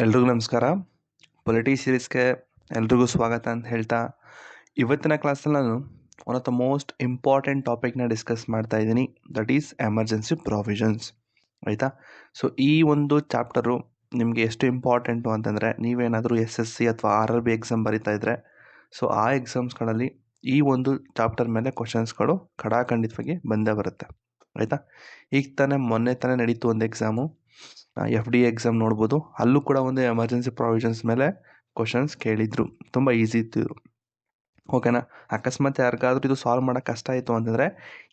ಎಲ್ರಿಗೂ ನಮಸ್ಕಾರ. ಪೊಲಿಟಿ ಸೀರೀಸ್ಗೆ ಎಲ್ರಿಗೂ ಸ್ವಾಗತ ಅಂತ ಹೇಳ್ತಾ, ಇವತ್ತಿನ ಕ್ಲಾಸಲ್ಲಿ ನಾನು one of the most important ಟಾಪಿಕ್ನ ಡಿಸ್ಕಸ್ ಮಾಡ್ತಾ ಇದ್ದೀನಿ. That is emergency provisions. ಆಯಿತಾ? ಸೊ ಈ ಒಂದು ಚಾಪ್ಟರು ನಿಮಗೆ ಎಷ್ಟು ಇಂಪಾರ್ಟೆಂಟು ಅಂತಂದರೆ, ನೀವೇನಾದರೂ SSC ಅಥವಾ RRB ಎಕ್ಸಾಮ್ ಬರಿತಾ ಇದ್ದರೆ, ಸೊ ಆ ಎಕ್ಸಾಮ್ಸ್ಗಳಲ್ಲಿ ಈ ಒಂದು ಚಾಪ್ಟರ್ ಮೇಲೆ ಕ್ವಶನ್ಸ್ಗಳು ಖಡಾಖಂಡಿತವಾಗಿ ಬಂದೇ ಬರುತ್ತೆ. ಆಯಿತಾ? ಈಗ ಮೊನ್ನೆ ತಾನೇ ನಡೀತು ಒಂದು ಎಕ್ಸಾಮು, FD ಎಕ್ಸಾಮ್ ನೋಡ್ಬೋದು. ಅಲ್ಲೂ ಕೂಡ ಒಂದು ಎಮರ್ಜೆನ್ಸಿ ಪ್ರಾವಿಷನ್ಸ್ ಮೇಲೆ ಕ್ವಶನ್ಸ್ ಕೇಳಿದ್ರು. ತುಂಬ ಈಸಿ ಇತ್ತು ಇದು. ಓಕೆನಾ? ಅಕಸ್ಮಾತ್ ಯಾರಿಗಾದ್ರೂ ಇದು ಸಾಲ್ವ್ ಮಾಡೋಕ್ಕೆ ಕಷ್ಟ ಆಯಿತು ಅಂತಂದರೆ,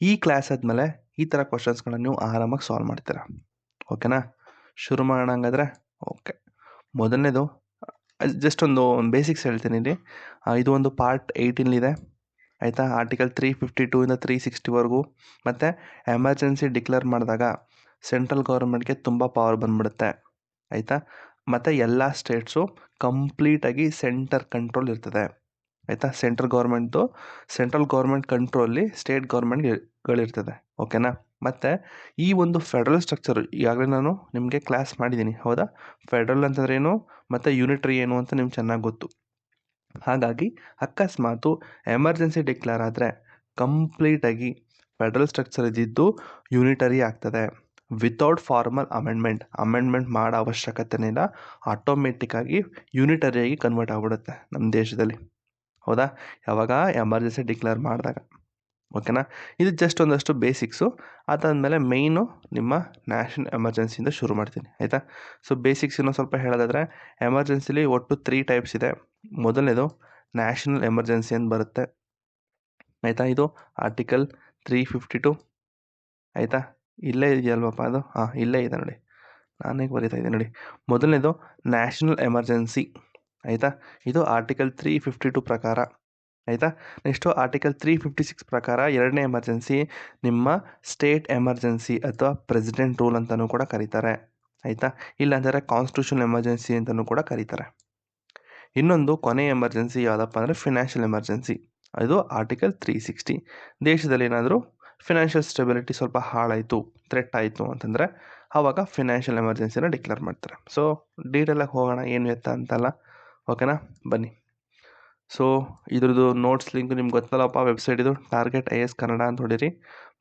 ಈ ಕ್ಲಾಸ್ ಆದಮೇಲೆ ಈ ಥರ ಕ್ವಶನ್ಸ್ಗಳನ್ನು ನೀವು ಆರಾಮಾಗಿ ಸಾಲ್ವ್ ಮಾಡ್ತೀರಾ. ಓಕೆನಾ? ಶುರು ಮಾಡೋಣ ಹಂಗಾದ್ರೆ. ಓಕೆ, ಮೊದಲನೇದು ಜಸ್ಟ್ ಒಂದು ಬೇಸಿಕ್ಸ್ ಹೇಳ್ತೀನಿ ಇಲ್ಲಿ. ಇದು ಒಂದು ಪಾರ್ಟ್ 18 ಆಯಿತಾ? ಆರ್ಟಿಕಲ್ 352 ಇಂದ 360ವರೆಗೂ. ಮತ್ತು ಎಮರ್ಜೆನ್ಸಿ ಡಿಕ್ಲೇರ್ ಮಾಡಿದಾಗ ಸೆಂಟ್ರಲ್ ಗೌರ್ಮೆಂಟ್ಗೆ ತುಂಬ ಪವರ್ ಬಂದ್ಬಿಡುತ್ತೆ. ಆಯಿತಾ? ಮತ್ತು ಎಲ್ಲ ಸ್ಟೇಟ್ಸು ಕಂಪ್ಲೀಟಾಗಿ ಸೆಂಟರ್ ಕಂಟ್ರೋಲ್ ಇರ್ತದೆ. ಆಯಿತಾ? ಸೆಂಟ್ರಲ್ ಗೌರ್ಮೆಂಟ್ ಕಂಟ್ರೋಲಿ ಸ್ಟೇಟ್ ಗೌರ್ಮೆಂಟ್ಗಳಿರ್ತದೆ. ಓಕೆನಾ? ಮತ್ತು ಈ ಒಂದು ಫೆಡ್ರಲ್ ಸ್ಟ್ರಕ್ಚರು ಈಗಾಗಲೇ ನಾನು ನಿಮಗೆ ಕ್ಲಾಸ್ ಮಾಡಿದ್ದೀನಿ, ಹೌದಾ? ಫೆಡ್ರಲ್ ಅಂತಂದ್ರೆ ಏನು ಮತ್ತು ಯೂನಿಟ್ರಿ ಏನು ಅಂತ ನಿಮ್ಗೆ ಚೆನ್ನಾಗಿ ಗೊತ್ತು. ಹಾಗಾಗಿ ಅಕಸ್ಮಾತು ಎಮರ್ಜೆನ್ಸಿ ಡಿಕ್ಲೇರ್ ಆದರೆ ಕಂಪ್ಲೀಟಾಗಿ ಫೆಡ್ರಲ್ ಸ್ಟ್ರಕ್ಚರ್ ಇದ್ದಿದ್ದು ಯೂನಿಟರಿ ಆಗ್ತದೆ. ವಿತೌಟ್ ಫಾರ್ಮಲ್ ಅಮೆಂಡ್ಮೆಂಟ್ ಮಾಡೋ ಅವಶ್ಯಕತೆನೇ ಇಲ್ಲ. ಆಟೋಮೆಟಿಕ್ಕಾಗಿ ಯೂನಿಟರಿಯಾಗಿ ಕನ್ವರ್ಟ್ ಆಗಿಬಿಡುತ್ತೆ ನಮ್ಮ ದೇಶದಲ್ಲಿ. ಹೌದಾ? ಯಾವಾಗ ಎಮರ್ಜೆನ್ಸಿ ಡಿಕ್ಲೇರ್ ಮಾಡಿದಾಗ. ಓಕೆನಾ? ಇದು ಜಸ್ಟ್ ಒಂದಷ್ಟು ಬೇಸಿಕ್ಸು. ಅದಾದಮೇಲೆ ಮೇಯ್ನು ನಿಮ್ಮ ನ್ಯಾಷನಲ್ ಎಮರ್ಜೆನ್ಸಿಯಿಂದ ಶುರು ಮಾಡ್ತೀನಿ. ಆಯಿತಾ? ಸೊ ಬೇಸಿಕ್ಸ್ ಇನ್ನೂ ಸ್ವಲ್ಪ ಹೇಳೋದಾದರೆ, ಎಮರ್ಜೆನ್ಸಿಲಿ ಒಟ್ಟು 3 ಟೈಪ್ಸ್ ಇದೆ. ಮೊದಲನೇದು ನ್ಯಾಷನಲ್ ಎಮರ್ಜೆನ್ಸಿ ಅಂತ ಬರುತ್ತೆ. ಆಯಿತಾ? ಇದು ಆರ್ಟಿಕಲ್ 352. ಆಯಿತಾ? ಇಲ್ಲೇ ಇದೆಯಲ್ವಪ್ಪ ಅದು? ಇಲ್ಲೇ ಇದೆ ನೋಡಿ, ನಾನೇ ಬರೀತಾ ಇದ್ದೀನಿ ನೋಡಿ. ಮೊದಲನೇದು ನ್ಯಾಷನಲ್ ಎಮರ್ಜೆನ್ಸಿ. ಆಯಿತಾ? ಇದು ಆರ್ಟಿಕಲ್ 352 ಪ್ರಕಾರ. ಆಯಿತಾ? ನೆಕ್ಸ್ಟು ಆರ್ಟಿಕಲ್ 356 ಪ್ರಕಾರ ಎರಡನೇ ಎಮರ್ಜೆನ್ಸಿ ನಿಮ್ಮ ಸ್ಟೇಟ್ ಎಮರ್ಜೆನ್ಸಿ ಅಥವಾ ಪ್ರೆಸಿಡೆಂಟ್ ರೂಲ್ ಅಂತಲೂ ಕೂಡ ಕರೀತಾರೆ. ಆಯಿತಾ? ಇಲ್ಲಾಂದರೆ ಕಾನ್ಸ್ಟಿಟ್ಯೂಷನಲ್ ಎಮರ್ಜೆನ್ಸಿ ಅಂತಲೂ ಕೂಡ ಕರೀತಾರೆ. ಇನ್ನೊಂದು ಕೊನೆಯ ಎಮರ್ಜೆನ್ಸಿ ಯಾವುದಪ್ಪ ಅಂದರೆ ಫಿನಾನ್ಷಿಯಲ್ ಎಮರ್ಜೆನ್ಸಿ. ಅದು ಆರ್ಟಿಕಲ್ 360. ದೇಶದಲ್ಲಿ ಏನಾದರೂ ಫಿನಾನ್ಷಿಯಲ್ ಸ್ಟೆಬಿಲಿಟಿ ಸ್ವಲ್ಪ ಹಾಳಾಯಿತು, ಥ್ರೆಟ್ ಆಯಿತು ಅಂತಂದರೆ ಆವಾಗ ಫಿನಾನ್ಷಿಯಲ್ ಎಮರ್ಜೆನ್ಸಿನ ಡಿಕ್ಲೇರ್ ಮಾಡ್ತಾರೆ. ಸೊ ಡೀಟೇಲಾಗಿ ಹೋಗೋಣ, ಏನು ಎತ್ತ ಅಂತಲ್ಲ. ಓಕೆನಾ? ಬನ್ನಿ. ಸೊ ಇದ್ರದ್ದು ನೋಟ್ಸ್ ಲಿಂಕ್ ನಿಮ್ಗೆ ಗೊತ್ತಲ್ಲಪ್ಪ, ವೆಬ್ಸೈಟ್ ಇದು ಟಾರ್ಗೆಟ್ IAS ಕನ್ನಡ ಅಂತ ಹೊಡೀರಿ,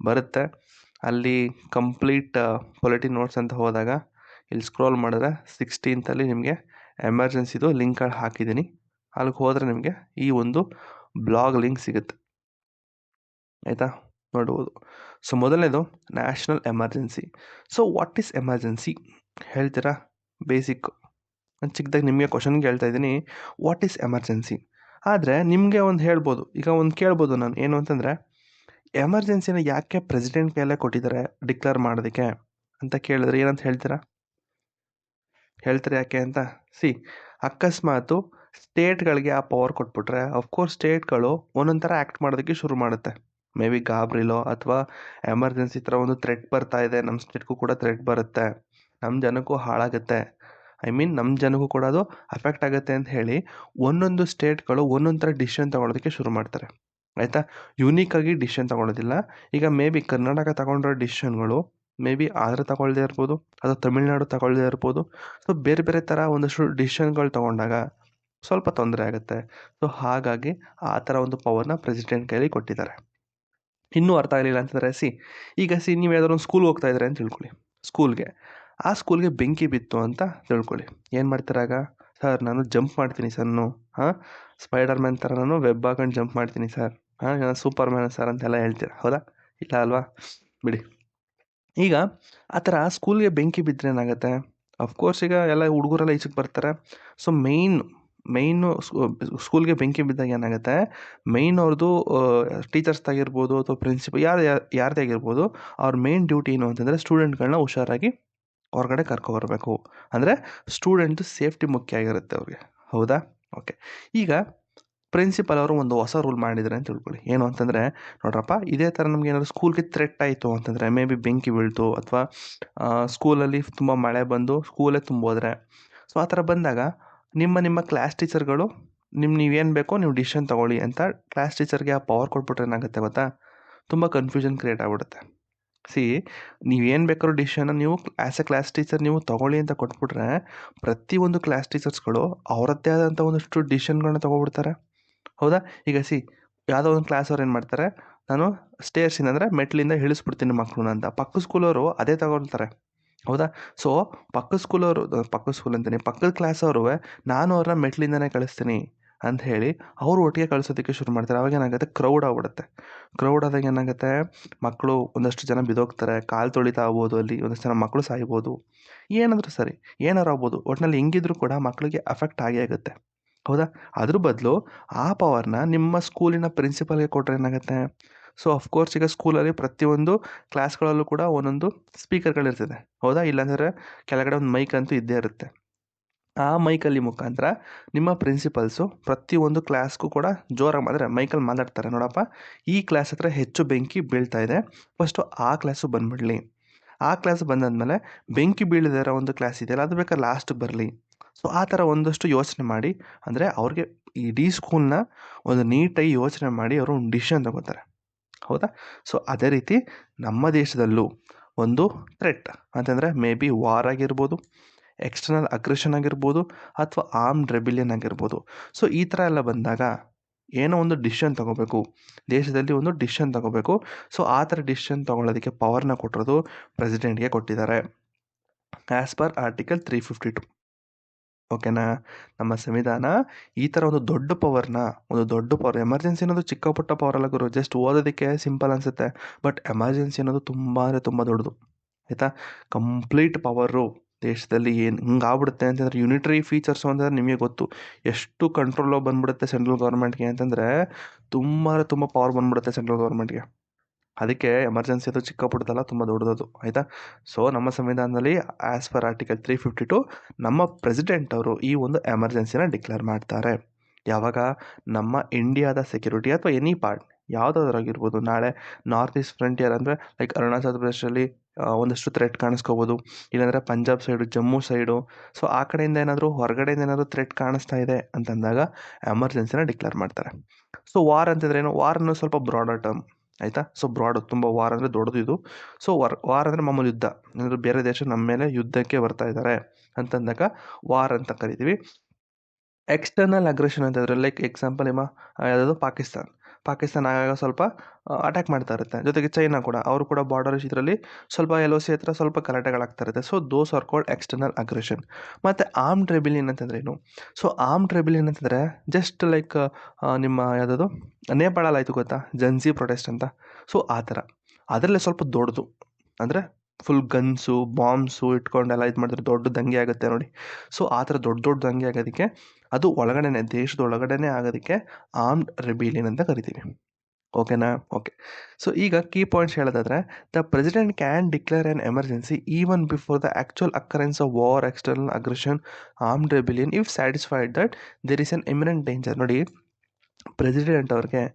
ಬರುತ್ತೆ. ಅಲ್ಲಿ ಕಂಪ್ಲೀಟ್ ಪೊಲಿಟಿ ನೋಟ್ಸ್ ಅಂತ ಹೋದಾಗ ಇಲ್ಲಿ ಸ್ಕ್ರೋಲ್ ಮಾಡಿದ್ರೆ 16th ನಿಮಗೆ ಎಮರ್ಜೆನ್ಸಿದು ಲಿಂಕ್ಗಳು ಹಾಕಿದ್ದೀನಿ. ಅಲ್ಲಿಗೆ ಹೋದರೆ ನಿಮಗೆ ಈ ಒಂದು ಬ್ಲಾಗ್ ಲಿಂಕ್ ಸಿಗುತ್ತೆ. ಆಯಿತಾ? ನೋಡ್ಬೋದು. ಸೊ ಮೊದಲನೇದು national emergency. So what is emergency ಹೇಳ್ತೀರಾ? ಬೇಸಿಕ್ ಚಿಕ್ಕದಾಗಿ ನಿಮಗೆ ಕ್ವಶನ್ಗೆ ಹೇಳ್ತಾ ಇದ್ದೀನಿ, ವಾಟ್ ಈಸ್ ಎಮರ್ಜೆನ್ಸಿ. ಆದರೆ ನಿಮಗೆ ಒಂದು ಹೇಳ್ಬೋದು, ಈಗ ಒಂದು ಕೇಳ್ಬೋದು ನಾನು, ಏನು ಅಂತಂದರೆ, ಎಮರ್ಜೆನ್ಸಿನ ಯಾಕೆ ಪ್ರೆಸಿಡೆಂಟ್ ಕೈಯಲ್ಲೇ ಕೊಟ್ಟಿದ್ದಾರೆ ಡಿಕ್ಲೇರ್ ಮಾಡೋದಕ್ಕೆ ಅಂತ ಕೇಳಿದ್ರೆ ಏನಂತ ಹೇಳ್ತೀರಾ ಯಾಕೆ ಅಂತ? ಅಕಸ್ಮಾತು ಸ್ಟೇಟ್ಗಳಿಗೆ ಆ ಪವರ್ ಕೊಟ್ಬಿಟ್ರೆ ಅಫ್ಕೋರ್ಸ್ ಸ್ಟೇಟ್ಗಳು ಒಂದೊಂದು ಥರ ಆ್ಯಕ್ಟ್ ಮಾಡೋದಕ್ಕೆ ಶುರು ಮಾಡುತ್ತೆ. ಮೇ ಬಿ ಗಾಬರಿಲೋ ಅಥವಾ ಎಮರ್ಜೆನ್ಸಿ ಥರ ಒಂದು ಥ್ರೆಟ್ ಬರ್ತಾ ಇದೆ, ನಮ್ಮ ಸ್ಟೇಟ್ಗೂ ಕೂಡ ಥ್ರೆಟ್ ಬರುತ್ತೆ, ನಮ್ಮ ಜನಕ್ಕೂ ಹಾಳಾಗುತ್ತೆ, ನಮ್ಮ ಜನಕ್ಕೂ ಕೂಡ ಅದು ಅಫೆಕ್ಟ್ ಆಗುತ್ತೆ ಅಂತ ಹೇಳಿ ಒಂದೊಂದು ಸ್ಟೇಟ್ಗಳು ಒಂದೊಂದು ಥರ ಡಿಸಿಷನ್ ತೊಗೊಳೋದಕ್ಕೆ ಶುರು ಮಾಡ್ತಾರೆ. ಆಯಿತಾ? ಯೂನಿಕಾಗಿ ಡಿಸಿಷನ್ ತೊಗೊಳೋದಿಲ್ಲ. ಈಗ ಮೇ ಬಿ ಕರ್ನಾಟಕ ತಗೊಂಡಿರೋ ಡಿಸಿಷನ್ಗಳು ಮೇ ಬಿ ಆಂಧ್ರ ತಗೊಳ್ಳದೇ ಇರ್ಬೋದು, ಅಥವಾ ತಮಿಳ್ನಾಡು ತಗೊಳ್ಳದೇ ಇರ್ಬೋದು. ಸೊ ಬೇರೆ ಬೇರೆ ಥರ ಒಂದಷ್ಟು ಡಿಸಿಷನ್ಗಳು ತೊಗೊಂಡಾಗ ಸ್ವಲ್ಪ ತೊಂದರೆ ಆಗುತ್ತೆ. ಸೊ ಹಾಗಾಗಿ ಆ ಥರ ಒಂದು ಪವರ್ನ ಪ್ರೆಸಿಡೆಂಟ್ ಕೈಲಿ ಕೊಟ್ಟಿದ್ದಾರೆ. ಇನ್ನೂ ಅರ್ಥ ಆಗಲಿಲ್ಲ ಅಂತಂದರೆ ಈಗ ನೀವು ಯಾವ್ದಾದ್ರು ಒಂದು ಸ್ಕೂಲ್ಗೆ ಹೋಗ್ತಾ ಇದ್ದಾರೆ ಅಂತ ತಿಳ್ಕೊಳ್ಳಿ. ಆ ಸ್ಕೂಲ್ಗೆ ಬೆಂಕಿ ಬಿತ್ತು ಅಂತ ತಿಳ್ಕೊಳ್ಳಿ. ಏನು ಮಾಡ್ತೀರಾಗ? ಸರ್ ನಾನು ಜಂಪ್ ಮಾಡ್ತೀನಿ ಸರ್, ಸ್ಪೈಡರ್ ಮ್ಯಾನ್ ಥರ ನಾನು ವೆಬ್ ಹಾಕೊಂಡು ಜಂಪ್ ಮಾಡ್ತೀನಿ ಸರ್, ನಾನು ಸೂಪರ್ ಮ್ಯಾನ್ ಸರ್ ಅಂತೆಲ್ಲ ಹೇಳ್ತೀರ, ಹೌದಾ? ಇಲ್ಲ ಅಲ್ವಾ? ಬಿಡಿ. ಈಗ ಆ ಥರ ಸ್ಕೂಲ್ಗೆ ಬೆಂಕಿ ಬಿದ್ದರೆ ಏನಾಗುತ್ತೆ? ಅಫ್ಕೋರ್ಸ್ ಈಗ ಎಲ್ಲ ಹುಡುಗರೆಲ್ಲ ಈಚೆಗೆ ಬರ್ತಾರೆ. ಸೊ ಮೇಯ್ನು ಸ್ಕೂಲ್ಗೆ ಬೆಂಕಿ ಬಿದ್ದಾಗ ಏನಾಗುತ್ತೆ, ಮೇಯ್ನ್ ಅವ್ರದ್ದು ಟೀಚರ್ಸ್ದಾಗಿರ್ಬೋದು ಅಥವಾ ಪ್ರಿನ್ಸಿಪಲ್ ಯಾರದೇ ಆಗಿರ್ಬೋದು, ಅವ್ರ ಮೇಯ್ನ್ ಡ್ಯೂಟಿ ಏನು ಅಂತಂದರೆ ಸ್ಟೂಡೆಂಟ್ಗಳನ್ನ ಹುಷಾರಾಗಿ ಹೊರಗಡೆ ಕರ್ಕೊಬರ್ಬೇಕು. ಅಂದರೆ ಸ್ಟೂಡೆಂಟ್ದು ಸೇಫ್ಟಿ ಮುಖ್ಯ ಆಗಿರುತ್ತೆ ಅವ್ರಿಗೆ, ಹೌದಾ? ಓಕೆ. ಈಗ ಪ್ರಿನ್ಸಿಪಲ್ ಅವರು ಒಂದು ಹೊಸ ರೂಲ್ ಮಾಡಿದ್ದಾರೆ ಅಂತ ತಿಳ್ಕೊಳ್ಳಿ. ಏನು ಅಂತಂದರೆ, ನೋಡ್ರಪ್ಪ, ಇದೇ ಥರ ನಮ್ಗೆ ಏನಾದರೂ ಸ್ಕೂಲ್ಗೆ ಥ್ರೆಟ್ ಆಯಿತು ಅಂತಂದರೆ, ಮೇ ಬಿ ಬೆಂಕಿ ಬೀಳ್ತು ಅಥವಾ ಸ್ಕೂಲಲ್ಲಿ ತುಂಬ ಮಳೆ ಬಂದು ಸ್ಕೂಲೇ ತುಂಬೋದ್ರೆ, ಸೊ ಆ ಥರ ಬಂದಾಗ ನಿಮ್ಮ ಕ್ಲಾಸ್ ಟೀಚರ್ಗಳು ನೀವೇನು ಬೇಕೋ ನೀವು ಡಿಸಿಷನ್ ತೊಗೊಳ್ಳಿ ಅಂತ ಕ್ಲಾಸ್ ಟೀಚರ್ಗೆ ಆ ಪವರ್ ಕೊಟ್ಬಿಟ್ರೆ ಏನಾಗುತ್ತೆ ಗೊತ್ತಾ? ತುಂಬ ಕನ್ಫ್ಯೂಷನ್ ಕ್ರಿಯೇಟ್ ಆಗಿಬಿಡುತ್ತೆ. ಸಿ, ನೀವೇನು ಬೇಕಾದ್ರೂ ಡಿಸಿಷನ್ನ ನೀವು ಆ್ಯಸ್ ಎ ಕ್ಲಾಸ್ ಟೀಚರ್ ನೀವು ತೊಗೊಳ್ಳಿ ಅಂತ ಕೊಟ್ಬಿಟ್ರೆ, ಪ್ರತಿಯೊಂದು ಕ್ಲಾಸ್ ಟೀಚರ್ಸ್ಗಳು ಅವರದ್ದೇ ಆದಂಥ ಒಂದಷ್ಟು ಡಿಸಿಷನ್ಗಳನ್ನ ತೊಗೊಬಿಡ್ತಾರೆ. ಹೌದಾ? ಈಗ ಯಾವುದೋ ಒಂದು ಕ್ಲಾಸ್ ಅವ್ರು ಏನು ಮಾಡ್ತಾರೆ, ನಾನು ಸ್ಟೇರ್ಸಿಂದ ಅಂದರೆ ಮೆಟ್ಲಿಂದ ಇಳಿಸ್ಬಿಡ್ತೀನಿ ಮಕ್ಕಳನ್ನ ಅಂತ. ಪಕ್ಕದ ಸ್ಕೂಲವರು ಅದೇ ತಗೊಳ್ತಾರೆ. ಹೌದಾ? ಸೊ ಪಕ್ಕದ ಸ್ಕೂಲ್ ಅಂತೀನಿ, ಪಕ್ಕದ ಕ್ಲಾಸ್ ಅವರು ನಾನು ಅವ್ರನ್ನ ಮೆಟ್ಲಿಂದನೇ ಕಳಿಸ್ತೀನಿ ಅಂತ ಹೇಳಿ ಅವರು ಒಟ್ಟಿಗೆ ಕಳಿಸೋದಕ್ಕೆ ಶುರು ಮಾಡ್ತಾರೆ. ಅವಾಗ ಏನಾಗುತ್ತೆ, ಕ್ರೌಡ್ ಆಗ್ಬಿಡುತ್ತೆ. ಕ್ರೌಡ್ ಆದಾಗ ಏನಾಗುತ್ತೆ, ಮಕ್ಕಳು ಒಂದಷ್ಟು ಜನ ಬಿದ್ದೋಗ್ತಾರೆ, ಕಾಲು ತೊಳಿತಾ ಆಗ್ಬೋದು, ಅಲ್ಲಿ ಒಂದಷ್ಟು ಜನ ಮಕ್ಕಳು ಸಾಯ್ಬೋದು, ಏನಾದರೂ ಸರಿ ಏನಾರು ಆಗ್ಬೋದು. ಒಟ್ಟಿನಲ್ಲಿ ಹೆಂಗಿದ್ರು ಕೂಡ ಮಕ್ಕಳಿಗೆ ಅಫೆಕ್ಟ್ ಆಗೇ ಆಗುತ್ತೆ. ಹೌದಾ? ಅದ್ರ ಬದಲು ಆ ಪವರ್ನ ನಿಮ್ಮ ಸ್ಕೂಲಿನ ಪ್ರಿನ್ಸಿಪಲ್ಗೆ ಕೊಟ್ಟರೆ ಏನಾಗುತ್ತೆ, ಸೊ ಅಫ್ಕೋರ್ಸ್ ಈಗ ಸ್ಕೂಲಲ್ಲಿ ಪ್ರತಿಯೊಂದು ಕ್ಲಾಸ್ಗಳಲ್ಲೂ ಕೂಡ ಒಂದೊಂದು ಸ್ಪೀಕರ್ಗಳಿರ್ತದೆ. ಹೌದಾ? ಇಲ್ಲಾಂದರೆ ಕೆಳಗಡೆ ಒಂದು ಮೈಕ್ ಅಂತೂ ಇದ್ದೇ ಇರುತ್ತೆ. ಆ ಮೈಕಲ್ಲಿ ಮುಖಾಂತರ ನಿಮ್ಮ ಪ್ರಿನ್ಸಿಪಲ್ಸು ಪ್ರತಿಯೊಂದು ಕ್ಲಾಸ್ಗೂ ಕೂಡ ಜೋರಾಗಿ ಅಂದರೆ ಮೈಕಲ್ಲಿ ಮಾತಾಡ್ತಾರೆ, ನೋಡಪ್ಪ ಈ ಕ್ಲಾಸ್ ಹತ್ರ ಹೆಚ್ಚು ಬೆಂಕಿ ಬೀಳ್ತಾ ಇದೆ, ಫಸ್ಟು ಆ ಕ್ಲಾಸು ಬಂದುಬಿಡಲಿ. ಆ ಕ್ಲಾಸ್ ಬಂದಾದಮೇಲೆ ಬೆಂಕಿ ಬೀಳದಿರೋ ಒಂದು ಕ್ಲಾಸ್ ಇದೆಯಲ್ಲ ಅದು ಬೇಕಾದ್ರೆ ಲಾಸ್ಟಿಗೆ ಬರಲಿ. ಸೊ ಆ ಥರ ಒಂದಷ್ಟು ಯೋಚನೆ ಮಾಡಿ, ಅಂದರೆ ಅವ್ರಿಗೆ ಇಡೀ ಸ್ಕೂಲ್ನ ಒಂದು ನೀಟಾಗಿ ಯೋಚನೆ ಮಾಡಿ ಅವರು ಒಂದು ಡಿಸಿಷನ್ ತಗೋತಾರೆ. ಹೌದಾ? ಸೊ ಅದೇ ರೀತಿ ನಮ್ಮ ದೇಶದಲ್ಲೂ ಒಂದು ಥ್ರೆಟ್ ಅಂತಂದರೆ ಮೇ ಬಿ ವಾರ್ ಆಗಿರ್ಬೋದು, ಎಕ್ಸ್ಟರ್ನಲ್ ಅಗ್ರೆಷನ್ ಆಗಿರ್ಬೋದು, ಅಥವಾ ಆರ್ಮ್ಡ್ ರೆಬಿಲಿಯನ್ ಆಗಿರ್ಬೋದು. ಸೊ ಈ ಥರ ಎಲ್ಲ ಬಂದಾಗ ಏನೋ ಒಂದು ಡಿಸಿಷನ್ ತಗೋಬೇಕು, ದೇಶದಲ್ಲಿ ಒಂದು ಡಿಸಿಷನ್ ತಗೋಬೇಕು. ಸೊ ಆ ಥರ ಡಿಸಿಷನ್ ತೊಗೊಳ್ಳೋದಕ್ಕೆ ಪವರ್ನ ಕೊಟ್ಟಿರೋದು ಪ್ರೆಸಿಡೆಂಟ್ಗೆ ಕೊಟ್ಟಿದ್ದಾರೆ, ಆ್ಯಸ್ ಪರ್ ಆರ್ಟಿಕಲ್ 352. ಓಕೆನಾ? ನಮ್ಮ ಸಂವಿಧಾನ ಈ ಥರ ಒಂದು ದೊಡ್ಡ ಪವರ್, ಎಮರ್ಜೆನ್ಸಿ ಅನ್ನೋದು ಚಿಕ್ಕ ಪುಟ್ಟ ಪವರ್ ಅಲ್ಲ ಗುರು, ಜಸ್ಟ್ ಓದೋದಕ್ಕೆ ಸಿಂಪಲ್ ಅನಿಸುತ್ತೆ. ಬಟ್ ಎಮರ್ಜೆನ್ಸಿ ಅನ್ನೋದು ತುಂಬ ಅಂದರೆ ತುಂಬ ದೊಡ್ಡದು, ಆಯಿತಾ? ಕಂಪ್ಲೀಟ್ ಪವರು ದೇಶದಲ್ಲಿ ಏನು ಹಿಂಗಾಗ್ಬಿಡುತ್ತೆ ಅಂತಂದರೆ, ಯುನಿಟರಿ ಫೀಚರ್ಸು ಅಂತಂದರೆ ನಿಮಗೆ ಗೊತ್ತು ಎಷ್ಟು ಕಂಟ್ರೋಲು ಬಂದ್ಬಿಡುತ್ತೆ ಸೆಂಟ್ರಲ್ ಗೌರ್ಮೆಂಟ್ಗೆ ಅಂತಂದರೆ, ತುಂಬ ಅಂದರೆ ತುಂಬ ಪವರ್ ಬಂದ್ಬಿಡುತ್ತೆ ಸೆಂಟ್ರಲ್ ಗೌರ್ಮೆಂಟ್ಗೆ. ಅದಕ್ಕೆ ಎಮರ್ಜೆನ್ಸಿ ಅದು ಚಿಕ್ಕ ಪುಟ್ಟದಲ್ಲ, ತುಂಬ ದೊಡ್ಡದದು, ಆಯಿತಾ? ಸೊ ನಮ್ಮ ಸಂವಿಧಾನದಲ್ಲಿ ಆ್ಯಸ್ ಪರ್ ಆರ್ಟಿಕಲ್ 352 ನಮ್ಮ ಪ್ರೆಸಿಡೆಂಟ್ ಅವರು ಈ ಒಂದು ಎಮರ್ಜೆನ್ಸಿನ ಡಿಕ್ಲೇರ್ ಮಾಡ್ತಾರೆ. ಯಾವಾಗ ನಮ್ಮ ಇಂಡಿಯಾದ ಸೆಕ್ಯೂರಿಟಿ ಅಥವಾ ಎನಿ ಪಾರ್ಟ್ ಯಾವುದಾದ್ರಾಗಿರ್ಬೋದು, ನಾಳೆ ನಾರ್ತ್ ಈಸ್ಟ್ ಫ್ರಂಟಿಯರ್ ಅಂದರೆ ಲೈಕ್ ಅರುಣಾಚಲ ಪ್ರದೇಶದಲ್ಲಿ ಒಂದಷ್ಟು ಥ್ರೆಟ್ ಕಾಣಿಸ್ಕೋಬೋದು, ಇಲ್ಲಾಂದರೆ Punjab side, Jammu side, so ಆ ಕಡೆಯಿಂದ ಏನಾದರೂ ಹೊರಗಡೆಯಿಂದ ಏನಾದರೂ ಥ್ರೆಟ್ ಕಾಣಿಸ್ತಾ ಇದೆ ಅಂತಂದಾಗ ಎಮರ್ಜೆನ್ಸಿನ ಡಿಕ್ಲೇರ್ ಮಾಡ್ತಾರೆ. ಸೊ ವಾರ್ ಅಂತಂದ್ರೆ ಏನು, ವಾರ್ ಅನ್ನೋದು ಸ್ವಲ್ಪ ಬ್ರಾಡರ್ ಟರ್ಮ್, ಆಯಿತಾ? ಸೊ ಬ್ರಾಡು, ತುಂಬ ವಾರ್ ಅಂದರೆ ದೊಡ್ಡದು ಇದು. ಸೊ ವಾರ್ ಅಂದರೆ ಮಾಮೂಲಿ ಯುದ್ಧ, ಅಂದರೆ ಬೇರೆ ದೇಶ ನಮ್ಮ ಮೇಲೆ ಯುದ್ಧಕ್ಕೆ ಬರ್ತಾ ಇದ್ದಾರೆ ಅಂತಂದಾಗ ವಾರ್ ಅಂತ ಕರಿತೀವಿ. ಎಕ್ಸ್ಟರ್ನಲ್ ಅಗ್ರೆಷನ್ ಅಂತಂದರೆ ಲೈಕ್ ಎಕ್ಸಾಂಪಲ್ ಯಾವುದಾದ್ರು ಪಾಕಿಸ್ತಾನ ಆಗಾಗ ಸ್ವಲ್ಪ ಅಟ್ಯಾಕ್ ಮಾಡ್ತಾ ಇರುತ್ತೆ. ಜೊತೆಗೆ ಚೈನಾ ಕೂಡ, ಅವರು ಕೂಡ ಬಾರ್ಡರ್ ಇದರಲ್ಲಿ ಸ್ವಲ್ಪ LOC ಹತ್ರ ಸ್ವಲ್ಪ ಗಲಾಟೆಗಳಾಗ್ತಾ ಇರುತ್ತೆ. So those are called external aggression. ಮತ್ತು ಆರ್ಮ್ಡ್ ರೆಬಿಲಿಯನ್ ಅಂತಂದರೆ ಏನು? ಸೊ ಆರ್ಮ್ಡ್ ರೆಬಿಲಿಯನ್ ಅಂತಂದರೆ ಜಸ್ಟ್ ಲೈಕ್ ನಿಮ್ಮ ಯಾವುದಾದ್ರು ನೇಪಾಳಲ್ಲಿ ಆಯಿತು ಗೊತ್ತಾ, ಜನ್ಸಿ ಪ್ರೊಟೆಸ್ಟ್ ಅಂತ. ಸೊ ಆ ಥರ ಅದರಲ್ಲೇ ಸ್ವಲ್ಪ ದೊಡ್ಡದು, ಅಂದರೆ ಫುಲ್ ಗನ್ಸು ಬಾಂಬ್ಸು ಇಟ್ಕೊಂಡೆಲ್ಲ ಇದು ಮಾಡಿದ್ರೆ ದೊಡ್ಡ ದಂಗೆ ಆಗುತ್ತೆ ನೋಡಿ. ಸೊ ಆ ಥರ ದೊಡ್ಡ ದಂಗೆ ಆಗೋದಕ್ಕೆ, ಅದು ಒಳಗಡೆನೆ ದೇಶದ ಒಳಗಡೆನೆ ಆಗೋದಕ್ಕೆ ಆರ್ಮ್ಡ್ ರೆಬಿಲಿಯನ್ ಅಂತ ಕರಿತೀವಿ. ಓಕೆನಾ? ಓಕೆ. ಸೊ ಈಗ ಕೀ ಪಾಯಿಂಟ್ಸ್ ಹೇಳೋದಾದರೆ, the president can declare an emergency even before the actual occurrence of war, external aggression, armed rebellion if satisfied that there is an imminent danger. ನೋಡಿ, president ಅವ್ರಿಗೆ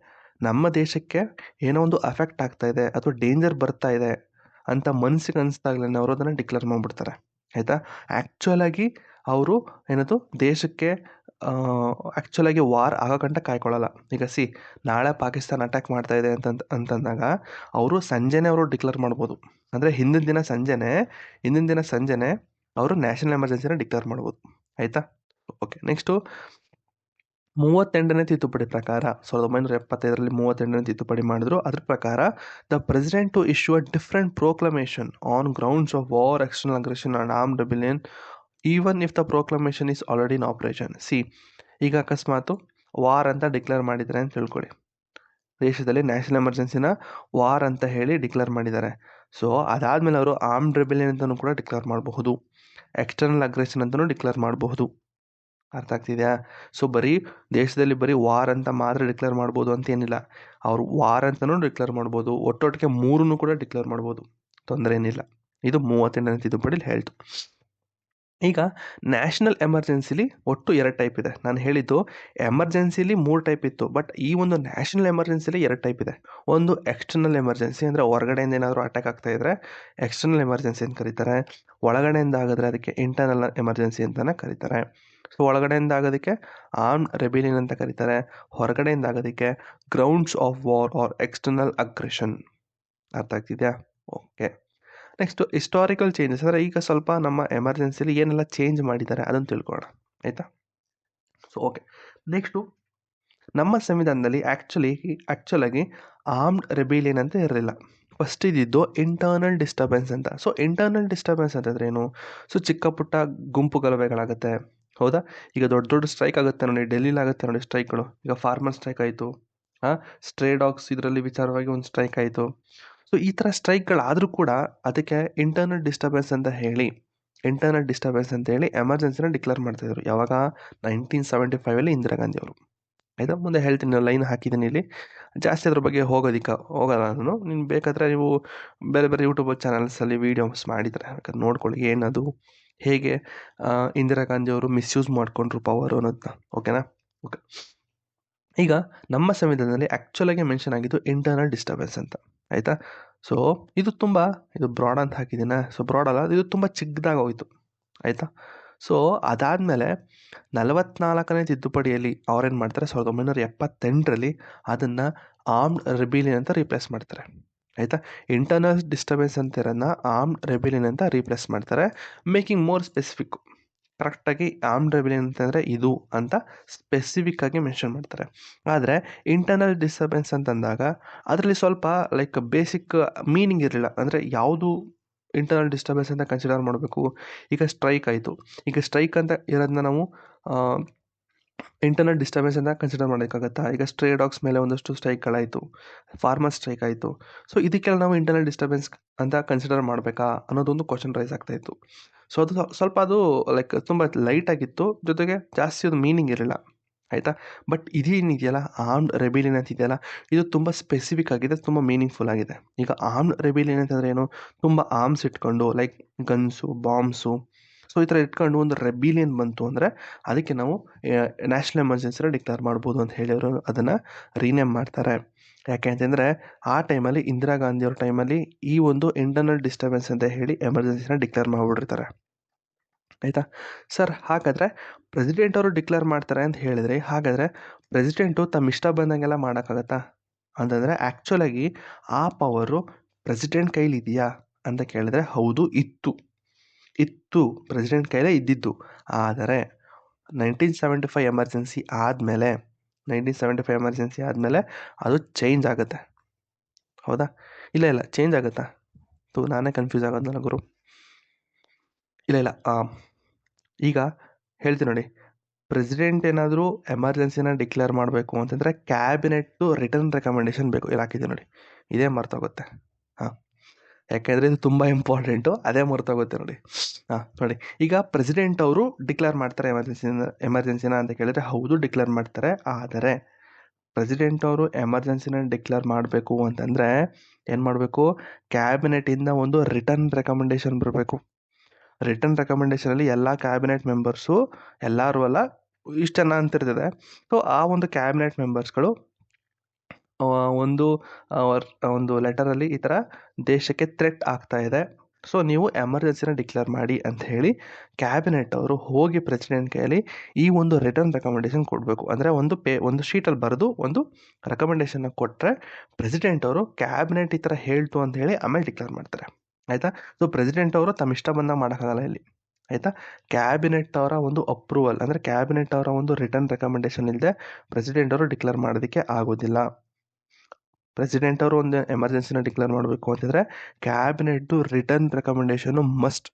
ನಮ್ಮ ದೇಶಕ್ಕೆ ಏನೋ ಒಂದು ಅಫೆಕ್ಟ್ ಆಗ್ತಾ ಇದೆ ಅಥವಾ ಡೇಂಜರ್ ಬರ್ತಾ ಇದೆ ಅಂತ ಮನಸ್ಸಿಗೆ ಅನಿಸ್ದಾಗಲೇ ಅವರು ಅದನ್ನು ಡಿಕ್ಲೇರ್ ಮಾಡಿಬಿಡ್ತಾರೆ, ಆಯಿತಾ? ಆ್ಯಕ್ಚುಲಾಗಿ ಅವರು ಏನದು ದೇಶಕ್ಕೆ ಆ್ಯಕ್ಚುಲಾಗಿ ವಾರ್ ಆಗೋ ಗಂಟ ಕಾಯ್ಕೊಳ್ಳಲ್ಲ. ಈಗ ನಾಳೆ ಪಾಕಿಸ್ತಾನ ಅಟ್ಯಾಕ್ ಮಾಡ್ತಾ ಇದೆ ಅಂತಂದಾಗ ಅವರು ಸಂಜೆನೇ ಅವರು ಡಿಕ್ಲೇರ್ ಮಾಡ್ಬೋದು, ಅಂದರೆ ಹಿಂದಿನ ದಿನ ಸಂಜೆನೇ ಅವರು ನ್ಯಾಷನಲ್ ಎಮರ್ಜೆನ್ಸಿನ ಡಿಕ್ಲೇರ್ ಮಾಡ್ಬೋದು, ಆಯಿತಾ? ಓಕೆ. ನೆಕ್ಸ್ಟು 38ನೇ ತಿದ್ದುಪಡಿ ಪ್ರಕಾರ 1975ರಲ್ಲಿ 38ನೇ ತಿದ್ದುಪಡಿ ಮಾಡಿದ್ರು. ಅದ್ರ ಪ್ರಕಾರ the president to issue a different proclamation on grounds of war, external aggression and armed rebellion even if the proclamation is already in operation. ಈಗ ಅಕಸ್ಮಾತು ವಾರ್ ಅಂತ ಡಿಕ್ಲೇರ್ ಮಾಡಿದ್ದಾರೆ ಅಂತ ತಿಳ್ಕೊಳ್ಳಿ, ದೇಶದಲ್ಲಿ ನ್ಯಾಷನಲ್ ಎಮರ್ಜೆನ್ಸಿನ ವಾರ್ ಅಂತ ಹೇಳಿ ಡಿಕ್ಲೇರ್ ಮಾಡಿದ್ದಾರೆ. ಸೊ ಅದಾದಮೇಲೆ ಅವರು ಆರ್ಮ್ಡ್ ರೆಬಿಲಿಯನ್ ಅಂತಲೂ ಕೂಡ ಡಿಕ್ಲೇರ್ ಮಾಡಬಹುದು, ಎಕ್ಸ್ಟರ್ನಲ್ ಅಗ್ರೆಷನ್ ಅಂತಲೂ ಡಿಕ್ಲೇರ್ ಮಾಡಬಹುದು. ಅರ್ಥ ಆಗ್ತಿದೆಯಾ? ಸೊ ದೇಶದಲ್ಲಿ ಬರೀ ವಾರ್ ಅಂತ ಮಾತ್ರ ಡಿಕ್ಲೇರ್ ಮಾಡ್ಬೋದು ಅಂತೇನಿಲ್ಲ, ಅವರು ವಾರ್ ಅಂತಲೂ ಡಿಕ್ಲೇರ್ ಮಾಡ್ಬೋದು, ಒಟ್ಟೊಟ್ಟಿಗೆ ಮೂರನ್ನು ಕೂಡ ಡಿಕ್ಲೇರ್ ಮಾಡ್ಬೋದು, ತೊಂದರೆ ಏನಿಲ್ಲ. ಇದು 38ನೇ ತಿದ್ದುಪಡಿಲಿ ಹೇಳ್ತು. ಈಗ ನ್ಯಾಷನಲ್ ಎಮರ್ಜೆನ್ಸಿಲಿ ಒಟ್ಟು 2 ಟೈಪ್ ಇದೆ. ನಾನು ಹೇಳಿದ್ದು ಎಮರ್ಜೆನ್ಸಿಲಿ 3 ಟೈಪ್ ಇತ್ತು, ಬಟ್ ಈ ಒಂದು ನ್ಯಾಷನಲ್ ಎಮರ್ಜೆನ್ಸಿಲಿ 2 ಟೈಪ್ ಇದೆ. ಒಂದು ಎಕ್ಸ್ಟರ್ನಲ್ ಎಮರ್ಜೆನ್ಸಿ, ಅಂದರೆ ಹೊರಗಡೆಯಿಂದ ಏನಾದರೂ ಅಟ್ಯಾಕ್ ಆಗ್ತಾ ಇದ್ದರೆ ಎಕ್ಸ್ಟರ್ನಲ್ ಎಮರ್ಜೆನ್ಸಿ ಅಂತ ಕರೀತಾರೆ. ಒಳಗಡೆಯಿಂದ ಆಗಿದ್ರೆ ಅದಕ್ಕೆ ಇಂಟರ್ನಲ್ ಎಮರ್ಜೆನ್ಸಿ ಅಂತಲೇ ಕರೀತಾರೆ. ಸೊ ಒಳಗಡೆಯಿಂದ ಆಗೋದಕ್ಕೆ ಆರ್ಮ್ಡ್ ರೆಬಿಲಿಯನ್ ಅಂತ ಕರೀತಾರೆ, ಹೊರಗಡೆಯಿಂದ ಆಗೋದಕ್ಕೆ grounds of war or external aggression. ಅರ್ಥ ಆಗ್ತಿದೆಯಾ? ಓಕೆ. ನೆಕ್ಸ್ಟು ಹಿಸ್ಟಾರಿಕಲ್ ಚೇಂಜಸ್, ಅಂದರೆ ಈಗ ಸ್ವಲ್ಪ ನಮ್ಮ ಎಮರ್ಜೆನ್ಸಿಲಿ ಏನೆಲ್ಲ ಚೇಂಜ್ ಮಾಡಿದ್ದಾರೆ ಅದನ್ನು ತಿಳ್ಕೊಳ್ಳೋಣ, ಆಯಿತಾ. ಸೊ ಓಕೆ, ನೆಕ್ಸ್ಟು ನಮ್ಮ ಸಂವಿಧಾನದಲ್ಲಿ ಆ್ಯಕ್ಚುಲಾಗಿ ಆರ್ಮ್ಡ್ ರೆಬಿಲಿಯನ್ ಅಂತ ಇರಲಿಲ್ಲ. ಫಸ್ಟ್ ಇದ್ದಿದ್ದು ಇಂಟರ್ನಲ್ ಡಿಸ್ಟರ್ಬೆನ್ಸ್ ಅಂತ. ಸೊ ಇಂಟರ್ನಲ್ ಡಿಸ್ಟರ್ಬೆನ್ಸ್ ಅಂತಂದ್ರೆ ಏನು? ಸೊ ಚಿಕ್ಕ ಪುಟ್ಟ ಗುಂಪು ಗಲಭೆಗಳಾಗುತ್ತೆ, ಹೌದಾ. ಈಗ ದೊಡ್ಡ ದೊಡ್ಡ ಸ್ಟ್ರೈಕ್ ಆಗುತ್ತೆ ನೋಡಿ, ಡೆಲ್ಲಿಲಿ ಆಗುತ್ತೆ ನೋಡಿ ಸ್ಟ್ರೈಕ್ಗಳು. ಈಗ ಫಾರ್ಮರ್ ಸ್ಟ್ರೈಕ್ ಆಯಿತು, ಸ್ಟ್ರೇ ಡಾಗ್ಸ್ ಇದರಲ್ಲಿ ವಿಚಾರವಾಗಿ ಒಂದು ಸ್ಟ್ರೈಕ್ ಆಯಿತು. ಸೊ ಈ ಥರ ಸ್ಟ್ರೈಕ್ಗಳಾದರೂ ಕೂಡ ಅದಕ್ಕೆ ಇಂಟರ್ನಲ್ ಡಿಸ್ಟರ್ಬೆನ್ಸ್ ಅಂತ ಹೇಳಿ ಎಮರ್ಜೆನ್ಸಿನ ಡಿಕ್ಲೇರ್ ಮಾಡ್ತಾಯಿದ್ರು. ಯಾವಾಗ? 1975 ಇಂದಿರಾ ಗಾಂಧಿ ಅವರು, ಆಯಿತಾ. ಮುಂದೆ ಹೇಳ್ತೀನಿ, ಲೈನ್ ಹಾಕಿದ್ದೀನಿ ಇಲ್ಲಿ, ಜಾಸ್ತಿ ಅದ್ರ ಬಗ್ಗೆ ಹೋಗಲ್ಲ ನಾನು. ನೀನು ಬೇಕಾದರೆ ನೀವು ಬೇರೆ ಬೇರೆ ಯೂಟ್ಯೂಬ್ ಚಾನಲ್ಸಲ್ಲಿ ವೀಡಿಯೋಸ್ ಮಾಡಿದ್ದಾರೆ, ಬೇಕಾದ್ರೆ ನೋಡ್ಕೊಳ್ಳಿ ಏನದು, ಹೇಗೆ ಇಂದಿರಾ ಗಾಂಧಿ ಅವರು ಮಿಸ್ಯೂಸ್ ಮಾಡಿಕೊಂಡ್ರು ಪವರ್ ಅನ್ನೋದನ್ನ, ಓಕೆನಾ. ಓಕೆ, ಈಗ ನಮ್ಮ ಸಂವಿಧಾನದಲ್ಲಿ ಆ್ಯಕ್ಚುಲಾಗಿ ಮೆನ್ಷನ್ ಆಗಿದ್ದು ಇಂಟರ್ನಲ್ ಡಿಸ್ಟರ್ಬೆನ್ಸ್ ಅಂತ, ಆಯಿತಾ. ಸೊ ಇದು ಬ್ರಾಡ್ ಅಂತ ಹಾಕಿದ್ದೀನ. ಸೊ ಬ್ರಾಡ್ ಅಲ್ಲ, ಇದು ತುಂಬ ಚಿಕ್ಕದಾಗಿ ಹೋಯಿತು, ಆಯಿತಾ. ಸೊ ಅದಾದಮೇಲೆ 44ನೇ ತಿದ್ದುಪಡಿಯಲ್ಲಿ ಅವ್ರೇನು ಮಾಡ್ತಾರೆ, 1978ರಲ್ಲಿ ಅದನ್ನು ಆರ್ಮ್ಡ್ ರೆಬಿಲಿಯನ್ ಅಂತ ರೀಪ್ಲೇಸ್ ಮಾಡ್ತಾರೆ, ಆಯಿತಾ. ಇಂಟರ್ನಲ್ ಡಿಸ್ಟರ್ಬೆನ್ಸ್ ಅಂತ ಇರೋದನ್ನ ಆರ್ಮ್ಡ್ ರೆಬಿಲಿಯನ್ ಅಂತ ರೀಪ್ಲೇಸ್ ಮಾಡ್ತಾರೆ, ಮೇಕಿಂಗ್ ಮೋರ್ ಸ್ಪೆಸಿಫಿಕ್. ಕರೆಕ್ಟಾಗಿ ಆರ್ಮ್ಡ್ ರೆಬಿಲಿಯನ್ ಅಂತಂದರೆ ಇದು ಅಂತ ಸ್ಪೆಸಿಫಿಕ್ ಆಗಿ ಮೆನ್ಷನ್ ಮಾಡ್ತಾರೆ. ಆದರೆ ಇಂಟರ್ನಲ್ ಡಿಸ್ಟರ್ಬೆನ್ಸ್ ಅಂತಂದಾಗ ಅದರಲ್ಲಿ ಸ್ವಲ್ಪ ಲೈಕ್ ಬೇಸಿಕ್ ಮೀನಿಂಗ್ ಇರಲಿಲ್ಲ. ಅಂದರೆ ಯಾವುದು ಇಂಟರ್ನಲ್ ಡಿಸ್ಟರ್ಬೆನ್ಸ್ ಅಂತ ಕನ್ಸಿಡರ್ ಮಾಡಬೇಕು. ಈಗ ಸ್ಟ್ರೈಕ್ ಆಯಿತು, ಈಗ ಸ್ಟ್ರೈಕ್ ಅಂತ ಇರೋದನ್ನ ನಾವು ಇಂಟರ್ನಲ್ ಡಿಸ್ಟರ್ಬೆನ್ಸ್ ಅಂತ ಕನ್ಸಿಡರ್ ಮಾಡೋಕ್ಕಾಗತ್ತಾ? ಈಗ ಸ್ಟ್ರೇ ಡಾಗ್ಸ್ ಮೇಲೆ ಒಂದಷ್ಟು ಸ್ಟ್ರೈಕ್ಗಳಾಯಿತು, ಫಾರ್ಮರ್ ಸ್ಟ್ರೈಕ್ ಆಯಿತು. ಸೊ ಇದಕ್ಕೆಲ್ಲ ನಾವು ಇಂಟರ್ನಲ್ ಡಿಸ್ಟರ್ಬೆನ್ಸ್ ಅಂತ ಕನ್ಸಿಡರ್ ಮಾಡಬೇಕಾ ಅನ್ನೋದೊಂದು ಕ್ವಶನ್ ರೈಸ್ ಆಗ್ತಾಯಿತ್ತು. ಸೊ ಅದು ಸ್ವಲ್ಪ ಲೈಕ್ ತುಂಬ ಲೈಟಾಗಿತ್ತು, ಜೊತೆಗೆ ಜಾಸ್ತಿ ಅದು ಮೀನಿಂಗ್ ಇರಲಿಲ್ಲ, ಆಯಿತಾ. ಬಟ್ ಇದೇನಿದೆಯಲ್ಲ ಆರ್ಮ್ಡ್ ರೆಬಿಲಿಯನ್ ಅಂತಿದೆಯಲ್ಲ, ಇದು ತುಂಬ ಸ್ಪೆಸಿಫಿಕ್ ಆಗಿದೆ, ತುಂಬ ಮೀನಿಂಗ್ಫುಲ್ ಆಗಿದೆ. ಈಗ ಆರ್ಮ್ಡ್ ರೆಬಿಲಿಯನ್ ಅಂತಂದರೆ ಏನು? ತುಂಬ ಆರ್ಮ್ಸ್ ಇಟ್ಕೊಂಡು ಲೈಕ್ ಗನ್ಸು, ಬಾಂಬ್ಸು, ಸೊ ಈ ಥರ ಇಟ್ಕೊಂಡು ಒಂದು ರೆಬಿಲಿಯನ್ ಬಂತು ಅಂದರೆ ಅದಕ್ಕೆ ನಾವು ನ್ಯಾಷನಲ್ ಎಮರ್ಜೆನ್ಸಿನ ಡಿಕ್ಲೇರ್ ಮಾಡ್ಬೋದು ಅಂತ ಹೇಳಿದ್ರು. ಅದನ್ನು ರೀನೇಮ್ ಮಾಡ್ತಾರೆ. ಯಾಕೆ ಅಂತಂದರೆ ಆ ಟೈಮಲ್ಲಿ ಇಂದಿರಾ ಗಾಂಧಿಯವ್ರ ಟೈಮಲ್ಲಿ ಈ ಒಂದು ಇಂಟರ್ನಲ್ ಡಿಸ್ಟರ್ಬೆನ್ಸ್ ಅಂತ ಹೇಳಿ ಎಮರ್ಜೆನ್ಸಿನ ಡಿಕ್ಲೇರ್ ಮಾಡಿಬಿಟ್ಟಿರ್ತಾರೆ, ಆಯಿತಾ. ಸರ್ ಹಾಗಾದರೆ ಪ್ರೆಸಿಡೆಂಟ್ ಅವರು ಡಿಕ್ಲೇರ್ ಮಾಡ್ತಾರೆ ಅಂತ ಹೇಳಿದರೆ, ಹಾಗಾದರೆ ಪ್ರೆಸಿಡೆಂಟು ತಮ್ಮ ಇಷ್ಟ ಬಂದಂಗೆಲ್ಲ ಮಾಡೋಕ್ಕಾಗತ್ತಾ ಅಂತಂದರೆ ಆ್ಯಕ್ಚುಲಾಗಿ ಆ ಪವರು ಪ್ರೆಸಿಡೆಂಟ್ ಕೈಲಿದೆಯಾ ಅಂತ ಕೇಳಿದ್ರೆ ಹೌದು, ಇತ್ತು ಪ್ರೆಸಿಡೆಂಟ್ ಕೈಲೇ ಇದ್ದಿದ್ದು. ಆದರೆ 1975 ಎಮರ್ಜೆನ್ಸಿ ಆದಮೇಲೆ ಅದು ಚೇಂಜ್ ಆಗುತ್ತೆ, ಹೌದಾ. ಇಲ್ಲ ಚೇಂಜ್ ಆಗುತ್ತಾ? ನಾನೇ ಕನ್ಫ್ಯೂಸ್ ಆಗೋದ್ನಲ್ಲ ಗುರು. ಇಲ್ಲ ಈಗ ಹೇಳ್ತೀನಿ ನೋಡಿ, ಪ್ರೆಸಿಡೆಂಟ್ ಏನಾದರೂ ಎಮರ್ಜೆನ್ಸಿನ ಡಿಕ್ಲೇರ್ ಮಾಡಬೇಕು ಅಂತಂದರೆ ಕ್ಯಾಬಿನೆಟ್ಟು ರಿಟರ್ನ್ ರೆಕಮೆಂಡೇಶನ್ ಬೇಕು. ಇಲ್ಲಿ ಹಾಕಿದೆ ನೋಡಿ, ಇದೇ ಮರ್ತೋಗುತ್ತೆ. ಯಾಕೆಂದರೆ ಇದು ತುಂಬ ಇಂಪಾರ್ಟೆಂಟು, ಅದೇ ಮರ್ತೋಗುತ್ತೆ ನೋಡಿ. ನೋಡಿ, ಈಗ ಪ್ರೆಸಿಡೆಂಟ್ ಅವರು ಡಿಕ್ಲೇರ್ ಮಾಡ್ತಾರೆ ಎಮರ್ಜೆನ್ಸಿನ ಅಂತ ಕೇಳಿದರೆ ಹೌದು ಡಿಕ್ಲೇರ್ ಮಾಡ್ತಾರೆ. ಆದರೆ ಪ್ರೆಸಿಡೆಂಟ್ ಅವರು ಎಮರ್ಜೆನ್ಸಿನ ಡಿಕ್ಲೇರ್ ಮಾಡಬೇಕು ಅಂತಂದರೆ ಏನು ಮಾಡಬೇಕು? ಕ್ಯಾಬಿನೆಟಿಂದ ಒಂದು ರಿಟರ್ನ್ ರೆಕಮೆಂಡೇಶನ್ ಬರಬೇಕು. ರಿಟರ್ನ್ ರೆಕಮೆಂಡೇಶನಲ್ಲಿ ಎಲ್ಲ ಕ್ಯಾಬಿನೆಟ್ ಮೆಂಬರ್ಸು ಎಲ್ಲರೂ ಅಲ್ಲ, ಇಷ್ಟು ಜನ ಅಂತಿರ್ತದೆ. ಸೊ ಆ ಒಂದು ಕ್ಯಾಬಿನೆಟ್ ಮೆಂಬರ್ಸ್ಗಳು ಒಂದು ಲೆಟರಲ್ಲಿ ಈ ಥರ ದೇಶಕ್ಕೆ ಥ್ರೆಟ್ ಆಗ್ತಾ ಇದೆ, ಸೊ ನೀವು ಎಮರ್ಜೆನ್ಸಿನ ಡಿಕ್ಲೇರ್ ಮಾಡಿ ಅಂತ ಹೇಳಿ ಕ್ಯಾಬಿನೆಟ್ ಅವರು ಹೋಗಿ ಪ್ರೆಸಿಡೆಂಟ್ ಕೈಯಲ್ಲಿ ಈ ಒಂದು ರಿಟರ್ನ್ ರೆಕಮೆಂಡೇಶನ್ ಕೊಡಬೇಕು. ಅಂದರೆ ಒಂದು ಶೀಟಲ್ಲಿ ಬರೆದು ಒಂದು ರೆಕಮೆಂಡೇಶನ್ನ ಕೊಟ್ಟರೆ ಪ್ರೆಸಿಡೆಂಟ್ ಅವರು ಕ್ಯಾಬಿನೆಟ್ ಈ ಥರ ಹೇಳ್ತು ಅಂತ ಹೇಳಿ ಆಮೇಲೆ ಡಿಕ್ಲೇರ್ ಮಾಡ್ತಾರೆ, ಆಯಿತಾ. ಸೊ ಪ್ರೆಸಿಡೆಂಟ್ ಅವರು ತಮ್ಮ ಇಷ್ಟ ಬಂದಾಗ ಮಾಡೋಕ್ಕಾಗಲ್ಲ ಇಲ್ಲಿ, ಆಯಿತಾ. ಕ್ಯಾಬಿನೆಟ್ ಅವರ ಒಂದು ಅಪ್ರೂವಲ್, ಅಂದರೆ ಕ್ಯಾಬಿನೆಟ್ ಅವರ ಒಂದು ರಿಟರ್ನ್ ರೆಕಮೆಂಡೇಶನ್ ಇಲ್ಲದೆ ಪ್ರೆಸಿಡೆಂಟ್ ಅವರು ಡಿಕ್ಲೇರ್ ಮಾಡೋದಕ್ಕೆ ಆಗೋದಿಲ್ಲ. ಪ್ರೆಸಿಡೆಂಟ್ ಅವರು ಒಂದು ಎಮರ್ಜೆನ್ಸಿನ ಡಿಕ್ಲೇರ್ ಮಾಡಬೇಕು ಅಂತಂದರೆ ಕ್ಯಾಬಿನೆಟ್ದು ರಿಟರ್ನ್ ರೆಕಮೆಂಡೇಶನ್ನು ಮಸ್ಟ್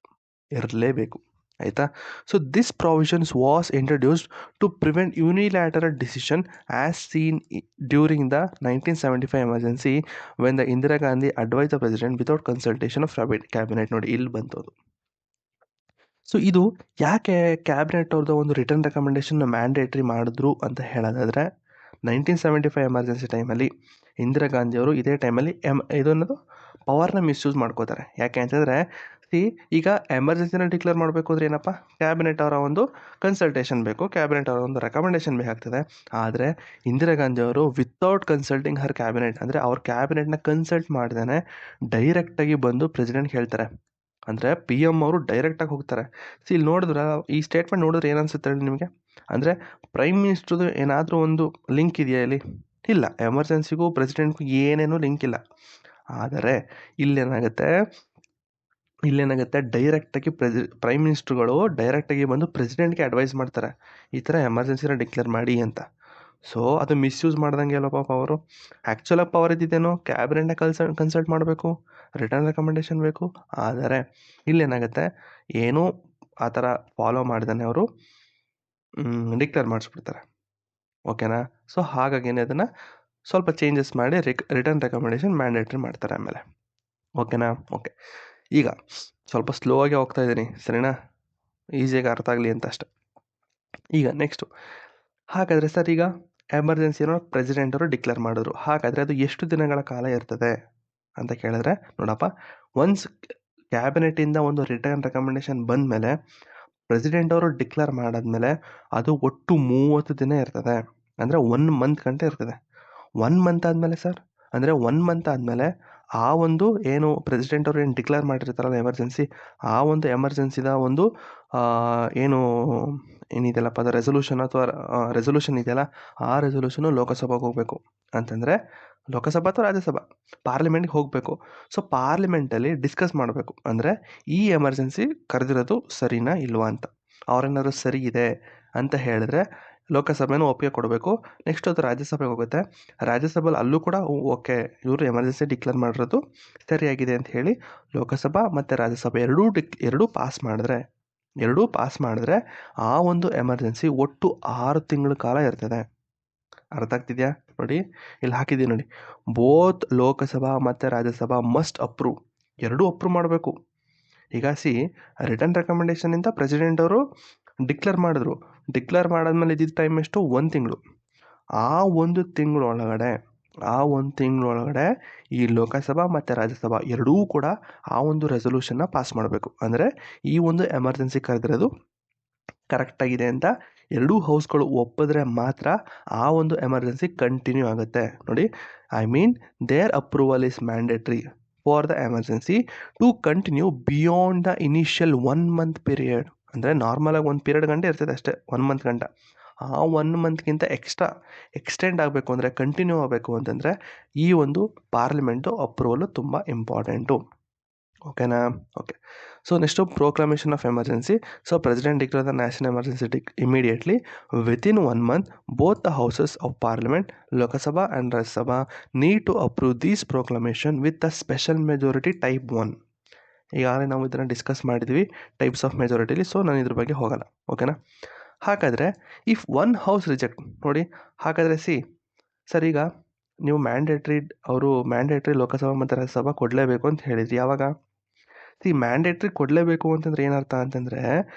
ಇರಲೇಬೇಕು, ಆಯಿತಾ. So this provisions was introduced to prevent unilateral decision as seen during the 1975 emergency when the Indira Gandhi advise the president without consultation of cabinet. ನೋಡಿ, ಇಲ್ಲಿ ಬಂತದು. ಸೊ ಇದು ಯಾಕೆ ಕ್ಯಾಬಿನೆಟ್ ಅವ್ರದ್ದು ಒಂದು ರಿಟರ್ನ್ ರೆಕಮೆಂಡೇಶನ್ ಮ್ಯಾಂಡೇಟ್ರಿ ಮಾಡಿದ್ರು ಅಂತ ಹೇಳೋದಾದರೆ, 1975 ಎಮರ್ಜೆನ್ಸಿ ಟೈಮಲ್ಲಿ ಇಂದಿರಾ ಗಾಂಧಿಯವರು ಇದೇ ಟೈಮಲ್ಲಿ ಇದನ್ನದು ಪವರ್ನ ಮಿಸ್ಯೂಸ್ ಮಾಡ್ಕೋತಾರೆ. ಯಾಕೆ ಅಂತಂದರೆ ಈಗ ಎಮರ್ಜೆನ್ಸಿನ ಡಿಕ್ಲೇರ್ ಮಾಡಬೇಕು ಅಂದರೆ ಏನಪ್ಪ, ಕ್ಯಾಬಿನೆಟ್ ಅವರ ಒಂದು ಕನ್ಸಲ್ಟೇಷನ್ ಬೇಕು, ಕ್ಯಾಬಿನೆಟ್ ಅವರ ಒಂದು ರೆಕಮೆಂಡೇಶನ್ ಬೇಕಾಗ್ತದೆ. ಆದರೆ ಇಂದಿರಾ ಗಾಂಧಿಯವರು ವಿತೌಟ್ ಕನ್ಸಲ್ಟಿಂಗ್ ಹರ್ ಕ್ಯಾಬಿನೆಟ್, ಅಂದರೆ ಅವ್ರ ಕ್ಯಾಬಿನೆಟ್ನ ಕನ್ಸಲ್ಟ್ ಮಾಡ್ದೇ ಡೈರೆಕ್ಟಾಗಿ ಬಂದು ಪ್ರೆಸಿಡೆಂಟ್ ಹೇಳ್ತಾರೆ. ಅಂದರೆ ಪಿ ಎಮ್ ಅವರು ಡೈರೆಕ್ಟಾಗಿ ಹೋಗ್ತಾರೆ. ಇಲ್ಲಿ ನೋಡಿದ್ರೆ, ಈ ಸ್ಟೇಟ್ಮೆಂಟ್ ನೋಡಿದ್ರೆ ಏನನ್ಸುತ್ತೆ ಹೇಳಿ ನಿಮಗೆ? ಅಂದರೆ ಪ್ರೈಮ್ ಮಿನಿಸ್ಟ್ರದು ಏನಾದರೂ ಒಂದು ಲಿಂಕ್ ಇದೆಯಾ ಇಲ್ಲಿ? ಇಲ್ಲ. ಎಮರ್ಜೆನ್ಸಿಗೂ ಪ್ರೆಸಿಡೆಂಟ್ಗೂ ಏನೇನೂ ಲಿಂಕ್ ಇಲ್ಲ. ಆದರೆ ಇಲ್ಲೇನಾಗುತ್ತೆ ಡೈರೆಕ್ಟಾಗಿ ಪ್ರೈಮ್ ಮಿನಿಸ್ಟ್ರುಗಳು ಡೈರೆಕ್ಟಾಗಿ ಬಂದು ಪ್ರೆಸಿಡೆಂಟ್ಗೆ ಅಡ್ವೈಸ್ ಮಾಡ್ತಾರೆ, ಈ ಥರ ಎಮರ್ಜೆನ್ಸಿನ ಡಿಕ್ಲೇರ್ ಮಾಡಿ ಅಂತ. ಸೊ ಅದು ಮಿಸ್ಯೂಸ್ ಮಾಡ್ದಂಗೆ ಅಲ್ಲ ಪಾಪ ಅವರು. ಆ್ಯಕ್ಚುಲಾಗಿ ಪವರ್ ಇದ್ದಿದ್ದೇನೋ ಕ್ಯಾಬಿನೆಟ್ನ ಕನ್ಸಲ್ಟ್ ಮಾಡಬೇಕು, ರಿಟರ್ನ್ ರೆಕಮೆಂಡೇಶನ್ ಬೇಕು. ಆದರೆ ಇಲ್ಲೇನಾಗುತ್ತೆ, ಏನೂ ಆ ಥರ ಫಾಲೋ ಮಾಡ್ದಾನೆ ಅವರು ಡಿಕ್ಲೇರ್ ಮಾಡಿಸ್ಬಿಡ್ತಾರೆ. ಓಕೆನಾ? ಸೊ ಹಾಗಾಗಿ ಅದನ್ನು ಸ್ವಲ್ಪ ಚೇಂಜಸ್ ಮಾಡಿ ರಿಟರ್ನ್ ರೆಕಮೆಂಡೇಶನ್ ಮ್ಯಾಂಡೇಟ್ರಿ ಮಾಡ್ತಾರೆ ಆಮೇಲೆ. ಓಕೆನಾ? ಓಕೆ, ಈಗ ಸ್ವಲ್ಪ ಸ್ಲೋ ಆಗಿ ಹೋಗ್ತಾ ಇದ್ದೀನಿ, ಸರಿನಾ? ಈಸಿಯಾಗಿ ಅರ್ಥ ಆಗಲಿ ಅಂತ ಅಷ್ಟೆ. ಈಗ ನೆಕ್ಸ್ಟು, ಹಾಗಾದರೆ ಸರ್ ಈಗ ಎಮರ್ಜೆನ್ಸಿಯನ್ನು ಪ್ರೆಸಿಡೆಂಟ್ ಅವರು ಡಿಕ್ಲೇರ್ ಮಾಡಿದ್ರು, ಹಾಗಾದರೆ ಅದು ಎಷ್ಟು ದಿನಗಳ ಕಾಲ ಇರ್ತದೆ ಅಂತ ಕೇಳಿದ್ರೆ, ನೋಡಪ್ಪ, ಒನ್ಸ್ ಕ್ಯಾಬಿನೆಟಿಂದ ಒಂದು ರಿಟರ್ನ್ ರೆಕಮೆಂಡೇಶನ್ ಬಂದ ಮೇಲೆ ಪ್ರೆಸಿಡೆಂಟ್ ಅವರು ಡಿಕ್ಲೇರ್ ಮಾಡಾದ್ಮೇಲೆ ಅದು ಒಟ್ಟು 30 ದಿನ ಇರ್ತದೆ. ಅಂದರೆ 1 ಮಂತ್ ಗಂಟ ಇರ್ತದೆ. 1 ಮಂತ್ ಆದಮೇಲೆ ಸರ್, ಅಂದರೆ 1 ಮಂತ್ ಆದಮೇಲೆ ಆ ಒಂದು ಏನು ಪ್ರೆಸಿಡೆಂಟ್ ಅವರು ಏನು ಡಿಕ್ಲೇರ್ ಮಾಡಿರ್ತಾರಲ್ಲ ಎಮರ್ಜೆನ್ಸಿ, ಆ ಒಂದು ಎಮರ್ಜೆನ್ಸಿದ ಒಂದು ಏನಿದೆಯಲ್ಲಪ್ಪ ಅದು ರೆಸೊಲ್ಯೂಷನ್ ಅಥವಾ ರೆಸೊಲ್ಯೂಷನ್ ಇದೆಯಲ್ಲ, ಆ ರೆಸೊಲ್ಯೂಷನು ಲೋಕಸಭೆಗೆ ಹೋಗಬೇಕು. ಅಂತಂದರೆ ಲೋಕಸಭಾ ಅಥವಾ ರಾಜ್ಯಸಭಾ ಪಾರ್ಲಿಮೆಂಟ್ಗೆ ಹೋಗಬೇಕು. ಸೊ ಪಾರ್ಲಿಮೆಂಟಲ್ಲಿ ಡಿಸ್ಕಸ್ ಮಾಡಬೇಕು, ಅಂದರೆ ಈ ಎಮರ್ಜೆನ್ಸಿ ಕರೆದಿರೋದು ಸರಿನಾ ಇಲ್ವಾ ಅಂತ. ಅವ್ರೇನಾದ್ರು ಸರಿ ಇದೆ ಅಂತ ಹೇಳಿದ್ರೆ ಲೋಕಸಭೆನೂ ಒಪ್ಪಿಗೆ ಕೊಡಬೇಕು. ನೆಕ್ಸ್ಟ್ ಅದು ರಾಜ್ಯಸಭೆಗೆ ಹೋಗುತ್ತೆ. ರಾಜ್ಯಸಭೆಯಲ್ಲಿ ಅಲ್ಲೂ ಕೂಡ ಓಕೆ, ಇವರು ಎಮರ್ಜೆನ್ಸಿ ಡಿಕ್ಲೇರ್ ಮಾಡಿರೋದು ಸರಿಯಾಗಿದೆ ಅಂತ ಹೇಳಿ ಲೋಕಸಭಾ ಮತ್ತು ರಾಜ್ಯಸಭೆ ಎರಡೂ ಪಾಸ್ ಮಾಡಿದ್ರೆ ಆ ಒಂದು ಎಮರ್ಜೆನ್ಸಿ ಒಟ್ಟು 6 ತಿಂಗಳ ಕಾಲ ಇರ್ತದೆ. ಅರ್ಥ ಆಗ್ತಿದೆಯಾ? ನೋಡಿ, ಇಲ್ಲಿ ಹಾಕಿದ್ದೀನಿ ನೋಡಿ, ಬೋತ್ ಲೋಕಸಭಾ ಮತ್ತು ರಾಜ್ಯಸಭಾ ಮಸ್ಟ್ ಅಪ್ರೂವ್, ಎರಡೂ ಅಪ್ರೂವ್ ಮಾಡಬೇಕು. ಈಗ ರಿಟರ್ನ್ ರೆಕಮೆಂಡೇಶನಿಂದ ಪ್ರೆಸಿಡೆಂಟ್ ಅವರು ಡಿಕ್ಲೇರ್ ಮಾಡಾದ್ಮೇಲೆ ಇದ್ದಿದ್ದ ಟೈಮ್ ಎಷ್ಟು? 1 ತಿಂಗಳು. ಆ 1 ತಿಂಗಳೊಳಗಡೆ ಈ ಲೋಕಸಭಾ ಮತ್ತು ರಾಜ್ಯಸಭಾ ಎರಡೂ ಕೂಡ ಆ ಒಂದು ರೆಸೊಲ್ಯೂಷನ್ನ ಪಾಸ್ ಮಾಡಬೇಕು. ಅಂದರೆ ಈ ಒಂದು ಎಮರ್ಜೆನ್ಸಿ ಕರೆದಿರೋದು ಕರೆಕ್ಟಾಗಿದೆ ಅಂತ ಎರಡೂ ಹೌಸ್ಗಳು ಒಪ್ಪಿದ್ರೆ ಮಾತ್ರ ಆ ಒಂದು ಎಮರ್ಜೆನ್ಸಿ ಕಂಟಿನ್ಯೂ ಆಗುತ್ತೆ. ನೋಡಿ, I mean there approval is mandatory for the emergency to continue beyond the initial 1 month period. ಅಂದರೆ ನಾರ್ಮಲಾಗಿ 1 ಪೀರಿಯಡ್ ಗಂಟೆ ಇರ್ತದೆ ಅಷ್ಟೇ, 1 ಮಂತ್ ಗಂಟ. ಆ 1 ಮಂತ್ಗಿಂತ ಎಕ್ಸ್ಟೆಂಡ್ ಆಗಬೇಕು ಅಂದರೆ, ಕಂಟಿನ್ಯೂ ಆಗಬೇಕು ಅಂತಂದರೆ ಈ ಒಂದು ಪಾರ್ಲಿಮೆಂಟು ಅಪ್ರೂವಲು ತುಂಬ ಇಂಪಾರ್ಟೆಂಟು. ಓಕೆನಾ? Okay, so next proclamation of emergency. So president declare the national emergency immediately within 1 month. Both the houses of parliament, Lok Sabha and Rajya Sabha need to approve these proclamation with a special majority type 1. ಈಗಾಗಲೇ ನಾವು ಇದನ್ನು discuss ಮಾಡಿದ್ವಿ types of ಮೆಜಾರಿಟಿಲಿ, so ನಾನು ಇದ್ರ ಬಗ್ಗೆ ಹೋಗಲ್ಲ. ಓಕೆನಾ? ಹಾಗಾದರೆ ಇಫ್ 1 ಹೌಸ್ ರಿಜೆಕ್ಟ್, ನೋಡಿ ಹಾಗಾದರೆ ಸರ್ ಈಗ ನೀವು ಮ್ಯಾಂಡೇಟ್ರಿ ಲೋಕಸಭಾ ಮತ್ತು ರಾಜ್ಯಸಭಾ ಕೊಡಲೇಬೇಕು ಅಂತ ಹೇಳಿದ್ರಿ. ಯಾವಾಗ ಮ್ಯಾಂಡೇಟ್ರಿ ಕೊಡಲೇಬೇಕು ಅಂತಂದ್ರೆ ಏನರ್ಥ ಅಂತಂದರೆ,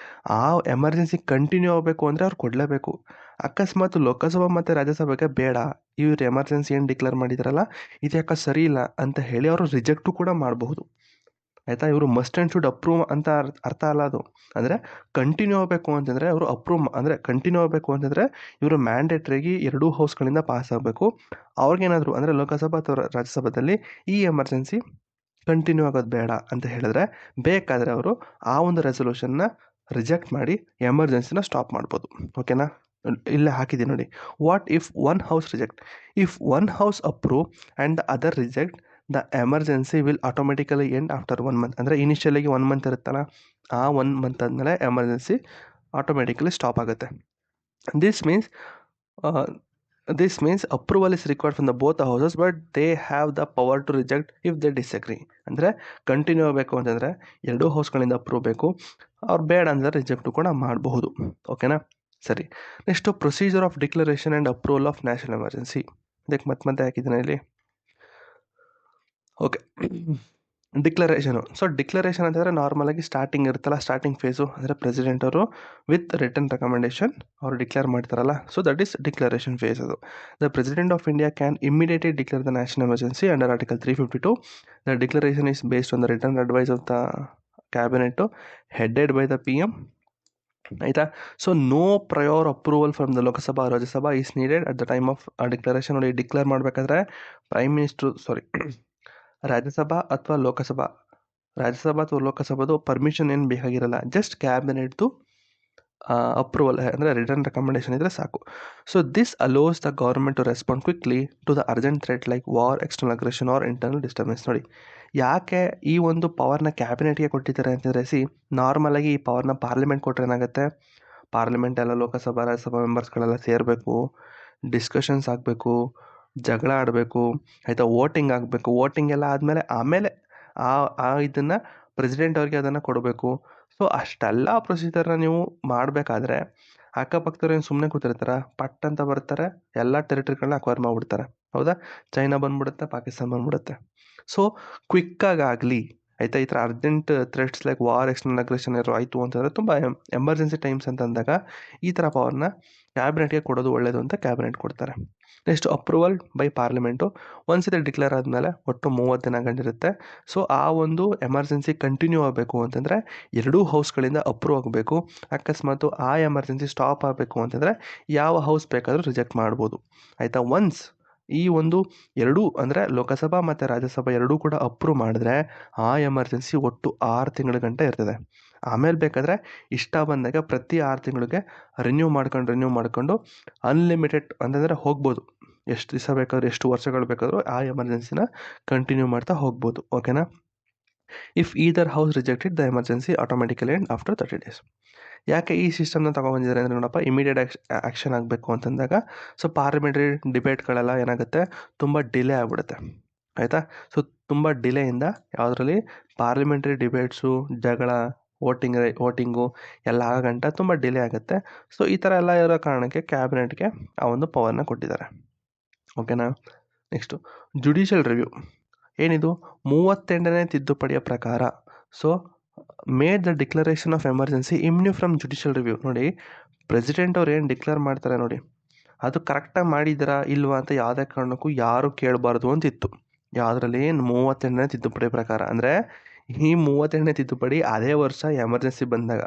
ಆ ಎಮರ್ಜೆನ್ಸಿ ಕಂಟಿನ್ಯೂ ಆಗಬೇಕು ಅಂದರೆ ಅವ್ರು ಕೊಡಲೇಬೇಕು. ಅಕಸ್ಮಾತ್ ಲೋಕಸಭಾ ಮತ್ತು ರಾಜ್ಯಸಭೆಗೆ ಬೇಡ, ಇವ್ರು ಎಮರ್ಜೆನ್ಸಿ ಏನು ಡಿಕ್ಲೇರ್ ಮಾಡಿದಾರಲ್ಲ ಇದು ಯಾಕೆ ಸರಿ ಇಲ್ಲ ಅಂತ ಹೇಳಿ ಅವರು ರಿಜೆಕ್ಟು ಕೂಡ ಮಾಡಬಹುದು. ಆಯಿತಾ? ಇವರು ಮಸ್ಟ್ ಆ್ಯಂಡ್ ಶುಡ್ ಅಪ್ರೂವ್ ಅಂತ ಅರ್ಥ ಅಲ್ಲ ಅದು. ಅಂದರೆ ಕಂಟಿನ್ಯೂ ಆಗಬೇಕು ಅಂತಂದರೆ ಅವರು ಕಂಟಿನ್ಯೂ ಆಗಬೇಕು ಅಂತಂದರೆ ಇವರು ಮ್ಯಾಂಡೇಟ್ರಿಗೆ ಎರಡೂ ಹೌಸ್ಗಳಿಂದ ಪಾಸ್ ಆಗಬೇಕು. ಅವ್ರಿಗೇನಾದರೂ ಅಂದರೆ ಲೋಕಸಭಾ ಅಥವಾ ರಾಜ್ಯಸಭಾದಲ್ಲಿ ಈ ಎಮರ್ಜೆನ್ಸಿ ಕಂಟಿನ್ಯೂ ಆಗೋದು ಬೇಡ ಅಂತ ಹೇಳಿದ್ರೆ ಬೇಕಾದರೆ ಅವರು ಆ ಒಂದು ರೆಸೊಲ್ಯೂಷನ್ನ ರಿಜೆಕ್ಟ್ ಮಾಡಿ ಎಮರ್ಜೆನ್ಸಿನ ಸ್ಟಾಪ್ ಮಾಡ್ಬೋದು. ಓಕೆನಾ? ಇಲ್ಲೇ ಹಾಕಿದ್ದೀನಿ ನೋಡಿ, what if 1 house reject? If 1 house approve and the other reject, the emergency will automatically end after 1 month. ಅಂದರೆ ಇನಿಷಿಯಲಿಗೆ 1 ಮಂತ್ ಇರುತ್ತಲ್ಲ, ಆ 1 ಮಂತ್ ಆದಮೇಲೆ ಎಮರ್ಜೆನ್ಸಿ ಆಟೋಮೆಟಿಕಲಿ ಸ್ಟಾಪ್ ಆಗುತ್ತೆ. This means approval is required from the both the houses, but they have the power to reject if they disagree. ಅಂದರೆ continue ಆಗಬೇಕು ಅಂತಂದರೆ ಎರಡೂ ಹೌಸ್ಗಳಿಂದ approve ಬೇಕು, ಅವ್ರು ಬೇಡ ಅಂದರೆ ರಿಜೆಕ್ಟು ಕೂಡ ಮಾಡಬಹುದು. ಓಕೆನಾ? ಸರಿ, next procedure of declaration and approval of national emergency. ಇದಕ್ಕೆ ಮತ್ತೆ ಹಾಕಿದ್ದೀನಿ ಇಲ್ಲಿ. ಓಕೆ, ಡಿಕ್ಲರೇಷನು. ಸೊ ಡಿಕ್ಲರೇಷನ್ ಅಂತಂದರೆ ನಾರ್ಮಲಾಗಿ ಸ್ಟಾರ್ಟಿಂಗ್ ಇರುತ್ತಲ್ಲ, ಸ್ಟಾರ್ಟಿಂಗ್ ಫೇಸು, ಅಂದರೆ ಪ್ರೆಸಿಡೆಂಟ್ ಅವರು ವಿತ್ ರಿಟರ್ನ್ ರೆಕಮೆಂಡೇಶನ್ ಅವರು ಡಿಕ್ಲೇರ್ ಮಾಡ್ತಾರಲ್ಲ, so that is declaration phase. ಅದು the president of India can immediately declare the national emergency under article 352. The declaration is based on the return advice of the cabinet headed by the PM. ಆಯಿತಾ? So no prior approval from the Lok Sabha Rajya Sabha is needed at the time of declaration. ನೋಡಿ, declare ಮಾಡಬೇಕಾದ್ರೆ prime minister Rajya Sabha ಅಥವಾ ಲೋಕಸಭಾದು permission ಏನು ಬೇಕಾಗಿರಲ್ಲ, just ಕ್ಯಾಬಿನೆಟ್ದು approval ಅಂದರೆ return recommendation ಇದ್ದರೆ ಸಾಕು. So this allows the government to respond quickly to the urgent threat like war, external aggression or internal disturbance. ನೋಡಿ, ಯಾಕೆ ಈ ಒಂದು ಪವರ್ನ ಕ್ಯಾಬಿನೆಟ್ಗೆ ಕೊಟ್ಟಿದ್ದಾರೆ ಅಂತಂದರೆ, ನಾರ್ಮಲಾಗಿ ಈ ಪವರ್ನ ಪಾರ್ಲಿಮೆಂಟ್ ಕೊಟ್ಟರೆ ಏನಾಗುತ್ತೆ, ಪಾರ್ಲಿಮೆಂಟ್ ಎಲ್ಲ ಲೋಕಸಭಾ ರಾಜ್ಯಸಭಾ ಮೆಂಬರ್ಸ್ಗಳೆಲ್ಲ ಸೇರಬೇಕು, ಡಿಸ್ಕಷನ್ಸ್ ಆಗಬೇಕು, ಜಗಳ ಆಡಬೇಕು, ಆಯಿತಾ, ವೋಟಿಂಗ್ ಆಗಬೇಕು. ವೋಟಿಂಗ್ ಎಲ್ಲ ಆಮೇಲೆ ಇದನ್ನು ಪ್ರೆಸಿಡೆಂಟ್ ಅವ್ರಿಗೆ ಅದನ್ನು ಕೊಡಬೇಕು. ಸೊ ಅಷ್ಟೆಲ್ಲ ಪ್ರೊಸೀಜರ್ನ ನೀವು ಮಾಡಬೇಕಾದ್ರೆ ಅಕ್ಕಪಕ್ಕದವ್ರು ಏನು ಸುಮ್ಮನೆ ಕೂತಿರ್ತಾರೆ, ಪಟ್ ಅಂತ ಬರ್ತಾರೆ, ಎಲ್ಲ ಟೆರಿಟರಿಗಳನ್ನ ಅಕ್ವೈರ್ ಮಾಡಿಬಿಡ್ತಾರೆ. ಹೌದಾ, ಚೈನಾ ಬಂದ್ಬಿಡುತ್ತೆ, ಪಾಕಿಸ್ತಾನ ಬಂದ್ಬಿಡುತ್ತೆ. ಸೊ ಕ್ವಿಕ್ಕಾಗಲಿ, ಆಯಿತಾ, ಈ ಥರ urgent threats like war, external aggression ಏನಾದ್ರು ಆಯಿತು ಅಂತಂದರೆ, ತುಂಬ ಎಮರ್ಜೆನ್ಸಿ ಟೈಮ್ಸ್ ಅಂತ ಅಂದಾಗ ಈ ಥರ ಪವರ್ನ ಕ್ಯಾಬಿನೆಟ್ಗೆ ಕೊಡೋದು ಒಳ್ಳೆಯದು ಅಂತ ಕ್ಯಾಬಿನೆಟ್ ಕೊಡ್ತಾರೆ. Next approval by parliament. ಒಂದ್ಸತಿ ಡಿಕ್ಲೇರ್ ಆದಮೇಲೆ ಒಟ್ಟು 30 ದಿನಗಳಿರುತ್ತೆ. ಸೊ ಆ ಒಂದು ಎಮರ್ಜೆನ್ಸಿ ಕಂಟಿನ್ಯೂ ಆಗಬೇಕು ಅಂತಂದರೆ ಎರಡೂ ಹೌಸ್ಗಳಿಂದ ಅಪ್ರೂವ್ ಆಗಬೇಕು. ಅಕಸ್ಮಾತು ಆ ಎಮರ್ಜೆನ್ಸಿ ಸ್ಟಾಪ್ ಆಗಬೇಕು ಅಂತಂದರೆ ಯಾವ ಹೌಸ್ ಬೇಕಾದರೂ ರಿಜೆಕ್ಟ್ ಮಾಡ್ಬೋದು. ಆಯಿತಾ, ಒನ್ಸ್ ಈ ಒಂದು ಎರಡೂ ಅಂದರೆ ಲೋಕಸಭಾ ಮತ್ತು ರಾಜ್ಯಸಭಾ ಎರಡೂ ಕೂಡ ಅಪ್ರೂವ್ ಮಾಡಿದ್ರೆ ಆ ಎಮರ್ಜೆನ್ಸಿ ಒಟ್ಟು 6 ತಿಂಗಳ ಗಂಟೆ ಇರ್ತದೆ. ಆಮೇಲೆ ಬೇಕಾದರೆ ಇಷ್ಟ ಬಂದಾಗ ಪ್ರತಿ 6 ತಿಂಗಳಿಗೆ ರಿನ್ಯೂ ಮಾಡ್ಕೊಂಡು ಅನ್ಲಿಮಿಟೆಡ್ ಅಂತಂದರೆ ಹೋಗ್ಬೋದು, ಎಷ್ಟು ದಿವಸ ಬೇಕಾದರೂ, ಎಷ್ಟು ವರ್ಷಗಳು ಬೇಕಾದರೂ ಆ ಎಮರ್ಜೆನ್ಸಿನ ಕಂಟಿನ್ಯೂ ಮಾಡ್ತಾ ಹೋಗ್ಬೋದು. ಓಕೆನಾ. If either house rejected the emergency automatically end after 30 days. ಯಾಕೆ ಈ ಸಿಸ್ಟಮ್ನ ತೊಗೊಬಂದಿದ್ದಾರೆ ಅಂದರೆ, ನೋಡಪ್ಪ, ಇಮಿಡಿಯೇಟ್ ಆ್ಯಕ್ಷನ್ ಆಗಬೇಕು ಅಂತಂದಾಗ ಸೊ ಪಾರ್ಲಿಮೆಂಟ್ರಿ ಡಿಬೇಟ್ಗಳೆಲ್ಲ ಏನಾಗುತ್ತೆ, ತುಂಬ ಡಿಲೇ ಆಗಿಬಿಡುತ್ತೆ. ಆಯಿತಾ. ಸೊ ತುಂಬ ಡಿಲೇಯಿಂದ ಯಾವುದರಲ್ಲಿ ಪಾರ್ಲಿಮೆಂಟ್ರಿ ಡಿಬೇಟ್ಸು, ಜಗಳ, ವೋಟಿಂಗು ಎಲ್ಲ ಆಗಂಟ ತುಂಬ ಡಿಲೇ ಆಗುತ್ತೆ. ಸೊ ಈ ಥರ ಎಲ್ಲ ಇರೋ ಕಾರಣಕ್ಕೆ ಕ್ಯಾಬಿನೆಟ್ಗೆ ಆ ಒಂದು ಪವರ್ನ ಕೊಟ್ಟಿದ್ದಾರೆ. ಓಕೆನಾ. Next judicial review. ಏನಿದು 38ನೇ ತಿದ್ದುಪಡಿಯ ಪ್ರಕಾರ so made the declaration of emergency immune from judicial review. ನೋಡಿ, ಪ್ರೆಸಿಡೆಂಟ್ ಅವ್ರು ಏನು ಡಿಕ್ಲೇರ್ ಮಾಡ್ತಾರೆ ನೋಡಿ, ಅದು ಕರೆಕ್ಟಾಗಿ ಮಾಡಿದ್ದೀರಾ ಇಲ್ವಾ ಅಂತ ಯಾವುದೇ ಕಾರಣಕ್ಕೂ ಯಾರು ಕೇಳಬಾರ್ದು ಅಂತಿತ್ತು. ಯಾವುದರಲ್ಲಿ 38ನೇ ತಿದ್ದುಪಡಿ ಪ್ರಕಾರ. ಅಂದರೆ ಈ 38ನೇ ತಿದ್ದುಪಡಿ ಅದೇ ವರ್ಷ ಎಮರ್ಜೆನ್ಸಿ ಬಂದಾಗ,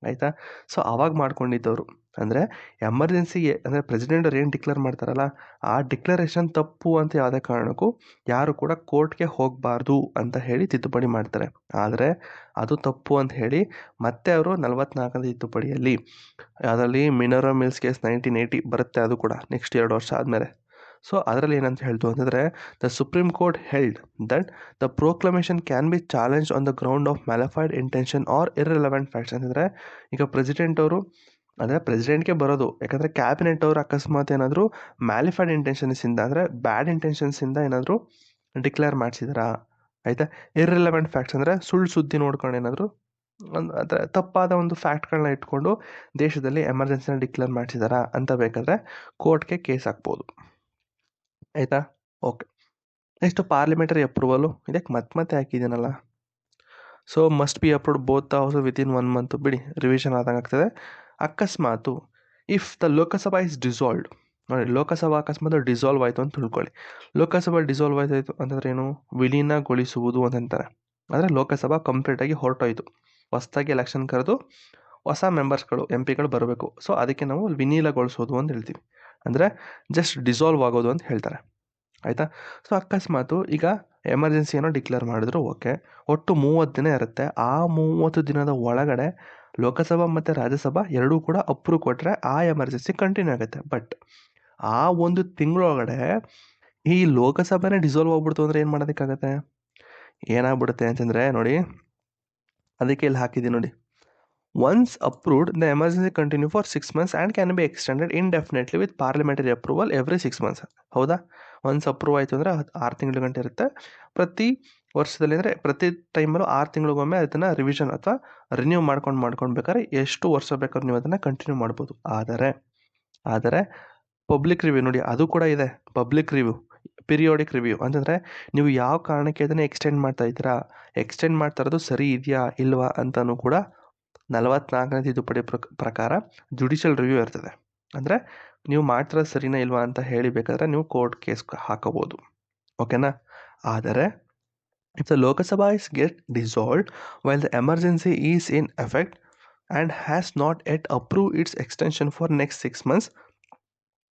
ಆಯಿತಾ. ಸೊ ಅವಾಗ ಮಾಡ್ಕೊಂಡಿದ್ದವರು. ಅಂದರೆ ಎಮರ್ಜೆನ್ಸಿ ಅಂದರೆ ಪ್ರೆಸಿಡೆಂಟ್ ಅವ್ರು ಏನು ಡಿಕ್ಲೇರ್ ಮಾಡ್ತಾರಲ್ಲ, ಆ ಡಿಕ್ಲರೇಷನ್ ತಪ್ಪು ಅಂತ ಯಾವುದೇ ಕಾರಣಕ್ಕೂ ಯಾರು ಕೂಡ ಕೋರ್ಟ್ಗೆ ಹೋಗಬಾರ್ದು ಅಂತ ಹೇಳಿ ತಿದ್ದುಪಡಿ ಮಾಡ್ತಾರೆ. ಆದರೆ ಅದು ತಪ್ಪು ಅಂತ ಹೇಳಿ ಮತ್ತೆ ಅವರು 44ನೇ ತಿದ್ದುಪಡಿಯಲ್ಲಿ, ಅದರಲ್ಲಿ ಮಿನರ್ವಾ ಮಿಲ್ಸ್ ಕೇಸ್ 1980 ಬರುತ್ತೆ, ಅದು ಕೂಡ ನೆಕ್ಸ್ಟ್ 2 ವರ್ಷ ಆದಮೇಲೆ. ಸೊ ಅದರಲ್ಲಿ ಏನಂತ ಹೇಳ್ತು ಅಂತಂದರೆ, the supreme court held that the proclamation can be challenge on the ground of malafide intention or irrelevant facts. ಅಂತಂದರೆ ಈಗ ಪ್ರೆಸಿಡೆಂಟ್ ಅವರು, ಅಂದರೆ ಪ್ರೆಸಿಡೆಂಟ್ಗೆ ಬರೋದು, ಯಾಕಂದರೆ ಕ್ಯಾಬಿನೆಟ್ ಅವರು ಅಕಸ್ಮಾತ್ ಏನಾದರೂ ಮ್ಯಾಲಿಫೈಡ್ ಇಂಟೆನ್ಷನ್ಸಿಂದ ಅಂದರೆ ಬ್ಯಾಡ್ ಇಂಟೆನ್ಷನ್ಸಿಂದ ಏನಾದರೂ ಡಿಕ್ಲೇರ್ ಮಾಡಿಸಿದಾರಾ, ಆಯಿತಾ. ಇರ್ರೆಲೆವೆಂಟ್ ಫ್ಯಾಕ್ಟ್ಸ್ ಅಂದರೆ ಸುಳ್ಳು ಸುದ್ದಿ ನೋಡ್ಕೊಂಡು ಏನಾದರೂ ಅಂದರೆ ತಪ್ಪಾದ ಒಂದು ಫ್ಯಾಕ್ಟ್ಗಳನ್ನ ಇಟ್ಕೊಂಡು ದೇಶದಲ್ಲಿ ಎಮರ್ಜೆನ್ಸಿನ ಡಿಕ್ಲೇರ್ ಮಾಡಿಸಿದಾರಾ ಅಂತ ಬೇಕಾದರೆ ಕೋರ್ಟ್ಗೆ ಕೇಸ್ ಹಾಕ್ಬೋದು. ಆಯಿತಾ. ಓಕೆ. Next parliamentary approval. ಇದಕ್ಕೆ ಮತ್ತೆ ಹಾಕಿದ್ದೀನಲ್ಲ. So must be approved both house within 1 month. ಬಿಡಿ, ರಿವಿಷನ್ ಆದಂಗೆ ಆಗ್ತದೆ. ಅಕಸ್ಮಾತು if the Lok Sabha is dissolved. ನೋಡಿ, ಲೋಕಸಭಾ ಅಕಸ್ಮಾತ್ ಡಿಸಾಲ್ವ್ ಆಯಿತು ಅಂತ ತಿಳ್ಕೊಳ್ಳಿ. ಲೋಕಸಭಾ ಡಿಸಾಲ್ವ್ ಆಯಿತು ಅಂತಂದ್ರೆ ಏನು, ವಿಲೀನಗೊಳಿಸುವುದು ಅಂತಂತಾರೆ. ಅಂದರೆ ಲೋಕಸಭಾ ಕಂಪ್ಲೀಟಾಗಿ ಹೊರಟೋಯ್ತು, ಹೊಸದಾಗಿ ಎಲೆಕ್ಷನ್ ಕರೆದು ಹೊಸ ಮೆಂಬರ್ಸ್ಗಳು MP ಗಳು ಬರಬೇಕು. ಸೊ ಅದಕ್ಕೆ ನಾವು ವಿಲೀನಗೊಳಿಸೋದು ಅಂತ ಹೇಳ್ತೀವಿ. ಅಂದರೆ ಜಸ್ಟ್ ಡಿಸಾಲ್ವ್ ಆಗೋದು ಅಂತ ಹೇಳ್ತಾರೆ. ಆಯಿತಾ. ಸೊ ಅಕಸ್ಮಾತು ಈಗ ಎಮರ್ಜೆನ್ಸಿ ಏನೋ ಡಿಕ್ಲೇರ್ ಮಾಡಿದ್ರು, ಓಕೆ, ಒಟ್ಟು 30 ದಿನ ಇರುತ್ತೆ. ಆ 30 ದಿನದ ಒಳಗಡೆ ಲೋಕಸಭಾ ಮತ್ತು ರಾಜ್ಯಸಭಾ ಎರಡೂ ಕೂಡ ಅಪ್ರೂವ್ ಕೊಟ್ಟರೆ ಆ ಎಮರ್ಜೆನ್ಸಿ ಕಂಟಿನ್ಯೂ ಆಗುತ್ತೆ. ಬಟ್ ಆ 1 ತಿಂಗಳೊಳಗಡೆ ಈ ಲೋಕಸಭೆನೇ ಡಿಸಾಲ್ವ್ ಆಗ್ಬಿಡ್ತು ಅಂದರೆ ಏನು ಮಾಡೋದಕ್ಕಾಗತ್ತೆ, ಏನಾಗ್ಬಿಡುತ್ತೆ ಅಂತಂದರೆ, ನೋಡಿ ಅದಕ್ಕೆ ಇಲ್ಲಿ ಹಾಕಿದ್ದೀನಿ ನೋಡಿ, once approved the emergency continue for 6 months and can be extended indefinitely with parliamentary approval every 6 months. ಹೌದಾ. ಒನ್ಸ್ ಅಪ್ರೂವ್ ಆಯಿತು ಅಂದರೆ 6 ತಿಂಗಳ ಗಂಟೆ ಇರುತ್ತೆ. ಪ್ರತಿ ವರ್ಷದಲ್ಲಿ ಅಂದರೆ ಪ್ರತಿ ಟೈಮಲ್ಲೂ 6 ತಿಂಗಳಿಗೊಮ್ಮೆ ಅದನ್ನು ರಿವಿಷನ್ ಅಥವಾ ರಿನ್ಯೂ ಮಾಡ್ಕೊಂಡು ಬೇಕಾದ್ರೆ ಎಷ್ಟು ವರ್ಷ ಬೇಕಾದ್ರೂ ನೀವು ಅದನ್ನು ಕಂಟಿನ್ಯೂ ಮಾಡ್ಬೋದು. ಆದರೆ ಪಬ್ಲಿಕ್ ರಿವ್ಯೂ ನೋಡಿ, ಅದು ಕೂಡ ಇದೆ. ಪಬ್ಲಿಕ್ ರಿವ್ಯೂ, ಪಿರಿಯೋಡಿಕ್ ರಿವ್ಯೂ ಅಂತಂದರೆ ನೀವು ಯಾವ ಕಾರಣಕ್ಕೆ ಅದನ್ನು ಎಕ್ಸ್ಟೆಂಡ್ ಮಾಡ್ತಾ ಇದ್ದೀರಾ, ಎಕ್ಸ್ಟೆಂಡ್ ಮಾಡ್ತಾ ಇರೋದು ಸರಿ ಇದೆಯಾ ಇಲ್ವಾ ಅಂತಲೂ ಕೂಡ 44ನೇ ತಿದ್ದುಪಡಿ ಪ್ರಕಾರ ಜುಡಿಷಿಯಲ್ ರಿವ್ಯೂ ಇರ್ತದೆ. ಅಂದರೆ ನೀವು ಮಾಡ್ತಿರೋದು ಸರಿನಾ ಇಲ್ವಾ ಅಂತ ಹೇಳಿ ಬೇಕಾದರೆ ನೀವು ಕೋರ್ಟ್ ಕೇಸ್ ಹಾಕೋಬೋದು. ಓಕೆನಾ. ಆದರೆ if the Lok Sabha is get dissolved while the emergency is in effect and has not yet approved its extension for next 6 months,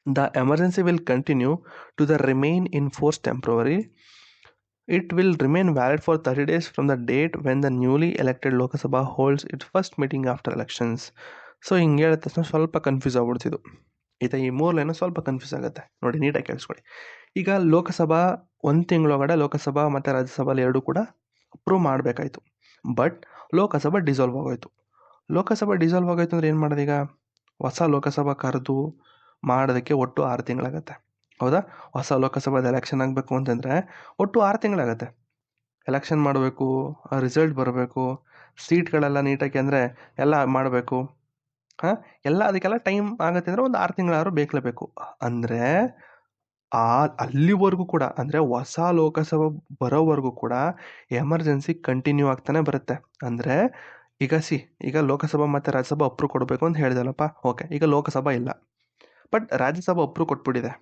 the emergency will continue to the remain in force temporary. It will remain valid for 30 days from the date when the newly elected Lok Sabha holds its first meeting after elections. So ಹಿಂಗೆ ಹೇಳಿದ ತಕ್ಷಣ ಸ್ವಲ್ಪ confuse ಆಗ್ಬಿಡ್ತಿದ್ದು. ಆಯಿತಾ, ಈ 3 line ಸ್ವಲ್ಪ confuse ಆಗುತ್ತೆ. ನೋಡಿ ನೀಟಾಗಿ ಕೇಳಿಸ್ಕೊಳ್ಳಿ. ಈಗ ಲೋಕಸಭಾ 1 ತಿಂಗಳೊಳಗಡೆ ಲೋಕಸಭಾ ಮತ್ತು ರಾಜ್ಯಸಭೆಯಲ್ಲಿ ಎರಡೂ ಕೂಡ ಅಪ್ರೂವ್ ಮಾಡಬೇಕಾಯ್ತು. ಬಟ್ ಲೋಕಸಭಾ ಡಿಸಾಲ್ವ್ ಆಗೋಯ್ತು. ಲೋಕಸಭಾ ಡಿಸಾಲ್ವ್ ಆಗೋಯ್ತು ಅಂದರೆ ಏನು ಮಾಡೋದು? ಈಗ ಹೊಸ ಲೋಕಸಭಾ ಕರೆದು ಮಾಡೋದಕ್ಕೆ ಒಟ್ಟು 6 ತಿಂಗಳಾಗತ್ತೆ. ಹೌದಾ? ಹೊಸ ಲೋಕಸಭಾದ ಎಲೆಕ್ಷನ್ ಆಗಬೇಕು ಅಂತಂದರೆ ಒಟ್ಟು 6 ತಿಂಗಳಾಗತ್ತೆ. ಎಲೆಕ್ಷನ್ ಮಾಡಬೇಕು, ರಿಸಲ್ಟ್ ಬರಬೇಕು, ಸೀಟ್ಗಳೆಲ್ಲ ನೀಟಾಗಿ ಅಂದರೆ ಎಲ್ಲ ಮಾಡಬೇಕು. ಎಲ್ಲ ಅದಕ್ಕೆಲ್ಲ ಟೈಮ್ ಆಗುತ್ತೆ ಅಂದರೆ ಒಂದು 6 ತಿಂಗಳಾದ್ರೂ ಬೇಕಲೇಬೇಕು. ಅಂದರೆ ಅಲ್ಲಿವರೆಗೂ ಕೂಡ, ಅಂದರೆ ಹೊಸ ಲೋಕಸಭಾ ಬರೋವರೆಗೂ ಕೂಡ ಎಮರ್ಜೆನ್ಸಿ ಕಂಟಿನ್ಯೂ ಆಗ್ತಾನೆ ಬರುತ್ತೆ. ಅಂದರೆ ಈಗ ಲೋಕಸಭಾ ಮತ್ತು ರಾಜ್ಯಸಭಾ ಅಪ್ರೂವ್ ಕೊಡಬೇಕು ಅಂತ ಹೇಳಿದಲ್ಲಪ್ಪ, ಓಕೆ, ಈಗ ಲೋಕಸಭಾ ಇಲ್ಲ, ಬಟ್ ರಾಜ್ಯಸಭಾ ಅಪ್ರೂವ್ ಕೊಟ್ಬಿಟ್ಟಿದೆ.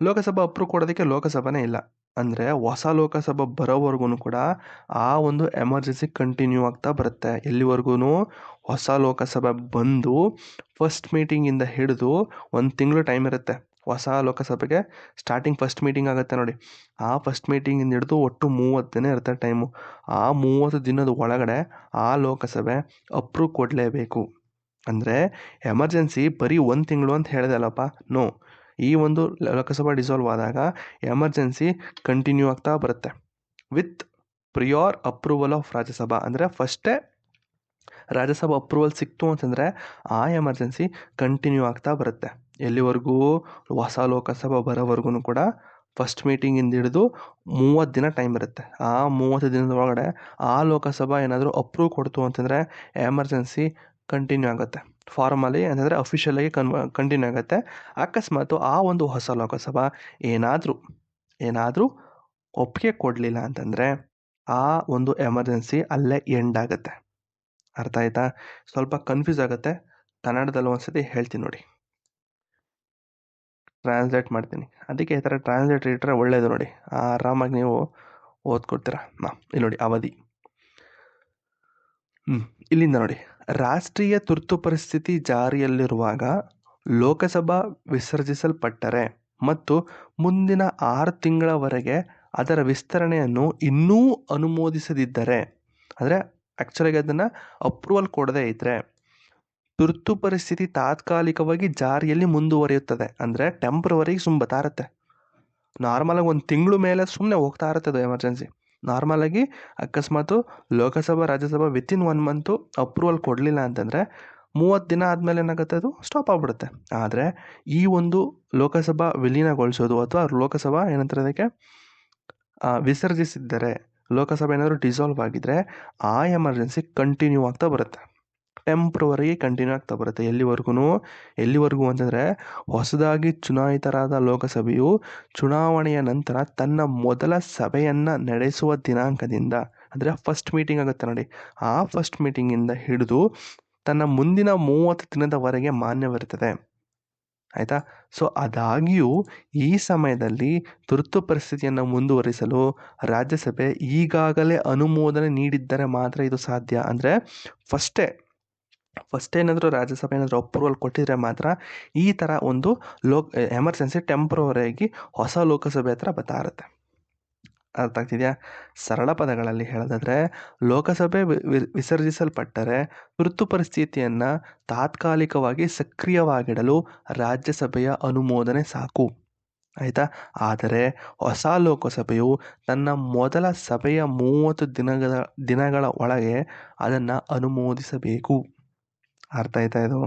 ಲೋಕಸಭಾ ಅಪ್ರೂವ್ ಕೊಡೋದಕ್ಕೆ ಲೋಕಸಭಾನೇ ಇಲ್ಲ ಅಂದರೆ ಹೊಸ ಲೋಕಸಭಾ ಬರೋವರೆಗೂ ಕೂಡ ಆ ಒಂದು ಎಮರ್ಜೆನ್ಸಿ ಕಂಟಿನ್ಯೂ ಆಗ್ತಾ ಬರುತ್ತೆ. ಎಲ್ಲಿವರೆಗೂ? ಹೊಸ ಲೋಕಸಭೆ ಬಂದು ಫಸ್ಟ್ ಮೀಟಿಂಗಿಂದ ಹಿಡಿದು 1 ತಿಂಗಳು ಟೈಮ್ ಇರುತ್ತೆ. ಹೊಸ ಲೋಕಸಭೆಗೆ ಸ್ಟಾರ್ಟಿಂಗ್ ಫಸ್ಟ್ ಮೀಟಿಂಗ್ ಆಗುತ್ತೆ ನೋಡಿ, ಆ ಫಸ್ಟ್ ಮೀಟಿಂಗಿಂದ ಹಿಡಿದು ಒಟ್ಟು 30 ದಿನ ಇರುತ್ತೆ ಟೈಮು. ಆ 30 ದಿನದ ಒಳಗಡೆ ಆ ಲೋಕಸಭೆ ಅಪ್ರೂವ್ ಕೊಡಲೇಬೇಕು. ಅಂದರೆ ಎಮರ್ಜೆನ್ಸಿ ಬರೀ 1 ತಿಂಗಳು ಅಂತ ಹೇಳಿದೆ ಅಲ್ಲಪ್ಪ, ನೋ. ಈ ಒಂದು ಲೋಕಸಭಾ ಡಿಸಾಲ್ವ್ ಆದಾಗ ಎಮರ್ಜೆನ್ಸಿ ಕಂಟಿನ್ಯೂ ಆಗ್ತಾ ಬರುತ್ತೆ ವಿತ್ ಪ್ರಿಯೋರ್ ಅಪ್ರೂವಲ್ ಆಫ್ ರಾಜ್ಯಸಭಾ. ಅಂದರೆ ಫಸ್ಟೇ ರಾಜ್ಯಸಭಾ ಅಪ್ರೂವಲ್ ಸಿಕ್ತು ಅಂತಂದರೆ ಆ ಎಮರ್ಜೆನ್ಸಿ ಕಂಟಿನ್ಯೂ ಆಗ್ತಾ ಬರುತ್ತೆ. ಎಲ್ಲಿವರೆಗೂ? ಹೊಸ ಲೋಕಸಭಾ ಬರೋವರೆಗೂ ಕೂಡ ಫಸ್ಟ್ ಮೀಟಿಂಗಿಂದ ಹಿಡಿದು 30 ದಿನ ಟೈಮ್ ಇರುತ್ತೆ. ಆ 30 ದಿನದ ಒಳಗಡೆ ಆ ಲೋಕಸಭಾ ಏನಾದರೂ ಅಪ್ರೂವ್ ಕೊಡ್ತು ಅಂತಂದರೆ ಎಮರ್ಜೆನ್ಸಿ ಕಂಟಿನ್ಯೂ ಆಗುತ್ತೆ. ಫಾರ್ಮಲಿ ಅಂತಂದರೆ ಅಫಿಷಿಯಲಾಗಿ ಕಂಟಿನ್ಯೂ ಆಗುತ್ತೆ. ಅಕಸ್ಮಾತ್ ಆ ಒಂದು ಹೊಸ ಲೋಕಸಭಾ ಏನಾದರೂ ಒಪ್ಪಿಗೆ ಕೊಡಲಿಲ್ಲ ಅಂತಂದರೆ ಆ ಒಂದು ಎಮರ್ಜೆನ್ಸಿ ಅಲ್ಲೇ ಎಂಡ್ ಆಗುತ್ತೆ. ಅರ್ಥ ಆಯ್ತಾ? ಸ್ವಲ್ಪ ಕನ್ಫ್ಯೂಸ್ ಆಗುತ್ತೆ. ಕನ್ನಡದಲ್ಲಿ ಒಂದ್ಸತಿ ಹೇಳ್ತೀನಿ ನೋಡಿ, ಟ್ರಾನ್ಸ್ಲೇಟ್ ಮಾಡ್ತೀನಿ. ಅದಕ್ಕೆ ಈ ಥರ ಟ್ರಾನ್ಸ್ಲೇಟ್ ಇಟ್ಟರೆ ಒಳ್ಳೆಯದು ನೋಡಿ, ಆರಾಮಾಗಿ ನೀವು ಓದ್ಕೊಡ್ತೀರಾ. ಇಲ್ಲಿ ನೋಡಿ ಅವಧಿ. ಇಲ್ಲಿಂದ ನೋಡಿ, ರಾಷ್ಟ್ರೀಯ ತುರ್ತು ಪರಿಸ್ಥಿತಿ ಜಾರಿಯಲ್ಲಿರುವಾಗ ಲೋಕಸಭಾ ವಿಸರ್ಜಿಸಲ್ಪಟ್ಟರೆ ಮತ್ತು ಮುಂದಿನ 6 ತಿಂಗಳವರೆಗೆ ಅದರ ವಿಸ್ತರಣೆಯನ್ನು ಇನ್ನೂ ಅನುಮೋದಿಸದಿದ್ದರೆ, ಅಂದರೆ ಆ್ಯಕ್ಚುಲಾಗಿ ಅದನ್ನು ಅಪ್ರೂವಲ್ ಕೊಡದೇ ಇದ್ದರೆ, ತುರ್ತು ಪರಿಸ್ಥಿತಿ ತಾತ್ಕಾಲಿಕವಾಗಿ ಜಾರಿಯಲ್ಲಿ ಮುಂದುವರಿಯುತ್ತದೆ. ಅಂದರೆ ಟೆಂಪ್ರವರಿಗೆ ಬತ್ತಾ ಇರುತ್ತೆ. ನಾರ್ಮಲಾಗಿ 1 ತಿಂಗಳು ಮೇಲೆ ಸುಮ್ಮನೆ ಹೋಗ್ತಾ ಇರುತ್ತೆ ಅದು ಎಮರ್ಜೆನ್ಸಿ. ನಾರ್ಮಲಾಗಿ ಅಕಸ್ಮಾತು Lok Sabha Rajya Sabha within 1 month approval ಕೊಡಲಿಲ್ಲ ಅಂತಂದರೆ 30 ದಿನ ಆದಮೇಲೆ ಏನಾಗುತ್ತೆ, ಅದು ಸ್ಟಾಪ್ ಆಗಿಬಿಡುತ್ತೆ. ಆದರೆ ಈ ಒಂದು ಲೋಕಸಭಾ ವಿಲೀನಗೊಳಿಸೋದು ಅಥವಾ ಲೋಕಸಭಾ ಏನಂತಾರೆ ಅದಕ್ಕೆ ವಿಸರ್ಜಿಸಿದ್ದರೆ, ಲೋಕಸಭೆ ಏನಾದರೂ ಡಿಸಾಲ್ವ್ ಆಗಿದ್ದರೆ ಆ ಎಮರ್ಜೆನ್ಸಿ ಕಂಟಿನ್ಯೂ ಆಗ್ತಾ ಬರುತ್ತೆ. ಟೆಂಪ್ರವರಿಗೆ ಕಂಟಿನ್ಯೂ ಆಗ್ತಾ ಬರುತ್ತೆ. ಎಲ್ಲಿವರೆಗೂ ಅಂತಂದರೆ ಹೊಸದಾಗಿ ಚುನಾಯಿತರಾದ ಲೋಕಸಭೆಯು ಚುನಾವಣೆಯ ನಂತರ ತನ್ನ ಮೊದಲ ಸಭೆಯನ್ನು ನಡೆಸುವ ದಿನಾಂಕದಿಂದ, ಅಂದರೆ ಫಸ್ಟ್ ಮೀಟಿಂಗ್ ಆಗುತ್ತೆ ನೋಡಿ, ಆ ಫಸ್ಟ್ ಮೀಟಿಂಗಿಂದ ಹಿಡಿದು ತನ್ನ ಮುಂದಿನ 30 ದಿನದವರೆಗೆ ಮಾನ್ಯವಿರುತ್ತದೆ. ಆಯಿತಾ? ಸೊ ಅದಾಗಿಯೂ ಈ ಸಮಯದಲ್ಲಿ ತುರ್ತು ಪರಿಸ್ಥಿತಿಯನ್ನು ಮುಂದುವರಿಸಲು ರಾಜ್ಯಸಭೆ ಈಗಾಗಲೇ ಅನುಮೋದನೆ ನೀಡಿದ್ದರೆ ಮಾತ್ರ ಇದು ಸಾಧ್ಯ. ಅಂದರೆ ಫಸ್ಟ್ ಏನಾದರೂ ರಾಜ್ಯಸಭೆ ಏನಾದರೂ ಅಪ್ರೂವಲ್ ಕೊಟ್ಟಿದ್ರೆ ಮಾತ್ರ ಈ ಥರ ಒಂದು ಎಮರ್ಜೆನ್ಸಿ ಟೆಂಪ್ರವರಿಯಾಗಿ ಹೊಸ ಲೋಕಸಭೆ ಹತ್ರ ಬರ್ತಾ ಇರುತ್ತೆ. ಅರ್ಥ ಆಗ್ತಿದೆಯಾ? ಸರಳ ಪದಗಳಲ್ಲಿ ಹೇಳೋದಾದರೆ, ಲೋಕಸಭೆ ವಿಸರ್ಜಿಸಲ್ಪಟ್ಟರೆ ತುರ್ತು ಪರಿಸ್ಥಿತಿಯನ್ನು ತಾತ್ಕಾಲಿಕವಾಗಿ ಸಕ್ರಿಯವಾಗಿಡಲು ರಾಜ್ಯಸಭೆಯ ಅನುಮೋದನೆ ಸಾಕು. ಆಯಿತಾ? ಆದರೆ ಹೊಸ ಲೋಕಸಭೆಯು ತನ್ನ ಮೊದಲ ಸಭೆಯ 30 ದಿನಗಳ ಒಳಗೆ ಅದನ್ನು ಅನುಮೋದಿಸಬೇಕು. ಅರ್ಥ ಆಯ್ತಾ? ಇದು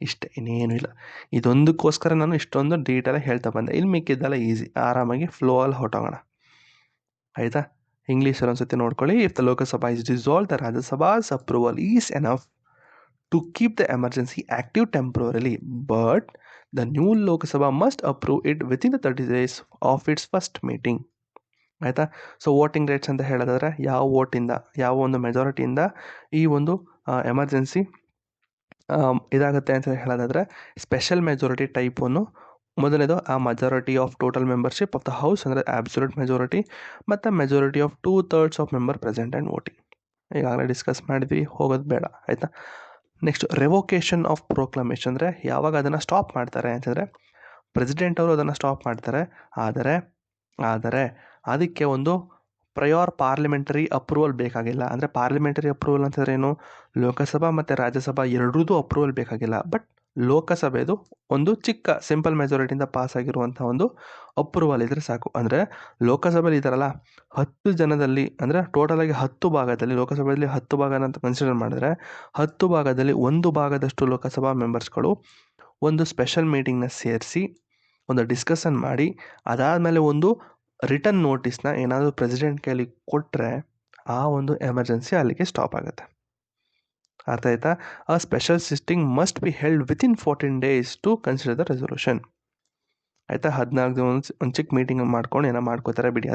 ಇಷ್ಟೇ, ಇನ್ನೇನು ಇಲ್ಲ. ಇದೊಂದಕ್ಕೋಸ್ಕರ ನಾನು ಇಷ್ಟೊಂದು ಡೀಟೇಲಾಗಿ ಹೇಳ್ತಾ ಬಂದೆ. ಇಲ್ಲಿ ಮಿಕ್ಕಿದ್ದೆಲ್ಲ ಈಸಿ, ಆರಾಮಾಗಿ ಫ್ಲೋ ಅಲ್ಲಿ ಹೊಟ್ಟೋಗೋಣ. ಆಯಿತಾ? ಇಂಗ್ಲೀಷಲ್ಲಿ ಒಂದ್ಸತಿ ನೋಡ್ಕೊಳ್ಳಿ. If the Lok Sabha is dissolve, the Rajya Sabha's approval is enough to keep the emergency active temporarily, but the new Lok Sabha must approve it within the 30 days of its first meeting. ಆಯಿತಾ? ಸೊ ವೋಟಿಂಗ್ ರೇಟ್ಸ್ ಅಂತ ಹೇಳೋದಾದರೆ, ಯಾವ ಒಂದು ಮೆಜಾರಿಟಿಯಿಂದ ಈ ಒಂದು ಎಮರ್ಜೆನ್ಸಿ ಇದಾಗುತ್ತೆ ಅಂತ ಹೇಳೋದಾದರೆ, ಸ್ಪೆಷಲ್ ಮೆಜಾರಿಟಿ ಟೈಪ್ 1, ಮೊದಲನೇದು ಆ majority of total membership of the house, ಅಂದರೆ ಆಬ್ಸಲ್ಯೂಟ್ ಮೆಜಾರಿಟಿ, ಮತ್ತು majority of 2/3 of member present and voting. ಈಗಾಗಲೇ ಡಿಸ್ಕಸ್ ಮಾಡಿದ್ವಿ, ಹೋಗೋದು ಬೇಡ. ಆಯಿತಾ? ನೆಕ್ಸ್ಟ್ ರೆವೋಕೇಷನ್ ಆಫ್ ಪ್ರೊಕ್ಲಮೇಷನ್, ಅಂದರೆ ಯಾವಾಗ ಅದನ್ನು ಸ್ಟಾಪ್ ಮಾಡ್ತಾರೆ ಅಂತಂದರೆ, ಪ್ರೆಸಿಡೆಂಟ್ ಅವರು ಅದನ್ನು ಸ್ಟಾಪ್ ಮಾಡ್ತಾರೆ. ಆದರೆ ಅದಕ್ಕೆ ಒಂದು ಪ್ರಯೋರ್ ಪಾರ್ಲಿಮೆಂಟರಿ ಅಪ್ರೂವಲ್ ಬೇಕಾಗಿಲ್ಲ. ಅಂದರೆ ಪಾರ್ಲಿಮೆಂಟರಿ ಅಪ್ರೂವಲ್ ಅಂತಂದ್ರೆ ಏನು, ಲೋಕಸಭಾ ಮತ್ತು ರಾಜ್ಯಸಭಾ ಎರಡರದ್ದು ಅಪ್ರೂವಲ್ ಬೇಕಾಗಿಲ್ಲ. ಬಟ್ ಲೋಕಸಭೆದು ಒಂದು ಚಿಕ್ಕ ಸಿಂಪಲ್ ಮೆಜಾರಿಟಿಯಿಂದ ಪಾಸ್ ಆಗಿರುವಂಥ ಒಂದು ಅಪ್ರೂವಲ್ ಇದ್ರೆ ಸಾಕು. ಅಂದರೆ ಲೋಕಸಭೆಯಲ್ಲಿ ಇದ್ದಾರಲ್ಲ 10 ಜನದಲ್ಲಿ, ಅಂದರೆ ಟೋಟಲಾಗಿ 10 ಭಾಗದಲ್ಲಿ, ಲೋಕಸಭೆಯಲ್ಲಿ 10 ಭಾಗನ ಅಂತ ಕನ್ಸಿಡರ್ ಮಾಡಿದ್ರೆ 10 ಭಾಗದಲ್ಲಿ 1 ಭಾಗದಷ್ಟು ಲೋಕಸಭಾ ಮೆಂಬರ್ಸ್ಗಳು ಒಂದು ಸ್ಪೆಷಲ್ ಮೀಟಿಂಗ್ನ ಸೇರಿಸಿ ಒಂದು ಡಿಸ್ಕಷನ್ ಮಾಡಿ ಅದಾದಮೇಲೆ ಒಂದು ರಿಟರ್ನ್ ನೋಟಿಸ್ನ ಏನಾದರೂ ಪ್ರೆಸಿಡೆಂಟ್ ಕೈಲಿ ಕೊಟ್ಟರೆ ಆ ಒಂದು ಎಮರ್ಜೆನ್ಸಿ ಅಲ್ಲಿಗೆ ಸ್ಟಾಪ್ ಆಗುತ್ತೆ. ಅರ್ಥ ಆಯ್ತಾ? ಆ special sitting must be held within 14 days to consider the resolution. ಆಯಿತಾ? 14 ದಿನ ಒಂದು ಚಿಕ್ಕ ಮೀಟಿಂಗ್ ಮಾಡ್ಕೊಂಡು ಏನೋ ಮಾಡ್ಕೋತಾರೆ ಬಿಡಿ,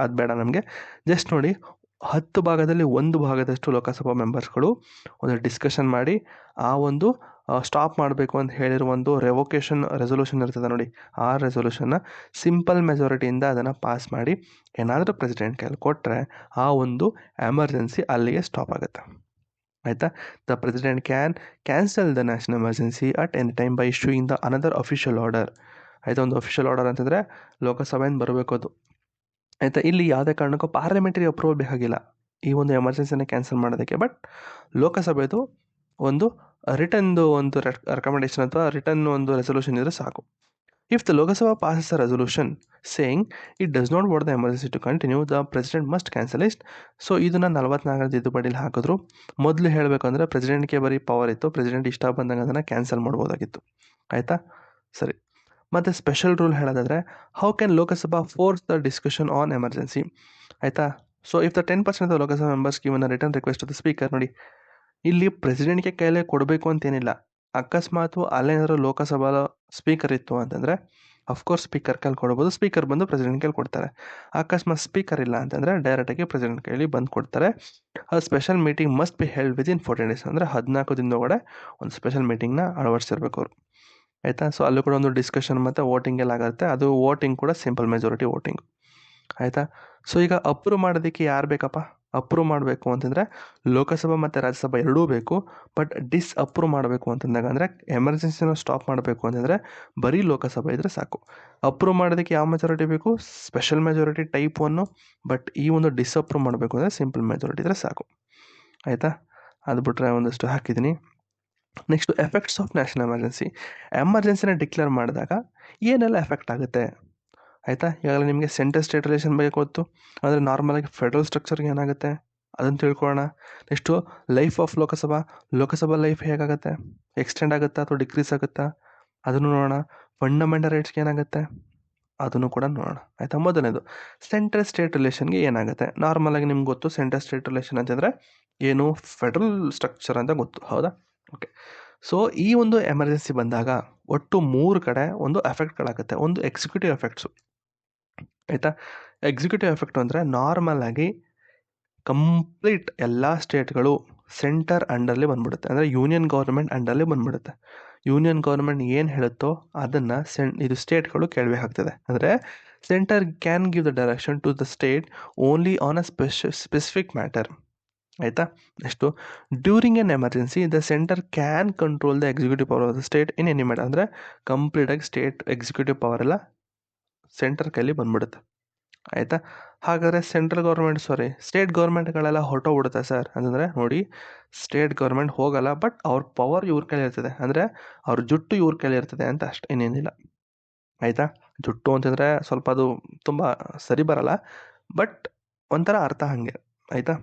ಅದು ಬೇಡ ನಮಗೆ. ಜಸ್ಟ್ ನೋಡಿ, 10 ಭಾಗದಲ್ಲಿ 1 ಭಾಗದಷ್ಟು ಲೋಕಸಭಾ ಮೆಂಬರ್ಸ್ಗಳು ಒಂದು ಡಿಸ್ಕಷನ್ ಮಾಡಿ ಆ ಒಂದು ಸ್ಟಾಪ್ ಮಾಡಬೇಕು ಅಂತ ಹೇಳಿರೋ ಒಂದು ರೆವೊಕೇಷನ್ ರೆಸೊಲ್ಯೂಷನ್ ಇರ್ತದೆ ನೋಡಿ, ಆ ರೆಸೊಲ್ಯೂಷನ್ನ ಸಿಂಪಲ್ ಮೆಜಾರಿಟಿಯಿಂದ ಅದನ್ನು ಪಾಸ್ ಮಾಡಿ ಏನಾದರೂ ಪ್ರೆಸಿಡೆಂಟ್ ಕೈಲಿ ಕೊಟ್ಟರೆ ಆ ಒಂದು ಎಮರ್ಜೆನ್ಸಿ ಅಲ್ಲಿಗೆ ಸ್ಟಾಪ್ ಆಗುತ್ತೆ. ಆಯಿತಾ? The president can cancel the national emergency at any time by issuing the another official order. ಆಯಿತಾ? ಒಂದು ಅಫಿಷಿಯಲ್ ಆರ್ಡರ್ ಅಂತಂದರೆ ಲೋಕಸಭೆಯಿಂದ ಬರಬೇಕು ಅದು. ಆಯಿತಾ? ಇಲ್ಲಿ ಯಾವುದೇ ಕಾರಣಕ್ಕೂ ಪಾರ್ಲಿಮೆಂಟರಿ ಅಪ್ರೂವಲ್ ಬೇಕಾಗಿಲ್ಲ ಈ ಒಂದು ಎಮರ್ಜೆನ್ಸಿನ ಕ್ಯಾನ್ಸಲ್ ಮಾಡೋದಕ್ಕೆ. ಬಟ್ ಲೋಕಸಭೆದು ಒಂದು ರಿಟರ್ನ್ದು ಒಂದು ರೆಕಮೆಂಡೇಶನ್ ಅಥವಾ ರಿಟರ್ನ್ ಒಂದು ರೆಸೊಲ್ಯೂಷನ್ ಇದ್ರೆ ಸಾಕು. If the Lok Sabha passes a resolution saying it does not want the emergency to continue, the president must cancel it. So ಇದನ್ನು 44ನೇ ತಿದ್ದುಪಡಿಲಿ ಹಾಕಿದ್ರು. ಮೊದಲು ಹೇಳಬೇಕಂದ್ರೆ ಪ್ರೆಸಿಡೆಂಟ್ಗೆ ಬರೀ ಪವರ್ ಇತ್ತು, ಪ್ರೆಸಿಡೆಂಟ್ ಇಷ್ಟ ಬಂದಂಗೆ ಅದನ್ನು ಕ್ಯಾನ್ಸಲ್ ಮಾಡ್ಬೋದಾಗಿತ್ತು. ಆಯಿತಾ? ಸರಿ. ಮತ್ತು ಸ್ಪೆಷಲ್ ರೂಲ್ ಹೇಳೋದಾದರೆ, how can Lok Sabha force the discussion on emergency? ಆಯಿತಾ? So if the 10% of the Lok Sabha members given a return request to the speaker. ನೋಡಿ, ಇಲ್ಲಿ ಪ್ರೆಸಿಡೆಂಟ್ಗೆ ಕೈಲೇ ಕೊಡಬೇಕು ಅಂತೇನಿಲ್ಲ. ಅಕಸ್ಮಾತು ಅಲ್ಲೇನಾದರೂ ಲೋಕಸಭಾ ಸ್ಪೀಕರ್ ಇತ್ತು ಅಂತಂದರೆ ಅಫ್ಕೋರ್ಸ್ ಸ್ಪೀಕರ್ ಕೈಲಿ ಕೊಡ್ಬೋದು, ಸ್ಪೀಕರ್ ಬಂದು ಪ್ರೆಸಿಡೆಂಟ್ ಕೈಲಿ ಕೊಡ್ತಾರೆ. ಅಕಸ್ಮಾತ್ ಸ್ಪೀಕರ್ ಇಲ್ಲ ಅಂತಂದರೆ ಡೈರೆಕ್ಟಾಗಿ ಪ್ರೆಸಿಡೆಂಟ್ ಕೈಲಿ ಬಂದು ಕೊಡ್ತಾರೆ. ಅದು special meeting must be held within 14 days, ಅಂದರೆ 14 ದಿನದೊಳಗಡೆ ಒಂದು ಸ್ಪೆಷಲ್ ಮೀಟಿಂಗ್ನ ಅಳವಡಿಸಿರ್ಬೇಕು ಅವರು. ಆಯಿತಾ? ಸೊ ಅಲ್ಲೂ ಕೂಡ ಒಂದು ಡಿಸ್ಕಷನ್ ಮತ್ತು ವೋಟಿಂಗ್ ಎಲ್ಲ ಆಗುತ್ತೆ. ಅದು ವೋಟಿಂಗ್ ಕೂಡ ಸಿಂಪಲ್ ಮೆಜಾರಿಟಿ ವೋಟಿಂಗ್. ಆಯಿತಾ? ಸೊ ಈಗ ಅಪ್ರೂವ್ ಮಾಡೋದಕ್ಕೆ ಯಾರು ಬೇಕಪ್ಪ? ಅಪ್ರೂವ್ ಮಾಡಬೇಕು ಅಂತಂದರೆ ಲೋಕಸಭಾ ಮತ್ತು ರಾಜ್ಯಸಭಾ ಎರಡೂ ಬೇಕು. ಬಟ್ ಅಪ್ರೂವ್ ಮಾಡಬೇಕು ಅಂತಂದಾಗ, ಅಂದರೆ ಎಮರ್ಜೆನ್ಸಿನ ಸ್ಟಾಪ್ ಮಾಡಬೇಕು ಅಂತಂದರೆ ಬರೀ ಲೋಕಸಭೆ ಇದ್ದರೆ ಸಾಕು. ಅಪ್ರೂವ್ ಮಾಡೋದಕ್ಕೆ ಯಾವ ಮೆಜಾರಿಟಿ ಬೇಕು? Special majority type 1. ಬಟ್ ಈ ಒಂದು ಅಪ್ರೂವ್ ಮಾಡಬೇಕು ಅಂದರೆ ಸಿಂಪಲ್ ಮೆಜಾರಿಟಿ ಇದ್ದರೆ ಸಾಕು. ಆಯಿತಾ? ಅದು ಬಿಟ್ಟರೆ ಒಂದಷ್ಟು ಹಾಕಿದ್ದೀನಿ. Next effects of national emergency. ಎಮರ್ಜೆನ್ಸಿನ ಡಿಕ್ಲೇರ್ ಮಾಡಿದಾಗ ಏನೆಲ್ಲ ಎಫೆಕ್ಟ್ ಆಗುತ್ತೆ? ಆಯಿತಾ? ಈಗಾಗಲೇ ನಿಮಗೆ ಸೆಂಟ್ರಲ್ ಸ್ಟೇಟ್ ರಿಲೇಷನ್ ಬಗ್ಗೆ ಗೊತ್ತು. ಅಂದರೆ ನಾರ್ಮಲಾಗಿ ಫೆಡ್ರಲ್ ಸ್ಟ್ರಕ್ಚರ್ಗೆ ಏನಾಗುತ್ತೆ ಅದನ್ನು ತಿಳ್ಕೊಳ್ಳೋಣ. Next life of Lok Sabha life ಹೇಗಾಗುತ್ತೆ? ಎಕ್ಸ್ಟೆಂಡ್ ಆಗುತ್ತಾ ಅಥವಾ ಡಿಕ್ರೀಸ್ ಆಗುತ್ತಾ? ಅದನ್ನು ನೋಡೋಣ. ಫಂಡಮೆಂಟಲ್ ರೈಟ್ಸ್ಗೆ ಏನಾಗುತ್ತೆ ಅದನ್ನು ಕೂಡ ನೋಡೋಣ. ಆಯಿತಾ? ಮೊದಲನೇದು ಸೆಂಟ್ರಲ್ ಸ್ಟೇಟ್ ರಿಲೇಷನ್ಗೆ ಏನಾಗುತ್ತೆ? ನಾರ್ಮಲಾಗಿ ನಿಮ್ಗೆ ಗೊತ್ತು ಸೆಂಟ್ರಲ್ ಸ್ಟೇಟ್ ರಿಲೇಷನ್ ಅಂತಂದರೆ ಏನು, ಫೆಡ್ರಲ್ ಸ್ಟ್ರಕ್ಚರ್ ಅಂತ ಗೊತ್ತು, ಹೌದಾ? ಓಕೆ. ಸೊ ಈ ಒಂದು ಎಮರ್ಜೆನ್ಸಿ ಬಂದಾಗ ಒಟ್ಟು 3 ಕಡೆ ಒಂದು ಎಫೆಕ್ಟ್ಗಳಾಗುತ್ತೆ. ಒಂದು ಎಕ್ಸಿಕ್ಯೂಟಿವ್ ಎಫೆಕ್ಟ್ಸು. ಆಯಿತಾ? ಎಕ್ಸಿಕ್ಯೂಟಿವ್ ಎಫೆಕ್ಟ್ ಅಂದರೆ ನಾರ್ಮಲ್ ಆಗಿ ಕಂಪ್ಲೀಟ್ ಎಲ್ಲ ಸ್ಟೇಟ್ಗಳು ಸೆಂಟರ್ ಅಂಡರ್ಲಿ ಬಂದ್ಬಿಡುತ್ತೆ, ಅಂದರೆ ಯೂನಿಯನ್ ಗೌರ್ಮೆಂಟ್ ಅಂಡರ್ಲಿ ಬಂದ್ಬಿಡುತ್ತೆ. ಯೂನಿಯನ್ ಗೌರ್ಮೆಂಟ್ ಏನು ಹೇಳುತ್ತೋ ಅದನ್ನು ಇದು ಸ್ಟೇಟ್ಗಳು ಕೇಳಬೇಕಾಗ್ತದೆ. ಅಂದರೆ centre can give the direction to the state only on a specific matter. ಆಯಿತಾ? Next during an emergency the centre can control the executive power of the state in any matter. ಅಂದರೆ ಕಂಪ್ಲೀಟಾಗಿ state executive power ಎಲ್ಲ centre ಕೈಲಿ ಬಂದ್ಬಿಡುತ್ತೆ. ಆಯಿತಾ? ಹಾಗಾದರೆ state ಗೌರ್ಮೆಂಟ್ಗಳೆಲ್ಲ ಹೊರಟೋಗ್ಬಿಡುತ್ತೆ sir ಅಂತಂದರೆ, ನೋಡಿ, ಸ್ಟೇಟ್ ಗೌರ್ಮೆಂಟ್ ಹೋಗಲ್ಲ, ಬಟ್ ಅವ್ರ ಪವರ್ ಇವ್ರ ಕೈಲಿ ಇರ್ತದೆ, ಅಂದರೆ ಅವ್ರ ಜುಟ್ಟು ಇವ್ರ ಕೈಲಿ ಇರ್ತದೆ ಅಂತ ಅಷ್ಟೇ, ಇನ್ನೇನಿಲ್ಲ. ಆಯಿತಾ? ಜುಟ್ಟು ಅಂತಂದರೆ ಸ್ವಲ್ಪ ಅದು ತುಂಬ ಸರಿ ಬರಲ್ಲ, ಬಟ್ ಒಂಥರ ಅರ್ಥ ಹಾಗೆ. ಆಯಿತಾ?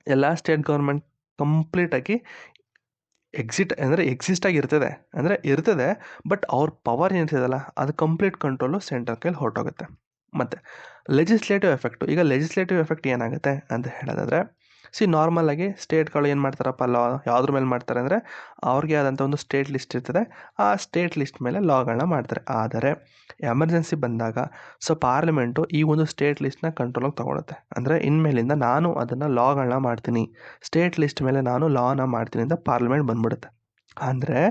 ಎಲ್ಲ ಸ್ಟೇಟ್ ಗೌರ್ಮೆಂಟ್ ಕಂಪ್ಲೀಟಾಗಿ ಎಕ್ಸಿಸ್ಟ್ ಆಗಿರ್ತದೆ, ಅಂದರೆ ಇರ್ತದೆ, ಬಟ್ ಅವ್ರ ಪವರ್ ಏನಿರ್ತದಲ್ಲ ಅದು ಕಂಪ್ಲೀಟ್ ಕಂಟ್ರೋಲು ಸೆಂಟರ್ ಕೈಲಿ ಹೊರಟೋಗುತ್ತೆ. ಮತ್ತು ಲೆಜಿಸ್ಲೇಟಿವ್ ಎಫೆಕ್ಟು. ಈಗ ಲೆಜಿಸ್ಲೇಟಿವ್ ಎಫೆಕ್ಟ್ ಏನಾಗುತ್ತೆ ಅಂತ ಹೇಳೋದಾದರೆ, ನಾರ್ಮಲ್ ಆಗಿ ಸ್ಟೇಟ್ಗಳು ಏನು ಮಾಡ್ತಾರಪ್ಪ, ಲಾ ಯಾವುದ್ರ ಮೇಲೆ ಮಾಡ್ತಾರೆ ಅಂದರೆ ಅವ್ರಿಗೆ ಆದಂಥ ಒಂದು ಸ್ಟೇಟ್ ಲಿಸ್ಟ್ ಇರ್ತದೆ, ಆ ಸ್ಟೇಟ್ ಲಿಸ್ಟ್ ಮೇಲೆ ಲಾಗಳನ್ನ ಮಾಡ್ತಾರೆ. ಆದರೆ ಎಮರ್ಜೆನ್ಸಿ ಬಂದಾಗ ಪಾರ್ಲಿಮೆಂಟು ಈ ಒಂದು ಸ್ಟೇಟ್ ಲಿಸ್ಟ್ನ ಕಂಟ್ರೋಲಾಗಿ ತೊಗೊಳುತ್ತೆ. ಅಂದರೆ ಇನ್ಮೇಲಿಂದ ನಾನು ಅದನ್ನು ಲಾಗಳನ್ನ ಮಾಡ್ತೀನಿ, ಸ್ಟೇಟ್ ಲಿಸ್ಟ್ ಮೇಲೆ ನಾನು ಲಾನ ಮಾಡ್ತೀನಿ ಅಂತ ಪಾರ್ಲಿಮೆಂಟ್ ಬಂದ್ಬಿಡುತ್ತೆ. ಅಂದರೆ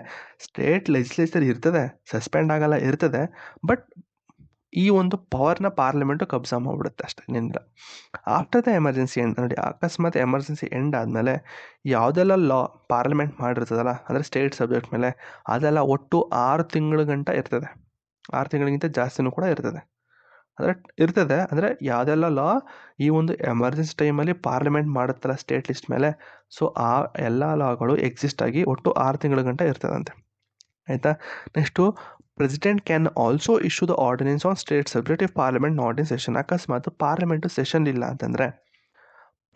ಸ್ಟೇಟ್ ಲೆಜಿಸ್ಲೇಚರ್ ಇರ್ತದೆ, ಸಸ್ಪೆಂಡ್ ಆಗಲ್ಲ, ಇರ್ತದೆ, ಬಟ್ ಈ ಒಂದು ಪವರ್ನ ಪಾರ್ಲಿಮೆಂಟು ಕಬ್ಜಾ ಮಾಡಿಬಿಡುತ್ತೆ ಅಷ್ಟೇ, ಇನ್ನೇನಿಲ್ಲ. ಆಫ್ಟರ್ ದ ಎಮರ್ಜೆನ್ಸಿ ಎಂಡ್, ನೋಡಿ, ಅಕಸ್ಮಾತ್ ಎಮರ್ಜೆನ್ಸಿ ಎಂಡ್ ಆದಮೇಲೆ ಯಾವುದೆಲ್ಲ ಲಾ ಪಾರ್ಲಿಮೆಂಟ್ ಮಾಡಿರ್ತದಲ್ಲ, ಅಂದರೆ ಸ್ಟೇಟ್ ಸಬ್ಜೆಕ್ಟ್ ಮೇಲೆ, ಅದೆಲ್ಲ ಒಟ್ಟು 6 ತಿಂಗಳ ಗಂಟ ಇರ್ತದೆ. 6 ತಿಂಗಳಿಗಿಂತ ಜಾಸ್ತಿನೂ ಕೂಡ ಇರ್ತದೆ. ಅಂದರೆ ಇರ್ತದೆ. ಅಂದರೆ ಯಾವುದೆಲ್ಲ ಲಾ ಈ ಒಂದು ಎಮರ್ಜೆನ್ಸಿ ಟೈಮಲ್ಲಿ ಪಾರ್ಲಿಮೆಂಟ್ ಮಾಡುತ್ತಲ್ಲ ಸ್ಟೇಟ್ ಲಿಸ್ಟ್ ಮೇಲೆ, ಸೊ ಆ ಎಲ್ಲ ಲಾಗಳು ಎಕ್ಸಿಸ್ಟ್ ಆಗಿ ಒಟ್ಟು 6 ತಿಂಗಳ ಗಂಟ ಇರ್ತದಂತೆ. ಆಯಿತಾ. Next president can also issue the ordinance on state subject if parliament not in session. ಅಕಸ್ಮಾತ್ ಪಾರ್ಲಿಮೆಂಟು ಸೆಷನ್ ಇಲ್ಲ ಅಂತಂದರೆ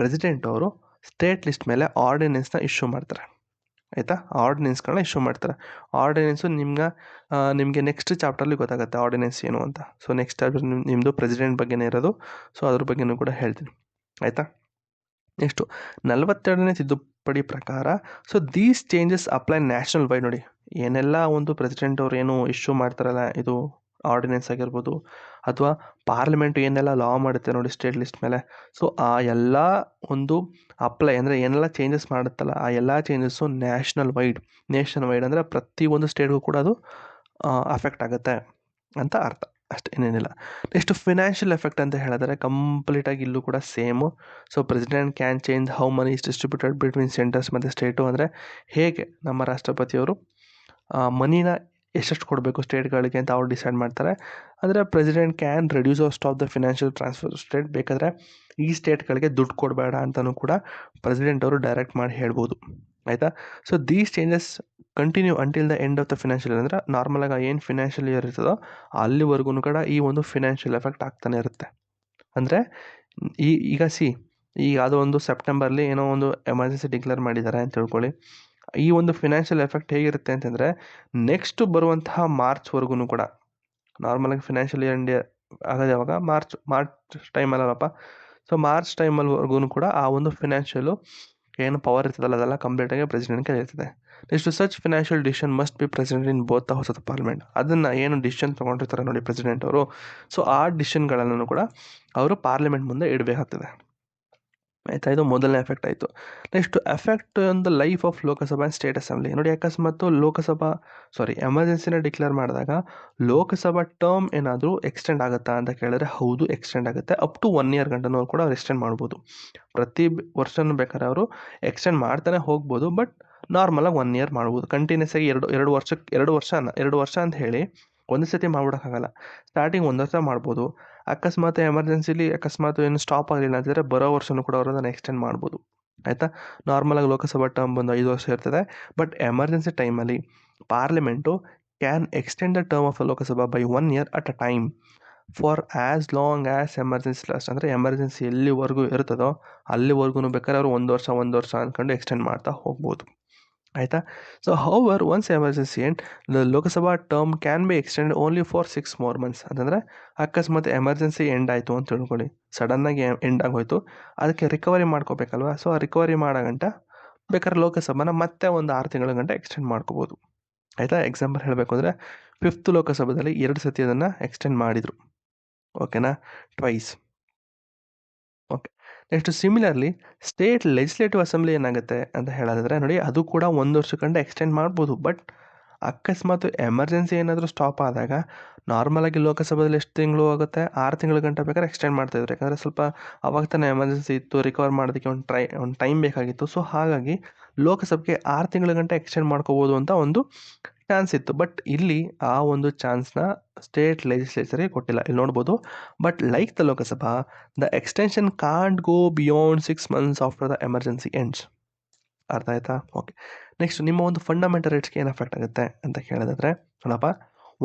ಪ್ರೆಸಿಡೆಂಟ್ ಅವರು ಸ್ಟೇಟ್ ಲಿಸ್ಟ್ ಮೇಲೆ ಆರ್ಡಿನೆನ್ಸ್ನ ಇಶ್ಯೂ ಮಾಡ್ತಾರೆ. ಆಯಿತಾ. ಆರ್ಡಿನೆನ್ಸ್ಗಳನ್ನ ಇಶ್ಯೂ ಮಾಡ್ತಾರೆ. ಆರ್ಡಿನೆನ್ಸು ನಿಮಗೆ ನೆಕ್ಸ್ಟ್ ಚಾಪ್ಟರ್ಲಿ ಗೊತ್ತಾಗುತ್ತೆ ಆರ್ಡಿನೆನ್ಸ್ ಏನು ಅಂತ. ಸೊ ನೆಕ್ಸ್ಟ್ ಚಾಪ್ಟರ್ ನಿಮ್ಮದು ಪ್ರೆಸಿಡೆಂಟ್ ಬಗ್ಗೆನೇ ಇರೋದು. ಸೊ ಅದ್ರ ಬಗ್ಗೆನೂ ಕೂಡ ಹೇಳ್ತೀನಿ. ಆಯಿತಾ. ನೆಕ್ಸ್ಟು 42ನೇ ತಿದ್ದುಪಡಿ ಪ್ರಕಾರ so these changes apply national wide. ನೋಡಿ ಏನೆಲ್ಲ ಒಂದು ಪ್ರೆಸಿಡೆಂಟ್ ಅವ್ರು ಏನು ಇಶ್ಯೂ ಮಾಡ್ತಾರಲ್ಲ, ಇದು ಆರ್ಡಿನೆನ್ಸ್ ಆಗಿರ್ಬೋದು ಅಥವಾ ಪಾರ್ಲಿಮೆಂಟ್ ಏನೆಲ್ಲ ಲಾ ಮಾಡುತ್ತೆ ನೋಡಿ ಸ್ಟೇಟ್ ಲಿಸ್ಟ್ ಮೇಲೆ, ಸೊ ಆ ಎಲ್ಲ ಒಂದು ಅಪ್ಲೈ ಅಂದರೆ ಏನೆಲ್ಲ ಚೇಂಜಸ್ ಮಾಡುತ್ತಲ್ಲ ಆ ಎಲ್ಲ ಚೇಂಜಸ್ಸು ನ್ಯಾಷನಲ್ ವೈಡ್ ಅಂದರೆ ಪ್ರತಿಯೊಂದು ಸ್ಟೇಟ್ಗೂ ಕೂಡ ಅದು ಅಫೆಕ್ಟ್ ಆಗುತ್ತೆ ಅಂತ ಅರ್ಥ, ಅಷ್ಟೇ, ಇನ್ನೇನಿಲ್ಲ. ನೆಕ್ಸ್ಟ್ ಫಿನಾನ್ಷಿಯಲ್ ಎಫೆಕ್ಟ್ ಅಂತ ಹೇಳಿದ್ರೆ ಕಂಪ್ಲೀಟಾಗಿ ಇಲ್ಲೂ ಕೂಡ same. So president can change how money is distributed between centres ಮತ್ತು ಸ್ಟೇಟು. ಅಂದರೆ ಹೇಗೆ ನಮ್ಮ ರಾಷ್ಟ್ರಪತಿಯವರು ಮನಿನ ಎಷ್ಟೆಷ್ಟು ಕೊಡಬೇಕು ಸ್ಟೇಟ್ಗಳಿಗೆ ಅಂತ ಅವ್ರು ಡಿಸೈಡ್ ಮಾಡ್ತಾರೆ. ಅಂದರೆ president can reduce or stop the financial transfer state. ಬೇಕಾದರೆ ಈ ಸ್ಟೇಟ್ಗಳಿಗೆ ದುಡ್ಡು ಕೊಡಬೇಡ ಅಂತಲೂ ಕೂಡ ಪ್ರೆಸಿಡೆಂಟ್ ಅವರು ಡೈರೆಕ್ಟ್ ಮಾಡಿ ಹೇಳ್ಬೋದು. ಆಯಿತಾ. So these changes continue until the end of the financial year. ಅಂದರೆ ನಾರ್ಮಲಾಗಿ ಏನು ಫಿನಾನ್ಷಿಯಲ್ ಇಯರ್ ಇರ್ತದೋ ಅಲ್ಲಿವರೆಗೂ ಕೂಡ ಈ ಒಂದು ಫಿನಾನ್ಷಿಯಲ್ ಎಫೆಕ್ಟ್ ಆಗ್ತಾನೆ ಇರುತ್ತೆ. ಅಂದರೆ ಈಗ ಯಾವುದೋ ಒಂದು ಸೆಪ್ಟೆಂಬರ್ಲಿ ಏನೋ ಒಂದು ಎಮರ್ಜೆನ್ಸಿ ಡಿಕ್ಲೇರ್ ಮಾಡಿದ್ದಾರೆ ಅಂತ ತಿಳ್ಕೊಳ್ಳಿ. ಈ ಒಂದು ಫಿನಾನ್ಷಿಯಲ್ ಎಫೆಕ್ಟ್ ಹೇಗಿರುತ್ತೆ ಅಂತಂದರೆ ನೆಕ್ಸ್ಟ್ ಬರುವಂತಹ ಮಾರ್ಚ್ವರೆಗೂ ಕೂಡ, ನಾರ್ಮಲಾಗಿ ಫಿನಾನ್ಷಿಯಲ್ ಇಯರ್ ಇಂಡಿಯಾ ಆಗೋದು ಯಾವಾಗ ಮಾರ್ಚ್ ಟೈಮಲ್ಲಪ್ಪ. ಸೊ ಮಾರ್ಚ್ ಟೈಮಲ್ಲಿವರೆಗೂ ಕೂಡ ಆ ಒಂದು ಫಿನಾನ್ಷಿಯಲು ಏನು ಪವರ್ ಇರ್ತದಲ್ಲ ಅದೆಲ್ಲ ಕಂಪ್ಲೀಟಾಗಿ ಪ್ರೆಸಿಡೆಂಟ್ಗೆ ಇರ್ತದೆ. Next such financial decision must be president in both the house of the parliament. ಅದನ್ನು ಏನು ಡಿಸಿಷನ್ ತೊಗೊಂಡಿರ್ತಾರೆ ನೋಡಿ ಪ್ರೆಸಿಡೆಂಟ್ ಅವರು, ಸೊ ಆ ಡಿಸಿಷನ್ಗಳನ್ನು ಕೂಡ ಅವರು ಪಾರ್ಲಿಮೆಂಟ್ ಮುಂದೆ ಇಡಬೇಕಾಗ್ತದೆ. ಆಯಿತಾ. ಇದು ಮೊದಲನೇ ಎಫೆಕ್ಟ್ ಆಯಿತು. Next effect on the life of Lok Sabha and state assembly. ನೋಡಿ ಅಕಸ್ಮಾತ್ ಎಮರ್ಜೆನ್ಸಿನ ಡಿಕ್ಲೇರ್ ಮಾಡಿದಾಗ ಲೋಕಸಭಾ ಟರ್ಮ್ ಏನಾದರೂ ಎಕ್ಸ್ಟೆಂಡ್ ಆಗುತ್ತಾ ಅಂತ ಕೇಳಿದ್ರೆ ಹೌದು, ಎಕ್ಸ್ಟೆಂಡ್ ಆಗುತ್ತೆ. ಅಪ್ ಟು 1 year ಗಂಟನೂ ಕೂಡ ಅವ್ರು ಎಕ್ಸ್ಟೆಂಡ್ ಮಾಡ್ಬೋದು. ಪ್ರತಿ ವರ್ಷನೂ ಬೇಕಾದ್ರೆ ಅವರು ಎಕ್ಸ್ಟೆಂಡ್ ಮಾಡ್ತಾನೆ ಹೋಗ್ಬೋದು. ಬಟ್ ನಾರ್ಮಲಾಗಿ 1 year ಮಾಡ್ಬೋದು. ಕಂಟಿನ್ಯೂಸ್ ಆಗಿ ಎರಡು ವರ್ಷ ಅಂತ ಹೇಳಿ ಒಂದು ಸತಿ ಮಾಡ್ಬಿಡೋಕ್ಕಾಗಲ್ಲ. ಸ್ಟಾರ್ಟಿಂಗ್ 1 ವರ್ಷ ಮಾಡ್ಬೋದು. ಅಕಸ್ಮಾತ್ ಎಮರ್ಜೆನ್ಸಿಲಿ ಏನು ಸ್ಟಾಪ್ ಆಗಲಿಲ್ಲ ಅಂತಂದರೆ ಬರೋ ವರ್ಷನೂ ಕೂಡ ಅವರು ಅದನ್ನು ಎಕ್ಸ್ಟೆಂಡ್ ಮಾಡ್ಬೋದು. ಆಯಿತಾ. ನಾರ್ಮಲಾಗಿ ಲೋಕಸಭಾ ಟರ್ಮ್ ಬಂದು 5 ವರ್ಷ ಇರ್ತದೆ. ಬಟ್ ಎಮರ್ಜೆನ್ಸಿ ಟೈಮಲ್ಲಿ parliament can extend the term of Lok Sabha by 1 year at a time for as long as emergency last. ಅಂದರೆ ಎಮರ್ಜೆನ್ಸಿ ಎಲ್ಲಿವರೆಗೂ ಇರ್ತದೋ ಅಲ್ಲಿವರೆಗೂ ಬೇಕಾದ್ರೆ ಅವರು 1 ವರ್ಷ ಅಂದ್ಕೊಂಡು ಎಕ್ಸ್ಟೆಂಡ್ ಮಾಡ್ತಾ ಹೋಗ್ಬೋದು. ಆಯಿತಾ. So however once emergency end the Lok Sabha term can be extend only for 6 more months. ಅಂತಂದರೆ ಅಕಸ್ಮಾತ್ ಎಮರ್ಜೆನ್ಸಿ ಎಂಡ್ ಆಯಿತು ಅಂತ ತಿಳ್ಕೊಳ್ಳಿ, ಸಡನ್ನಾಗಿ ಎಂಡ್ ಆಗೋಯ್ತು, ಅದಕ್ಕೆ ರಿಕವರಿ ಮಾಡ್ಕೋಬೇಕಲ್ವ. ಸೊ ಆ ರಿಕವರಿ ಮಾಡೋ ಗಂಟ ಬೇಕಾದ್ರೆ ಲೋಕಸಭಾನ ಮತ್ತೆ ಒಂದು 6 ತಿಂಗಳ ಗಂಟ ಎಕ್ಸ್ಟೆಂಡ್ ಮಾಡ್ಕೋಬೋದು. ಆಯಿತಾ. ಎಕ್ಸಾಂಪಲ್ ಹೇಳಬೇಕು ಅಂದರೆ 5th ಲೋಕಸಭಾದಲ್ಲಿ 2 ಸತಿ ಅದನ್ನು ಎಕ್ಸ್ಟೆಂಡ್ ಮಾಡಿದರು. ಓಕೆನಾ, twice. Okay. Next similarly state legislative assembly ಏನಾಗುತ್ತೆ ಅಂತ ಹೇಳೋದಾದರೆ ನೋಡಿ ಅದು ಕೂಡ 1 ವರ್ಷ ಕಂಡು ಎಕ್ಸ್ಟೆಂಡ್ ಮಾಡ್ಬೋದು. ಬಟ್ ಅಕಸ್ಮಾತ್ ಎಮರ್ಜೆನ್ಸಿ ಏನಾದರೂ ಸ್ಟಾಪ್ ಆದಾಗ ನಾರ್ಮಲಾಗಿ ಲೋಕಸಭೆಯಲ್ಲಿ ಎಷ್ಟು ತಿಂಗಳು ಆಗುತ್ತೆ, 6 ತಿಂಗಳ ಗಂಟೆ ಬೇಕಾದ್ರೆ ಎಕ್ಸ್ಟೆಂಡ್ ಮಾಡ್ತಾಯಿದ್ರು. ಯಾಕಂದರೆ ಸ್ವಲ್ಪ ಅವಾಗ ತಾನೇ ಎಮರ್ಜೆನ್ಸಿ ಇತ್ತು, ರಿಕವರ್ ಮಾಡೋದಕ್ಕೆ ಒಂದು ಟೈಮ್ ಬೇಕಾಗಿತ್ತು. ಸೊ ಹಾಗಾಗಿ ಲೋಕಸಭೆಗೆ 6 ತಿಂಗಳ ಗಂಟೆ ಎಕ್ಸ್ಟೆಂಡ್ ಮಾಡ್ಕೋಬೋದು ಅಂತ ಒಂದು ಚಾನ್ಸ್ ಇತ್ತು. ಬಟ್ ಇಲ್ಲಿ ಆ ಒಂದು ಚಾನ್ಸ್ನ ಸ್ಟೇಟ್ ಲೆಜಿಸ್ಲೇಚರ್ಗೆ ಕೊಟ್ಟಿಲ್ಲ. ಇಲ್ಲಿ ನೋಡ್ಬೋದು. But like the Lok Sabha the extension can't go beyond 6 months after the emergency ends. ಅರ್ಥ ಆಯ್ತಾ. ಓಕೆ. ನೆಕ್ಸ್ಟ್ ನಿಮ್ಮ ಒಂದು ಫಂಡಮೆಂಟಲ್ ರೈಟ್ಸ್ಗೆ ಏನು ಎಫೆಕ್ಟ್ ಆಗುತ್ತೆ ಅಂತ ಕೇಳಿದ್ರೆ ನೋಡಪ್ಪ,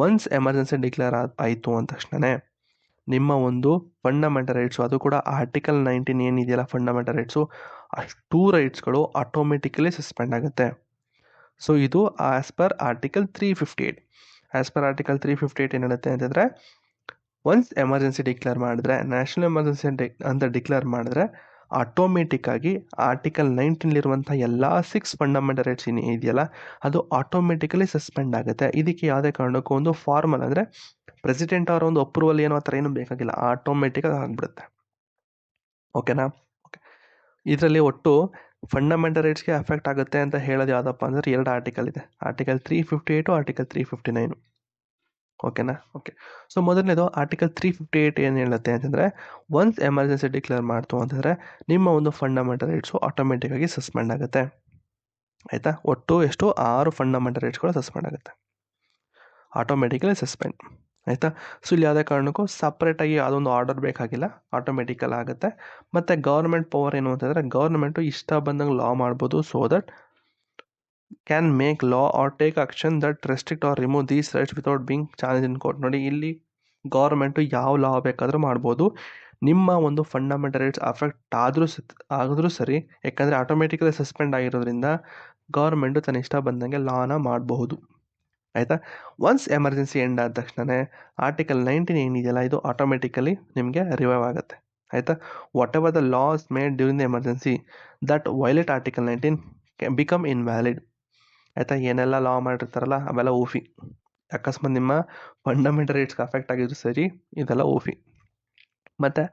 ಒನ್ಸ್ ಎಮರ್ಜೆನ್ಸಿ ಡಿಕ್ಲೇರ್ ಆಯಿತು ಅಂದ ತಕ್ಷಣ ನಿಮ್ಮ ಒಂದು ಫಂಡಮೆಂಟಲ್ ರೈಟ್ಸು, ಅದು ಕೂಡ ಆರ್ಟಿಕಲ್ 19 ಏನಿದೆಯಲ್ಲ ಫಂಡಮೆಂಟಲ್ ರೈಟ್ಸು, ಅಷ್ಟೂ ರೈಟ್ಸ್ಗಳು ಆಟೋಮೆಟಿಕಲಿ ಸಸ್ಪೆಂಡ್ ಆಗುತ್ತೆ. ಸೊ ಇದು as per article 358. As per article 358 ಏನು ಹೇಳುತ್ತೆ ಅಂತಂದರೆ ಒನ್ಸ್ ಎಮರ್ಜೆನ್ಸಿ ಡಿಕ್ಲೇರ್ ಮಾಡಿದ್ರೆ, ನ್ಯಾಷನಲ್ ಎಮರ್ಜೆನ್ಸಿ ಅಂತ ಡಿಕ್ಲೇರ್ ಮಾಡಿದ್ರೆ ಆಟೋಮೆಟಿಕ್ಕಾಗಿ ಆರ್ಟಿಕಲ್ 19 ಎಲ್ಲ 6 ಫಂಡಮೆಂಟಲ್ ರೈಟ್ಸ್ ಇದೆಯಲ್ಲ ಅದು ಆಟೋಮೆಟಿಕಲಿ ಸಸ್ಪೆಂಡ್ ಆಗುತ್ತೆ. ಇದಕ್ಕೆ ಯಾವುದೇ ಕಾರಣಕ್ಕೂ ಒಂದು ಫಾರ್ಮಲ್ ಅಂದರೆ ಪ್ರೆಸಿಡೆಂಟ್ ಅವರ ಒಂದು ಅಪ್ರೂವಲ್ ಏನೋ ಆ ಥರ ಏನೂ ಬೇಕಾಗಿಲ್ಲ, ಆಟೋಮೆಟಿಕ್ಕಾಗಿ ಆಗಿಬಿಡುತ್ತೆ. ಓಕೆನಾ. ಓಕೆ. ಇದರಲ್ಲಿ ಒಟ್ಟು ಫಂಡಮೆಂಟಲ್ ರೈಟ್ಸ್ಗೆ ಎಫೆಕ್ಟ್ ಆಗುತ್ತೆ ಅಂತ ಹೇಳೋದು ಯಾವುದಪ್ಪ ಅಂದರೆ 2 ಆರ್ಟಿಕಲ್ ಇದೆ, ಆರ್ಟಿಕಲ್ 358, ಆರ್ಟಿಕಲ್ 359. ಓಕೆನಾ. ಓಕೆ. ಸೊ ಮೊದಲನೇದು ಆರ್ಟಿಕಲ್ 358 ಏನು ಹೇಳುತ್ತೆ ಅಂತಂದರೆ ಒನ್ಸ್ ಎಮರ್ಜೆನ್ಸಿ ಡಿಕ್ಲೇರ್ ಮಾಡ್ತು ಅಂತಂದರೆ ನಿಮ್ಮ ಒಂದು ಫಂಡಮೆಂಟಲ್ ರೈಟ್ಸು ಆಟೋಮೆಟಿಕ್ಕಾಗಿ ಸಸ್ಪೆಂಡ್ ಆಗುತ್ತೆ. ಆಯಿತಾ. ಒಟ್ಟು ಎಷ್ಟು 6 ಫಂಡಮೆಂಟಲ್ ರೈಟ್ಸ್ಗಳು ಸಸ್ಪೆಂಡ್ ಆಗುತ್ತೆ, ಆಟೋಮೆಟಿಕಲಿ ಸಸ್ಪೆಂಡ್. ಆಯಿತಾ. ಸೊ ಇಲ್ಲಿ ಯಾವುದೇ ಕಾರಣಕ್ಕೂ ಸಪ್ರೇಟಾಗಿ ಯಾವುದೊಂದು ಆರ್ಡರ್ ಬೇಕಾಗಿಲ್ಲ, ಆಟೋಮೆಟಿಕಲ್ ಆಗುತ್ತೆ. ಮತ್ತು ಗೌರ್ಮೆಂಟ್ ಪವರ್ ಏನು ಅಂತಂದರೆ ಗೌರ್ಮೆಂಟು ಇಷ್ಟ ಬಂದಂಗೆ ಲಾ ಮಾಡ್ಬೋದು. So that can make law or take action that restrict or remove these rights without being challenge in court. ನೋಡಿ, ಇಲ್ಲಿ ಗೌರ್ಮೆಂಟು ಯಾವ ಲಾ ಬೇಕಾದರೂ ಮಾಡ್ಬೋದು. ನಿಮ್ಮ ಒಂದು ಫಂಡಮೆಂಟಲ್ ರೈಟ್ಸ್ ಅಫೆಕ್ಟ್ ಆದರೂ ಸರಿ, ಯಾಕಂದರೆ ಆಟೋಮೆಟಿಕಲಿ ಸಸ್ಪೆಂಡ್ ಆಗಿರೋದ್ರಿಂದ ಗೌರ್ಮೆಂಟು ತನ್ನ ಇಷ್ಟ ಬಂದಂಗೆ ಲಾನ ಮಾಡಬಹುದು. ಆಯಿತಾ. ಒನ್ಸ್ ಎಮರ್ಜೆನ್ಸಿ ಎಂಡ್ ಆದ ತಕ್ಷಣವೇ ಆರ್ಟಿಕಲ್ 19 ಏನಿದೆಯಲ್ಲ, ಇದು ಆಟೋಮೆಟಿಕಲಿ ನಿಮಗೆ ರಿವೈವ್ ಆಗುತ್ತೆ. ಆಯಿತಾ. What ever the laws made during the emergency that violate article 19 become invalid. ಆಯಿತಾ. ಏನೆಲ್ಲ ಲಾ ಮಾಡಿರ್ತಾರಲ್ಲ ಅವೆಲ್ಲ ಊಫಿ. ಅಕಸ್ಮಾತ್ ನಿಮ್ಮ ಫಂಡಮೆಂಟಲ್ ರೈಟ್ಸ್ಗೆ ಅಫೆಕ್ಟ್ ಆಗಿದ್ರು ಸರಿ, ಇದೆಲ್ಲ ಊಫಿ. ಮತ್ತು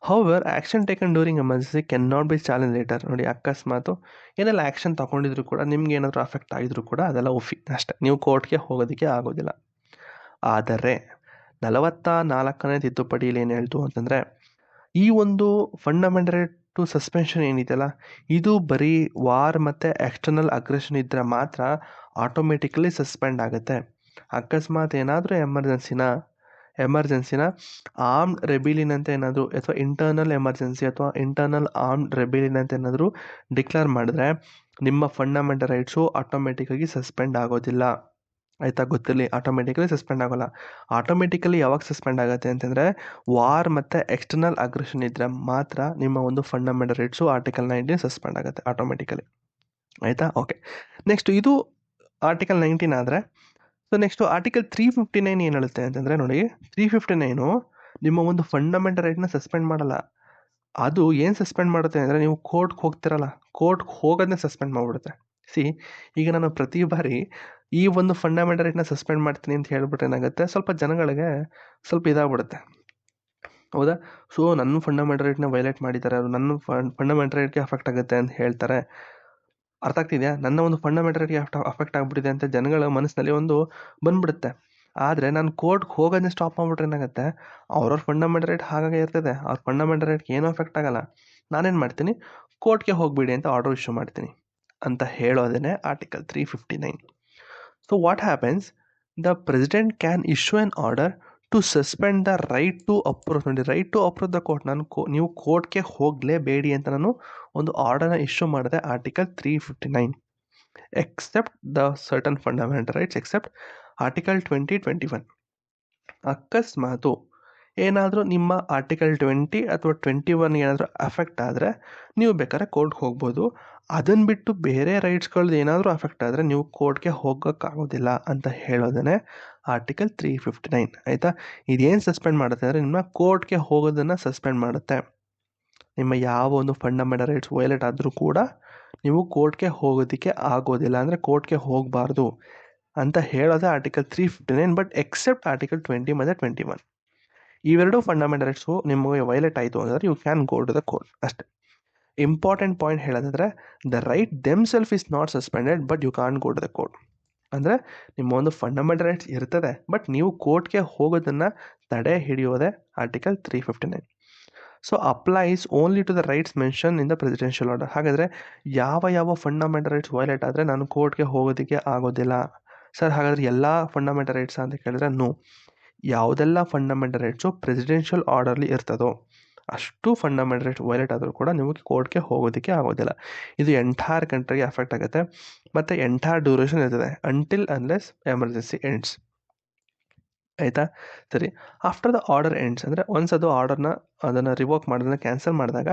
however action taken during emergency can not be challenge later. ನೋಡಿ, ಅಕಸ್ಮಾತು ಏನೆಲ್ಲ ಆ್ಯಕ್ಷನ್ ತೊಗೊಂಡಿದ್ರು ಕೂಡ ನಿಮ್ಗೆ ಏನಾದರೂ ಅಫೆಕ್ಟ್ ಆಗಿದ್ರು ಕೂಡ ಅದೆಲ್ಲ ಊಫಿ ಅಷ್ಟೇ, ನೀವು ಕೋರ್ಟ್ಗೆ ಹೋಗೋದಕ್ಕೆ ಆಗೋದಿಲ್ಲ. ಆದರೆ 44ನೇ ತಿದ್ದುಪಡಿಯಲ್ಲಿ ಏನು ಹೇಳ್ತು ಅಂತಂದರೆ, ಈ ಒಂದು ಫಂಡಮೆಂಟಲ್ ರೈಟ್ ಟು ಸಸ್ಪೆನ್ಷನ್ ಏನಿದೆಯಲ್ಲ, ಇದು ಬರೀ ವಾರ್ ಮತ್ತು ಎಕ್ಸ್ಟರ್ನಲ್ ಅಗ್ರೆಷನ್ ಇದ್ದರೆ ಮಾತ್ರ ಆಟೋಮೆಟಿಕಲಿ ಸಸ್ಪೆಂಡ್ ಆಗುತ್ತೆ. ಅಕಸ್ಮಾತ್ ಏನಾದರೂ ಎಮರ್ಜೆನ್ಸಿನ ಆರ್ಮ್ಡ್ ರೆಬಿಲಿಯನ್ ಅಂತ ಏನಾದರೂ, ಅಥವಾ ಇಂಟರ್ನಲ್ ಎಮರ್ಜೆನ್ಸಿ ಅಥವಾ ಇಂಟರ್ನಲ್ ಆರ್ಮ್ಡ್ ರೆಬಿಲಿಯನ್ ಅಂತ ಏನಾದರೂ ಡಿಕ್ಲೇರ್ ಮಾಡಿದ್ರೆ ನಿಮ್ಮ ಫಂಡಮೆಂಟಲ್ ರೈಟ್ಸು ಆಟೋಮೆಟಿಕಾಗಿ ಸಸ್ಪೆಂಡ್ ಆಗೋದಿಲ್ಲ. ಆಯಿತಾ. ಗೊತ್ತಿರಲಿ, ಆಟೋಮೆಟಿಕಲಿ ಸಸ್ಪೆಂಡ್ ಆಗೋಲ್ಲ. ಆಟೋಮೆಟಿಕಲಿ ಯಾವಾಗ ಸಸ್ಪೆಂಡ್ ಆಗುತ್ತೆ ಅಂತಂದರೆ ವಾರ್ ಮತ್ತು ಎಕ್ಸ್ಟರ್ನಲ್ ಅಗ್ರೆಷನ್ ಇದ್ದರೆ ಮಾತ್ರ ನಿಮ್ಮ ಒಂದು ಫಂಡಮೆಂಟಲ್ ರೈಟ್ಸು ಆರ್ಟಿಕಲ್ 19 ಸಸ್ಪೆಂಡ್ ಆಗುತ್ತೆ ಆಟೋಮೆಟಿಕಲಿ. ಆಯಿತಾ. ಓಕೆ, ನೆಕ್ಸ್ಟ್ ಇದು ಆರ್ಟಿಕಲ್ 19 ಆದರೆ, ಸೊ ನೆಕ್ಸ್ಟು ಆರ್ಟಿಕಲ್ 359 ಏನು ಹೇಳುತ್ತೆ ಅಂತಂದರೆ, ನೋಡಿ, 359 ನಿಮ್ಮ ಒಂದು ಫಂಡಮೆಂಟಲ್ ರೈಟ್ನ ಸಸ್ಪೆಂಡ್ ಮಾಡಲ್ಲ. ಅದು ಏನು ಸಸ್ಪೆಂಡ್ ಮಾಡುತ್ತೆ ಅಂದರೆ, ನೀವು ಕೋರ್ಟ್ಗೆ ಹೋಗ್ತಿರಲ್ಲ, ಕೋರ್ಟ್ಗೆ ಹೋಗೋದನ್ನೇ ಸಸ್ಪೆಂಡ್ ಮಾಡಿಬಿಡುತ್ತೆ. ಈಗ ನಾನು ಪ್ರತಿ ಬಾರಿ ಈ ಒಂದು ಫಂಡಮೆಂಟಲ್ ರೈಟ್ನ ಸಸ್ಪೆಂಡ್ ಮಾಡ್ತೀನಿ ಅಂತ ಹೇಳ್ಬಿಟ್ರೆ ಏನಾಗುತ್ತೆ, ಸ್ವಲ್ಪ ಜನಗಳಿಗೆ ಸ್ವಲ್ಪ ಇದಾಗ್ಬಿಡುತ್ತೆ. ಹೌದಾ. ಸೊ ನನ್ನ ಫಂಡಮೆಂಟಲ್ ರೈಟ್ನ ವೈಲೇಟ್ ಮಾಡಿದ್ದಾರೆ, ಅವರು ನನ್ನ ಫಂಡಮೆಂಟಲ್ ರೈಟ್ಗೆ ಅಫೆಕ್ಟ್ ಆಗುತ್ತೆ ಅಂತ ಹೇಳ್ತಾರೆ. ಅರ್ಥ ಆಗ್ತಿದೆಯಾ? ನನ್ನ ಒಂದು ಫಂಡಮೆಂಟಲ್ ರೈಟ್ಗೆ ಅಫೆಕ್ಟ್ ಆಗಿಬಿಟ್ಟಿದೆ ಅಂತ ಜನಗಳ ಮನಸ್ಸಿನಲ್ಲಿ ಒಂದು ಬಂದ್ಬಿಡುತ್ತೆ. ಆದರೆ ನಾನು ಕೋರ್ಟ್ಗೆ ಹೋಗೋದನ್ನೇ ಸ್ಟಾಪ್ ಮಾಡಿಬಿಟ್ರೆ ಏನಾಗುತ್ತೆ, ಅವ್ರವ್ರ ಫಂಡಮೆಂಟಲ್ ರೈಟ್ ಹಾಗಾಗಿ ಇರ್ತದೆ, ಅವ್ರ ಫಂಡಮೆಂಟಲ್ ರೈಟ್ಗೆ ಏನೂ ಅಫೆಕ್ಟ್ ಆಗಲ್ಲ. ನಾನೇನು ಮಾಡ್ತೀನಿ, ಕೋರ್ಟ್ಗೆ ಹೋಗಬೇಡಿ ಅಂತ ಆರ್ಡರ್ ಇಶ್ಯೂ ಮಾಡ್ತೀನಿ ಅಂತ ಹೇಳೋದೇ article 359. So what happens, the president can issue an order to suspend the right to approach. ನೋಡಿ, right to approach the court. ನೀವು ಕೋರ್ಟ್ಗೆ ಹೋಗಲೇಬೇಡಿ ಅಂತ ನಾನು ಒಂದು ಆರ್ಡರ್ನ ಇಶ್ಯೂ ಮಾಡಿದೆ article 359, except the certain fundamental rights, except article 2021. ಅಕಸ್ಮಾತು ಏನಾದರೂ ನಿಮ್ಮ ಆರ್ಟಿಕಲ್ 20 ಅಥವಾ 21 ಏನಾದರೂ ಅಫೆಕ್ಟ್ ಆದರೆ ನೀವು ಬೇಕಾದ್ರೆ ಕೋರ್ಟ್ಗೆ ಹೋಗ್ಬೋದು. ಅದನ್ನು ಬಿಟ್ಟು ಬೇರೆ ರೈಟ್ಸ್ಗಳದ್ದು ಏನಾದರೂ ಅಫೆಕ್ಟ್ ಆದರೆ ನೀವು ಕೋರ್ಟ್ಗೆ ಹೋಗೋಕ್ಕಾಗೋದಿಲ್ಲ ಅಂತ ಹೇಳೋದೇ ಆರ್ಟಿಕಲ್ 359. ಆಯಿತಾ. ಇದೇನು ಸಸ್ಪೆಂಡ್ ಮಾಡುತ್ತೆ ಅಂದರೆ, ನಿಮ್ಮ ಕೋರ್ಟ್ಗೆ ಹೋಗೋದನ್ನು ಸಸ್ಪೆಂಡ್ ಮಾಡುತ್ತೆ. ನಿಮ್ಮ ಯಾವ ಒಂದು ಫಂಡಮೆಂಟಲ್ ರೈಟ್ಸ್ ವೈಲೇಟ್ ಆದರೂ ಕೂಡ ನೀವು ಕೋರ್ಟ್ಗೆ ಹೋಗೋದಕ್ಕೆ ಆಗೋದಿಲ್ಲ, ಅಂದರೆ ಕೋರ್ಟ್ಗೆ ಹೋಗಬಾರ್ದು ಅಂತ ಹೇಳೋದೇ ಆರ್ಟಿಕಲ್ 359. ಬಟ್ ಎಕ್ಸೆಪ್ಟ್ ಆರ್ಟಿಕಲ್ 20 ಮತ್ತು 21, ಇವೆರಡು ಫಂಡಮೆಂಟಲ್ ರೈಟ್ಸು ನಿಮಗೆ ವೈಲೇಟ್ ಆಯಿತು ಅಂದರೆ you can go to the court ಅಷ್ಟೇ. ಇಂಪಾರ್ಟೆಂಟ್ ಪಾಯಿಂಟ್ ಹೇಳೋದಾದರೆ, the right themselves is not suspended but you can go to the court. ಅಂದರೆ ನಿಮ್ಮ ಒಂದು ಫಂಡಮೆಂಟಲ್ ರೈಟ್ಸ್ ಇರ್ತದೆ, ಬಟ್ ನೀವು ಕೋರ್ಟ್ಗೆ ಹೋಗೋದನ್ನು ತಡೆ ಹಿಡಿಯೋದೇ article 359. So applies only to the rights mention in the presidential order. ಹಾಗಾದರೆ ಯಾವ ಫಂಡಮೆಂಟಲ್ ರೈಟ್ಸ್ ವೈಲೇಟ್ ಆದರೆ ನಾನು ಕೋರ್ಟ್ಗೆ ಹೋಗೋದಕ್ಕೆ ಆಗೋದಿಲ್ಲ ಸರ್, ಹಾಗಾದರೆ ಎಲ್ಲ ಫಂಡಮೆಂಟಲ್ ರೈಟ್ಸ್ ಅಂತ ಕೇಳಿದ್ರೆ ನೋ. ಯಾವುದೆಲ್ಲ ಫಂಡಮೆಂಟಲ್ ರೈಟ್ಸು ಪ್ರೆಸಿಡೆನ್ಷಿಯಲ್ ಆರ್ಡರ್ಲಿ ಇರ್ತದೋ ಅಷ್ಟು ಫಂಡಮೆಂಟಲ್ ರೈಟ್ಸ್ ವೈಲೇಟ್ ಆದರೂ ಕೂಡ ನೀವು ಕೋರ್ಟ್ಗೆ ಹೋಗೋದಕ್ಕೆ ಆಗೋದಿಲ್ಲ. ಇದು ಎಂಟೈರ್ ಕಂಟ್ರಿಗೆ ಅಫೆಕ್ಟ್ ಆಗುತ್ತೆ ಮತ್ತು ಎಂಟೈರ್ ಡ್ಯೂರೇಷನ್ ಇರ್ತದೆ, ಅಂಟಿಲ್ ಅನ್ಲೆಸ್ ಎಮರ್ಜೆನ್ಸಿ ಎಂಡ್ಸ್. ಆಯಿತಾ. ಸರಿ, ಆಫ್ಟರ್ ದ ಆರ್ಡರ್ ಎಂಡ್ಸ್ ಅಂದರೆ ಒನ್ಸ್ ಅದು ಅದನ್ನು ರಿವೋಕ್ ಮಾಡೋದನ್ನ ಕ್ಯಾನ್ಸಲ್ ಮಾಡಿದಾಗ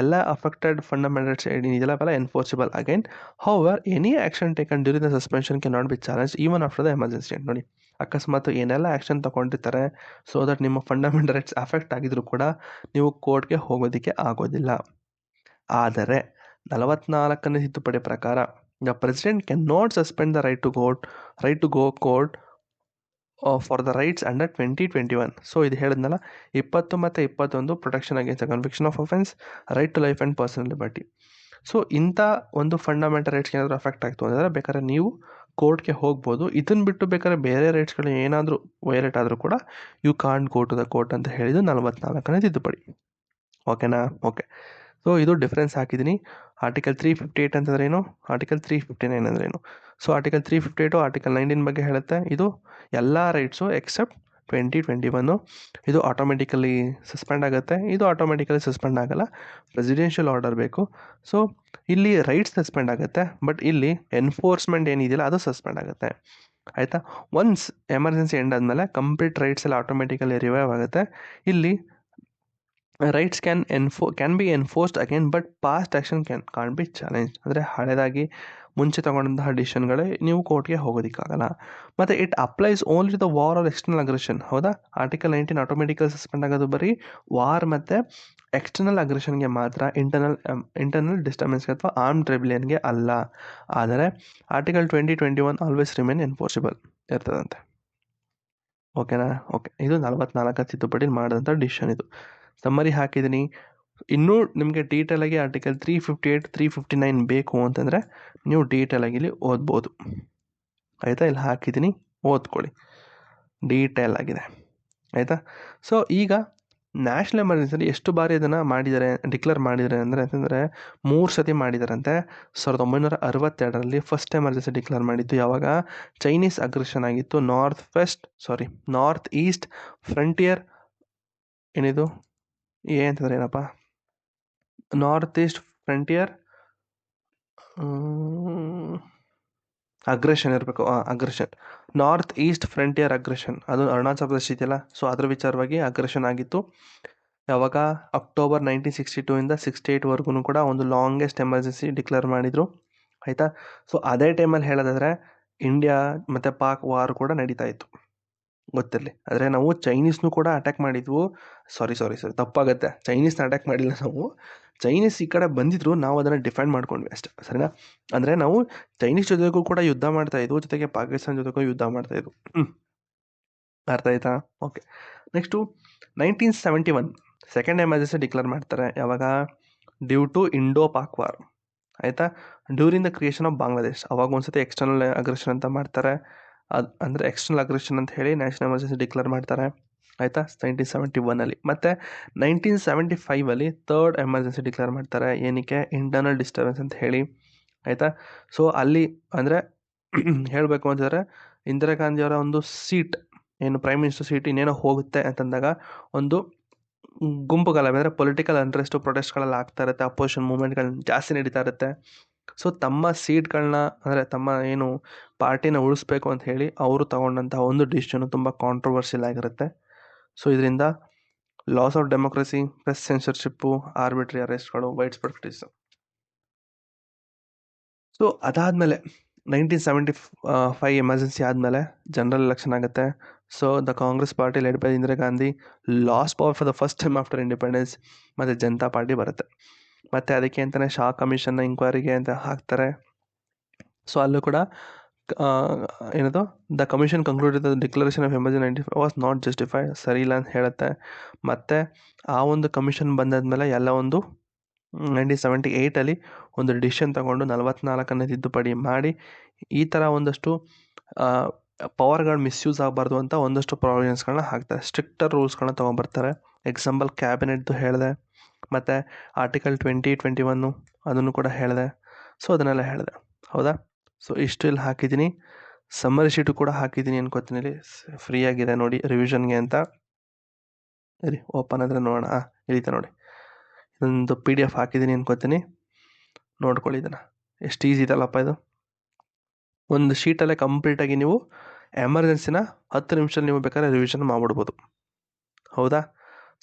ಎಲ್ಲ ಅಫೆಕ್ಟೆಡ್ ಫಂಡಮೆಂಟಲ್ ರೈಟ್ಸ್ ಏನಿದೆಯಲ್ಲ ಅವೆಲ್ಲ enforceable again. However any action taken during the suspension can not be challenge even after the emergency end. ನೋಡಿ, ಅಕಸ್ಮಾತ್ ಏನೆಲ್ಲ ಆ್ಯಕ್ಷನ್ ತೊಗೊಂಡಿರ್ತಾರೆ ಸೊ ದಟ್ ನಿಮ್ಮ ಫಂಡಮೆಂಟಲ್ ರೈಟ್ಸ್ ಅಫೆಕ್ಟ್ ಆಗಿದ್ರು ಕೂಡ ನೀವು ಕೋರ್ಟ್ಗೆ ಹೋಗೋದಕ್ಕೆ ಆಗೋದಿಲ್ಲ. ಆದರೆ 44ನೇ ತಿದ್ದುಪಡಿ ಪ್ರಕಾರ the president can not suspend the right to go court for the rights under 2021. So ಇದು ಹೇಳಿದ್ನಲ್ಲ, 20 ಮತ್ತು 21 protection against the conviction of offence, right to life and personal liberty. So ಇಂಥ ಒಂದು ಫಂಡಮೆಂಟಲ್ ರೈಟ್ಸ್ಗೆ ಏನಾದರೂ ಅಫೆಕ್ಟ್ ಆಗ್ತು ಅಂದರೆ ಬೇಕಾದ್ರೆ ನೀವು ಕೋರ್ಟ್ಗೆ ಹೋಗ್ಬೋದು. ಇದನ್ನು ಬಿಟ್ಟು ಬೇಕಾದ್ರೆ ಬೇರೆ ರೈಟ್ಸ್ಗಳು ಏನಾದರೂ ವೈಲೇಟ್ ಆದರೂ ಕೂಡ you can't go to the court ಅಂತ ಹೇಳಿದ್ದು 44ನೇ ತಿದ್ದುಪಡಿ. ಓಕೆನಾ. ಓಕೆ, ಸೊ ಇದು ಡಿಫ್ರೆನ್ಸ್ ಹಾಕಿದ್ದೀನಿ. ಆರ್ಟಿಕಲ್ 358 ಅಂತಂದ್ರೆ ಏನು, ಆರ್ಟಿಕಲ್ 359 ಅಂದ್ರೆ ಏನು. ಸೊ ಆರ್ಟಿಕಲ್ 358 ಆರ್ಟಿಕಲ್ 19 ಬಗ್ಗೆ ಹೇಳುತ್ತೆ. ಇದು ಎಲ್ಲ ರೈಟ್ಸು ಎಕ್ಸೆಪ್ಟ್ 2021 ಇದು ಆಟೋಮೆಟಿಕಲಿ ಸಸ್ಪೆಂಡ್ ಆಗುತ್ತೆ, ಇದು ಆಟೋಮೆಟಿಕಲಿ ಸಸ್ಪೆಂಡ್ ಆಗಲ್ಲ, ಪ್ರೆಸಿಡೆನ್ಷಿಯಲ್ ಆರ್ಡರ್ ಬೇಕು. ಸೊ ಇಲ್ಲಿ ರೈಟ್ಸ್ ಸಸ್ಪೆಂಡ್ ಆಗುತ್ತೆ, ಬಟ್ ಇಲ್ಲಿ ಎನ್ಫೋರ್ಸ್ಮೆಂಟ್ ಏನಿದೆಯಲ್ಲ ಅದು ಸಸ್ಪೆಂಡ್ ಆಗುತ್ತೆ. ಆಯಿತಾ? ಒನ್ಸ್ ಎಮರ್ಜೆನ್ಸಿ ಎಂಡ್ ಆದಮೇಲೆ ಕಂಪ್ಲೀಟ್ ರೈಟ್ಸ್ ಎಲ್ಲ ಆಟೋಮೆಟಿಕಲಿ ರಿವೈವ್ ಆಗುತ್ತೆ. ಇಲ್ಲಿ rights can be enforced again, but past action can be challenge. ಅಂದರೆ ಹಳೆಯದಾಗಿ ಮುಂಚೆ ತಗೊಂಡಂತಹ ಡಿಸಿಷನ್ಗಳೇ ನೀವು ಕೋರ್ಟ್ಗೆ ಹೋಗೋದಕ್ಕಾಗಲ್ಲ. ಮತ್ತು it applies only the war or external aggression. ಹೌದಾ? ಆರ್ಟಿಕಲ್ 19 ಆಟೋಮೆಟಿಕಲ್ ಸಸ್ಪೆಂಡ್ ಆಗೋದು ಬರೀ ವಾರ್ ಮತ್ತು ಎಕ್ಸ್ಟರ್ನಲ್ ಅಗ್ರೆಷನ್ಗೆ ಮಾತ್ರ, ಇಂಟರ್ನಲ್ ಡಿಸ್ಟರ್ಬೆನ್ಸ್ಗೆ ಅಥವಾ ಆರ್ಮ್ಡ್ ರೆಬಿಲಿಯನ್ಗೆ ಅಲ್ಲ. ಆದರೆ ಆರ್ಟಿಕಲ್ 2021 ಆಲ್ವೇಸ್ ರಿಮೇನ್ ಎನ್ಫೋರ್ಸಿಬಲ್ ಇರ್ತದಂತೆ. ಓಕೆನಾ? ಓಕೆ, ಇದು 44 ತಿದ್ದುಪಡಿ ಮಾಡಿದಂಥ ಡಿಸಿಷನ್. ಇದು ಸಮ್ಮರಿ ಹಾಕಿದ್ದೀನಿ. ಇನ್ನೂ ನಿಮಗೆ ಡೀಟೇಲಾಗಿ ಆರ್ಟಿಕಲ್ 358 359 ಬೇಕು ಅಂತಂದರೆ ನೀವು ಡೀಟೇಲಾಗಿ ಇಲ್ಲಿ ಓದ್ಬೋದು. ಆಯಿತಾ? ಇಲ್ಲಿ ಹಾಕಿದ್ದೀನಿ, ಓದ್ಕೊಳ್ಳಿ, ಡೀಟೇಲ್ ಆಗಿದೆ. ಆಯಿತಾ? ಸೊ ಈಗ ನ್ಯಾಷನಲ್ ಎಮರ್ಜೆನ್ಸಿಲಿ ಎಷ್ಟು ಬಾರಿ ಅದನ್ನು ಡಿಕ್ಲೇರ್ ಮಾಡಿದ್ದಾರೆ ಅಂತಂದರೆ 3 ಸತಿ ಮಾಡಿದಾರಂತೆ. 1962ರಲ್ಲಿ ಫಸ್ಟ್ ಎಮರ್ಜೆನ್ಸಿ ಡಿಕ್ಲೇರ್ ಮಾಡಿದ್ದು. ಯಾವಾಗ? ಚೈನೀಸ್ ಅಗ್ರೆಷನ್ ಆಗಿತ್ತು. ನಾರ್ತ್ ಈಸ್ಟ್ ಫ್ರಂಟಿಯರ್ ಏನಿದು ಅಂತಂದರೆ ಏನಪ್ಪ, ನಾರ್ತ್ ಈಸ್ಟ್ ಫ್ರಂಟಿಯರ್ ಅಗ್ರೆಷನ್ ಇರಬೇಕು. ನಾರ್ತ್ ಈಸ್ಟ್ ಫ್ರಂಟಿಯರ್ ಅಗ್ರೆಷನ್, ಅದು ಅರುಣಾಚಲ ಪ್ರದೇಶ ಇದೆಯಲ್ಲ, ಸೊ ಅದ್ರ ವಿಚಾರವಾಗಿ ಅಗ್ರೆಷನ್ ಆಗಿತ್ತು. ಯಾವಾಗ? ಅಕ್ಟೋಬರ್ 1962 68ವರೆಗೂ ಕೂಡ ಒಂದು ಲಾಂಗೆಸ್ಟ್ ಎಮರ್ಜೆನ್ಸಿ ಡಿಕ್ಲೇರ್ ಮಾಡಿದರು. ಆಯಿತಾ? ಸೊ ಅದೇ ಟೈಮಲ್ಲಿ ಹೇಳೋದಾದರೆ ಇಂಡಿಯಾ ಮತ್ತು ಪಾಕ್ ವಾರ್ ಕೂಡ ನಡೀತಾ ಇತ್ತು, ಗೊತ್ತಿರಲಿ. ಆದರೆ ನಾವು ಚೈನೀಸ್ನೂ ಕೂಡ ಅಟ್ಯಾಕ್ ಮಾಡಿದ್ವು. ಸಾರಿ ತಪ್ಪಾಗುತ್ತೆ, ಚೈನೀಸ್ನ ಅಟ್ಯಾಕ್ ಮಾಡಿಲ್ಲ ನಾವು. ಚೈನೀಸ್ ಈ ಕಡೆ ಬಂದಿದ್ರು, ನಾವು ಅದನ್ನು ಡಿಫೆಂಡ್ ಮಾಡ್ಕೊಂಡ್ವಿ ಅಷ್ಟೇ, ಸರಿನಾ? ಅಂದರೆ ನಾವು ಚೈನೀಸ್ ಜೊತೆಗೂ ಕೂಡ ಯುದ್ಧ ಮಾಡ್ತಾಯಿದ್ವು, ಜೊತೆಗೆ ಪಾಕಿಸ್ತಾನ ಜೊತೆಗೂ ಯುದ್ಧ ಮಾಡ್ತಾಯಿದ್ವು. ಅರ್ಥ ಆಯ್ತಾ? Okay. Next 1971 second emergency declare ಮಾಡ್ತಾರೆ. ಯಾವಾಗ? Due to Indo Pak war. ಆಯಿತಾ? During the creation of Bangladesh. ಅವಾಗ ಒಂದ್ಸತಿ ಎಕ್ಸ್ಟರ್ನಲ್ ಅಗ್ರೆಷನ್ ಅಂತ ಮಾಡ್ತಾರೆ. ಅಂದರೆ ಎಕ್ಸ್ಟರ್ನಲ್ ಅಗ್ರೆಷನ್ ಅಂತ ಹೇಳಿ ನ್ಯಾಷನಲ್ ಎಮರ್ಜೆನ್ಸಿ ಡಿಕ್ಲೇರ್ ಮಾಡ್ತಾರೆ. ಆಯಿತಾ? 1971 ಮತ್ತು 1975 ಥರ್ಡ್ ಎಮರ್ಜೆನ್ಸಿ ಡಿಕ್ಲೇರ್ ಮಾಡ್ತಾರೆ. ಏನಕ್ಕೆ? ಇಂಟರ್ನಲ್ ಡಿಸ್ಟರ್ಬೆನ್ಸ್ ಅಂತ ಹೇಳಿ. ಆಯಿತಾ? ಸೊ ಅಲ್ಲಿ ಅಂದರೆ ಹೇಳಬೇಕು ಅಂತಂದರೆ ಇಂದಿರಾ ಗಾಂಧಿಯವರ ಒಂದು ಸೀಟ್, ಏನು ಪ್ರೈಮ್ ಮಿನಿಸ್ಟರ್ ಸೀಟ್ ಇನ್ನೇನೋ ಹೋಗುತ್ತೆ ಅಂತಂದಾಗ ಒಂದು ಗುಂಪುಗಳ ಅಂದರೆ ಪೊಲಿಟಿಕಲ್ ಇಂಟ್ರೆಸ್ಟು ಪ್ರೊಟೆಸ್ಟ್ಗಳೆಲ್ಲ ಆಗ್ತಾ ಇರುತ್ತೆ, ಅಪೋಸಿಷನ್ ಮೂವ್ಮೆಂಟ್ಗಳು ಜಾಸ್ತಿ ನಡೀತಾ ಇರುತ್ತೆ. ಸೊ ತಮ್ಮ ಸೀಟ್ಗಳನ್ನ ಅಂದರೆ ತಮ್ಮ ಏನು ಪಾರ್ಟಿನ ಉಳಿಸ್ಬೇಕು ಅಂತ ಹೇಳಿ ಅವರು ತಗೊಂಡಂತಹ ಒಂದು ಡಿಸಿಷನು ತುಂಬ ಕಾಂಟ್ರವರ್ಷಿಯಲ್ ಆಗಿರುತ್ತೆ. ಸೊ ಇದರಿಂದ loss of democracy plus censorship, arbitrary ಅರೆಸ್ಟ್ಗಳು, ವೈಡ್ ಸ್ಪ್ರೆಡ್ ಕ್ರಿಟಿಸಿಸಮ್. ಸೊ ಅದಾದಮೇಲೆ 1975 ಎಮರ್ಜೆನ್ಸಿ ಆದಮೇಲೆ ಜನರಲ್ ಎಲೆಕ್ಷನ್ ಆಗುತ್ತೆ. So the Congress party led by Indira Gandhi lost power for the first time after independence. ಮತ್ತು ಜನತಾ ಪಾರ್ಟಿ ಬರುತ್ತೆ. ಮತ್ತು ಅದಕ್ಕೆ ಅಂತಲೇ ಶಾ ಕಮಿಷನ್ನ ಇಂಕ್ವೈರಿಗೆ ಅಂತ ಹಾಕ್ತಾರೆ. ಸೊ ಅಲ್ಲೂ ಕೂಡ ಏನದು the commission concluded the declaration of emergency 95 was not justify, ಸರಿ ಇಲ್ಲ ಅಂತ ಹೇಳುತ್ತೆ. ಮತ್ತು ಆ ಒಂದು ಕಮಿಷನ್ ಬಂದಾದ್ಮೇಲೆ ಎಲ್ಲ ಒಂದು 1978 ಒಂದು ಡಿಸಿಷನ್ ತಗೊಂಡು 44ನೇ ತಿದ್ದುಪಡಿ ಮಾಡಿ ಈ ಥರ ಒಂದಷ್ಟು ಪವರ್ಗಳು ಮಿಸ್ಯೂಸ್ ಆಗಬಾರ್ದು ಅಂತ ಒಂದಷ್ಟು ಪ್ರಾವಿಷನ್ಸ್ಗಳನ್ನ ಹಾಕ್ತಾರೆ, ಸ್ಟ್ರಿಕ್ಟರ್ ರೂಲ್ಸ್ಗಳನ್ನ ತೊಗೊಂಬರ್ತಾರೆ. ಎಕ್ಸಾಂಪಲ್ ಕ್ಯಾಬಿನೆಟ್ದು ಹೇಳಿದೆ, ಮತ್ತು ಆರ್ಟಿಕಲ್ 2021 ಅದನ್ನು ಕೂಡ ಹೇಳಿದೆ. ಸೊ ಅದನ್ನೆಲ್ಲ ಹೇಳಿದೆ. ಹೌದಾ? ಸೊ ಇಷ್ಟು ಇಲ್ಲಿ ಹಾಕಿದ್ದೀನಿ. ಸಮ್ಮರಿ ಶೀಟು ಕೂಡ ಹಾಕಿದ್ದೀನಿ ಅನ್ಕೋತೀನಿ. ಇಲ್ಲಿ ಫ್ರೀಯಾಗಿದೆ ನೋಡಿ ರಿವಿಷನ್ಗೆ ಅಂತ. ಸರಿ, ಓಪನ್ ಆದರೆ ನೋಡೋಣ. ಇಳಿತೆ ನೋಡಿ, ಇದೊಂದು PDF ಹಾಕಿದ್ದೀನಿ ಅನ್ಕೋತೀನಿ, ನೋಡ್ಕೊಳ್ಳಿ ಇದನ್ನು. ಎಷ್ಟು ಈಸಿ ಇದಲ್ಲಪ್ಪ ಇದು. ಒಂದು ಶೀಟಲ್ಲೇ ಕಂಪ್ಲೀಟಾಗಿ ನೀವು ಎಮರ್ಜೆನ್ಸಿನ 10 ನಿಮಿಷದಲ್ಲಿ ನೀವು ಬೇಕಾದ್ರೆ ರಿವಿಷನ್ ಮಾಡಿಬಿಡ್ಬೋದು. ಹೌದಾ?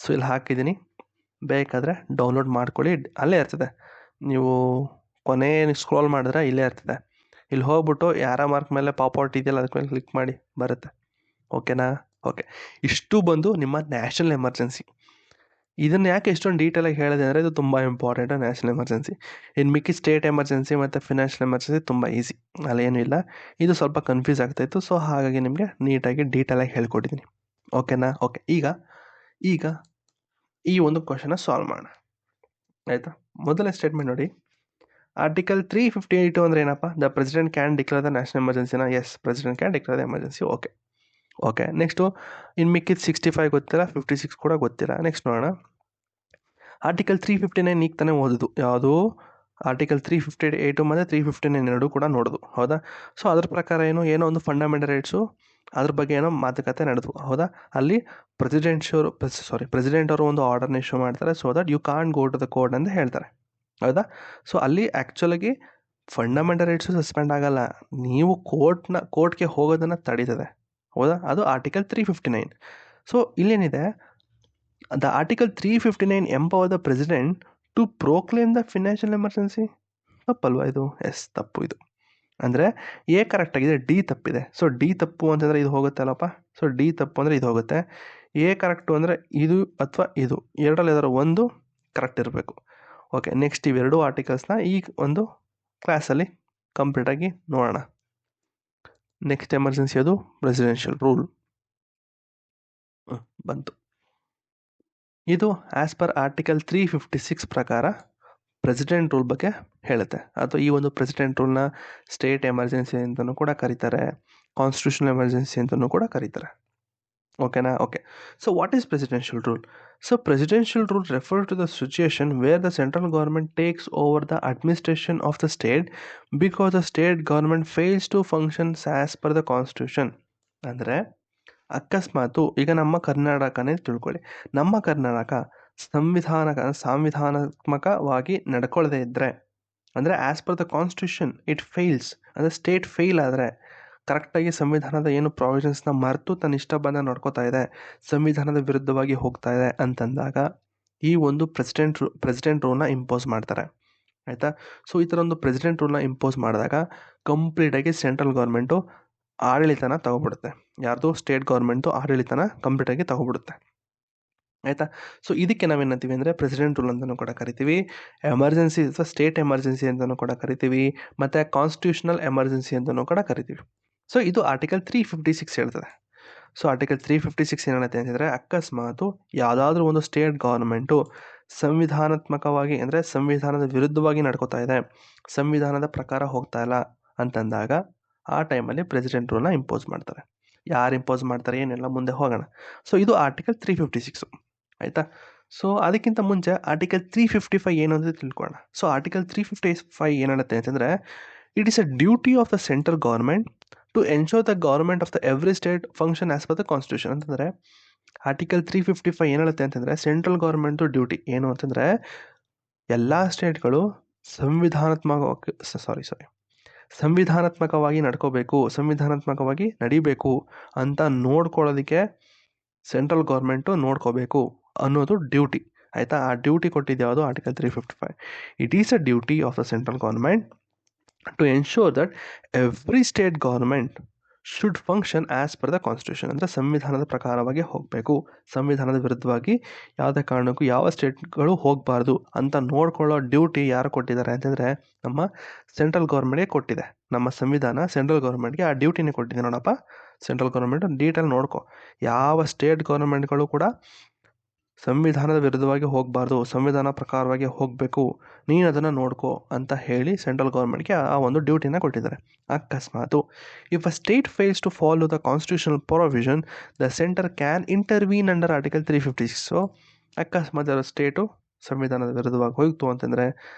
ಸೊ ಇಲ್ಲಿ ಹಾಕಿದ್ದೀನಿ, ಬೇಕಾದರೆ ಡೌನ್ಲೋಡ್ ಮಾಡ್ಕೊಳ್ಳಿ. ಅಲ್ಲೇ ಇರ್ತದೆ, ನೀವು ಕೊನೆ ಸ್ಕ್ರೋಲ್ ಮಾಡಿದ್ರೆ ಇಲ್ಲೇ ಇರ್ತದೆ. ಇಲ್ಲಿ ಹೋಗ್ಬಿಟ್ಟು ಯಾರ ಮಾರ್ಕ್ ಮೇಲೆ ಪಾಪ್ಔಟ್ ಇದೆಯಲ್ಲ ಅದಕ್ಕೆ ಮೇಲೆ ಕ್ಲಿಕ್ ಮಾಡಿ ಬರುತ್ತೆ. ಓಕೆನಾ? ಓಕೆ, ಇಷ್ಟು ಬಂದು ನಿಮ್ಮ ನ್ಯಾಷನಲ್ ಎಮರ್ಜೆನ್ಸಿ. ಇದನ್ನು ಯಾಕೆ ಎಷ್ಟೊಂದು ಡೀಟೇಲಾಗಿ ಹೇಳಿದೆ ಅಂದರೆ ಇದು ತುಂಬ ಇಂಪಾರ್ಟೆಂಟು ನ್ಯಾಷನಲ್ ಎಮರ್ಜೆನ್ಸಿ. ಇನ್ನು ಮಿಕ್ಕಿ ಸ್ಟೇಟ್ ಎಮರ್ಜೆನ್ಸಿ ಮತ್ತು ಫಿನಾನ್ಷಿಯಲ್ ಎಮರ್ಜೆನ್ಸಿ ತುಂಬ ಈಸಿ, ಅಲ್ಲೇನೂ ಇಲ್ಲ. ಇದು ಸ್ವಲ್ಪ ಕನ್ಫ್ಯೂಸ್ ಆಗ್ತಾಯಿತ್ತು. ಸೊ ಹಾಗಾಗಿ ನಿಮಗೆ ನೀಟಾಗಿ ಡೀಟೇಲಾಗಿ ಹೇಳ್ಕೊಟ್ಟಿದ್ದೀನಿ. ಓಕೆನಾ? ಓಕೆ, ಈಗ ಈ ಒಂದು ಕ್ವಶನ ಸಾಲ್ವ್ ಮಾಡೋಣ. ಆಯಿತಾ? ಮೊದಲನೇ ಸ್ಟೇಟ್ಮೆಂಟ್ ನೋಡಿ, ಆರ್ಟಿಕಲ್ 358 ಅಂದರೆ ಏನಪ್ಪ? The president can declare the national ಎಮರ್ಜೆನ್ಸಿನ. Yes, president can declare the emergency. Okay. Next ಇನ್ನು ಮಿಕ್ಕಿದ್ದು 65 ಗೊತ್ತಿಲ್ಲ, 56 ಕೂಡ ಗೊತ್ತಿಲ್ಲ. ನೆಕ್ಸ್ಟ್ ನೋಡೋಣ. ಆರ್ಟಿಕಲ್ 359 ಈಗ ತಾನೇ ಓದೋದು. ಯಾವುದು? ಆರ್ಟಿಕಲ್ 358 ಮತ್ತು 359 ಎರಡೂ ಕೂಡ ನೋಡಿದ್ವು, ಹೌದಾ. ಸೊ ಅದ್ರ ಪ್ರಕಾರ ಏನೋ ಒಂದು ಫಂಡಮೆಂಟಲ್ ರೈಟ್ಸು ಅದ್ರ ಬಗ್ಗೆ ಏನೋ ಮಾತುಕತೆ ನಡೆದ್ವು, ಹೌದಾ. ಅಲ್ಲಿ ಪ್ರೆಸಿಡೆಂಟ್ ಅವರು ಒಂದು ಆರ್ಡರ್ನ ಇಶ್ಯೂ ಮಾಡ್ತಾರೆ, so that you can't go to the court ಅಂತ ಹೇಳ್ತಾರೆ, ಹೌದಾ. ಸೊ ಅಲ್ಲಿ ಆ್ಯಕ್ಚುಲಾಗಿ ಫಂಡಮೆಂಟಲ್ ರೈಟ್ಸು ಸಸ್ಪೆಂಡ್ ಆಗಲ್ಲ, ನೀವು ಕೋರ್ಟ್ಗೆ ಹೋಗೋದನ್ನು ತಡೀತದೆ, ಹೌದಾ. ಅದು ಆರ್ಟಿಕಲ್ 359. ಸೊ ಇಲ್ಲೇನಿದೆ, the article 359 empower the president to proclaim the financial emergency. ತಪ್ಪಲ್ವಾ ಇದು? ಎಸ್, ತಪ್ಪು ಇದು. ಅಂದರೆ ಎ ಕರೆಕ್ಟ್ ಆಗಿದೆ, ಡಿ ತಪ್ಪಿದೆ. ಸೊ ಡಿ ತಪ್ಪು ಅಂತಂದರೆ ಇದು ಹೋಗುತ್ತೆ ಅಲ್ಲಪ್ಪ. ಸೊ ಡಿ ತಪ್ಪು ಅಂದರೆ ಇದು ಹೋಗುತ್ತೆ. ಎ ಕರೆಕ್ಟು ಅಂದರೆ ಇದು ಅಥವಾ ಇದು ಎರಡರಲ್ಲಿ ಯಾವ್ದಾದ್ರು ಒಂದು ಕರೆಕ್ಟ್ ಇರಬೇಕು. ಓಕೆ, ನೆಕ್ಸ್ಟ್ ಇವೆರಡು ಆರ್ಟಿಕಲ್ಸ್ನ ಈ ಒಂದು ಕ್ಲಾಸಲ್ಲಿ ಕಂಪ್ಲೀಟಾಗಿ ನೋಡೋಣ. ನೆಕ್ಸ್ಟ್ ಎಮರ್ಜೆನ್ಸಿ ಅದು ಪ್ರೆಸಿಡೆನ್ಷಿಯಲ್ ರೂಲ್ ಬಂತು. ಇದು ಆ್ಯಸ್ ಪರ್ ಆರ್ಟಿಕಲ್ 356 ಪ್ರಕಾರ ಪ್ರೆಸಿಡೆಂಟ್ ರೂಲ್ ಬಗ್ಗೆ ಹೇಳುತ್ತೆ, ಅಥವಾ ಈ ಒಂದು ಪ್ರೆಸಿಡೆಂಟ್ ರೂಲ್ನ ಸ್ಟೇಟ್ ಎಮರ್ಜೆನ್ಸಿ ಅಂತಲೂ ಕೂಡ ಕರೀತಾರೆ, ಕಾನ್ಸ್ಟಿಟ್ಯೂಷನಲ್ ಎಮರ್ಜೆನ್ಸಿ ಅಂತಲೂ ಕೂಡ ಕರೀತಾರೆ. ಓಕೆನಾ? Okay. So what is presidential rule? So presidential rule refer to the situation where the central government takes over the administration of the state because the state government fails to functions as per the constitution. ಅಂದರೆ ಅಕಸ್ಮಾತು ಈಗ ನಮ್ಮ ಕರ್ನಾಟಕನೇ ತಿಳ್ಕೊಳ್ಳಿ, ನಮ್ಮ ಕರ್ನಾಟಕ ಸಾಂವಿಧಾನಾತ್ಮಕವಾಗಿ ನಡ್ಕೊಳ್ಳದೆ ಇದ್ದರೆ, ಅಂದರೆ as per the constitution it fails, ಅಂದರೆ state fail ಆದರೆ, ಕರೆಕ್ಟಾಗಿ ಸಂವಿಧಾನದ ಏನು ಪ್ರಾವಿಷನ್ಸ್ನ ಮರೆತು ತನ್ನ ಇಷ್ಟ ಬಂದ ನಡ್ಕೋತಾ ಇದೆ, ಸಂವಿಧಾನದ ವಿರುದ್ಧವಾಗಿ ಹೋಗ್ತಾ ಇದೆ ಅಂತಂದಾಗ ಈ ಒಂದು ಪ್ರೆಸಿಡೆಂಟ್ ರೂಲ್ನ ಇಂಪೋಸ್ ಮಾಡ್ತಾರೆ, ಆಯಿತಾ. ಸೊ ಈ ಥರ ಒಂದು ಪ್ರೆಸಿಡೆಂಟ್ ರೂಲ್ನ ಇಂಪೋಸ್ ಮಾಡಿದಾಗ ಕಂಪ್ಲೀಟಾಗಿ ಸೆಂಟ್ರಲ್ ಗೌರ್ಮೆಂಟು ಆಡಳಿತನ ತಗೊಬಿಡುತ್ತೆ, ಯಾರ್ದು ಸ್ಟೇಟ್ ಗೌರ್ಮೆಂಟು ಆಡಳಿತನ ಕಂಪ್ಲೀಟಾಗಿ ತಗೊಬಿಡುತ್ತೆ, ಆಯಿತಾ. ಸೊ ಇದಕ್ಕೆ ನಾವೇನಂತೀವಿ ಅಂದರೆ ಪ್ರೆಸಿಡೆಂಟ್ ರೂಲ್ ಅಂತಲೂ ಕೂಡ ಕರಿತೀವಿ, ಎಮರ್ಜೆನ್ಸಿ ಅಥವಾ ಸ್ಟೇಟ್ ಎಮರ್ಜೆನ್ಸಿ ಅಂತಲೂ ಕೂಡ ಕರಿತೀವಿ, ಮತ್ತು ಕಾನ್ಸ್ಟಿಟ್ಯೂಷನಲ್ ಎಮರ್ಜೆನ್ಸಿ ಅಂತಲೂ ಕೂಡ ಕರಿತೀವಿ. ಸೊ ಇದು ಆರ್ಟಿಕಲ್ 356 ಹೇಳ್ತದೆ. ಸೊ ಆರ್ಟಿಕಲ್ 356 ಏನು ಹೇಳುತ್ತೆ ಅಂತಂದರೆ, ಅಕಸ್ಮಾತು ಯಾವುದಾದ್ರೂ ಒಂದು ಸ್ಟೇಟ್ ಗೌರ್ಮೆಂಟು ಸಂವಿಧಾನಾತ್ಮಕವಾಗಿ ಅಂದರೆ ಸಂವಿಧಾನದ ವಿರುದ್ಧವಾಗಿ ನಡ್ಕೋತಾ ಇದೆ, ಸಂವಿಧಾನದ ಪ್ರಕಾರ ಹೋಗ್ತಾ ಇಲ್ಲ ಅಂತಂದಾಗ ಆ ಟೈಮಲ್ಲಿ ಪ್ರೆಸಿಡೆಂಟ್ ರೂಲ್ನ ಇಂಪೋಸ್ ಮಾಡ್ತಾರೆ. ಯಾರು ಇಂಪೋಸ್ ಮಾಡ್ತಾರೆ ಏನೆಲ್ಲ ಮುಂದೆ ಹೋಗೋಣ. ಸೊ ಇದು ಆರ್ಟಿಕಲ್ 356, ಆಯಿತಾ. ಸೊ ಅದಕ್ಕಿಂತ ಮುಂಚೆ ಆರ್ಟಿಕಲ್ 355 ಏನು ಅಂತ ತಿಳ್ಕೊಳ್ಳೋಣ. ಸೊ ಆರ್ಟಿಕಲ್ 355 ಏನು ಹೇಳುತ್ತೆ ಅಂತಂದರೆ, it is a duty of the central government to ensure the government of the every state function as per the constitution. ಅಂತಂದರೆ ಆರ್ಟಿಕಲ್ 355 ಏನು ಹೇಳುತ್ತೆ ಅಂತಂದರೆ, ಸೆಂಟ್ರಲ್ ಗೌರ್ಮೆಂಟ್ದು ಡ್ಯೂಟಿ ಏನು ಅಂತಂದರೆ ಎಲ್ಲ ಸ್ಟೇಟ್ಗಳು ಸಂವಿಧಾನಾತ್ಮಕವಾಗಿ ನಡ್ಕೋಬೇಕು, ಸಂವಿಧಾನಾತ್ಮಕವಾಗಿ ನಡಿಬೇಕು ಅಂತ ನೋಡ್ಕೊಳ್ಳೋದಕ್ಕೆ ಸೆಂಟ್ರಲ್ ಗೌರ್ಮೆಂಟು ನೋಡ್ಕೋಬೇಕು ಅನ್ನೋದು ಡ್ಯೂಟಿ, ಆಯಿತಾ. ಆ ಡ್ಯೂಟಿ ಕೊಟ್ಟಿದ್ದು ಯಾವುದು? Article 355. It is a duty of the central government to ensure that every state government should function as per the constitution. ಅಂದರೆ ಸಂವಿಧಾನದ ಪ್ರಕಾರವಾಗಿ ಹೋಗಬೇಕು, ಸಂವಿಧಾನದ ವಿರುದ್ಧವಾಗಿ ಯಾವುದೇ ಕಾರಣಕ್ಕೂ ಯಾವ ಸ್ಟೇಟ್ಗಳು ಹೋಗಬಾರ್ದು ಅಂತ ನೋಡ್ಕೊಳ್ಳೋ ಡ್ಯೂಟಿ ಯಾರು ಕೊಟ್ಟಿದ್ದಾರೆ ಅಂತಂದರೆ ನಮ್ಮ ಸೆಂಟ್ರಲ್ ಗೌರ್ಮೆಂಟ್ಗೆ ಕೊಟ್ಟಿದೆ. ನಮ್ಮ ಸಂವಿಧಾನ ಸೆಂಟ್ರಲ್ ಗೌರ್ಮೆಂಟ್ಗೆ ಆ ಡ್ಯೂಟಿನೇ ಕೊಟ್ಟಿದೆ. ನೋಡಪ್ಪ, ಸೆಂಟ್ರಲ್ ಗೌರ್ಮೆಂಟ್ ಡೀಟೇಲ್ ನೋಡ್ಕೊ, ಯಾವ ಸ್ಟೇಟ್ ಗೌರ್ಮೆಂಟ್ಗಳು ಕೂಡ ಸಂವಿಧಾನದ ವಿರುದ್ಧವಾಗಿ ಹೋಗಬಾರ್ದು, ಸಂವಿಧಾನ ಪ್ರಕಾರವಾಗಿ ಹೋಗಬೇಕು, ನೀನು ಅದನ್ನು ನೋಡ್ಕೋ ಅಂತ ಹೇಳಿ ಸೆಂಟ್ರಲ್ ಗೌರ್ಮೆಂಟ್ಗೆ ಆ ಒಂದು ಡ್ಯೂಟಿನ ಕೊಟ್ಟಿದ್ದಾರೆ. ಅಕಸ್ಮಾತು if a state fails to follow the constitutional provision the centre can intervene under article 356. So ಅಕಸ್ಮಾತ್ ಸ್ಟೇಟು ಸಂವಿಧಾನದ ವಿರುದ್ಧವಾಗಿ ಹೋಯಿತು ಅಂತಂದರೆ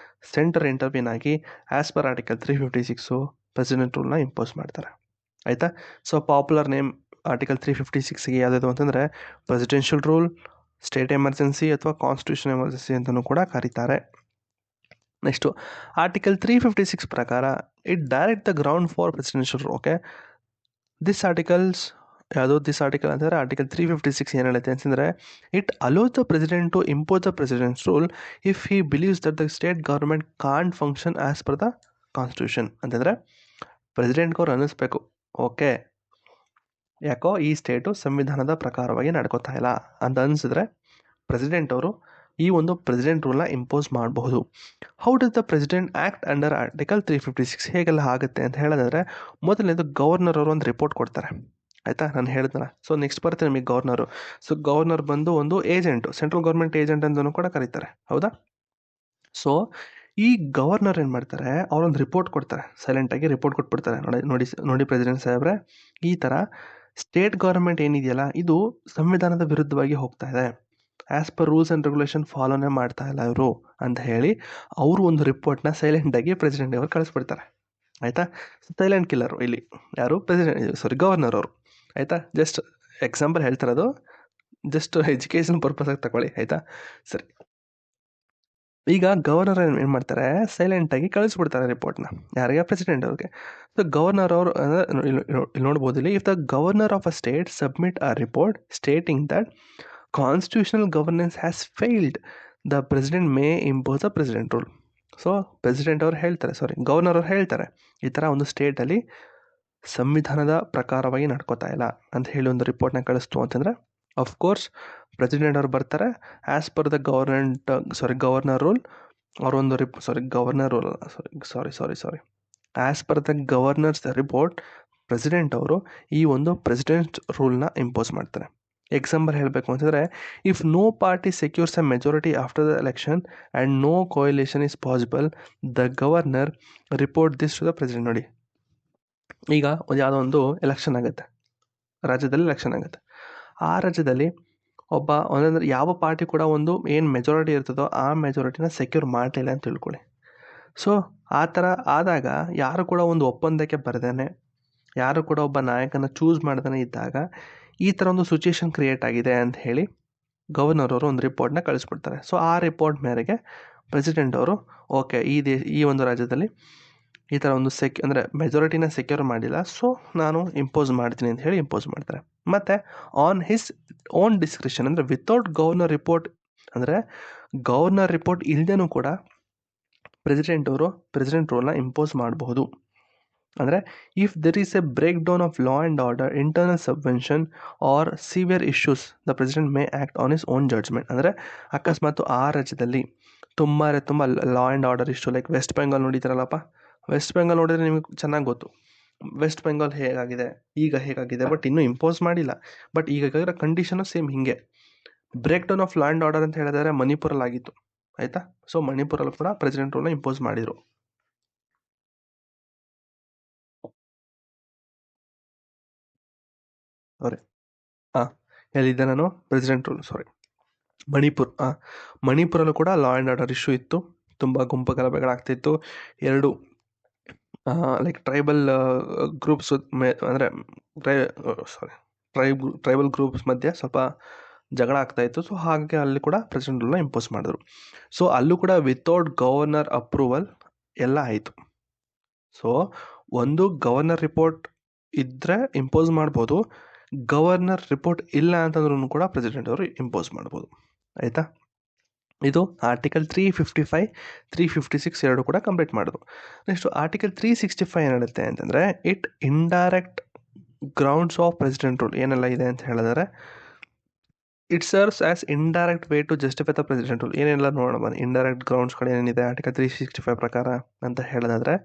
ಸೆಂಟರ್ ಇಂಟರ್ವೀನ್ ಆಗಿ ಆ್ಯಸ್ ಪರ್ ಆರ್ಟಿಕಲ್ 356 ಪ್ರೆಸಿಡೆಂಟ್ ರೂಲ್ನ ಇಂಪೋಸ್ ಮಾಡ್ತಾರೆ, ಆಯಿತಾ. ಸೊ ಪಾಪ್ಯುಲರ್ ನೇಮ್ ಆರ್ಟಿಕಲ್ 356ಗೆ ಯಾವುದಾದ್ರು ಅಂತಂದರೆ ಪ್ರೆಸಿಡೆನ್ಷಿಯಲ್ ರೂಲ್, ಸ್ಟೇಟ್ ಎಮರ್ಜೆನ್ಸಿ ಅಥವಾ ಕಾನ್ಸ್ಟಿಟ್ಯೂಷನ್ ಎಮರ್ಜೆನ್ಸಿ ಅಂತಲೂ ಕೂಡ ಕರೀತಾರೆ. ನೆಕ್ಸ್ಟು ಆರ್ಟಿಕಲ್ 356 ಪ್ರಕಾರ it direct the ground for presidential rule. Okay, this article ಅಂತಂದರೆ ಆರ್ಟಿಕಲ್ 356 ಏನು ಹೇಳುತ್ತೆ ಅಂತಂದರೆ, it allows the president to impose the president's rule if he believes that the state government can't function as per the constitution. ಅಂತಂದರೆ ಪ್ರೆಸಿಡೆಂಟ್ಗೆ ಅವ್ರು ಅನ್ನಿಸ್ಬೇಕು, okay ಯಾಕೋ ಈ state ಸಂವಿಧಾನದ ಪ್ರಕಾರವಾಗಿ ನಡ್ಕೋತಾ ಇಲ್ಲ ಅಂತ ಅನಿಸಿದ್ರೆ ಪ್ರೆಸಿಡೆಂಟ್ ಅವರು ಈ ಒಂದು ಪ್ರೆಸಿಡೆಂಟ್ ರೂಲ್ನ ಇಂಪೋಸ್ ಮಾಡಬಹುದು. How does the president act under article 356? ಹೇಗೆಲ್ಲ ಆಗುತ್ತೆ ಅಂತ ಹೇಳೋದಾದರೆ, ಮೊದಲನೇದು ಗವರ್ನರ್ ಅವರು ಒಂದು ರಿಪೋರ್ಟ್ ಕೊಡ್ತಾರೆ, ಆಯಿತಾ. ನಾನು ಹೇಳಿದ್ನಲ್ಲ. ಸೊ ನೆಕ್ಸ್ಟ್ ಬರುತ್ತೆ ನಿಮಗೆ ಗವರ್ನರು. ಸೊ ಗವರ್ನರ್ ಬಂದು ಒಂದು ಏಜೆಂಟು, ಸೆಂಟ್ರಲ್ ಗೌರ್ಮೆಂಟ್ ಏಜೆಂಟ್ ಅಂತಲೂ ಕೂಡ ಕರೀತಾರೆ, ಹೌದಾ. ಸೊ ಈ ಗವರ್ನರ್ ಏನು ಮಾಡ್ತಾರೆ, ಅವರೊಂದು ರಿಪೋರ್ಟ್ ಕೊಡ್ತಾರೆ, ಸೈಲೆಂಟಾಗಿ ರಿಪೋರ್ಟ್ ಕೊಟ್ಬಿಡ್ತಾರೆ, ನೋಡಿ ಪ್ರೆಸಿಡೆಂಟ್ ಸಾಹೇಬ್ರೆ, ಈ ಥರ ಸ್ಟೇಟ್ ಗೌರ್ಮೆಂಟ್ ಏನಿದೆಯಲ್ಲ ಇದು ಸಂವಿಧಾನದ ವಿರುದ್ಧವಾಗಿ ಹೋಗ್ತಾ ಇದೆ, as per rules and regulation ಫಾಲೋನೇ ಮಾಡ್ತಾ ಇಲ್ಲ ಇವರು ಅಂತ ಹೇಳಿ ಅವರು ಒಂದು ರಿಪೋರ್ಟ್ನ ಸೈಲೆಂಟಾಗಿ ಪ್ರೆಸಿಡೆಂಟ್ ಅವರು ಕಳಿಸ್ಬಿಡ್ತಾರೆ. ಆಯಿತಾ? ಸೈಲೆಂಟ್ ಕಿಲ್ಲರು ಇಲ್ಲಿ ಯಾರು? ಗವರ್ನರ್ ಅವರು. ಆಯಿತಾ? ಜಸ್ಟ್ ಎಕ್ಸಾಂಪಲ್ ಹೇಳ್ತಿರೋದು, ಜಸ್ಟ್ ಎಜುಕೇಷನ್ ಪರ್ಪಸಾಗಿ ತಗೊಳ್ಳಿ. ಆಯಿತಾ? ಸರಿ, ಈಗ ಗವರ್ನರ್ ಏನು ಮಾಡ್ತಾರೆ? ಸೈಲೆಂಟಾಗಿ ಕಳಿಸ್ಬಿಡ್ತಾರೆ ರಿಪೋರ್ಟ್ನ. ಯಾರಿಗೆ? ಪ್ರೆಸಿಡೆಂಟ್ ಅವ್ರಿಗೆ. ಸೊ ಗವರ್ನರ್ ಅವರು ಇಲ್ಲಿ ನೋಡ್ಬೋದು, ಇಲ್ಲಿ if the governor of a state submit a report stating that constitutional governance has failed, the president May impose the president rule. So president ಅವ್ರು ಹೇಳ್ತಾರೆ, ಗವರ್ನರ್ ಅವ್ರು ಹೇಳ್ತಾರೆ, ಈ ಥರ ಒಂದು ಸ್ಟೇಟಲ್ಲಿ ಸಂವಿಧಾನದ ಪ್ರಕಾರವಾಗಿ ನಡ್ಕೋತಾ ಇಲ್ಲ ಅಂತ ಹೇಳಿ ಒಂದು ರಿಪೋರ್ಟ್ನ ಕಳಿಸ್ತು ಅಂತಂದರೆ, ಅಫ್ಕೋರ್ಸ್ ಪ್ರೆಸಿಡೆಂಟ್ ಅವ್ರು ಬರ್ತಾರೆ. As per the governor rule ಅವರೊಂದು governor rule as per the governor's report president ಅವರು ಈ ಒಂದು ಪ್ರೆಸಿಡೆಂಟ್ ರೂಲ್ನ ಇಂಪೋಸ್ ಮಾಡ್ತಾರೆ. ಎಕ್ಸಾಂಪಲ್ ಹೇಳಬೇಕು ಅಂತಂದರೆ, if no party secures a majority after the election and no coalition is possible, the governor report this to the president. ನೋಡಿ, ಈಗ ಯಾವುದೋ ಒಂದು ಎಲೆಕ್ಷನ್ ಆಗುತ್ತೆ, ರಾಜ್ಯದಲ್ಲಿ ಎಲೆಕ್ಷನ್ ಆಗುತ್ತೆ. ಆ ರಾಜ್ಯದಲ್ಲಿ ಒಂದಂದ್ರೆ ಯಾವ ಪಾರ್ಟಿ ಕೂಡ ಒಂದು ಏನು ಮೆಜಾರಿಟಿ ಇರ್ತದೋ ಆ ಮೆಜಾರಿಟಿನ ಸೆಕ್ಯೂರ್ ಮಾಡಲಿಲ್ಲ ಅಂತ ತಿಳ್ಕೊಳ್ಳಿ. ಸೊ ಆ ಥರ ಆದಾಗ ಯಾರು ಕೂಡ ಒಂದು ಒಪ್ಪಂದಕ್ಕೆ ಬರದೇನೆ, ಯಾರು ಕೂಡ ಒಬ್ಬ ನಾಯಕನ ಚೂಸ್ ಮಾಡ್ದೇ ಇದ್ದಾಗ ಈ ಥರ ಒಂದು ಸಿಚುಯೇಷನ್ ಕ್ರಿಯೇಟ್ ಆಗಿದೆ ಅಂತ ಹೇಳಿ ಗವರ್ನರ್ ಅವರು ಒಂದು ರಿಪೋರ್ಟ್ನ ಕಳಿಸ್ಬಿಡ್ತಾರೆ. ಸೊ ಆ ರಿಪೋರ್ಟ್ ಮೇರೆಗೆ ಪ್ರೆಸಿಡೆಂಟ್ ಅವರು ಓಕೆ, ಈ ಒಂದು ರಾಜ್ಯದಲ್ಲಿ ಈ ಥರ ಒಂದು ಅಂದರೆ ಮೆಜಾರಿಟಿನ ಸೆಕ್ಯೂರ್ ಮಾಡಿಲ್ಲ, ಸೊ ನಾನು ಇಂಪೋಸ್ ಮಾಡ್ತೀನಿ ಅಂತ ಹೇಳಿ ಇಂಪೋಸ್ ಮಾಡ್ತಾರೆ. ಮತ್ತು ಆನ್ ಹಿಸ್ ಓನ್ ಡಿಸ್ಕ್ರಿಷನ್, ಅಂದರೆ ವಿತೌಟ್ ಗವರ್ನರ್ ರಿಪೋರ್ಟ್, ಅಂದರೆ ಗವರ್ನರ್ ರಿಪೋರ್ಟ್ ಇಲ್ಲದೇನೂ ಕೂಡ ಪ್ರೆಸಿಡೆಂಟ್ ರೂಲ್ನ ಇಂಪೋಸ್ ಮಾಡಬಹುದು. ಅಂದರೆ if there is a break down of law and order, internal subvention or severe issues, the president may act on his own judgement. ಅಂದರೆ ಅಕಸ್ಮಾತ್ ಆ ರಾಜ್ಯದಲ್ಲಿ ತುಂಬ law and order issue, like West Bengal ನೋಡಿದ್ರಲ್ಲಪ್ಪ, ವೆಸ್ಟ್ ಬೆಂಗಾಲ್ ನೋಡಿದರೆ ನಿಮಗೆ ಚೆನ್ನಾಗಿ ಗೊತ್ತು ವೆಸ್ಟ್ ಬೆಂಗಾಲ್ ಹೇಗಾಗಿದೆ, ಈಗ ಹೇಗಾಗಿದೆ. ಬಟ್ ಇನ್ನೂ ಇಂಪೋಸ್ ಮಾಡಿಲ್ಲ. ಬಟ್ ಈಗ ಕಂಡೀಷನು ಸೇಮ್ ಹಿಂಗೆ. Break down of law and order ಅಂತ ಹೇಳಿದ್ರೆ ಮಣಿಪುರಲ್ಲಿ ಆಗಿತ್ತು. ಆಯಿತಾ? ಸೊ ಮಣಿಪುರಲ್ಲಿ ಕೂಡ ಪ್ರೆಸಿಡೆಂಟ್ ರೂಲ್ನ ಇಂಪೋಸ್ ಮಾಡಿದರು. ಹೇಳಿದ್ದೆ ನಾನು ಪ್ರೆಸಿಡೆಂಟ್ ರೂಲ್, ಮಣಿಪುರಲ್ಲೂ ಕೂಡ ಲಾ ಆ್ಯಂಡ್ ಆರ್ಡರ್ ಇಶ್ಯೂ ಇತ್ತು. ತುಂಬ ಗುಂಪು ಗಲಭೆಗಳಾಗ್ತಿತ್ತು. ಎರಡು ಲೈಕ್ ಟ್ರೈಬಲ್ ಗ್ರೂಪ್ಸ್ ಅಂದರೆ ಟ್ರೈಬಲ್ ಗ್ರೂಪ್ಸ್ ಮಧ್ಯೆ ಸ್ವಲ್ಪ ಜಗಳ ಆಗ್ತಾಯಿತ್ತು. ಸೊ ಹಾಗೆ ಅಲ್ಲಿ ಕೂಡ ಪ್ರೆಸಿಡೆಂಟ್ ರೂಲ್ನ ಇಂಪೋಸ್ ಮಾಡಿದ್ರು. ಸೊ ಅಲ್ಲೂ ಕೂಡ ವಿತೌಟ್ ಗವರ್ನರ್ ಅಪ್ರೂವಲ್ ಎಲ್ಲ ಆಯಿತು. ಸೊ ಒಂದು ಗವರ್ನರ್ ರಿಪೋರ್ಟ್ ಇದ್ದರೆ ಇಂಪೋಸ್ ಮಾಡ್ಬೋದು, ಗವರ್ನರ್ ರಿಪೋರ್ಟ್ ಇಲ್ಲ ಅಂತಂದ್ರೂ ಕೂಡ ಪ್ರೆಸಿಡೆಂಟ್ ಅವರು ಇಂಪೋಸ್ ಮಾಡ್ಬೋದು. ಆಯಿತಾ? ಇದು ಆರ್ಟಿಕಲ್ 355, 356 ಎರಡು ಕೂಡ ಕಂಪ್ಲೀಟ್ ಮಾಡಿದ್ರು. ನೆಕ್ಸ್ಟು ಆರ್ಟಿಕಲ್ 365 ಏನು ಹೇಳುತ್ತೆ ಅಂತಂದರೆ, it indirect grounds of president rule ಏನೆಲ್ಲ ಇದೆ ಅಂತ ಹೇಳಿದರೆ, it serves as indirect way to justify the president rule. ಏನೆಲ್ಲ ನೋಡೋಣ ಬನ್ನಿ. ಇಂಡೈರೆಕ್ಟ್ ಗ್ರೌಂಡ್ಸ್ಗಳು ಏನೇನಿದೆ ಆರ್ಟಿಕಲ್ 365 ಪ್ರಕಾರ ಅಂತ ಹೇಳೋದಾದರೆ,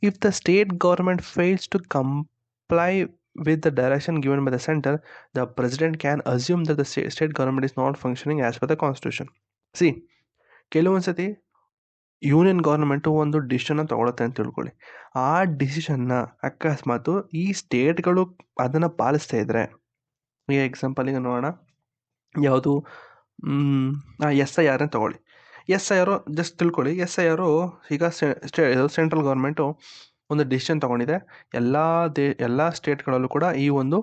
if the state government fails to comply with the direction given by the center, the president can assume that the state government is not functioning as per the constitution. See, ಕೆಲವೊಂದು ಸತಿ union government ಒಂದು ಡಿಸಿಷನ್ನ ತೊಗೊಳುತ್ತೆ ಅಂತ ತಿಳ್ಕೊಳ್ಳಿ. ಆ ಡಿಸಿಷನ್ನ ಅಕಸ್ಮಾತು ಈ ಸ್ಟೇಟ್ಗಳು ಅದನ್ನು ಪಾಲಿಸ್ತಾ ಇದ್ದರೆ, ಈ ಎಕ್ಸಾಂಪಲಿಗೆ ನೋಡೋಣ, ಯಾವುದು SIR ಅಂತ ತೊಗೊಳ್ಳಿ. SIR ಜಸ್ಟ್ ತಿಳ್ಕೊಳ್ಳಿ, SIR ಈಗ ಸೆಂಟ್ರಲ್ ಗೌರ್ಮೆಂಟು ಒಂದು ಡಿಸಿಷನ್ ತೊಗೊಂಡಿದೆ, ಎಲ್ಲ ಸ್ಟೇಟ್ಗಳಲ್ಲೂ ಕೂಡ ಈ ಒಂದು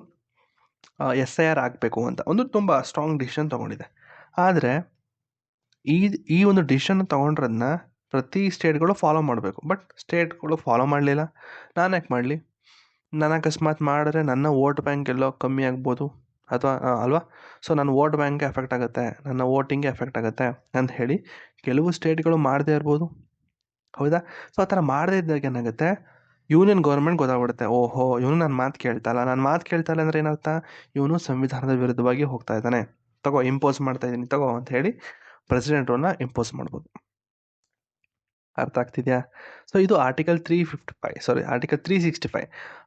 SIR ಆಗಬೇಕು ಅಂತ ಒಂದು ತುಂಬ ಸ್ಟ್ರಾಂಗ್ ಡಿಸಿಷನ್ ತೊಗೊಂಡಿದೆ. ಆದರೆ ಈ ಒಂದು ಡಿಸಿಷನ್ ತೊಗೊಂಡ್ರದನ್ನ ಪ್ರತಿ ಸ್ಟೇಟ್ಗಳು ಫಾಲೋ ಮಾಡಬೇಕು. ಬಟ್ ಸ್ಟೇಟ್ಗಳು ಫಾಲೋ ಮಾಡಲಿಲ್ಲ. ನಾನು ಯಾಕೆ ಮಾಡಲಿ? ನಾನು ಅಕಸ್ಮಾತ್ ಮಾಡಿದ್ರೆ ನನ್ನ ವೋಟ್ ಬ್ಯಾಂಕ್ ಎಲ್ಲೋ ಕಮ್ಮಿ ಆಗ್ಬೋದು ಅಥವಾ ಅಲ್ವಾ? ಸೊ ನನ್ನ ವೋಟ್ ಬ್ಯಾಂಕ್ಗೆ ಎಫೆಕ್ಟ್ ಆಗುತ್ತೆ, ನನ್ನ ವೋಟಿಂಗ್ಗೆ ಎಫೆಕ್ಟ್ ಆಗುತ್ತೆ ಅಂತ ಹೇಳಿ ಕೆಲವು ಸ್ಟೇಟ್ಗಳು ಮಾಡದೇ ಇರ್ಬೋದು. ಹೌದಾ? ಸೊ ಆ ಥರ ಮಾಡದೇ ಇದ್ದಾಗ ಏನಾಗುತ್ತೆ, ಯೂನಿಯನ್ ಗೌರ್ಮೆಂಟ್ ಗೊತ್ತಾಗ್ಬಿಡುತ್ತೆ, ಓಹೋ ಇವನು ನನ್ನ ಮಾತು ಕೇಳ್ತಾ ಇಲ್ಲ ಅಂದರೆ ಏನರ್ಥ, ಇವನು ಸಂವಿಧಾನದ ವಿರುದ್ಧವಾಗಿ ಹೋಗ್ತಾ ಇದ್ದಾನೆ, ಇಂಪೋಸ್ ಮಾಡ್ತಾ ಇದ್ದೀನಿ ಅಂತ ಹೇಳಿ ಪ್ರೆಸಿಡೆಂಟ್ ರೂಲ್ನ ಇಂಪೋಸ್ ಮಾಡ್ಬೋದು. ಅರ್ಥ ಆಗ್ತಿದೆಯಾ? ಸೊ ಇದು ಆರ್ಟಿಕಲ್ 365.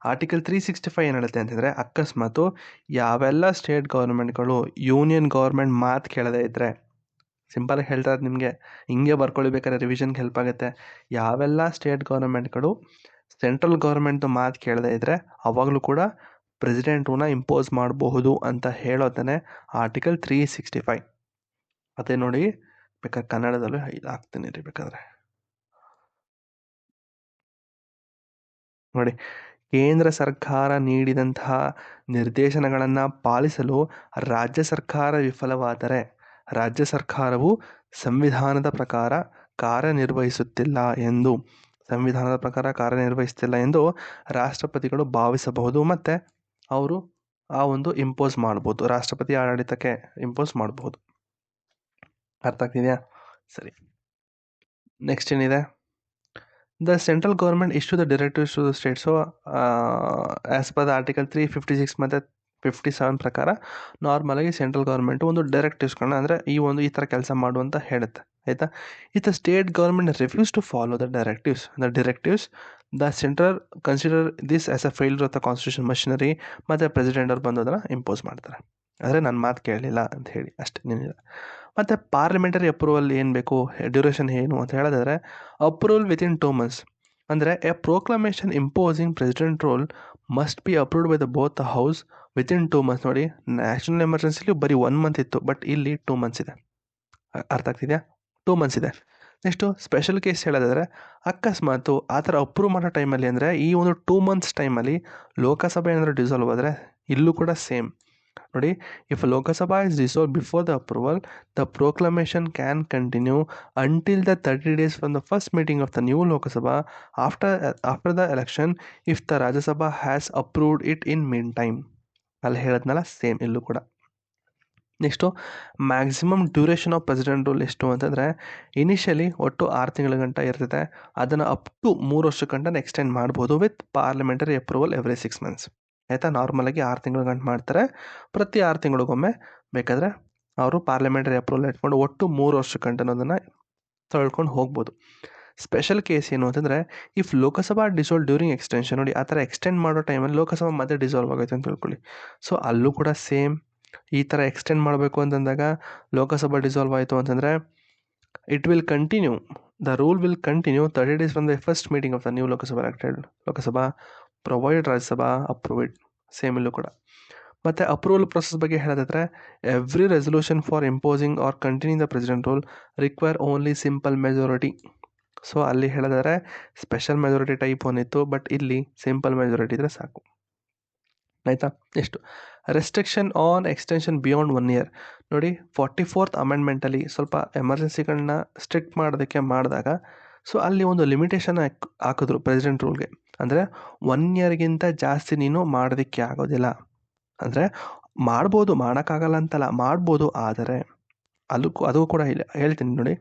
ಆರ್ಟಿಕಲ್ 365 ಏನು ಹೇಳುತ್ತೆ ಅಂತಂದರೆ, ಅಕಸ್ಮಾತು ಯಾವೆಲ್ಲ ಸ್ಟೇಟ್ ಗೌರ್ಮೆಂಟ್ಗಳು ಯೂನಿಯನ್ ಗೌರ್ಮೆಂಟ್ ಮಾತು ಕೇಳದೇ ಇದ್ದರೆ, ಸಿಂಪಲಾಗಿ ಹೇಳ್ತಾ ಇರೋದು ನಿಮಗೆ, ಹಿಂಗೆ ಬರ್ಕೊಳ್ಬೇಕಾದ್ರೆ ರಿವಿಷನ್ಗೆ ಹೆಲ್ಪ್ ಆಗುತ್ತೆ. ಯಾವೆಲ್ಲ ಸ್ಟೇಟ್ ಗೌರ್ಮೆಂಟ್ಗಳು ಸೆಂಟ್ರಲ್ ಗೌರ್ಮೆಂಟ್ ಮಾತು ಕೇಳದೇ ಇದ್ದರೆ ಅವಾಗಲೂ ಕೂಡ ಪ್ರೆಸಿಡೆಂಟ್ ರೂಲ್ನ ಇಂಪೋಸ್ ಮಾಡಬಹುದು ಅಂತ ಹೇಳೋದನ್ನೇ ಆರ್ಟಿಕಲ್ 365. ಅದೇ ನೋಡಿ, ಬೇಕಾದ್ರೆ ಕನ್ನಡದಲ್ಲೂ ಹಾಕ್ತೀನಿ ರೀ ಬೇಕಾದ್ರೆ ನೋಡಿ. ಕೇಂದ್ರ ಸರ್ಕಾರ ನೀಡಿದಂತಹ ನಿರ್ದೇಶನಗಳನ್ನು ಪಾಲಿಸಲು ರಾಜ್ಯ ಸರ್ಕಾರ ವಿಫಲವಾದರೆ ರಾಜ್ಯ ಸರ್ಕಾರವು ಸಂವಿಧಾನದ ಪ್ರಕಾರ ಕಾರ್ಯನಿರ್ವಹಿಸುತ್ತಿಲ್ಲ ಎಂದು ರಾಷ್ಟ್ರಪತಿಗಳು ಭಾವಿಸಬಹುದು, ಮತ್ತು ಅವರು ಆ ಒಂದು ಇಂಪೋಸ್ ಮಾಡ್ಬೋದು, ರಾಷ್ಟ್ರಪತಿ ಆಡಳಿತಕ್ಕೆ ಇಂಪೋಸ್ ಮಾಡಬಹುದು. ಅರ್ಥ ಆಗ್ತಿದೆಯಾ? ಸರಿ, ನೆಕ್ಸ್ಟ್ ಏನಿದೆ? The central government issue the directives to the state. So, as per the article 356 ಮತ್ತು 57 ಪ್ರಕಾರ ನಾರ್ಮಲ್ ಆಗಿ ಸೆಂಟ್ರಲ್ ಗೌರ್ಮೆಂಟ್ ಒಂದು ಡೈರೆಕ್ಟಿವ್ಸ್ಗಳನ್ನ ಅಂದರೆ ಈ ಥರ ಕೆಲಸ ಮಾಡು ಅಂತ ಹೇಳುತ್ತೆ, ಆಯಿತಾ. If the state government refuses to follow the directives the central consider this as a failure of the constitution machinery, ಮತ್ತು ಪ್ರೆಸಿಡೆಂಟ್ ಅವ್ರು ಬಂದು ಅದನ್ನು ಇಂಪೋಸ್ ಮಾಡ್ತಾರೆ. ಆದರೆ ನನ್ನ ಮಾತು ಕೇಳಲಿಲ್ಲ ಅಂತ ಹೇಳಿ ಅಷ್ಟೇ, ಏನಿಲ್ಲ. ಮತ್ತು ಪಾರ್ಲಿಮೆಂಟರಿ ಅಪ್ರೂವಲ್ ಏನು ಬೇಕು, ಡ್ಯೂರೇಷನ್ ಏನು ಅಂತ ಹೇಳಿದ್ರೆ ಅಪ್ರೂವಲ್ ವಿತಿನ್ 2 months. ಅಂದರೆ A proclamation imposing president rule must be approved by both the house within 2 months. ನೋಡಿ, ನ್ಯಾಷನಲ್ ಎಮರ್ಜೆನ್ಸಿಲಿ ಬರೀ 1 month ಇತ್ತು, ಬಟ್ ಇಲ್ಲಿ 2 months ಇದೆ. ಅರ್ಥ ಆಗ್ತಿದೆಯಾ? 2 months ಇದೆ. ನೆಕ್ಸ್ಟು ಸ್ಪೆಷಲ್ ಕೇಸ್ ಹೇಳೋದಾದರೆ, ಅಕಸ್ಮಾತು ಆ ಥರ ಅಪ್ರೂವ್ ಮಾಡೋ ಟೈಮಲ್ಲಿ ಅಂದರೆ ಈ ಒಂದು 2 months ಟೈಮಲ್ಲಿ ಲೋಕಸಭೆ ಏನಾದರೂ ಡಿಸಾಲ್ವ್ ಆದರೆ ಇಲ್ಲೂ ಕೂಡ ಸೇಮ್ ನೋಡಿ. If Lok Sabha is dissolve before the approval, the proclamation can continue until the 30 days from the first meeting of the new Lok Sabha after the election if the Rajya Sabha has approved it in mean time. ಅಲ್ಲಿ ಹೇಳದ್ನಲ್ಲ, same ಇಲ್ಲೂ ಕೂಡ. Next maximum duration of president rule ಎಷ್ಟು ಅಂತಂದರೆ, initially ಒಟ್ಟು 6 ತಿಂಗಳ ಗಂಟ ಇರ್ತದೆ, ಅದನ್ನು ಅಪ್ ಟು 3 ವರ್ಷ ಗಂಟ ಎಕ್ಸ್ಟೆಂಡ್ ಮಾಡ್ಬೋದು with parliamentary approval every 6 months. ಆಯಿತಾ. ನಾರ್ಮಲಾಗಿ 6 ತಿಂಗಳ ಗಂಟ ಮಾಡ್ತಾರೆ, ಪ್ರತಿ 6 ತಿಂಗಳಿಗೊಮ್ಮೆ ಬೇಕಾದರೆ ಅವರು ಪಾರ್ಲಿಮೆಂಟರಿ ಅಪ್ರೂವಲ್ ಇಟ್ಕೊಂಡು ಒಟ್ಟು 3 ವರ್ಷ ಗಂಟನೂ ಅದನ್ನು ತಳ್ಕೊಂಡು ಹೋಗ್ಬೋದು. ಸ್ಪೆಷಲ್ ಕೇಸ್ ಏನು ಅಂತಂದರೆ, if Lok Sabha dissolve during extension, ನೋಡಿ ಆ ಥರ ಎಕ್ಸ್ಟೆಂಡ್ ಮಾಡೋ ಟೈಮಲ್ಲಿ ಲೋಕಸಭಾ ಮತ್ತೆ ಡಿಸಾಲ್ವ್ ಆಗುತ್ತೆ ಅಂತ ತಿಳ್ಕೊಳ್ಳಿ. ಸೊ ಅಲ್ಲೂ ಕೂಡ ಸೇಮ್, ಈ ಥರ ಎಕ್ಸ್ಟೆಂಡ್ ಮಾಡಬೇಕು ಅಂತಂದಾಗ ಲೋಕಸಭಾ ಡಿಸಾಲ್ವ್ ಆಯಿತು ಅಂತಂದರೆ it will continue, the rule will continue 30 days from the first meeting of the new Lok Sabha elected Lok Sabha provided Rajya Sabha approved. Same ಇಲ್ಲೂ ಕೂಡ. ಮತ್ತು ಅಪ್ರೂವಲ್ ಪ್ರೊಸೆಸ್ ಬಗ್ಗೆ ಹೇಳೋದಾದರೆ, every resolution for imposing or continuing the president rule require only simple majority. So ಅಲ್ಲಿ ಹೇಳಿದರೆ special majority type ಒಂದಿತ್ತು, but ಇಲ್ಲಿ simple majority ಇದ್ದರೆ ಸಾಕು, ಆಯಿತಾ. ಎಷ್ಟು restriction on extension beyond 1 year. ನೋಡಿ, 44th ಅಮೆಂಡ್ಮೆಂಟಲ್ಲಿ ಸ್ವಲ್ಪ ಎಮರ್ಜೆನ್ಸಿಗಳನ್ನ ಸ್ಟ್ರಿಕ್ಟ್ ಮಾಡೋದಕ್ಕೆ ಮಾಡಿದಾಗ, ಸೊ ಅಲ್ಲಿ ಒಂದು ಲಿಮಿಟೇಷನ್ ಹಾಕಿದ್ರು ಪ್ರೆಸಿಡೆಂಟ್ ರೂಲ್ಗೆ. ಅಂದರೆ 1 yearಗಿಂತ ಜಾಸ್ತಿ ನೀನು ಮಾಡೋದಕ್ಕೆ ಆಗೋದಿಲ್ಲ. ಅಂದರೆ ಮಾಡ್ಬೋದು, ಮಾಡೋಕ್ಕಾಗಲ್ಲ ಅಂತಲ್ಲ, ಮಾಡ್ಬೋದು, ಆದರೆ ಅದು ಕೂಡ ಹೇಳ್ತೀನಿ ನೋಡಿ.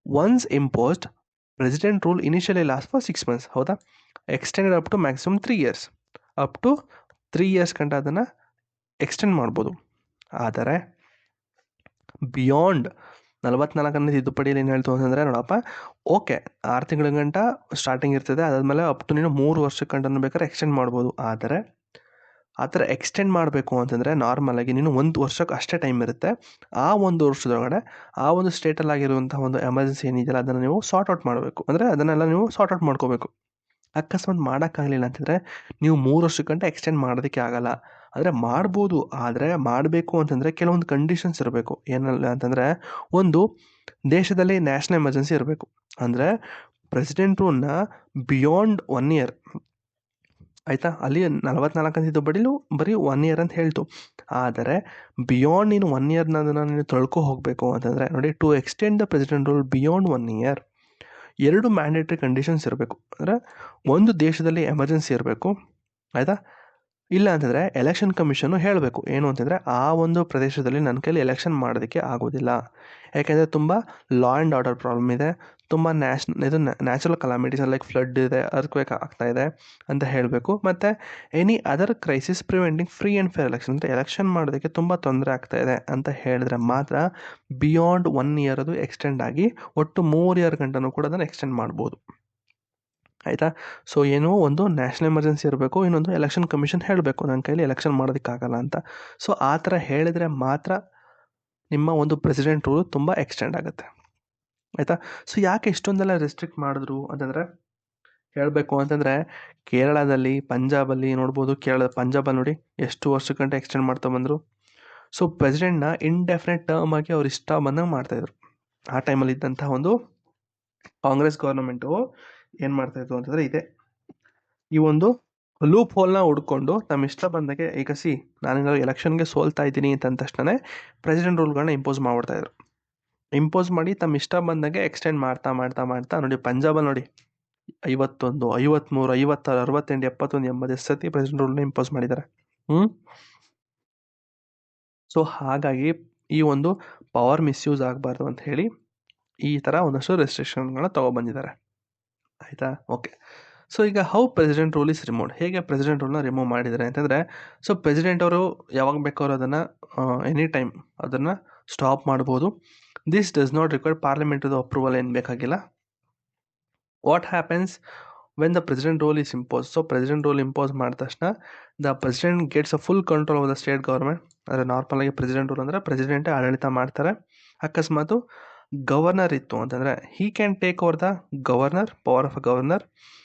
Once imposed president rule initially last for 6 months, ಹೌದಾ, extended up to maximum 3 years, up to 3 years ಗಂಟ ಅದನ್ನು ಎಕ್ಸ್ಟೆಂಡ್ ಮಾಡ್ಬೋದು. ಆದರೆ ಬಿಯಾಂಡ್ 44ನೇ ತಿದ್ದುಪಡಿಯಲ್ಲಿ ಏನು ಹೇಳ್ತು ಅಂತಂದರೆ, ನೋಡಪ್ಪ, ಓಕೆ 6 ತಿಂಗಳ ಗಂಟ ಸ್ಟಾರ್ಟಿಂಗ್ ಇರ್ತದೆ, ಅದಾದಮೇಲೆ ಅಪ್ ಟು ನೀನು 3 ವರ್ಷ ಗಂಟನೂ ಬೇಕಾದ್ರೆ ಎಕ್ಸ್ಟೆಂಡ್ ಮಾಡ್ಬೋದು. ಆದರೆ ಆ ಥರ ಎಕ್ಸ್ಟೆಂಡ್ ಮಾಡಬೇಕು ಅಂತಂದರೆ ನಾರ್ಮಲಾಗಿ ನೀನು 1 ವರ್ಷಕ್ಕೆ ಅಷ್ಟೇ ಟೈಮ್ ಇರುತ್ತೆ. ಆ 1 ವರ್ಷದೊಳಗಡೆ ಆ ಒಂದು ಸ್ಟೇಟಲ್ಲಾಗಿರುವಂಥ ಒಂದು ಎಮರ್ಜೆನ್ಸಿ ಏನಿದೆಯಲ್ಲ ಅದನ್ನು ನೀವು ಸಾರ್ಟ್ ಔಟ್ ಮಾಡಬೇಕು. ಅಂದರೆ ಅದನ್ನೆಲ್ಲ ನೀವು ಸಾರ್ಟ್ ಔಟ್ ಮಾಡ್ಕೋಬೇಕು. ಅಕಸ್ಮಾತ್ ಮಾಡೋಕ್ಕಾಗಲಿಲ್ಲ ಅಂತಂದರೆ ನೀವು 3 ವರ್ಷ ಗಂಟ ಎಕ್ಸ್ಟೆಂಡ್ ಮಾಡೋದಕ್ಕೆ ಆಗಲ್ಲ. ಆದರೆ ಮಾಡ್ಬೋದು, ಆದರೆ ಮಾಡಬೇಕು ಅಂತಂದರೆ ಕೆಲವೊಂದು ಕಂಡೀಷನ್ಸ್ ಇರಬೇಕು. ಏನಲ್ಲ ಅಂತಂದರೆ, ಒಂದು, ದೇಶದಲ್ಲಿ ನ್ಯಾಷನಲ್ ಎಮರ್ಜೆನ್ಸಿ ಇರಬೇಕು. ಅಂದರೆ ಪ್ರೆಸಿಡೆಂಟ್ ರೂಲ್ನ ಬಿಯಾಂಡ್ 1 year, ಆಯಿತಾ. ಅಲ್ಲಿ 44ನೇ ತಿದ್ದುಪಡಿಲೂ ಬರೀ 1 year ಅಂತ ಹೇಳ್ತು. ಆದರೆ ಬಿಯಾಂಡ್ ನೀನು 1 year ಅದನ್ನು ನೀನು ತೊಳ್ಕೊ ಹೋಗಬೇಕು ಅಂತಂದರೆ, ನೋಡಿ, to extend the president rule beyond 1 year 2 mandatory conditions ಇರಬೇಕು. ಅಂದರೆ ಒಂದು, ದೇಶದಲ್ಲಿ ಎಮರ್ಜೆನ್ಸಿ ಇರಬೇಕು, ಆಯಿತಾ. ಇಲ್ಲ ಅಂತಂದರೆ ಎಲೆಕ್ಷನ್ ಕಮಿಷನ್ನು ಹೇಳಬೇಕು ಏನು ಅಂತಂದರೆ, ಆ ಒಂದು ಪ್ರದೇಶದಲ್ಲಿ ನನ್ನ ಕೈಲಿ ಎಲೆಕ್ಷನ್ ಮಾಡೋದಕ್ಕೆ ಆಗೋದಿಲ್ಲ, ಯಾಕೆಂದರೆ ತುಂಬ ಲಾ ಆ್ಯಂಡ್ ಆರ್ಡರ್ ಪ್ರಾಬ್ಲಮ್ ಇದೆ, ತುಂಬ ನ್ಯಾಚುರಲ್ ಕಲಾಮಿಟೀಸ್ ಲೈಕ್ ಫ್ಲಡ್ ಇದೆ, ಅರ್ಥಕ್ವೇಕ್ ಆಗ್ತಾ ಇದೆ ಅಂತ ಹೇಳಬೇಕು. ಮತ್ತು any other crisis preventing free and fair election, ಅಂದರೆ ಎಲೆಕ್ಷನ್ ಮಾಡೋದಕ್ಕೆ ತುಂಬ ತೊಂದರೆ ಆಗ್ತಾ ಇದೆ ಅಂತ ಹೇಳಿದ್ರೆ ಮಾತ್ರ ಬಿಯಾಂಡ್ 1 year ಅದು ಎಕ್ಸ್ಟೆಂಡ್ ಆಗಿ ಒಟ್ಟು 3 year ಗಂಟನೂ ಕೂಡ ಅದನ್ನು ಎಕ್ಸ್ಟೆಂಡ್ ಮಾಡ್ಬೋದು, ಆಯಿತಾ. ಸೊ ಏನೋ ಒಂದು ನ್ಯಾಷನಲ್ ಎಮರ್ಜೆನ್ಸಿ ಇರಬೇಕು, ಇನ್ನೊಂದು ಎಲೆಕ್ಷನ್ ಕಮಿಷನ್ ಹೇಳಬೇಕು ನನ್ನ ಕೈಲಿ ಎಲೆಕ್ಷನ್ ಮಾಡೋದಕ್ಕಾಗಲ್ಲ ಅಂತ. ಸೊ ಆ ಥರ ಹೇಳಿದರೆ ಮಾತ್ರ ನಿಮ್ಮ ಒಂದು ಪ್ರೆಸಿಡೆಂಟ್ ರೂಲ್ ತುಂಬ ಎಕ್ಸ್ಟೆಂಡ್ ಆಗುತ್ತೆ, ಆಯಿತಾ. ಸೊ ಯಾಕೆ ಇಷ್ಟೊಂದೆಲ್ಲ ರೆಸ್ಟ್ರಿಕ್ಟ್ ಮಾಡಿದ್ರು ಅಂತಂದರೆ, ಹೇಳಬೇಕು ಅಂತಂದರೆ ಕೇರಳದಲ್ಲಿ, ಪಂಜಾಬಲ್ಲಿ ನೋಡ್ಬೋದು. ಪಂಜಾಬಲ್ಲಿ ನೋಡಿ ಎಷ್ಟು ವರ್ಷ ಗಂಟೆ ಎಕ್ಸ್ಟೆಂಡ್ ಮಾಡ್ತಾ ಬಂದರು. ಸೊ ಪ್ರೆಸಿಡೆಂಟ್ನ ಇಂಡೆಫಿನೆಟ್ ಟರ್ಮ್ ಆಗಿ ಅವ್ರು ಇಷ್ಟ ಬಂದಂಗೆ ಮಾಡ್ತಾಯಿದ್ರು. ಆ ಟೈಮಲ್ಲಿ ಇದ್ದಂಥ ಒಂದು ಕಾಂಗ್ರೆಸ್ ಗೌರ್ಮೆಂಟು ಏನು ಮಾಡ್ತಾಯಿದ್ರು ಅಂತಂದರೆ ಇದೆ, ಈ ಒಂದು ಲೂಪ್ ಹೋಲ್ನ ಹುಡ್ಕೊಂಡು ತಮ್ಮ ಇಷ್ಟ ಬಂದಾಗೆ, ಈಗ ನಾನು ಎಲೆಕ್ಷನ್ಗೆ ಸೋಲ್ತಾ ಇದ್ದೀನಿ ಅಂತ ತಕ್ಷಣ ಪ್ರೆಸಿಡೆಂಟ್ ರೂಲ್ಗಳನ್ನ ಇಂಪೋಸ್ ಮಾಡಿ ತಮ್ಮ ಇಷ್ಟ ಬಂದಾಗೆ ಎಕ್ಸ್ಟೆಂಡ್ ಮಾಡ್ತಾ ಮಾಡ್ತಾ ಮಾಡ್ತಾ ನೋಡಿ, ಪಂಜಾಬಲ್ಲಿ ನೋಡಿ 51, 53, 56, 68, 71, 80 ಸತಿ ಪ್ರೆಸಿಡೆಂಟ್ ರೂಲ್ನ ಇಂಪೋಸ್ ಮಾಡಿದ್ದಾರೆ. ಸೊ ಹಾಗಾಗಿ ಈ ಒಂದು ಪವರ್ ಮಿಸ್ಯೂಸ್ ಆಗಬಾರ್ದು ಅಂತ ಹೇಳಿ ಈ ಥರ ಒಂದಷ್ಟು ರೆಸ್ಟ್ರಿಕ್ಷನ್ಗಳನ್ನ ತೊಗೊಬಂದಿದ್ದಾರೆ. ಆಯಿತಾ? ಓಕೆ. ಸೊ ಈಗ how president rule is removed, ಹೇಗೆ ಪ್ರೆಸಿಡೆಂಟ್ ರೂಲ್ನ ರಿಮೂವ್ ಮಾಡಿದ್ದಾರೆ ಅಂತಂದರೆ, ಸೊ ಪ್ರೆಸಿಡೆಂಟ್ ಅವರು ಯಾವಾಗ ಬೇಕಾದ್ರೂ ಅದನ್ನು ಎನಿ ಟೈಮ್ ಅದನ್ನು ಸ್ಟಾಪ್ ಮಾಡ್ಬೋದು. ದಿಸ್ ಡಸ್ ನಾಟ್ ರಿಕ್ವೈರ್ ಪಾರ್ಲಿಮೆಂಟದು ಅಪ್ರೂವಲ್ ಏನು ಬೇಕಾಗಿಲ್ಲ. What happens when the president rule is impose, so president rule impose ಮಾಡಿದ ತಕ್ಷಣ the president gets a full control of the state government. ಅಂದರೆ ನಾರ್ಮಲಾಗಿ ಪ್ರೆಸಿಡೆಂಟ್ ರೂಲ್ ಅಂದರೆ ಪ್ರೆಸಿಡೆಂಟೇ ಆಡಳಿತ ಮಾಡ್ತಾರೆ. ಅಕಸ್ಮಾತು ಗವರ್ನರ್ ಇತ್ತು ಅಂತಂದರೆ he can take over the governor, power of a governor.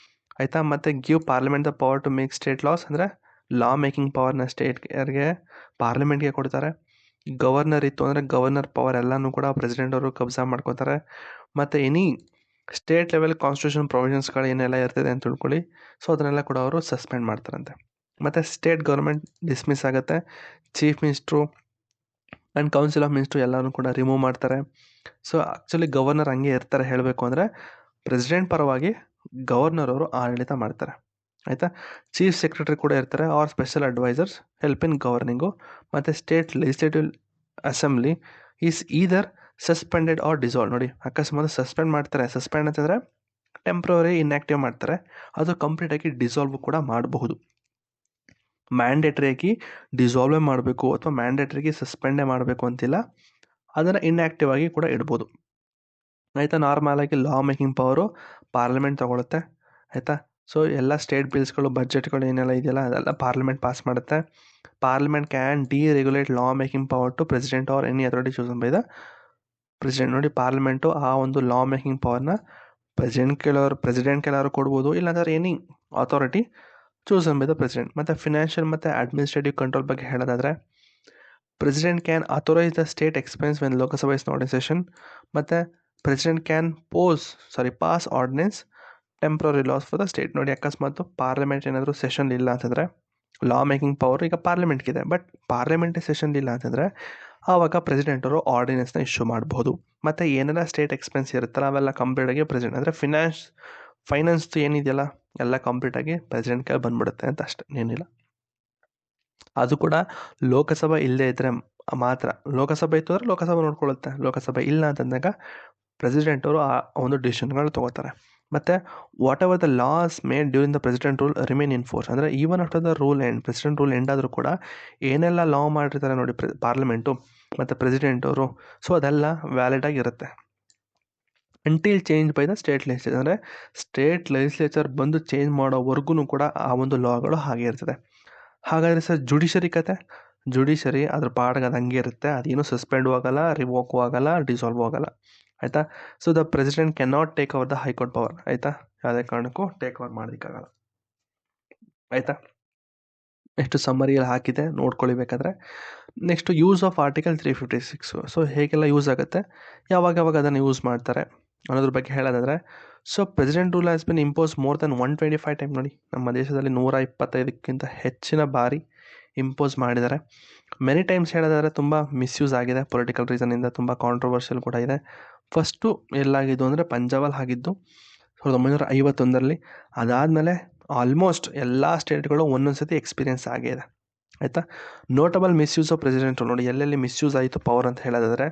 ಆಯಿತಾ? ಮತ್ತು give parliament the power to make state laws, ಅಂದರೆ ಲಾ ಮೇಕಿಂಗ್ ಪವರ್ನ ಸ್ಟೇಟ್ಗೆ ಪಾರ್ಲಿಮೆಂಟ್ಗೆ ಕೊಡ್ತಾರೆ. ಗವರ್ನರ್ ಇತ್ತು ಅಂದರೆ ಗವರ್ನರ್ ಪವರ್ ಎಲ್ಲನೂ ಕೂಡ ಪ್ರೆಸಿಡೆಂಟ್ ಅವರು ಕಬ್ಜಾ ಮಾಡ್ಕೋತಾರೆ. ಮತ್ತು ಎನಿ ಸ್ಟೇಟ್ ಲೆವೆಲ್ ಕಾನ್ಸ್ಟಿಟ್ಯೂಷನ್ ಪ್ರೊವಿಷನ್ಸ್ಗಳು ಏನೆಲ್ಲ ಇರ್ತದೆ ಅಂತ ತಿಳ್ಕೊಳ್ಳಿ, ಸೊ ಅದನ್ನೆಲ್ಲ ಕೂಡ ಅವರು ಸಸ್ಪೆಂಡ್ ಮಾಡ್ತಾರಂತೆ. ಮತ್ತು ಸ್ಟೇಟ್ ಗೌರ್ಮೆಂಟ್ ಡಿಸ್ಮಿಸ್ ಆಗುತ್ತೆ. Chief minister and council of minister ಎಲ್ಲನೂ ಕೂಡ ರಿಮೂವ್ ಮಾಡ್ತಾರೆ. ಸೊ ಆ್ಯಕ್ಚುಲಿ ಗವರ್ನರ್ ಹಂಗೆ ಇರ್ತಾರೆ, ಹೇಳಬೇಕು ಅಂದರೆ ಪ್ರೆಸಿಡೆಂಟ್ ಪರವಾಗಿ ಗವರ್ನರ್ ಅವರು ಆಡಳಿತ ಮಾಡ್ತಾರೆ. ಆಯಿತಾ? ಚೀಫ್ ಸೆಕ್ರೆಟರಿ ಕೂಡ ಇರ್ತಾರೆ, or special advisors help in governing. ಮತ್ತು state legislative assembly is either suspended or dissolve. ನೋಡಿ, ಅಕಸ್ಮಾತ್ ಸಸ್ಪೆಂಡ್ ಮಾಡ್ತಾರೆ. ಸಸ್ಪೆಂಡ್ ಅಂತಂದರೆ ಟೆಂಪ್ರವರಿ ಇನ್ಆ್ಯಕ್ಟಿವ್ ಮಾಡ್ತಾರೆ, ಅದು ಕಂಪ್ಲೀಟಾಗಿ ಡಿಸಾಲ್ವ್ ಕೂಡ ಮಾಡಬಹುದು. ಮ್ಯಾಂಡೇಟ್ರಿಯಾಗಿ ಡಿಸಾಲ್ವೇ ಮಾಡಬೇಕು ಅಥವಾ ಮ್ಯಾಂಡೇಟ್ರಿಗೆ ಸಸ್ಪೆಂಡೇ ಮಾಡಬೇಕು ಅಂತಿಲ್ಲ, ಅದನ್ನು ಇನ್ಆ್ಯಕ್ಟಿವ್ ಆಗಿ ಕೂಡ ಇಡ್ಬೋದು. ಆಯಿತಾ? ನಾರ್ಮಲಾಗಿ ಲಾ ಮೇಕಿಂಗ್ ಪವರು ಪಾರ್ಲಿಮೆಂಟ್ ತೊಗೊಳುತ್ತೆ. ಆಯಿತಾ? ಸೊ ಎಲ್ಲ ಸ್ಟೇಟ್ ಬಿಲ್ಸ್ಗಳು, ಬಜೆಟ್ಗಳು ಏನೆಲ್ಲ ಇದೆಯಲ್ಲ ಅದೆಲ್ಲ ಪಾರ್ಲಿಮೆಂಟ್ ಪಾಸ್ ಮಾಡುತ್ತೆ. Parliament can deregulate law making power to president or any authority chosen by the president. ನೋಡಿ, ಪಾರ್ಲಿಮೆಂಟು ಆ ಒಂದು ಲಾ ಮೇಕಿಂಗ್ ಪವರ್ನ ಪ್ರೆಸಿಡೆಂಟ್ ಕೆಲವರು ಕೊಡ್ಬೋದು, ಇಲ್ಲಾಂದರೆ any authority chosen by the president. ಮತ್ತು ಫಿನಾನ್ಷಿಯಲ್ ಮತ್ತು ಅಡ್ಮಿನಿಸ್ಟ್ರೇಟಿವ್ ಕಂಟ್ರೋಲ್ ಬಗ್ಗೆ ಹೇಳೋದಾದರೆ, president can authorise the state expense when Lok Sabha is not in session. ಮತ್ತು president can pass ordinance temporary laws for the state. ನೋಡಿ, ಅಕಸ್ಮಾತ್ ಪಾರ್ಲಿಮೆಂಟ್ ಏನಾದರೂ ಸೆಷನ್ ಇಲ್ಲ ಅಂತಂದರೆ, ಲಾ ಮೇಕಿಂಗ್ ಪವರ್ ಈಗ ಪಾರ್ಲಿಮೆಂಟ್ಗಿದೆ, ಬಟ್ ಪಾರ್ಲಿಮೆಂಟ್ ಸೆಷನ್ ಇಲ್ಲ ಅಂತಂದರೆ ಆವಾಗ ಪ್ರೆಸಿಡೆಂಟವರು ಆರ್ಡಿನೆನ್ಸ್ನ ಇಶ್ಯೂ ಮಾಡಬಹುದು. ಮತ್ತು ಏನೆಲ್ಲ ಸ್ಟೇಟ್ ಎಕ್ಸ್ಪೆನ್ಸ್ ಇರುತ್ತಲ್ಲ ಅವೆಲ್ಲ ಕಂಪ್ಲೀಟಾಗಿ ಪ್ರೆಸಿಡೆಂಟ್, ಅಂದರೆ ಫೈನಾನ್ಸ್ ಏನಿದೆಯಲ್ಲ ಎಲ್ಲ ಕಂಪ್ಲೀಟಾಗಿ ಪ್ರೆಸಿಡೆಂಟ್ಗೆ ಬಂದ್ಬಿಡುತ್ತೆ ಅಂತ ಅಷ್ಟೇ, ಏನಿಲ್ಲ. ಅದು ಕೂಡ ಲೋಕಸಭೆ ಇಲ್ಲದೇ ಇದ್ದರೆ ಮಾತ್ರ. ಲೋಕಸಭೆ ಇತ್ತು ಅಂದರೆ ಲೋಕಸಭೆ ನೋಡ್ಕೊಳ್ಳುತ್ತೆ, ಲೋಕಸಭೆ ಇಲ್ಲ ಅಂತಂದಾಗ ಪ್ರೆಸಿಡೆಂಟವರು ಆ ಒಂದು ಡಿಸಿಷನ್ಗಳು ತೊಗೋತಾರೆ. ಮತ್ತು whatever the laws made during the president rule remain in force. ಅಂದರೆ even after the rule end, president rule end ಆದರೂ ಕೂಡ ಏನೆಲ್ಲ ಲಾ ಮಾಡಿರ್ತಾರೆ ನೋಡಿ ಪಾರ್ಲಿಮೆಂಟು ಮತ್ತು ಪ್ರೆಸಿಡೆಂಟವರು, ಸೊ ಅದೆಲ್ಲ ವ್ಯಾಲಿಡಾಗಿರುತ್ತೆ until change by the state legislature. ಅಂದರೆ ಸ್ಟೇಟ್ ಲೆಜಿಸ್ಲೇಚರ್ ಬಂದು ಚೇಂಜ್ ಮಾಡೋವರೆಗೂ ಕೂಡ ಆ ಒಂದು ಲಾಗಳು ಹಾಗೆ ಇರ್ತದೆ. ಹಾಗಾದರೆ ಸರ್ ಜುಡಿಷರಿ ಕತೆ, ಜುಡಿಷರಿ ಅದ್ರ ಪಾಡಿಗೆ ಅದು ಹಂಗೆ ಇರುತ್ತೆ, ಅದೇನು ಸಸ್ಪೆಂಡು ಆಗಲ್ಲ, ರಿವೋಕು ಆಗಲ್ಲ, ಡಿಸಾಲ್ವ್ ಆಗಲ್ಲ. ಆಯಿತಾ? So the president can not take over the high court power. ಆಯಿತಾ? ಯಾವುದೇ ಕಾರಣಕ್ಕೂ ಟೇಕ್ ಓವರ್ ಮಾಡೋದಕ್ಕಾಗಲ್ಲ. ಆಯಿತಾ? ಎಷ್ಟು ಸಮ್ಮರಿಯಲ್ಲಿ ಹಾಕಿದೆ ನೋಡ್ಕೊಳ್ಳಿ ಬೇಕಾದರೆ. Next use of article 356. So ಹೇಗೆಲ್ಲ ಯೂಸ್ ಆಗುತ್ತೆ, ಯಾವಾಗ ಅದನ್ನು ಯೂಸ್ ಮಾಡ್ತಾರೆ ಅನ್ನೋದ್ರ ಬಗ್ಗೆ ಹೇಳೋದಾದರೆ, so president rule has been impose more than 125 time. ನೋಡಿ, ನಮ್ಮ ದೇಶದಲ್ಲಿ 125ಕ್ಕಿಂತ ಹೆಚ್ಚಿನ ಬಾರಿ ಇಂಪೋಸ್ ಮಾಡಿದ್ದಾರೆ. ಮೆನಿ ಟೈಮ್ಸ್ ಹೇಳೋದಾದರೆ ತುಂಬ ಮಿಸ್ಯೂಸ್ ಆಗಿದೆ, ಪೊಲಿಟಿಕಲ್ ರೀಸನಿಂದ ತುಂಬ ಕಾಂಟ್ರವರ್ಷಿಯಲ್ ಕೂಡ ಇದೆ. ಫಸ್ಟು ಎಲ್ಲಾಗಿದ್ದು ಅಂದರೆ ಪಂಜಾಬಲ್ಲಿ ಆಗಿದ್ದು 1951ರಲ್ಲಿ. ಅದಾದಮೇಲೆ ಆಲ್ಮೋಸ್ಟ್ ಎಲ್ಲ ಸ್ಟೇಟ್ಗಳು ಒಂದೊಂದು ಸತಿ ಎಕ್ಸ್ಪೀರಿಯೆನ್ಸ್ ಆಗೇ ಇದೆ. ಆಯಿತಾ? Notable misuse of president rule. ನೋಡಿ, ಎಲ್ಲೆಲ್ಲಿ ಮಿಸ್ಯೂಸ್ ಆಯಿತು ಪವರ್ ಅಂತ ಹೇಳೋದಾದರೆ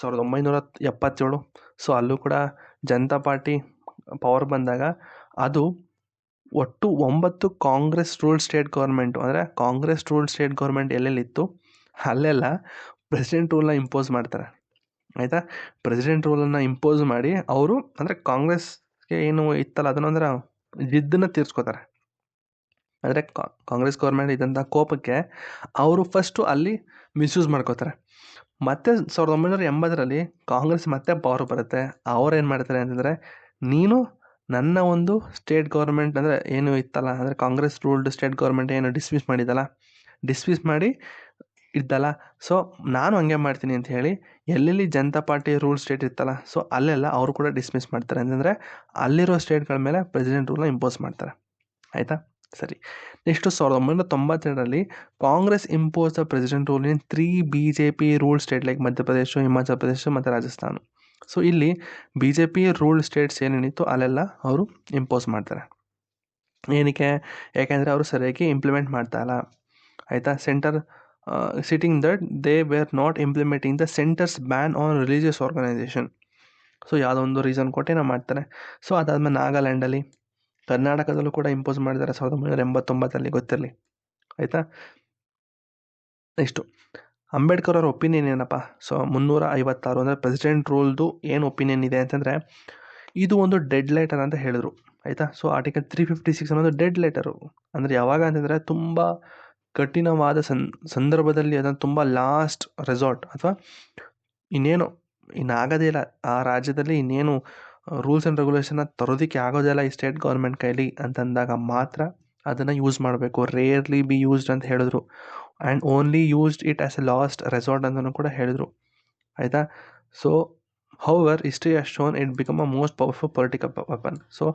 1977. ಸೊ ಅಲ್ಲೂ ಕೂಡ ಜನತಾ ಪಾರ್ಟಿ ಪವರ್ ಬಂದಾಗ ಅದು ಒಟ್ಟು 9 ಕಾಂಗ್ರೆಸ್ ರೂಲ್ಡ್ ಸ್ಟೇಟ್ ಗೌರ್ಮೆಂಟು, ಅಂದರೆ ಕಾಂಗ್ರೆಸ್ ರೂಲ್ಡ್ ಸ್ಟೇಟ್ ಗೌರ್ಮೆಂಟ್ ಎಲ್ಲೆಲ್ಲಿತ್ತು ಅಲ್ಲೆಲ್ಲ ಪ್ರೆಸಿಡೆಂಟ್ ರೂಲ್ನ ಇಂಪೋಸ್ ಮಾಡ್ತಾರೆ. ಆಯಿತಾ? ಪ್ರೆಸಿಡೆಂಟ್ ರೂಲನ್ನು ಇಂಪೋಸ್ ಮಾಡಿ ಅವರು, ಅಂದರೆ ಕಾಂಗ್ರೆಸ್ಗೆ ಏನು ಇತ್ತಲ್ಲ ಅದನ್ನು ಅಂದರೆ ಜಿದ್ದನ್ನು ತೀರಿಸ್ಕೋತಾರೆ. ಅಂದರೆ ಕಾಂಗ್ರೆಸ್ ಗೌರ್ಮೆಂಟ್ ಇದ್ದಂಥ ಕೋಪಕ್ಕೆ ಅವರು ಫಸ್ಟು ಅಲ್ಲಿ ಮಿಸ್ಯೂಸ್ ಮಾಡ್ಕೋತಾರೆ. ಮತ್ತು 1980ರಲ್ಲಿ ಕಾಂಗ್ರೆಸ್ ಮತ್ತೆ ಪವರ್ ಬರುತ್ತೆ. ಅವ್ರೇನು ಮಾಡ್ತಾರೆ ಅಂತಂದರೆ, ನೀನು ನನ್ನ ಒಂದು ಸ್ಟೇಟ್ ಗೌರ್ಮೆಂಟ್ ಅಂದರೆ ಏನು ಇತ್ತಲ್ಲ, ಅಂದರೆ ಕಾಂಗ್ರೆಸ್ ರೂಲ್ಡ್ ಸ್ಟೇಟ್ ಗೌರ್ಮೆಂಟ್ ಏನು ಡಿಸ್ಮಿಸ್ ಮಾಡಿದ್ದಲ್ಲ, ಡಿಸ್ಮಿಸ್ ಮಾಡಿ ಇದ್ದಲ್ಲ. ಸೊ ನಾನು ಹಂಗೆ ಮಾಡ್ತೀನಿ ಅಂತ ಹೇಳಿ ಎಲ್ಲೆಲ್ಲಿ ಜನತಾ ಪಾರ್ಟಿ ರೂಲ್ ಸ್ಟೇಟ್ ಇರ್ತಲ್ಲ, ಸೊ ಅಲ್ಲೆಲ್ಲ ಅವರು ಕೂಡ ಡಿಸ್ಮಿಸ್ ಮಾಡ್ತಾರೆ. ಅಂತಂದರೆ ಅಲ್ಲಿರೋ ಸ್ಟೇಟ್ಗಳ ಮೇಲೆ ಪ್ರೆಸಿಡೆಂಟ್ ರೂಲ್ನ ಇಂಪೋಸ್ ಮಾಡ್ತಾರೆ. ಆಯಿತಾ? ಸರಿ. ನೆಕ್ಸ್ಟು 1992ರಲ್ಲಿ Congress impose the president rule in 3 BJP rule state like Madhya Pradesh, Himachal Pradesh ಮತ್ತು ರಾಜಸ್ಥಾನ. ಸೊ ಇಲ್ಲಿ BJP ರೂಲ್ ಸ್ಟೇಟ್ಸ್ ಏನೇನಿತ್ತು ಅಲ್ಲೆಲ್ಲ ಅವರು ಇಂಪೋಸ್ ಮಾಡ್ತಾರೆ. ಏನಕ್ಕೆ? ಯಾಕೆಂದರೆ ಅವರು ಸರಿಯಾಗಿ ಇಂಪ್ಲಿಮೆಂಟ್ ಮಾಡ್ತಾ ಇಲ್ಲ. ಆಯಿತಾ? Center citing that they were not implementing the center's ban on religious organisation. So ಯಾವುದೋ ಒಂದು ರೀಸನ್ ಕೊಟ್ಟೆ ಮಾಡ್ತಾರೆ. ಸೊ ಅದಾದಮೇಲೆ ನಾಗಾಲ್ಯಾಂಡಲ್ಲಿ, ಕರ್ನಾಟಕದಲ್ಲೂ ಕೂಡ ಇಂಪೋಸ್ ಮಾಡಿದ್ದಾರೆ 1989 ಗೊತ್ತಿರಲಿ. ಆಯಿತಾ? ನೆಕ್ಸ್ಟು ಅಂಬೇಡ್ಕರ್ ಅವ್ರ ಒಪಿನಿಯನ್ ಏನಪ್ಪ? ಸೊ 356 ಅಂದರೆ ಪ್ರೆಸಿಡೆಂಟ್ ರೂಲ್ದು ಏನು ಒಪಿನಿಯನ್ ಇದೆ ಅಂತಂದರೆ, ಇದು ಒಂದು ಡೆಡ್ ಲೆಟರ್ ಅಂತ ಹೇಳಿದ್ರು. ಆಯಿತಾ? ಸೊ ಆರ್ಟಿಕಲ್ 356 ಅನ್ನೋದು ಡೆಡ್ ಲೆಟರು. ಅಂದರೆ ಯಾವಾಗ ಅಂತಂದರೆ ತುಂಬ ಕಠಿಣವಾದ ಸಂದರ್ಭದಲ್ಲಿ, ಅದನ್ನು ತುಂಬ ಲಾಸ್ಟ್ ರೆಸಾರ್ಟ್ ಅಥವಾ ಇನ್ನೇನು ಇನ್ನಾಗೋದೇ ಇಲ್ಲ ಆ ರಾಜ್ಯದಲ್ಲಿ, ಇನ್ನೇನು ರೂಲ್ಸ್ ಆ್ಯಂಡ್ ರೆಗ್ಯುಲೇಷನ್ನ ತರೋದಕ್ಕೆ ಆಗೋದೇ ಇಲ್ಲ ಈ ಸ್ಟೇಟ್ ಗೌರ್ಮೆಂಟ್ ಕೈಲಿ ಅಂತಂದಾಗ ಮಾತ್ರ ಅದನ್ನು ಯೂಸ್ ಮಾಡಬೇಕು. ರೇರ್ಲಿ ಬಿ ಯೂಸ್ಡ್ ಅಂತ ಹೇಳಿದ್ರು. And only used it as a last resort ಅಂತಲೂ ಕೂಡ ಹೇಳಿದರು. ಆಯಿತಾ? So however history has shown it become a most powerful political weapon. So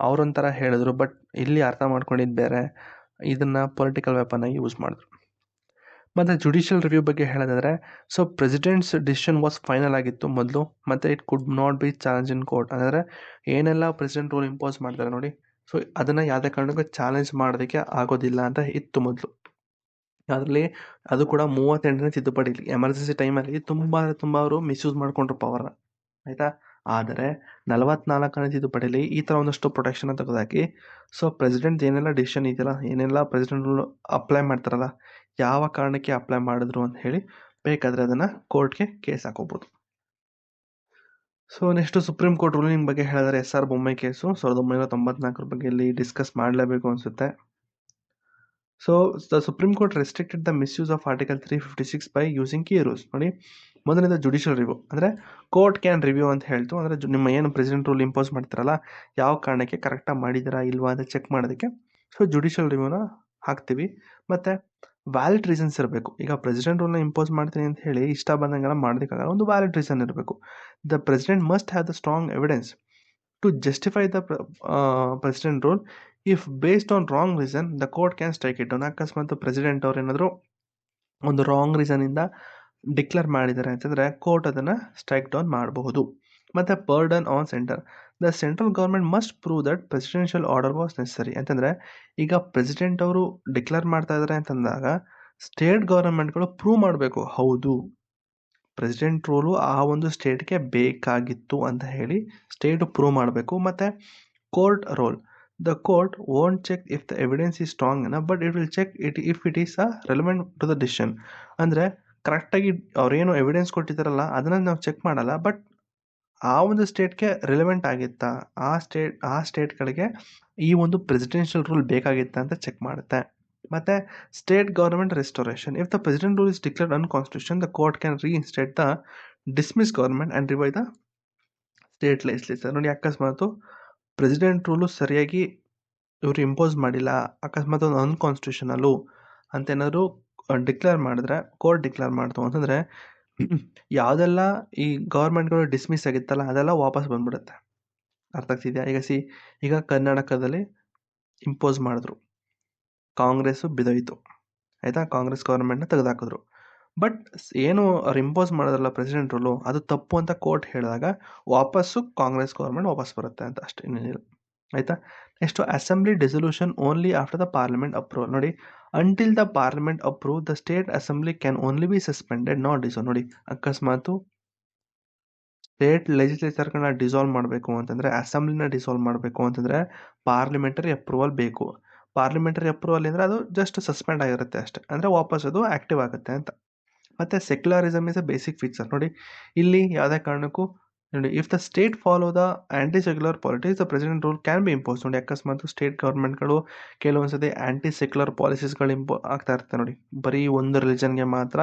ಅವರೊಂಥರ ಹೇಳಿದ್ರು, ಬಟ್ ಇಲ್ಲಿ ಅರ್ಥ ಮಾಡ್ಕೊಂಡಿದ್ದು ಬೇರೆ, ಇದನ್ನು ಪೊಲಿಟಿಕಲ್ ವೆಪನ್ ಆಗಿ ಯೂಸ್ ಮಾಡಿದ್ರು. ಮತ್ತು ಜುಡಿಷಿಯಲ್ ರಿವ್ಯೂ ಬಗ್ಗೆ ಹೇಳೋದಾದರೆ, so presidents decision was final ಆಗಿತ್ತು ಮೊದಲು, ಮತ್ತು it could not be challenge in court. ಅಂದರೆ ಏನೆಲ್ಲ ಪ್ರೆಸಿಡೆಂಟ್ ರೂಲ್ ಇಂಪೋಸ್ ಮಾಡ್ತಾರೆ ನೋಡಿ, ಸೊ ಅದನ್ನು ಯಾವುದೇ ಕಾರಣಕ್ಕೂ ಚಾಲೆಂಜ್ ಮಾಡೋದಕ್ಕೆ ಆಗೋದಿಲ್ಲ ಅಂತ ಇತ್ತು ಮೊದಲು. ಅದರಲ್ಲಿ ಅದು ಕೂಡ 38ನೇ ತಿದ್ದುಪಡಿ. ಎಮರ್ಜೆನ್ಸಿ ಟೈಮಲ್ಲಿ ತುಂಬ ಅವರು ಮಿಸ್ಯೂಸ್ ಮಾಡಿಕೊಂಡ್ರು ಪವರ್ನ. ಆಯಿತಾ? ಆದರೆ 44ನೇ ತಿದ್ದುಪಡಿಯಲ್ಲಿ ಈ ಥರ ಒಂದಷ್ಟು ಪ್ರೊಟೆಕ್ಷನ್ ತೆಗೆದಾಕಿ, ಸೊ ಪ್ರೆಸಿಡೆಂಟ್ ಏನೆಲ್ಲ ಡಿಸಿಷನ್ ಇದೆಯಲ್ಲ, ಏನೆಲ್ಲ ಪ್ರೆಸಿಡೆಂಟ್ ರೂಲ್ ಅಪ್ಲೈ ಮಾಡ್ತಾರಲ್ಲ, ಯಾವ ಕಾರಣಕ್ಕೆ ಅಪ್ಲೈ ಮಾಡಿದ್ರು ಅಂತ ಹೇಳಿ ಬೇಕಾದರೆ ಅದನ್ನು ಕೋರ್ಟ್ಗೆ ಕೇಸ್ ಹಾಕೋಬೋದು. So next supreme court ruling ಬಗ್ಗೆ ಹೇಳಿದರೆ SR ಬೊಮ್ಮೈ ಕೇಸು 1994 ಬಗ್ಗೆ ಇಲ್ಲಿ ಡಿಸ್ಕಸ್ ಮಾಡಲೇಬೇಕು ಅನಿಸುತ್ತೆ. So the supreme court restricted the misuse of article 356 by using key rules. ನೋಡಿ, ಮೊದಲಿಂದ ಜುಡಿಷಿಯಲ್ ರಿವ್ಯೂ ಅಂದರೆ ಕೋರ್ಟ್ ಕ್ಯಾನ್ ರಿವ್ಯೂ ಅಂತ ಹೇಳ್ತು. ಅಂದರೆ ನಿಮ್ಮ ಏನು ಪ್ರೆಸಿಡೆಂಟ್ ರೂಲ್ ಇಂಪೋಸ್ ಮಾಡ್ತಾರಲ್ಲ, ಯಾವ ಕಾರಣಕ್ಕೆ ಕರೆಕ್ಟಾಗಿ ಮಾಡಿದ್ದೀರಾ ಇಲ್ವಾ ಅಂತ ಚೆಕ್ ಮಾಡೋದಕ್ಕೆ ಸೊ ಜುಡಿಷಿಯಲ್ ರಿವ್ಯೂನ ಹಾಕ್ತೀವಿ. ಮತ್ತು ವ್ಯಾಲಿಡ್ ರೀಸನ್ಸ್ ಇರಬೇಕು. ಈಗ ಪ್ರೆಸಿಡೆಂಟ್ ರೂಲ್ನ ಇಂಪೋಸ್ ಮಾಡ್ತೀನಿ ಅಂತ ಹೇಳಿ ಇಷ್ಟ ಬಂದಂಗೆಲ್ಲ ಮಾಡೋದಕ್ಕಾಗಲ್ಲ, ಒಂದು ವ್ಯಾಲಿಡ್ ರೀಸನ್ ಇರಬೇಕು. The president must have the strong evidence to justify the president rule. If based on wrong reason the court can strike it down. ಅಕಸ್ಮಾತ್ ಪ್ರೆಸಿಡೆಂಟ್ ಅವ್ರು ಏನಾದರೂ ಒಂದು ರಾಂಗ್ ರೀಸನಿಂದ ಡಿಕ್ಲೇರ್ ಮಾಡಿದ್ದಾರೆ ಅಂತಂದರೆ ಕೋರ್ಟ್ ಅದನ್ನು ಸ್ಟ್ರೈಕ್ ಡೌನ್ ಮಾಡಬಹುದು. ಮತ್ತು burden on centre. The central government must prove that presidential order was necessary. ಅಂತಂದರೆ ಈಗ ಪ್ರೆಸಿಡೆಂಟ್ ಅವರು ಡಿಕ್ಲೇರ್ ಮಾಡ್ತಾ ಇದ್ದಾರೆ ಅಂತಂದಾಗ ಸ್ಟೇಟ್ ಗೌರ್ಮೆಂಟ್ಗಳು ಪ್ರೂವ್ ಮಾಡಬೇಕು, ಹೌದು ಪ್ರೆಸಿಡೆಂಟ್ ರೂಲು ಆ ಒಂದು ಸ್ಟೇಟ್ಗೆ ಬೇಕಾಗಿತ್ತು ಅಂತ ಹೇಳಿ ಸ್ಟೇಟು ಪ್ರೂವ್ ಮಾಡಬೇಕು. ಮತ್ತು court role. The court won't check if the evidence is strong enough, but it will check if it is relevant to the decision. ಅಂದರೆ ಕರೆಕ್ಟಾಗಿ ಅವ್ರೇನು ಎವಿಡೆನ್ಸ್ ಕೊಟ್ಟಿದ್ದಾರಲ್ಲ ಅದನ್ನು ನಾವು ಚೆಕ್ ಮಾಡಲ್ಲ, ಬಟ್ ಆ ಒಂದು ಸ್ಟೇಟ್ಗೆ ರಿಲೆವೆಂಟ್ ಆಗಿತ್ತಾ, ಆ ಸ್ಟೇಟ್ಗಳಿಗೆ ಈ ಒಂದು ಪ್ರೆಸಿಡೆನ್ಷಿಯಲ್ ರೂಲ್ ಬೇಕಾಗಿತ್ತಾ ಅಂತ ಚೆಕ್ ಮಾಡುತ್ತೆ. ಮತ್ತು state government restoration. If the president rule is declared ಅನ್ಕಾನ್ಸ್ಟಿಟ್ಯೂಷನ್ the court can reinstate the dismiss government and revive the state legislature. ನೋಡಿ, ಅಕಸ್ಮಾತು ಪ್ರೆಸಿಡೆಂಟ್ ರೂಲು ಸರಿಯಾಗಿ ಇವರು ಇಂಪೋಸ್ ಮಾಡಿಲ್ಲ, ಅಕಸ್ಮಾತ್ ಒಂದು ಅನ್ಕಾನ್ಸ್ಟಿಟ್ಯೂಷನಲ್ಲು ಅಂತ ಏನಾದರೂ ಡಿಕ್ಲೇರ್ ಮಾಡಿದ್ರೆ, ಕೋರ್ಟ್ ಡಿಕ್ಲೇರ್ ಮಾಡ್ತು ಅಂತಂದರೆ ಯಾವುದೆಲ್ಲ ಈ ಗೌರ್ಮೆಂಟ್ಗಳು ಡಿಸ್ಮಿಸ್ ಆಗಿತ್ತಲ್ಲ ಅದೆಲ್ಲ ವಾಪಸ್ ಬಂದ್ಬಿಡುತ್ತೆ. ಅರ್ಥ ಆಗ್ತಿದೆಯಾ? ಈಗ ಕರ್ನಾಟಕದಲ್ಲಿ ಇಂಪೋಸ್ ಮಾಡಿದ್ರು, ಕಾಂಗ್ರೆಸ್ಸು ಬಿದೋಯಿತು. ಆಯಿತಾ? ಕಾಂಗ್ರೆಸ್ ಗೌರ್ಮೆಂಟ್ನ ತೆಗೆದುಹಾಕಿದ್ರು. ಬಟ್ ಏನು ಅವ್ರು ಇಂಪೋಸ್ ಮಾಡೋದ್ರಲ್ಲ ಪ್ರೆಸಿಡೆಂಟ್ ರೂಲು, ಅದು ತಪ್ಪು ಅಂತ ಕೋರ್ಟ್ ಹೇಳಿದಾಗ ವಾಪಸ್ಸು ಕಾಂಗ್ರೆಸ್ ಗೌರ್ಮೆಂಟ್ ವಾಪಸ್ ಬರುತ್ತೆ ಅಂತ ಅಷ್ಟೇ, ಇನ್ನೇನಿಲ್ಲ. ಆಯಿತಾ? Next assembly dissolution only after the parliament approval. ನೋಡಿ, until the parliament approve the state assembly can only be suspended, not dissolve. ನೋಡಿ, ಅಕಸ್ಮಾತು ಸ್ಟೇಟ್ ಲೆಜಿಸ್ಲೇಚರ್ಗಳನ್ನ ಡಿಸಾಲ್ವ್ ಮಾಡಬೇಕು ಅಂತಂದರೆ, ಅಸೆಂಬ್ಲಿನ ಡಿಸಾಲ್ವ್ ಮಾಡಬೇಕು ಅಂತಂದರೆ ಪಾರ್ಲಿಮೆಂಟರಿ ಅಪ್ರೂವಲ್ ಬೇಕು. ಪಾರ್ಲಿಮೆಂಟರಿ ಅಪ್ರೂವಲ್ ಅಂದರೆ ಅದು ಜಸ್ಟ್ ಸಸ್ಪೆಂಡ್ ಆಗಿರುತ್ತೆ ಅಷ್ಟೇ, ಅಂದರೆ ವಾಪಸ್ ಅದು ಆ್ಯಕ್ಟಿವ್ ಆಗುತ್ತೆ ಅಂತ. ಮತ್ತು secularism is a basic feature. ನೋಡಿ, ಇಲ್ಲಿ ಯಾವುದೇ ಕಾರಣಕ್ಕೂ ನೋಡಿ, if the state follow the anti secular politics the president rule can be impose. ನೋಡಿ, ಅಕಸ್ಮಾತ್ ಸ್ಟೇಟ್ ಗೌರ್ಮೆಂಟ್ಗಳು ಕೆಲವೊಂದು ಸತಿ ಆ್ಯಂಟಿ ಸೆಕ್ಯುಲರ್ ಪಾಲಿಸೀಸ್ಗಳು ಆಗ್ತಾ ಇರ್ತದೆ. ನೋಡಿ, ಬರೀ ಒಂದು ರಿಲಿಜನ್ಗೆ ಮಾತ್ರ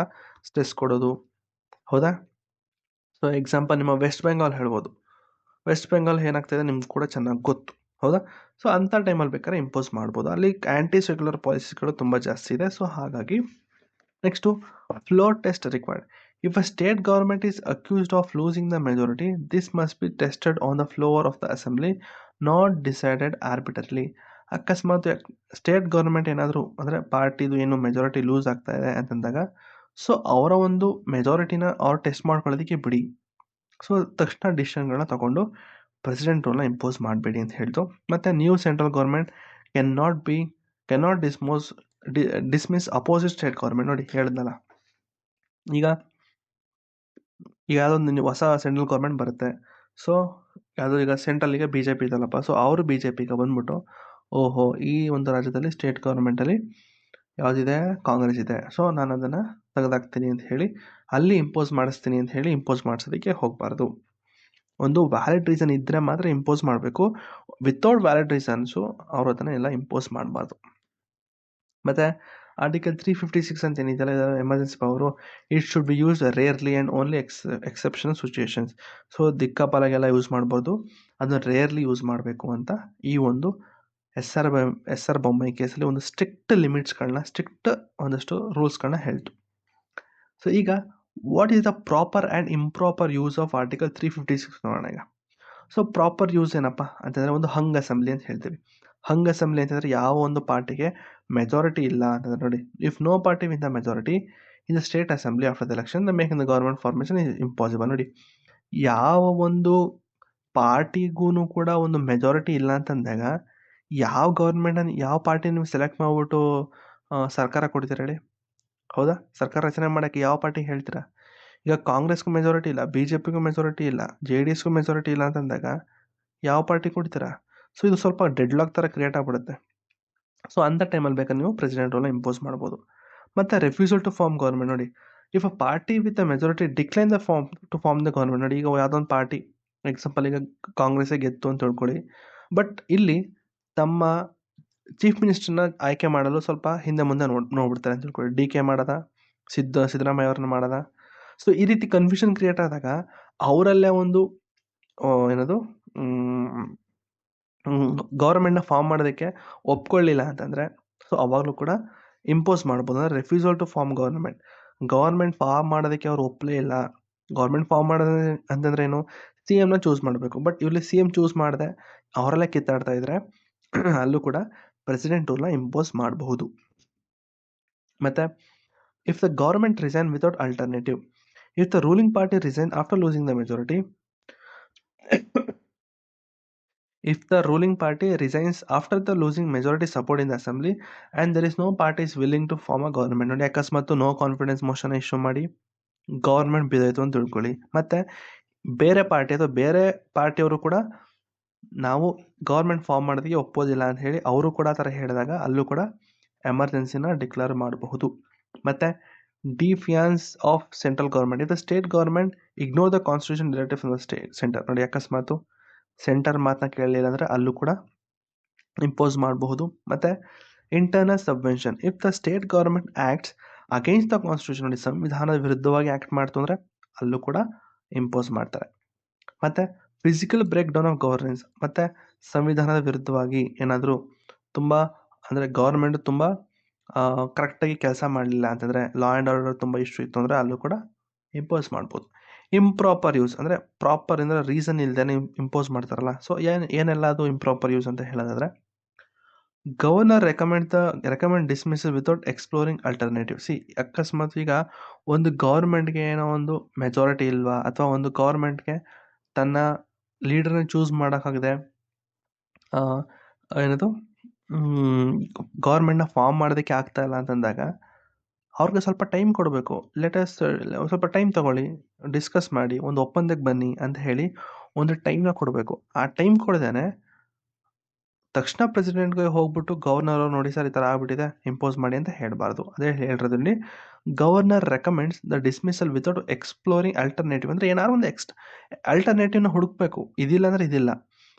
ಸ್ಟ್ರೆಸ್ ಕೊಡೋದು, ಹೌದಾ? ಸೊ ಎಕ್ಸಾಂಪಲ್ ನಿಮ್ಮ ವೆಸ್ಟ್ ಬೆಂಗಾಲ್ ಹೇಳ್ಬೋದು. ವೆಸ್ಟ್ ಬೆಂಗಾಲ್ ಏನಾಗ್ತಾಯಿದೆ ನಿಮ್ಗೆ ಕೂಡ ಚೆನ್ನಾಗಿ ಗೊತ್ತು, ಹೌದಾ? ಸೊ ಅಂಥ ಟೈಮಲ್ಲಿ ಬೇಕಾದ್ರೆ ಇಂಪೋಸ್ ಮಾಡ್ಬೋದು. ಅಲ್ಲಿ ಆ್ಯಂಟಿ ಸೆಕ್ಯುಲರ್ ಪಾಲಿಸೀಸ್ಗಳು ತುಂಬ ಜಾಸ್ತಿ ಇದೆ. ಸೊ ಹಾಗಾಗಿ next floor test required. If a state government is accused of losing the majority, this must be tested on the floor of the assembly, not decided arbitrarily. ಅಕಸ್ಮಾತ್ ಸ್ಟೇಟ್ ಗೌರ್ಮೆಂಟ್ ಏನಾದರೂ ಅಂದರೆ ಪಾರ್ಟಿದು ಏನು majority loose ಆಗ್ತಾ ಇದೆ ಅಂತಂದಾಗ so ಅವರ ಒಂದು ಮೆಜಾರಿಟಿನ ಅವ್ರು ಟೆಸ್ಟ್ ಮಾಡ್ಕೊಳ್ಳೋದಕ್ಕೆ ಬಿಡಿ. ಸೊ ತಕ್ಷಣ ಡಿಸಿಷನ್ಗಳನ್ನ ತಗೊಂಡು ಪ್ರೆಸಿಡೆಂಟ್ ರೂಲ್ನ ಇಂಪೋಸ್ ಮಾಡಬೇಡಿ ಅಂತ ಹೇಳ್ತು. ಮತ್ತು new central government cannot dismiss opposite state government. ನೋಡಿ ಹೇಳಿದ್ನಲ್ಲ, ಈಗ ಯಾವುದೊಂದು ಹೊಸ ಸೆಂಟ್ರಲ್ ಗೌರ್ಮೆಂಟ್ ಬರುತ್ತೆ. ಸೊ ಯಾವುದೋ ಈಗ ಸೆಂಟ್ರಲ್ಲಿಗೆ ಬಿ ಜೆ ಪಿ ಇದಲ್ಲಪ್ಪ, ಸೊ ಅವರು ಬಿ ಜೆ ಪಿಗೆ ಬಂದ್ಬಿಟ್ಟು ಓಹೋ ಈ ಒಂದು ರಾಜ್ಯದಲ್ಲಿ ಸ್ಟೇಟ್ ಗೌರ್ಮೆಂಟಲ್ಲಿ ಯಾವುದಿದೆ, ಕಾಂಗ್ರೆಸ್ ಇದೆ, ಸೊ ನಾನು ಅದನ್ನು ತೆಗೆದಾಕ್ತೀನಿ ಅಂತ ಹೇಳಿ ಅಲ್ಲಿ ಇಂಪೋಸ್ ಮಾಡಿಸ್ತೀನಿ ಅಂತ ಹೇಳಿ ಇಂಪೋಸ್ ಮಾಡಿಸೋದಕ್ಕೆ ಹೋಗಬಾರ್ದು. ಒಂದು ವ್ಯಾಲಿಡ್ ರೀಸನ್ ಇದ್ದರೆ ಮಾತ್ರ ಇಂಪೋಸ್ ಮಾಡಬೇಕು. ವಿತೌಟ್ ವ್ಯಾಲಿಡ್ ರೀಸನ್ಸು ಅವರು ಅದನ್ನು ಎಲ್ಲ ಇಂಪೋಸ್ ಮಾಡಬಾರ್ದು. ಮತ್ತು ಆರ್ಟಿಕಲ್ 356 ಅಂತ ಏನಿದೆಯಲ್ಲ emergency power, it should be use rarely and only exceptional situations. So ದಿಕ್ಕಾಪಾಲಾಗೆಲ್ಲ ಯೂಸ್ ಮಾಡ್ಬೋದು, ಅದನ್ನು ರೇರ್ಲಿ ಯೂಸ್ ಮಾಡಬೇಕು ಅಂತ ಈ ಒಂದು ಎಸ್ ಆರ್ ಬೊಮ್ಮಾಯಿ ಕೇಸಲ್ಲಿ ಒಂದು ಸ್ಟ್ರಿಕ್ಟ್ ಲಿಮಿಟ್ಸ್ಗಳನ್ನ, ಸ್ಟ್ರಿಕ್ಟ್ ಒಂದಷ್ಟು ರೂಲ್ಸ್ಗಳನ್ನ ಹೇಳ್ತು. ಸೊ ಈಗ what is the proper and improper use of article 356 ನೋಡೋಣ ಈಗ. ಸೊ ಪ್ರಾಪರ್ ಯೂಸ್ ಏನಪ್ಪ ಅಂತಂದರೆ ಒಂದು ಹಂಗ್ ಅಸೆಂಬ್ಲಿ ಅಂತ ಹೇಳ್ತೀವಿ. ಹಂಗ್ ಅಸೆಂಬ್ಲಿ ಅಂತಂದರೆ ಯಾವ ಒಂದು ಪಾರ್ಟಿಗೆ ಮೆಜಾರಿಟಿ ಇಲ್ಲ ಅಂತಂದರೆ, ನೋಡಿ, if no party win the majority in the state assembly after the election the making the government formation is impossible. ನೋಡಿ, ಯಾವ ಒಂದು ಪಾರ್ಟಿಗೂ ಕೂಡ ಒಂದು ಮೆಜಾರಿಟಿ ಇಲ್ಲ ಅಂತಂದಾಗ ಯಾವ ಗೌರ್ಮೆಂಟನ್ನು, ಯಾವ ಪಾರ್ಟಿ ನೀವು ಸೆಲೆಕ್ಟ್ ಮಾಡಿಬಿಟ್ಟು ಸರ್ಕಾರ ಕೊಡ್ತೀರ ಹೇಳಿ? ಹೌದಾ? ಸರ್ಕಾರ ರಚನೆ ಮಾಡೋಕ್ಕೆ ಯಾವ ಪಾರ್ಟಿಗೆ ಹೇಳ್ತೀರಾ? ಈಗ ಕಾಂಗ್ರೆಸ್ಗೂ ಮೆಜಾರಿಟಿ ಇಲ್ಲ, ಬಿ ಜೆ ಪಿಗೂ ಮೆಜಾರಿಟಿ ಇಲ್ಲ, ಜೆ ಡಿ ಎಸ್ಗೂ ಮೆಜಾರಿಟಿ ಇಲ್ಲ ಅಂತಂದಾಗ ಯಾವ ಪಾರ್ಟಿ ಕೊಡ್ತೀರಾ? ಸೊ ಇದು ಸ್ವಲ್ಪ ಡೆಡ್ಲಾಕ್ ಥರ ಕ್ರಿಯೇಟ್ ಆಗಿಬಿಡುತ್ತೆ. ಸೊ ಅಂಥ ಟೈಮಲ್ಲಿ ಬೇಕಾದ್ರೆ ನೀವು ಪ್ರೆಸಿಡೆಂಟ್ ರೂಲ್ನ ಇಂಪೋಸ್ ಮಾಡ್ಬೋದು. ಮತ್ತು ರೆಫ್ಯೂಸಲ್ ಟು ಫಾರ್ಮ್ ಗೌರ್ಮೆಂಟ್. ನೋಡಿ, if a party with a majority decline the form the government. ನೋಡಿ, ಈಗ ಯಾವುದೊಂದು ಪಾರ್ಟಿ ಎಕ್ಸಾಂಪಲ್ ಈಗ ಕಾಂಗ್ರೆಸ್ಸೇ ಗೆತ್ತು ಅಂತ ತಿಳ್ಕೊಳ್ಳಿ, ಬಟ್ ಇಲ್ಲಿ ತಮ್ಮ ಚೀಫ್ ಮಿನಿಸ್ಟರ್ನ ಆಯ್ಕೆ ಮಾಡಲು ಸ್ವಲ್ಪ ಹಿಂದೆ ಮುಂದೆ ನೋಡ್ಬಿಡ್ತಾರೆ ಅಂತ ತಿಳ್ಕೊಳ್ಳಿ. ಡಿ ಕೆ ಮಾಡೋದ, ಸಿದ್ದರಾಮಯ್ಯ ಅವ್ರನ್ನ ಮಾಡೋದ. ಸೊ ಈ ರೀತಿ ಕನ್ಫ್ಯೂಷನ್ ಕ್ರಿಯೇಟ್ ಆದಾಗ ಅವರಲ್ಲೇ ಒಂದು ಏನದು ಗೌರ್ಮೆಂಟ್ನ ಫಾರ್ಮ್ ಮಾಡೋದಕ್ಕೆ ಒಪ್ಕೊಳ್ಳಿಲ್ಲ ಅಂತಂದರೆ ಸೊ ಅವಾಗಲೂ ಕೂಡ ಇಂಪೋಸ್ ಮಾಡ್ಬೋದು. ಅಂದರೆ refusal to form government form ಮಾಡೋದಕ್ಕೆ ಅವ್ರು ಒಪ್ಪಲೇ ಇಲ್ಲ. ಗೌರ್ಮೆಂಟ್ ಫಾರ್ಮ್ ಮಾಡೋದು ಅಂತಂದ್ರೆ ಏನು, ಸಿ ಎಮ್ನ ಚೂಸ್ ಮಾಡಬೇಕು. ಬಟ್ ಇಲ್ಲಿ ಸಿ ಎಮ್ ಚೂಸ್ ಮಾಡದೆ ಅವರೆಲ್ಲ ಕಿತ್ತಾಡ್ತಾ ಇದ್ರೆ ಅಲ್ಲೂ ಕೂಡ ಪ್ರೆಸಿಡೆಂಟ್ ರೂಲ್ನ ಇಂಪೋಸ್ ಮಾಡಬಹುದು. ಮತ್ತು if the government resign without alternative, if the ruling party resign after losing the majority, if the ruling party resigns after the losing majority support in the assembly and there is no party is willing to form a government. ನೋಡಿ, ಅಕಸ್ಮಾತ್ no confidence motion issue ಮಾಡಿ government ಬಿದ್ದಾಯಿತು ಅಂತ ತಿಳ್ಕೊಳ್ಳಿ, ಮತ್ತು ಬೇರೆ party ಅಥವಾ ಬೇರೆ ಪಾರ್ಟಿಯವರು ಕೂಡ ನಾವು ಗೌರ್ಮೆಂಟ್ ಫಾರ್ಮ್ ಮಾಡೋದಕ್ಕೆ ಒಪ್ಪೋದಿಲ್ಲ ಅಂತ ಹೇಳಿ ಅವರು ಕೂಡ ಆ ಥರ ಹೇಳಿದಾಗ ಅಲ್ಲೂ ಕೂಡ ಎಮರ್ಜೆನ್ಸಿನ ಡಿಕ್ಲೇರ್ ಮಾಡಬಹುದು. ಮತ್ತು defiance of central government. If the state government ignore the constitution directive from the centre. ನೋಡಿ, ಅಕಸ್ಮಾತು ಸೆಂಟರ್ ಮಾತನ್ನ ಕೇಳಲಿಲ್ಲ ಅಂದರೆ ಅಲ್ಲೂ ಕೂಡ ಇಂಪೋಸ್ ಮಾಡಬಹುದು. ಮತ್ತು internal subvention. If the state government acts against the constitution. ನೋಡಿ, ಸಂವಿಧಾನದ ವಿರುದ್ಧವಾಗಿ ಆ್ಯಕ್ಟ್ ಮಾಡ್ತು ಅಂದರೆ ಅಲ್ಲೂ ಕೂಡ ಇಂಪೋಸ್ ಮಾಡ್ತಾರೆ. ಮತ್ತು physical break down of governance. ಮತ್ತು ಸಂವಿಧಾನದ ವಿರುದ್ಧವಾಗಿ ಏನಾದರೂ ತುಂಬ ಅಂದರೆ ಗೌರ್ಮೆಂಟ್ ತುಂಬ ಕರೆಕ್ಟಾಗಿ ಕೆಲಸ ಮಾಡಲಿಲ್ಲ ಅಂತಂದರೆ, ಲಾ ಆ್ಯಂಡ್ ಆರ್ಡರ್ ತುಂಬ ಇಶ್ಯೂ ಇತ್ತು ಅಂದರೆ ಅಲ್ಲೂ ಕೂಡ ಇಂಪೋಸ್ ಮಾಡ್ಬೋದು. ಇಂಪ್ರಾಪರ್ ಯೂಸ್ ಅಂದರೆ ಪ್ರಾಪರ್ ಅಂದರೆ ರೀಸನ್ ಇಲ್ಲದೆ ಇಂಪೋಸ್ ಮಾಡ್ತಾರಲ್ಲ, ಸೊ ಏನೆಲ್ಲ ಅದು ಇಂಪ್ರಾಪರ್ ಯೂಸ್ ಅಂತ ಹೇಳೋದಾದರೆ, governor recommend dismissal without exploring alternative. ಅಕಸ್ಮಾತ್ ಈಗ ಒಂದು ಗೌರ್ಮೆಂಟ್ಗೆ ಏನೋ ಒಂದು ಮೆಜಾರಿಟಿ ಇಲ್ವಾ, ಅಥವಾ ಒಂದು ಗೌರ್ಮೆಂಟ್ಗೆ ತನ್ನ ಲೀಡರ್ನ ಚೂಸ್ ಮಾಡೋಕ್ಕಾಗದೆ ಏನದು ಗೌರ್ಮೆಂಟ್ನ ಫಾರ್ಮ್ ಮಾಡೋದಕ್ಕೆ ಆಗ್ತಾ ಇಲ್ಲ ಅಂತಂದಾಗ ಅವ್ರಿಗೆ ಸ್ವಲ್ಪ ಟೈಮ್ ಕೊಡಬೇಕು. ಲೇಟೆಸ್ಟ್ ಸ್ವಲ್ಪ ಟೈಮ್ ತೊಗೊಳ್ಳಿ, ಡಿಸ್ಕಸ್ ಮಾಡಿ, ಒಂದು ಒಪ್ಪಂದಕ್ಕೆ ಬನ್ನಿ ಅಂತ ಹೇಳಿ ಒಂದು ಟೈಮ್ನ ಕೊಡಬೇಕು. ಆ ಟೈಮ್ ಕೊಡದೇನೆ ತಕ್ಷಣ ಪ್ರೆಸಿಡೆಂಟ್ಗೆ ಹೋಗ್ಬಿಟ್ಟು ಗವರ್ನರ್ ಅವ್ರು ನೋಡಿ ಸರ್ ಈ ಥರ ಆಗ್ಬಿಟ್ಟಿದೆ ಇಂಪೋಸ್ ಮಾಡಿ ಅಂತ ಹೇಳಬಾರ್ದು. ಅದೇ ಹೇಳಿರೋದ್ರಲ್ಲಿ governor recommends the dismissal without exploring alternative. ಅಂದರೆ ಏನಾದ್ರು ಒಂದು ಅಲ್ಟರ್ನೇಟಿವ್ನ ಹುಡುಕಬೇಕು. ಇದಿಲ್ಲ ಅಂದರೆ ಇದಿಲ್ಲ,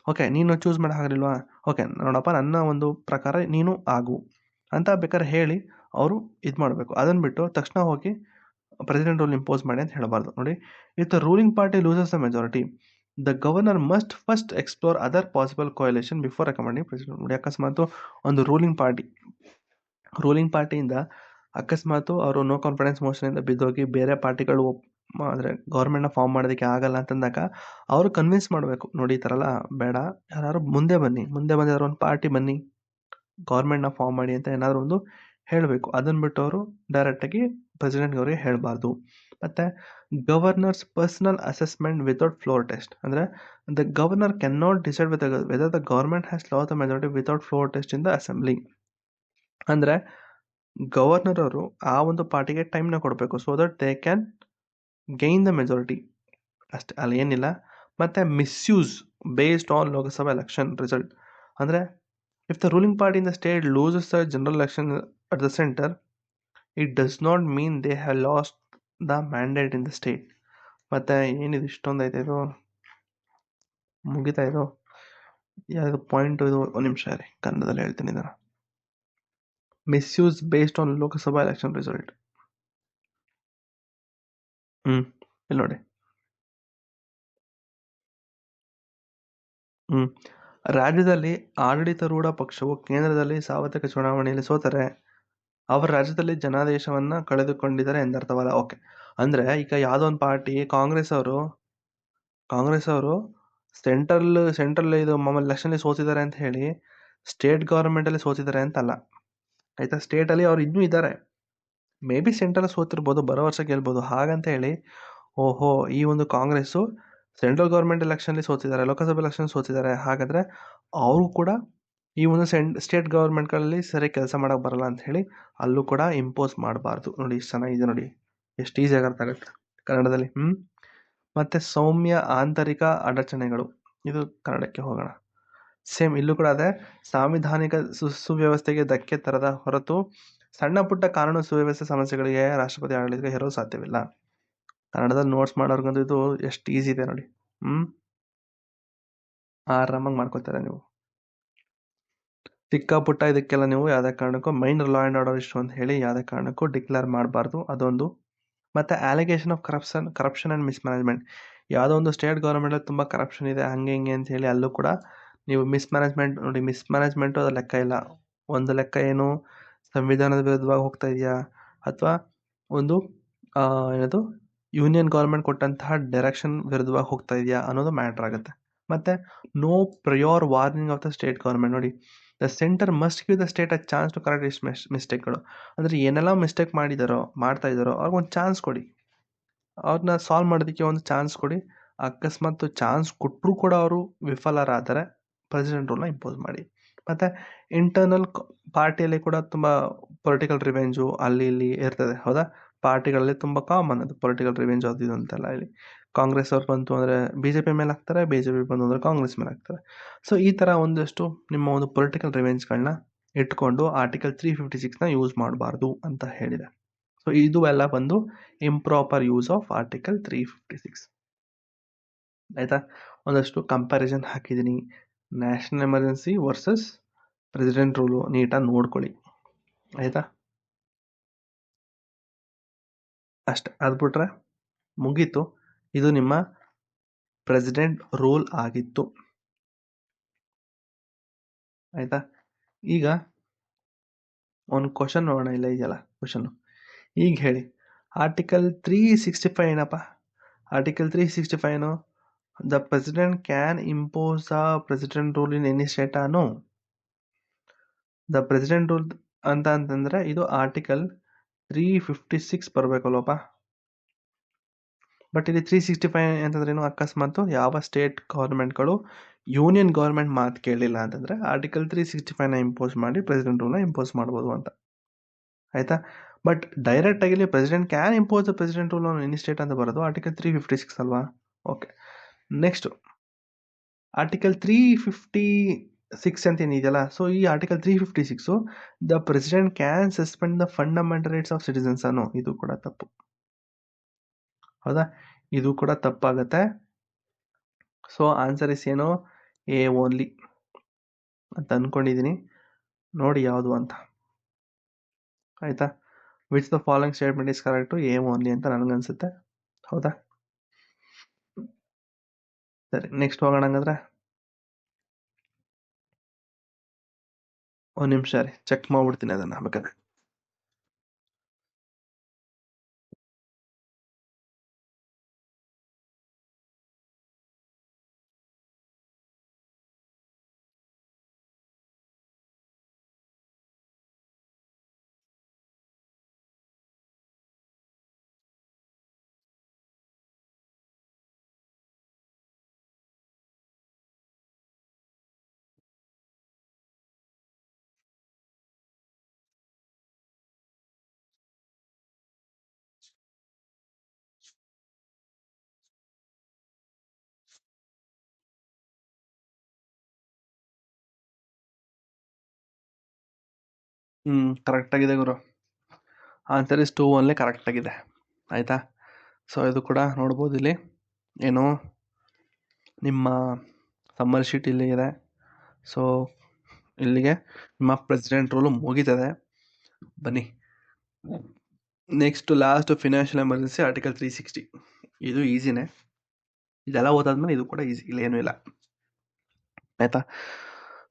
ಓಕೆ ನೀನು ಚೂಸ್ ಮಾಡೋಕ್ಕಾಗಲಿಲ್ವಾ, ಓಕೆ ನೋಡಪ್ಪ ನನ್ನ ಒಂದು ಪ್ರಕಾರ ನೀನು ಆಗು ಅಂತ ಬೇಕಾದ್ರೆ ಹೇಳಿ ಅವರು ಇದು ಮಾಡಬೇಕು. ಅದನ್ನು ಬಿಟ್ಟು ತಕ್ಷಣ ಹೋಗಿ ಪ್ರೆಸಿಡೆಂಟ್ ರೂಲ್ ಇಂಪೋಸ್ ಮಾಡಿ ಅಂತ ಹೇಳಬಾರ್ದು. ನೋಡಿ, if the ruling party loses the majority the governor must first explore other possible coalition before recommending president. ನೋಡಿ, ಅಕಸ್ಮಾತ್ ಒಂದು ರೂಲಿಂಗ್ ಪಾರ್ಟಿಯಿಂದ ಅಕಸ್ಮಾತ್ ಅವರು ನೋ ಕಾನ್ಫಿಡೆನ್ಸ್ ಮೋಷನಿಂದ ಬಿದ್ದೋಗಿ ಬೇರೆ ಪಾರ್ಟಿಗಳು ಅಂದರೆ ಗೌರ್ಮೆಂಟ್ನ ಫಾರ್ಮ್ ಮಾಡೋದಕ್ಕೆ ಆಗಲ್ಲ ಅಂತಂದಾಗ ಅವರು ಕನ್ವಿನ್ಸ್ ಮಾಡಬೇಕು, ನೋಡಿ ಈ ಥರ ಎಲ್ಲ ಬೇಡ, ಯಾರು ಮುಂದೆ ಬನ್ನಿ, ಮುಂದೆ ಬಂದಿರೋ ಒಂದು ಪಾರ್ಟಿ ಬನ್ನಿ, ಗೌರ್ಮೆಂಟ್ನ ಫಾರ್ಮ್ ಮಾಡಿ ಅಂತ ಏನಾದರೂ ಒಂದು ಹೇಳಬೇಕು. ಅದನ್ನು ಬಿಟ್ಟು ಅವರು ಡೈರೆಕ್ಟಾಗಿ ಪ್ರೆಸಿಡೆಂಟ್ಗೆ ಅವರಿಗೆ ಹೇಳಬಾರ್ದು. ಮತ್ತು governor's personal assessment without floor test, ಅಂದರೆ the governor can not decide whether the government has lost the majority without floor test in the assembly. ಅಂದರೆ ಗವರ್ನರ್ ಅವರು ಆ ಒಂದು ಪಾರ್ಟಿಗೆ ಟೈಮ್ನ ಕೊಡಬೇಕು, so that they can gain the majority, ಅಷ್ಟೇ, ಅಲ್ಲಿ ಏನಿಲ್ಲ. ಮತ್ತು misuse based on Lok Sabha election result, ಅಂದರೆ if the ruling party in the state loses the general election at the centre, it does not mean they have lost the mandate in the state. ಮತ್ತು ಏನಿದು ಇಷ್ಟೊಂದು ಐತೆ, ಇದು ಮುಗಿತಾ, ಇದು ಯಾವುದು point, ಇದು ಒಂದು ನಿಮಿಷ ರೀ, ಕನ್ನಡದಲ್ಲಿ ಹೇಳ್ತೀನಿ ಇದನ್ನು. Misuse based on Lok Sabha election result. ಇಲ್ಲಿ ನೋಡಿ. ರಾಜ್ಯದಲ್ಲಿ ಆಡಳಿತಾರೂಢ ಪಕ್ಷವು ಕೇಂದ್ರದಲ್ಲಿ ಸಾರ್ವತ್ರಿಕ ಚುನಾವಣೆಯಲ್ಲಿ ಸೋತರೆ ಅವರ ರಾಜ್ಯದಲ್ಲಿ ಜನಾದೇಶವನ್ನ ಕಳೆದುಕೊಂಡಿದ್ದಾರೆ ಎಂದರ್ಥವಲ್ಲ. ಓಕೆ, ಅಂದ್ರೆ ಈಗ ಯಾವುದೋ ಒಂದು ಪಾರ್ಟಿ ಕಾಂಗ್ರೆಸ್ ಅವರು ಸೆಂಟ್ರಲ್ ಇದು ಮಾಮೂಲಿ ಎಲೆಕ್ಷನ್ ಸೋತಿದ್ದಾರೆ ಅಂತ ಹೇಳಿ ಸ್ಟೇಟ್ ಗವರ್ಮೆಂಟ್ ಅಲ್ಲಿ ಸೋತಿದ್ದಾರೆ ಅಂತಲ್ಲ, ಆಯ್ತಾ. ಸ್ಟೇಟ್ ಅಲ್ಲಿ ಅವ್ರು ಇನ್ನೂ ಇದ್ದಾರೆ, ಮೇ ಬಿ ಸೆಂಟ್ರಲ್ ಸೋತಿರ್ಬೋದು, ಬರೋ ವರ್ಷ ಗೆಲ್ಬೋದು. ಹಾಗಂತ ಹೇಳಿ ಓಹೋ ಈ ಒಂದು ಕಾಂಗ್ರೆಸ್ಸು ಸೆಂಟ್ರಲ್ ಗೌರ್ಮೆಂಟ್ ಎಲೆಕ್ಷನ್ಲಿ ಸೋತಿದ್ದಾರೆ, ಲೋಕಸಭೆ ಎಲೆಕ್ಷನ್ ಸೋತಿದ್ದಾರೆ, ಹಾಗಾದರೆ ಅವರು ಕೂಡ ಈ ಒಂದು ಸ್ಟೇಟ್ ಗೌರ್ಮೆಂಟ್ಗಳಲ್ಲಿ ಸರಿ ಕೆಲಸ ಮಾಡೋಕೆ ಬರಲ್ಲ ಅಂತ ಹೇಳಿ ಅಲ್ಲೂ ಕೂಡ ಇಂಪೋಸ್ ಮಾಡಬಾರ್ದು. ನೋಡಿ ಇಷ್ಟು ಚೆನ್ನಾಗಿದೆ, ನೋಡಿ ಎಷ್ಟು ಈಸಿಯಾಗಿ ಅರ್ಥ ಆಗುತ್ತೆ ಕನ್ನಡದಲ್ಲಿ. ಮತ್ತು ಸೌಮ್ಯ ಆಂತರಿಕ ಅಡಚಣೆಗಳು, ಇದು ಕನ್ನಡಕ್ಕೆ ಹೋಗೋಣ. ಸೇಮ್ ಇಲ್ಲೂ ಕೂಡ ಅದೇ, ಸಾಂವಿಧಾನಿಕ ಸುವ್ಯವಸ್ಥೆಗೆ ಧಕ್ಕೆ ತರದ ಹೊರತು ಸಣ್ಣ ಪುಟ್ಟ ಕಾನೂನು ಸುವ್ಯವಸ್ಥೆ ಸಮಸ್ಯೆಗಳಿಗೆ ರಾಷ್ಟ್ರಪತಿ ಆಡಳಿತಕ್ಕೆ ಹೇರಲು ಸಾಧ್ಯವಿಲ್ಲ. ಕನ್ನಡದಲ್ಲಿ ನೋಟ್ಸ್ ಮಾಡೋರ್ಗಂತೂ ಇದು ಎಷ್ಟು ಈಸಿ ಇದೆ ನೋಡಿ. ಆರಾಮಾಗಿ ಮಾಡ್ಕೋತಾರೆ ನೀವು. ಚಿಕ್ಕ ಪುಟ್ಟ ಇದಕ್ಕೆಲ್ಲ ನೀವು ಯಾವುದೇ ಕಾರಣಕ್ಕೂ minor law and order issue ಅಂತ ಹೇಳಿ ಯಾವುದೇ ಕಾರಣಕ್ಕೂ ಡಿಕ್ಲೇರ್ ಮಾಡಬಾರ್ದು, ಅದೊಂದು. ಮತ್ತು allegation of corruption and mismanagement, ಯಾವುದೋ ಒಂದು ಸ್ಟೇಟ್ ಗೌರ್ಮೆಂಟಲ್ಲಿ ತುಂಬ ಕರಪ್ಷನ್ ಇದೆ ಹಂಗೆ ಹಿಂಗೆ ಅಂತ ಹೇಳಿ ಅಲ್ಲೂ ಕೂಡ ನೀವು ಮಿಸ್ಮ್ಯಾನೇಜ್ಮೆಂಟ್ ನೋಡಿ. ಮಿಸ್ಮ್ಯಾನೇಜ್ಮೆಂಟು ಅದು ಲೆಕ್ಕ ಇಲ್ಲ. ಒಂದು ಲೆಕ್ಕ ಏನು, ಸಂವಿಧಾನದ ವಿರುದ್ಧವಾಗಿ ಹೋಗ್ತಾ ಇದೆಯಾ ಅಥವಾ ಒಂದು ಏನದು ಯೂನಿಯನ್ ಗೌರ್ಮೆಂಟ್ ಕೊಟ್ಟಂತಹ ಡೈರೆಕ್ಷನ್ ವಿರುದ್ಧವಾಗಿ ಹೋಗ್ತಾ ಇದೆಯಾ ಅನ್ನೋದು ಮ್ಯಾಟ್ರ್ ಆಗುತ್ತೆ. ಮತ್ತು no prior warning of the state government, ನೋಡಿ the centre must give the state a chance to correct is ಮಿಸ್ಟೇಕ್ಗಳು. ಅಂದರೆ ಏನೆಲ್ಲ ಮಿಸ್ಟೇಕ್ ಮಾಡ್ತಾ ಇದ್ದಾರೋ ಅವ್ರಿಗೊಂದು ಚಾನ್ಸ್ ಕೊಡಿ, ಅವ್ರನ್ನ ಸಾಲ್ವ್ ಮಾಡೋದಕ್ಕೆ ಒಂದು ಚಾನ್ಸ್ ಕೊಡಿ. ಅಕಸ್ಮಾತ್ ಚಾನ್ಸ್ ಕೊಟ್ಟರೂ ಕೂಡ ಅವರು ವಿಫಲರಾದರೆ ಪ್ರೆಸಿಡೆಂಟ್ ರೂಲ್ನ ಇಂಪೋಸ್ ಮಾಡಿ. ಮತ್ತು ಇಂಟರ್ನಲ್ ಪಾರ್ಟಿಯಲ್ಲಿ ಕೂಡ ತುಂಬ ಪೊಲಿಟಿಕಲ್ ರಿವೆಂಜು ಅಲ್ಲಿ ಇಲ್ಲಿ ಇರ್ತದೆ, ಹೌದಾ. ಪಾರ್ಟಿಗಳಲ್ಲಿ ತುಂಬ ಕಾಮನ್ ಅದು ಪೊಲಿಟಿಕಲ್ ರಿವೆಂಜ್ ಅದು ಇದು ಅಂತೆಲ್ಲ. ಇಲ್ಲಿ ಕಾಂಗ್ರೆಸ್ ಅವ್ರು ಬಂತು ಅಂದರೆ ಬಿ ಜೆ ಪಿ ಮೇಲೆ ಹಾಕ್ತಾರೆ, ಬಿ ಜೆ ಪಿ ಬಂತು ಅಂದರೆ ಕಾಂಗ್ರೆಸ್ ಮೇಲೆ ಹಾಕ್ತಾರೆ. ಸೊ ಈ ಥರ ಒಂದಷ್ಟು ನಿಮ್ಮ ಒಂದು ಪೊಲಿಟಿಕಲ್ ರಿವೆಂಜ್ಗಳನ್ನ ಇಟ್ಕೊಂಡು ಆರ್ಟಿಕಲ್ 356ನ ಯೂಸ್ ಮಾಡಬಾರ್ದು ಅಂತ ಹೇಳಿದೆ. ಸೊ ಇದು ಎಲ್ಲ ಬಂದು ಇಂಪ್ರಾಪರ್ ಯೂಸ್ ಆಫ್ ಆರ್ಟಿಕಲ್ 356, ಆಯಿತಾ. ಒಂದಷ್ಟು ಕಂಪ್ಯಾರಿಸನ್ ಹಾಕಿದ್ದೀನಿ, national emergency versus president rule ನೀಟಾಗಿ ನೋಡ್ಕೊಳ್ಳಿ, ಆಯಿತಾ. ಅಷ್ಟೆ, ಅದು ಬಿಟ್ರೆ ಮುಗೀತು. ಇದು ನಿಮ್ಮ ಪ್ರೆಸಿಡೆಂಟ್ ರೂಲ್ ಆಗಿತ್ತು, ಆಯಿತಾ. ಈಗ ಒಂದು ಕ್ವಶನ್ ನೋಡೋಣ, ಇಲ್ಲ ಇದೆಯಲ್ಲ ಕ್ವಶನ್ನು. ಈಗ ಹೇಳಿ, ಆರ್ಟಿಕಲ್ 365 ಏನಪ್ಪ? Article 365 the president can impose a president rule in any state. No, the president rule ಅಂತಂದರೆ ಇದು ಆರ್ಟಿಕಲ್ 356 ಬರಬೇಕಲ್ವಪ್ಪ. ಬಟ್ ಇಲ್ಲಿ 365 ಅಂತಂದ್ರೆ ಏನು, ಅಕಸ್ಮಾತ್ ಯಾವ ಸ್ಟೇಟ್ ಗೌರ್ಮೆಂಟ್ಗಳು ಯೂನಿಯನ್ ಗೌರ್ಮೆಂಟ್ ಮಾತು ಕೇಳಿಲ್ಲ ಅಂತಂದರೆ ಆರ್ಟಿಕಲ್ 365ನ ಇಂಪೋಸ್ ಮಾಡಿ ಪ್ರೆಸಿಡೆಂಟ್ ರೂಲ್ನ ಇಂಪೋಸ್ ಮಾಡ್ಬೋದು ಅಂತ, ಆಯಿತಾ. ಬಟ್ ಡೈರೆಕ್ಟಾಗಿ ಇಲ್ಲಿ president can impose the president rule on any state ಅಂತ ಬರೋದು ಆರ್ಟಿಕಲ್ 356 ಅಲ್ವಾ. ಓಕೆ, ನೆಕ್ಸ್ಟು ಆರ್ಟಿಕಲ್ 356 ಅಂತ ಏನಿದೆಯಲ್ಲ, ಸೊ ಈ article 356 the president can suspend the fundamental rights of citizens ಅನ್ನೋ, ಇದು ಕೂಡ ತಪ್ಪು, ಹೌದಾ. ಇದು ಕೂಡ ತಪ್ಪಾಗತ್ತೆ. ಸೊ ಆನ್ಸರ್ ಇಸ್ ಏನು, ಎ ಓನ್ಲಿ ಅಂತ ಅಂದ್ಕೊಂಡಿದ್ದೀನಿ. ನೋಡಿ ಯಾವುದು ಅಂತ, ಆಯಿತಾ. Which the following statement is correct, A only ಅಂತ ನನಗನ್ಸುತ್ತೆ, ಹೌದಾ. ಸರಿ, ನೆಕ್ಸ್ಟ್ ಹೋಗೋಣ ಹಂಗಂದ್ರೆ. ಒಂದು ನಿಮಿಷ ರೀ, ಚೆಕ್ ಮಾಡ್ಬಿಡ್ತೀನಿ ಅದನ್ನು ಬೇಕಾದ್ರೆ. ಕರೆಕ್ಟಾಗಿದೆ ಗುರು. ಆನ್ಸರ್ ಇಸ್ 2 ಓನ್ಲಿ ಕರೆಕ್ಟಾಗಿದೆ. ಆಯಿತಾ? ಸೊ ಇದು ಕೂಡ ನೋಡ್ಬೋದು ಇಲ್ಲಿ ಏನು ನಿಮ್ಮ ಸಮ್ಮರ್ ಶೀಟ್ ಇಲ್ಲಿ ಇದೆ. ಸೊ ಇಲ್ಲಿಗೆ ನಿಮ್ಮ ಪ್ರೆಸಿಡೆಂಟ್ ರೂಲು ಮುಗೀತದೆ. ಬನ್ನಿ next last financial emergency article 360. ಇದು ಈಸಿನೇ, ಇದೆಲ್ಲ ಓದಾದ್ಮೇಲೆ ಇದು ಕೂಡ ಈಸಿ, ಇಲ್ಲ ಏನೂ ಇಲ್ಲ. ಆಯಿತಾ?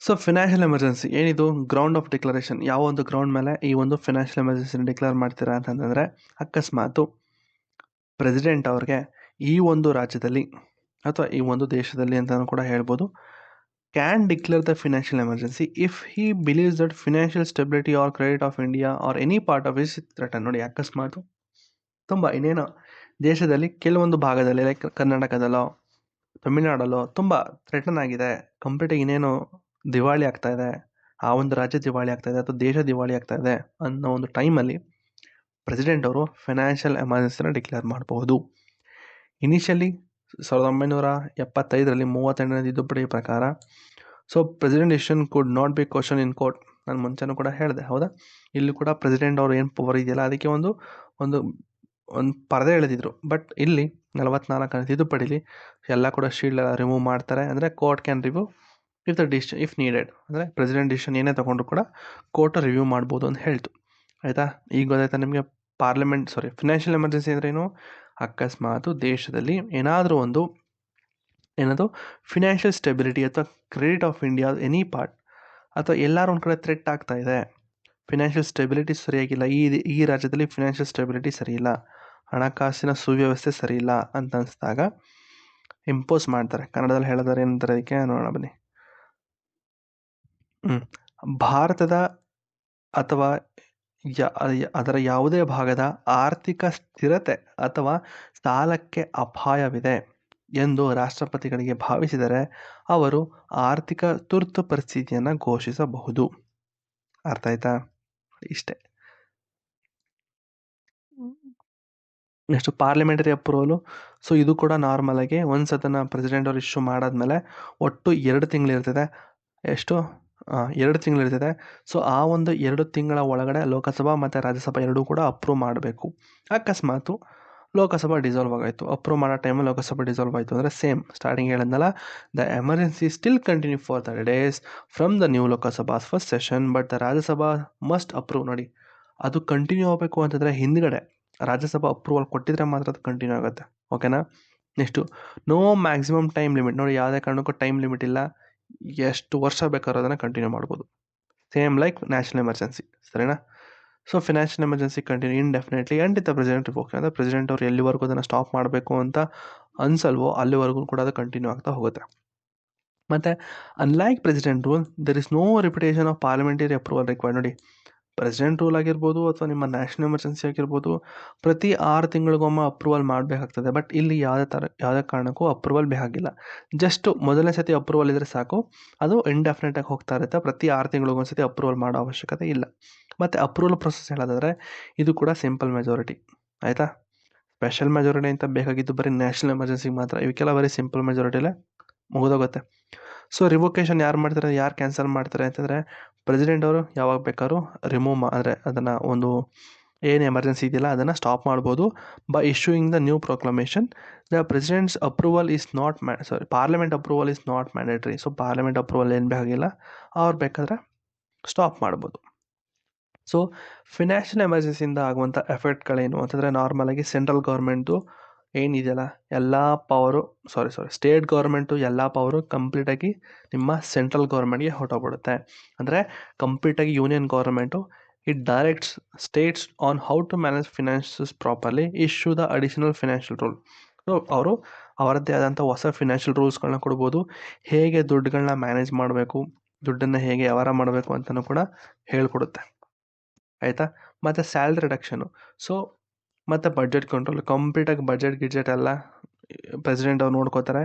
ಸೊ ಫಿನಾನ್ಷಿಯಲ್ ಎಮರ್ಜೆನ್ಸಿ ಏನಿದು? Ground of declaration. ಯಾವ ಒಂದು ಗ್ರೌಂಡ್ ಮೇಲೆ ಈ ಒಂದು ಫಿನಾನ್ಷಿಯಲ್ ಎಮರ್ಜೆನ್ಸಿನ ಡಿಕ್ಲೇರ್ ಮಾಡ್ತೀರಾ ಅಂತಂದರೆ, ಅಕಸ್ಮಾತು ಪ್ರೆಸಿಡೆಂಟ್ ಅವ್ರಿಗೆ ಈ ಒಂದು ರಾಜ್ಯದಲ್ಲಿ ಅಥವಾ ಈ ಒಂದು ದೇಶದಲ್ಲಿ ಅಂತಲೂ ಕೂಡ ಹೇಳ್ಬೋದು, can declare the financial emergency if he believes that financial stability R credit of India R any part of is threaten. ನೋಡಿ, ಅಕಸ್ಮಾತು ತುಂಬ ಇನ್ನೇನೋ ದೇಶದಲ್ಲಿ ಕೆಲವೊಂದು ಭಾಗದಲ್ಲಿ ಲೈಕ್ ಕರ್ನಾಟಕದಲ್ಲೋ ತಮಿಳುನಾಡಲ್ಲೋ ತುಂಬ ಥ್ರೆಟನ್ ಆಗಿದೆ, ಕಂಪ್ಲೀಟಾಗಿ ಇನ್ನೇನು ದಿವಾಳಿ ಆಗ್ತಾ ಇದೆ, ಆ ಒಂದು ರಾಜ್ಯ ದಿವಾಳಿ ಆಗ್ತಾ ಇದೆ ಅಥವಾ ದೇಶ ದಿವಾಳಿ ಆಗ್ತಾ ಇದೆ ಅನ್ನೋ ಒಂದು ಟೈಮಲ್ಲಿ ಪ್ರೆಸಿಡೆಂಟ್ ಅವರು ಫಿನಾನ್ಷಿಯಲ್ ಎಮರ್ಜೆನ್ಸಿನ ಡಿಕ್ಲೇರ್ ಮಾಡಬಹುದು. ಇನಿಷಿಯಲಿ 1975ರಲ್ಲಿ 38ನೇ ತಿದ್ದುಪಡಿ ಪ್ರಕಾರ so president decision could not be question in court. ನಾನು ಮುಂಚೆನೂ ಕೂಡ ಹೇಳಿದೆ, ಹೌದಾ? ಇಲ್ಲಿ ಕೂಡ ಪ್ರೆಸಿಡೆಂಟ್ ಅವ್ರು ಏನು ಪವರ್ ಇದೆಯಲ್ಲ ಅದಕ್ಕೆ ಒಂದು ಒಂದು ಒಂದು ಪರದೆ ಎಳೆದಿದ್ರು. ಬಟ್ ಇಲ್ಲಿ 44ನೇ ತಿದ್ದುಪಡಿಲಿ ಎಲ್ಲ ಕೂಡ ಶೀಲ್ಡ್ ಎಲ್ಲ ರಿಮೂವ್ ಮಾಡ್ತಾರೆ. ಅಂದರೆ court can review if the decision if needed. ಅಂದರೆ ಪ್ರೆಸಿಡೆಂಟ್ ಡಿಸಿಷನ್ ಏನೇ ತೊಗೊಂಡ್ರು ಕೂಡ ಕೋರ್ಟ್ ರಿವ್ಯೂ ಮಾಡ್ಬೋದು ಅಂತ ಹೇಳ್ತು. ಆಯಿತಾ? ಈಗ ಗೊತ್ತಾಯ್ತಾ ನಿಮಗೆ ಫಿನಾನ್ಷಿಯಲ್ ಎಮರ್ಜೆನ್ಸಿ ಅಂದ್ರೆ ಏನು? ಅಕಸ್ಮಾತು ದೇಶದಲ್ಲಿ ಏನಾದರೂ ಒಂದು ಏನದು ಫಿನಾನ್ಷಿಯಲ್ ಸ್ಟೆಬಿಲಿಟಿ ಅಥವಾ credit of India any part ಅಥವಾ ಎಲ್ಲರೂ ಒಂದು ಕಡೆ ಥ್ರೆಟ್ ಆಗ್ತಾ ಇದೆ, ಫಿನಾನ್ಷಿಯಲ್ ಸ್ಟೆಬಿಲಿಟಿ ಸರಿಯಾಗಿಲ್ಲ, ಈ ರಾಜ್ಯದಲ್ಲಿ ಫಿನಾನ್ಷಿಯಲ್ ಸ್ಟೆಬಿಲಿಟಿ ಸರಿಯಿಲ್ಲ, ಹಣಕಾಸಿನ ಸುವ್ಯವಸ್ಥೆ ಸರಿಯಿಲ್ಲ ಅಂತ ಅನಿಸಿದಾಗ ಇಂಪೋಸ್ ಮಾಡ್ತಾರೆ. ಕನ್ನಡದಲ್ಲಿ ಹೇಳಿದ್ರೆ ಏನಂತಾರೆ ಅದಕ್ಕೆ ನೋಡೋಣ ಬನ್ನಿ. ಭಾರತದ ಅಥವಾ ಅದರ ಯಾವುದೇ ಭಾಗದ ಆರ್ಥಿಕ ಸ್ಥಿರತೆ ಅಥವಾ ಸಾಲಕ್ಕೆ ಅಪಾಯವಿದೆ ಎಂದು ರಾಷ್ಟ್ರಪತಿಗಳಿಗೆ ಭಾವಿಸಿದರೆ ಅವರು ಆರ್ಥಿಕ ತುರ್ತು ಪರಿಸ್ಥಿತಿಯನ್ನು ಘೋಷಿಸಬಹುದು. ಅರ್ಥ ಆಯ್ತಾ? ಇಷ್ಟೇ. Next parliamentary ಅಪ್ರೂವಲು. ಸೊ ಇದು ಕೂಡ ನಾರ್ಮಲ್ ಆಗಿ ಒನ್ಸ್ ಅದನ್ನು ಪ್ರೆಸಿಡೆಂಟ್ ಅವರು ಇಶ್ಯೂ ಮಾಡಾದ್ಮೇಲೆ ಒಟ್ಟು 2 ತಿಂಗಳಿರ್ತದೆ. ಎಷ್ಟು? 2 ತಿಂಗಳಿರ್ತದೆ. ಸೊ ಆ ಒಂದು 2 ತಿಂಗಳ ಒಳಗಡೆ ಲೋಕಸಭಾ ಮತ್ತು ರಾಜ್ಯಸಭಾ ಎರಡೂ ಕೂಡ ಅಪ್ರೂವ್ ಮಾಡಬೇಕು. ಅಕಸ್ಮಾತು ಲೋಕಸಭಾ ಡಿಸಾಲ್ವ್ ಆಗಾಯಿತು, ಅಪ್ರೂವ್ ಮಾಡೋ ಟೈಮಲ್ಲಿ ಲೋಕಸಭಾ ಡಿಸಾಲ್ವ್ ಆಯಿತು ಅಂದರೆ ಸೇಮ್ ಸ್ಟಾರ್ಟಿಂಗ್ ಹೇಳಿದ್ನಲ್ಲ, the emergency still continue for 30 days from the new Lok Sabha's first session but the Rajya Sabha must approve. ನೋಡಿ, ಅದು ಕಂಟಿನ್ಯೂ ಆಗಬೇಕು ಅಂತಂದರೆ ಹಿಂದ್ಗಡೆ ರಾಜ್ಯಸಭಾ ಅಪ್ರೂವಲ್ ಕೊಟ್ಟಿದ್ರೆ ಮಾತ್ರ ಅದು ಕಂಟಿನ್ಯೂ ಆಗುತ್ತೆ. ಓಕೆನಾ? Next no maximum time limit. ನೋಡಿ, ಯಾವುದೇ ಕಾರಣಕ್ಕೂ ಟೈಮ್ ಲಿಮಿಟ್ ಇಲ್ಲ, ಎಷ್ಟು ವರ್ಷ ಬೇಕಾದ್ರೂ ಅದನ್ನು ಕಂಟಿನ್ಯೂ ಮಾಡ್ಬೋದು. Same like national emergency. ಸರಿನಾ? So financial emergency continue indefinitely and the president revoke. ಅಂದರೆ ಪ್ರೆಸಿಡೆಂಟ್ ಅವರು ಎಲ್ಲಿವರೆಗೂ ಅದನ್ನು ಸ್ಟಾಪ್ ಮಾಡಬೇಕು ಅಂತ ಅನ್ಸಲ್ವೋ ಅಲ್ಲಿವರೆಗೂ ಕೂಡ ಅದು ಕಂಟಿನ್ಯೂ ಆಗ್ತಾ ಹೋಗುತ್ತೆ. ಮತ್ತು unlike president rule there is no repetition of parliamentary approval required. ನೋಡಿ, ಪ್ರೆಸಿಡೆಂಟ್ ರೂಲ್ ಆಗಿರ್ಬೋದು ಅಥವಾ ನಿಮ್ಮ ನ್ಯಾಷನಲ್ ಎಮರ್ಜೆನ್ಸಿ ಆಗಿರ್ಬೋದು ಪ್ರತಿ 6 ತಿಂಗಳಿಗೊಮ್ಮೆ ಅಪ್ರೂವಲ್ ಮಾಡಬೇಕಾಗ್ತದೆ. ಬಟ್ ಇಲ್ಲಿ ಯಾವುದೇ ಕಾರಣಕ್ಕೂ ಅಪ್ರೂವಲ್ ಬೇಕಾಗಿಲ್ಲ. ಜಸ್ಟ್ ಮೊದಲನೇ ಸತಿ ಅಪ್ರೂವಲ್ ಇದ್ದರೆ ಸಾಕು, ಅದು ಇಂಡೆಫಿನೆಟಾಗಿ ಹೋಗ್ತಾ ಇರುತ್ತೆ. ಪ್ರತಿ 6 ತಿಂಗಳಿಗೊಂದ್ಸತಿ ಅಪ್ರೂವಲ್ ಮಾಡೋ ಅವಶ್ಯಕತೆ ಇಲ್ಲ. ಮತ್ತು ಅಪ್ರೂವಲ್ ಪ್ರೊಸೆಸ್ ಹೇಳೋದಾದರೆ ಇದು ಕೂಡ ಸಿಂಪಲ್ ಮೆಜಾರಿಟಿ. ಆಯಿತಾ? ಸ್ಪೆಷಲ್ ಮೆಜಾರಿಟಿ ಅಂತ ಬೇಕಾಗಿದ್ದು ಬರೀ ನ್ಯಾಷನಲ್ ಎಮರ್ಜೆನ್ಸಿಗೆ ಮಾತ್ರ. ಇವಕ್ಕೆಲ್ಲ ಬರೀ ಸಿಂಪಲ್ ಮೆಜಾರಿಟಿಲೇ ಮುಗಿದೋಗುತ್ತೆ. ಸೊ ರಿವೋಕೇಷನ್ ಯಾರು ಮಾಡ್ತಾರೆ, ಯಾರು ಕ್ಯಾನ್ಸಲ್ ಮಾಡ್ತಾರೆ ಅಂತಂದರೆ ಪ್ರೆಸಿಡೆಂಟ್ ಅವರು ಯಾವಾಗ ಬೇಕಾದ್ರೂ ಅಂದರೆ ಅದನ್ನು ಒಂದು ಏನು ಎಮರ್ಜೆನ್ಸಿ ಇದೆಯಲ್ಲ ಅದನ್ನು ಸ್ಟಾಪ್ ಮಾಡ್ಬೋದು by issuing the new proclamation. The presidents approval is not parliament approval is not mandatory. So parliament approval ಏನು ಬೇಕಾಗಿಲ್ಲ, ಅವ್ರು ಬೇಕಾದರೆ ಸ್ಟಾಪ್ ಮಾಡ್ಬೋದು. ಸೊ ಫಿನಾನ್ಷಿಯಲ್ ಎಮರ್ಜೆನ್ಸಿಯಿಂದ ಆಗುವಂಥ ಎಫೆಕ್ಟ್ಗಳೇನು ಅಂತಂದರೆ ನಾರ್ಮಲಾಗಿ ಸೆಂಟ್ರಲ್ ಗೌರ್ಮೆಂಟು ಏನಿದೆಯಲ್ಲ ಎಲ್ಲ ಪವರು ಸ್ಟೇಟ್ ಗೌರ್ಮೆಂಟು ಎಲ್ಲ ಪವರು ಕಂಪ್ಲೀಟಾಗಿ ನಿಮ್ಮ ಸೆಂಟ್ರಲ್ ಗೌರ್ಮೆಂಟ್ಗೆ ಹೊರಟೋಗ್ಬಿಡುತ್ತೆ. ಅಂದರೆ ಕಂಪ್ಲೀಟಾಗಿ union government it directs states on how to manage finances properly, issue the additional financial rule. So ಅವರು ಅವರದ್ದೇ ಆದಂಥ ಹೊಸ ಫಿನಾನ್ಷಿಯಲ್ ರೂಲ್ಸ್ಗಳನ್ನ ಕೊಡ್ಬೋದು, ಹೇಗೆ ದುಡ್ಡುಗಳನ್ನ ಮ್ಯಾನೇಜ್ ಮಾಡಬೇಕು, ದುಡ್ಡನ್ನು ಹೇಗೆ ವ್ಯವಹಾರ ಮಾಡಬೇಕು ಅಂತಲೂ ಕೂಡ ಹೇಳ್ಕೊಡುತ್ತೆ. ಆಯಿತಾ? ಮತ್ತು ಸ್ಯಾಲ್ರಿ ರಿಡಕ್ಷನು. ಸೊ ಮತ್ತು ಬಡ್ಜೆಟ್ ಕಂಟ್ರೋಲ್, ಕಂಪ್ಲೀಟಾಗಿ ಬಡ್ಜೆಟ್ ಎಲ್ಲ ಪ್ರೆಸಿಡೆಂಟ್ ಅವ್ರು ನೋಡ್ಕೋತಾರೆ.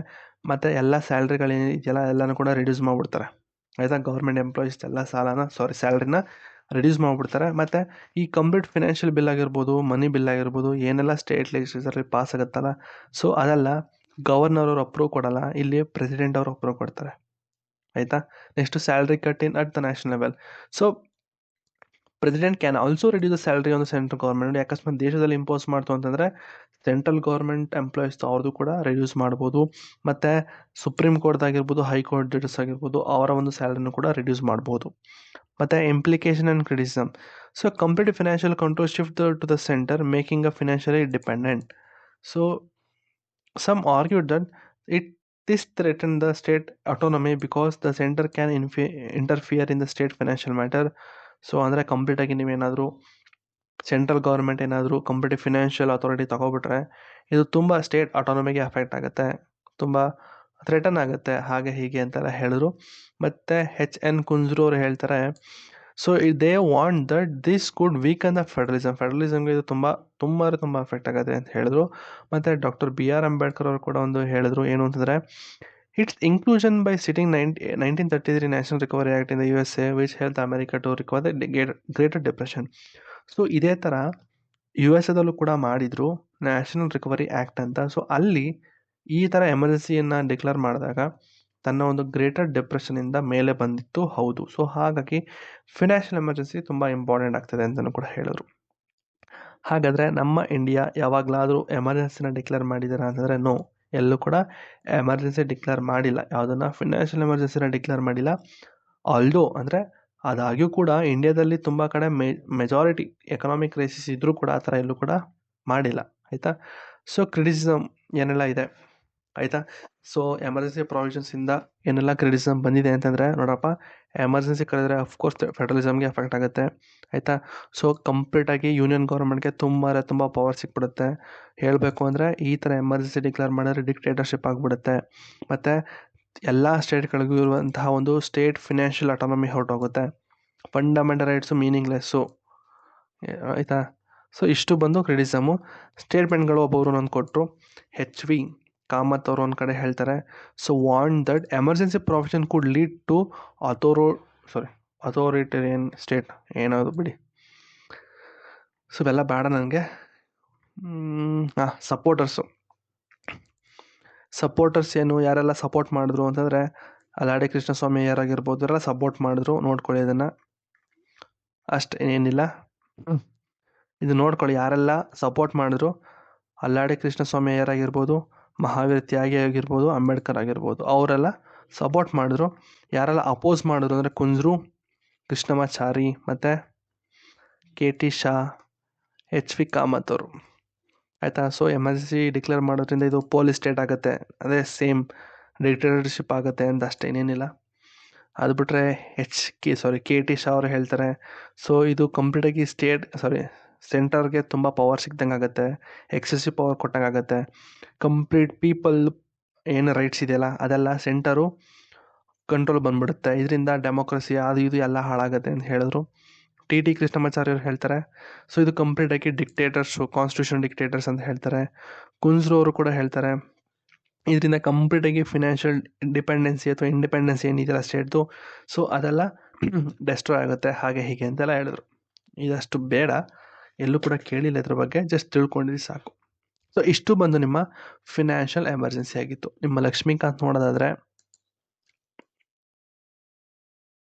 ಮತ್ತು ಎಲ್ಲ ಸ್ಯಾಲ್ರಿಗಳೇನಿದೆಯಲ್ಲ ಎಲ್ಲನೂ ಕೂಡ ರಿಡ್ಯೂಸ್ ಮಾಡಿಬಿಡ್ತಾರೆ. ಆಯಿತಾ? ಗೌರ್ಮೆಂಟ್ ಎಂಪ್ಲಾಯೀಸ್ ಎಲ್ಲ ಸ್ಯಾಲ್ರಿನ ರಿಡ್ಯೂಸ್ ಮಾಡಿಬಿಡ್ತಾರೆ. ಮತ್ತು ಈ ಕಂಪ್ಲೀಟ್ ಫಿನಾನ್ಷಿಯಲ್ ಬಿಲ್ ಆಗಿರ್ಬೋದು, ಮನಿ ಬಿಲ್ ಆಗಿರ್ಬೋದು, ಏನೆಲ್ಲ ಸ್ಟೇಟ್ ಲೆಜಿಸ್ಲೇಚರಲ್ಲಿ ಪಾಸ್ ಆಗುತ್ತಲ್ಲ, ಸೊ ಅದೆಲ್ಲ ಗವರ್ನರ್ ಅವರು ಅಪ್ರೂವ್ ಕೊಡಲ್ಲ, ಇಲ್ಲಿ ಪ್ರೆಸಿಡೆಂಟ್ ಅವರು ಅಪ್ರೂವ್ ಕೊಡ್ತಾರೆ. ಆಯಿತಾ? Next salary cut in at the national level. So president can also reduce the salary on the central government. ಅಕಸ್ಮಾತ್ ದೇಶದಲ್ಲಿ ಇಂಪೋಸ್ ಮಾಡ್ತು ಅಂತಂದರೆ ಸೆಂಟ್ರಲ್ ಗೌರ್ಮೆಂಟ್ ಎಂಪ್ಲಾಯೀಸ್ ಅವ್ರದ್ದು ಕೂಡ ರಿಡ್ಯೂಸ್ ಮಾಡ್ಬೋದು. ಮತ್ತು ಸುಪ್ರೀಂ ಕೋರ್ಟ್ ಆಗಿರ್ಬೋದು, ಹೈಕೋರ್ಟ್ ಜಡ್ಜಸ್ ಆಗಿರ್ಬೋದು, ಅವರ ಒಂದು ಸ್ಯಾಲರಿನೂ ಕೂಡ ರಿಡ್ಯೂಸ್ ಮಾಡ್ಬೋದು. ಮತ್ತು implication and criticism. So complete financial control shift to the center, making a financially dependent. So some argued that this threatened the state autonomy because the center can interfere in the state financial matter. So ಅಂದರೆ ಕಂಪ್ಲೀಟಾಗಿ ನೀವೇನಾದರೂ central government ಏನಾದರೂ complete financial authority ತಗೊಬಿಟ್ರೆ ಇದು ತುಂಬ state ಆಟೋನಮಿಗೆ affect ಆಗುತ್ತೆ, ತುಂಬ threaten ಆಗುತ್ತೆ, ಹಾಗೆ ಹೀಗೆ ಅಂತೆಲ್ಲ ಹೇಳಿದ್ರು. ಮತ್ತು HN ಕುಂಜ್ರು ಅವ್ರು ಹೇಳ್ತಾರೆ, so they want that this could weaken the ಫೆಡರಲಿಸಮ್ಗೆ ಇದು ತುಂಬ ಅಫೆಕ್ಟ್ ಆಗುತ್ತೆ ಅಂತ ಹೇಳಿದ್ರು. ಮತ್ತು ಡಾಕ್ಟರ್ BR ಅಂಬೇಡ್ಕರ್ ಅವರು ಕೂಡ ಒಂದು ಹೇಳಿದ್ರು, ಏನು ಅಂತಂದರೆ it's inclusion by citing 1933 national recovery act in the USA which help America to recover the greater depression. So ಇದೇ ಥರ USA ಕೂಡ ಮಾಡಿದರು ನ್ಯಾಷನಲ್ ರಿಕವರಿ ಆ್ಯಕ್ಟ್ ಅಂತ. ಸೊ ಅಲ್ಲಿ ಈ ಥರ ಎಮರ್ಜೆನ್ಸಿಯನ್ನು ಡಿಕ್ಲೇರ್ ಮಾಡಿದಾಗ ತನ್ನ ಒಂದು ಗ್ರೇಟರ್ ಡಿಪ್ರೆಷನಿಂದ ಮೇಲೆ ಬಂದಿತ್ತು. ಹೌದು, ಸೊ ಹಾಗಾಗಿ ಫಿನಾನ್ಷಿಯಲ್ ಎಮರ್ಜೆನ್ಸಿ ತುಂಬ ಇಂಪಾರ್ಟೆಂಟ್ ಆಗ್ತದೆ ಅಂತಲೂ ಕೂಡ ಹೇಳಿದ್ರು. ಹಾಗಾದರೆ ನಮ್ಮ ಇಂಡಿಯಾ ಯಾವಾಗಲಾದರೂ ಎಮರ್ಜೆನ್ಸಿನ ಡಿಕ್ಲೇರ್ ಮಾಡಿದ್ದಾರೆ ಅಂತಂದರೆ ನೋ, ಎಲ್ಲೂ ಕೂಡ ಎಮರ್ಜೆನ್ಸಿ ಡಿಕ್ಲೇರ್ ಮಾಡಿಲ್ಲ. ಯಾವುದನ್ನು ಫಿನಾನ್ಷಿಯಲ್ ಎಮರ್ಜೆನ್ಸಿನ ಡಿಕ್ಲೇರ್ ಮಾಡಿಲ್ಲ. ಆಲ್ದೋ ಅಂದರೆ ಆದಾಗ್ಯೂ ಕೂಡ ಇಂಡಿಯಾದಲ್ಲಿ ತುಂಬ ಕಡೆ ಮೆಜಾರಿಟಿ ಎಕನಾಮಿಕ್ ಕ್ರೈಸಿಸ್ ಇದ್ದರೂ ಕೂಡ ಆ ಥರ ಎಲ್ಲೂ ಕೂಡ ಮಾಡಿಲ್ಲ. ಆಯಿತಾ. ಸೊ ಕ್ರಿಟಿಸಿಸಮ್ ಏನೆಲ್ಲ ಇದೆ ಆಯಿತಾ. ಸೊ ಎಮರ್ಜೆನ್ಸಿ ಪ್ರಾವಿಷನ್ಸಿಂದ ಏನೆಲ್ಲ ಕ್ರಿಟಿಸಿಸಮ್ ಬಂದಿದೆ ಅಂತಂದರೆ, ನೋಡಪ್ಪ, ಎಮರ್ಜೆನ್ಸಿ ಕರೆದರೆ ಅಫ್ಕೋರ್ಸ್ ಫೆಡರಲಿಸಮ್ಗೆ ಎಫೆಕ್ಟ್ ಆಗುತ್ತೆ ಆಯಿತಾ. ಸೊ ಕಂಪ್ಲೀಟಾಗಿ ಯೂನಿಯನ್ ಗೌರ್ಮೆಂಟ್ಗೆ ತುಂಬ ಪವರ್ ಸಿಕ್ಬಿಡುತ್ತೆ. ಹೇಳಬೇಕು ಅಂದರೆ ಈ ಥರ ಎಮರ್ಜೆನ್ಸಿ ಡಿಕ್ಲೇರ್ ಮಾಡಿದ್ರೆ ಡಿಕ್ಟೇಟರ್ಶಿಪ್ ಆಗಿಬಿಡುತ್ತೆ. ಮತ್ತು ಎಲ್ಲ ಸ್ಟೇಟ್ಗಳಿಗೂ ಇರುವಂತಹ ಒಂದು ಸ್ಟೇಟ್ ಫಿನಾನ್ಷಿಯಲ್ ಆಟೋನಮಿ ಹೊರಟೋಗುತ್ತೆ. ಫಂಡಮೆಂಟಲ್ ರೈಟ್ಸು ಮೀನಿಂಗ್ಲೆಸ್ಸು ಆಯಿತಾ. ಸೊ ಇಷ್ಟು ಬಂದು ಕ್ರಿಟಿಸಮು. ಸ್ಟೇಟ್ಮೆಂಟ್ಗಳು ಒಬ್ಬೊಬ್ರು ಒಂದು ಕೊಟ್ಟರು. HV ಕಾಮತ್ ಅವರು ಒಂದು ಕಡೆ ಹೇಳ್ತಾರೆ, so want that emergency provision could lead to authoritarian state. ಏನದು ಬಿಡಿ, ಸೊ ಇವೆಲ್ಲ ಬೇಡ ನನಗೆ. ಸಪೋರ್ಟರ್ಸ್ ಏನು, ಯಾರೆಲ್ಲ ಸಪೋರ್ಟ್ ಮಾಡಿದ್ರು ಅಂತಂದರೆ ಅಲ್ಲಾಡಿ ಕೃಷ್ಣಸ್ವಾಮಿ ಯಾರಾಗಿರ್ಬೋದು, ಇವರೆಲ್ಲ ಸಪೋರ್ಟ್ ಮಾಡಿದ್ರು. ನೋಡ್ಕೊಳ್ಳಿ ಇದನ್ನು, ಅಷ್ಟು ಏನಿಲ್ಲ. ಇದು ನೋಡ್ಕೊಳ್ಳಿ, ಯಾರೆಲ್ಲ ಸಪೋರ್ಟ್ ಮಾಡಿದ್ರು. ಅಲ್ಲಾಡಿ ಕೃಷ್ಣಸ್ವಾಮಿ ಯಾರಾಗಿರ್ಬೋದು, ಮಹಾವೀರ್ ತ್ಯಾಗಿ ಆಗಿರ್ಬೋದು, ಅಂಬೇಡ್ಕರ್ ಆಗಿರ್ಬೋದು, ಅವರೆಲ್ಲ ಸಪೋರ್ಟ್ ಮಾಡಿದ್ರು. ಯಾರೆಲ್ಲ ಅಪೋಸ್ ಮಾಡಿದ್ರು ಅಂದರೆ ಕುಂಜ್ರು, ಕೃಷ್ಣಮಾಚಾರಿ ಮತ್ತು KT ಶಾ, HV ಕಾಮತ್ ಅವರು ಆಯಿತಾ. ಸೊ ಎಮರ್ಜೆನ್ಸಿ ಡಿಕ್ಲೇರ್ ಮಾಡೋದ್ರಿಂದ ಇದು ಪೊಲೀಸ್ ಸ್ಟೇಟ್ ಆಗುತ್ತೆ, ಅದೇ ಸೇಮ್ ಡಿಕ್ಟೇಟರ್ಶಿಪ್ ಆಗುತ್ತೆ ಅಂತ ಅಷ್ಟೇ, ಏನೇನಿಲ್ಲ. ಅದು ಬಿಟ್ಟರೆ KT ಶಾ ಅವರು ಹೇಳ್ತಾರೆ, ಸೊ ಇದು ಕಂಪ್ಲೀಟಾಗಿ ಸೆಂಟರ್ಗೆ ತುಂಬ ಪವರ್ ಸಿಕ್ದಂಗೆ ಆಗುತ್ತೆ, ಎಕ್ಸೆಸಿವ್ ಪವರ್ ಕೊಟ್ಟಂಗೆ ಆಗುತ್ತೆ. ಕಂಪ್ಲೀಟ್ ಪೀಪಲ್ ಏನು ರೈಟ್ಸ್ ಇದೆಯಲ್ಲ ಅದೆಲ್ಲ ಸೆಂಟರು ಕಂಟ್ರೋಲ್ ಬಂದ್ಬಿಡುತ್ತೆ. ಇದರಿಂದ ಡೆಮೋಕ್ರಸಿ ಅದು ಇದು ಎಲ್ಲ ಹಾಳಾಗುತ್ತೆ ಅಂತ ಹೇಳಿದ್ರು. TT ಕೃಷ್ಣಮಾಚಾರ್ಯ ಅವರು ಹೇಳ್ತಾರೆ, ಸೊ ಇದು ಕಂಪ್ಲೀಟಾಗಿ ಡಿಕ್ಟೇಟರ್ಸು, ಕಾನ್ಸ್ಟಿಟ್ಯೂಷನ್ ಡಿಕ್ಟೇಟರ್ಸ್ ಅಂತ ಹೇಳ್ತಾರೆ. ಕುಂಜ್ರು ಅವರು ಕೂಡ ಹೇಳ್ತಾರೆ, ಇದರಿಂದ ಕಂಪ್ಲೀಟಾಗಿ ಫಿನಾನ್ಷಿಯಲ್ ಡಿಪೆಂಡೆನ್ಸಿ ಅಥವಾ ಇಂಡಿಪೆಂಡೆನ್ಸಿ ಏನಿದೆಯಲ್ಲ ಸ್ಟೇಟ್ದು, ಸೊ ಅದೆಲ್ಲ ಡೆಸ್ಟ್ರಾಯ್ ಆಗುತ್ತೆ, ಹಾಗೆ ಹೀಗೆ ಅಂತೆಲ್ಲ ಹೇಳಿದ್ರು. ಇದಷ್ಟು ಬೇಡ, ಎಲ್ಲೂ ಕೂಡ ಕೇಳಿಲ್ಲ ಇದ್ರ ಬಗ್ಗೆ, ಜಸ್ಟ್ ತಿಳ್ಕೊಂಡಿದ್ದು ಸಾಕು. ಸೊ ಇಷ್ಟು ಬಂದು ನಿಮ್ಮ ಫಿನಾನ್ಷಿಯಲ್ ಎಮರ್ಜೆನ್ಸಿ ಆಗಿತ್ತು. ನಿಮ್ಮ ಲಕ್ಷ್ಮೀಕಾಂತ್ ನೋಡೋದಾದರೆ,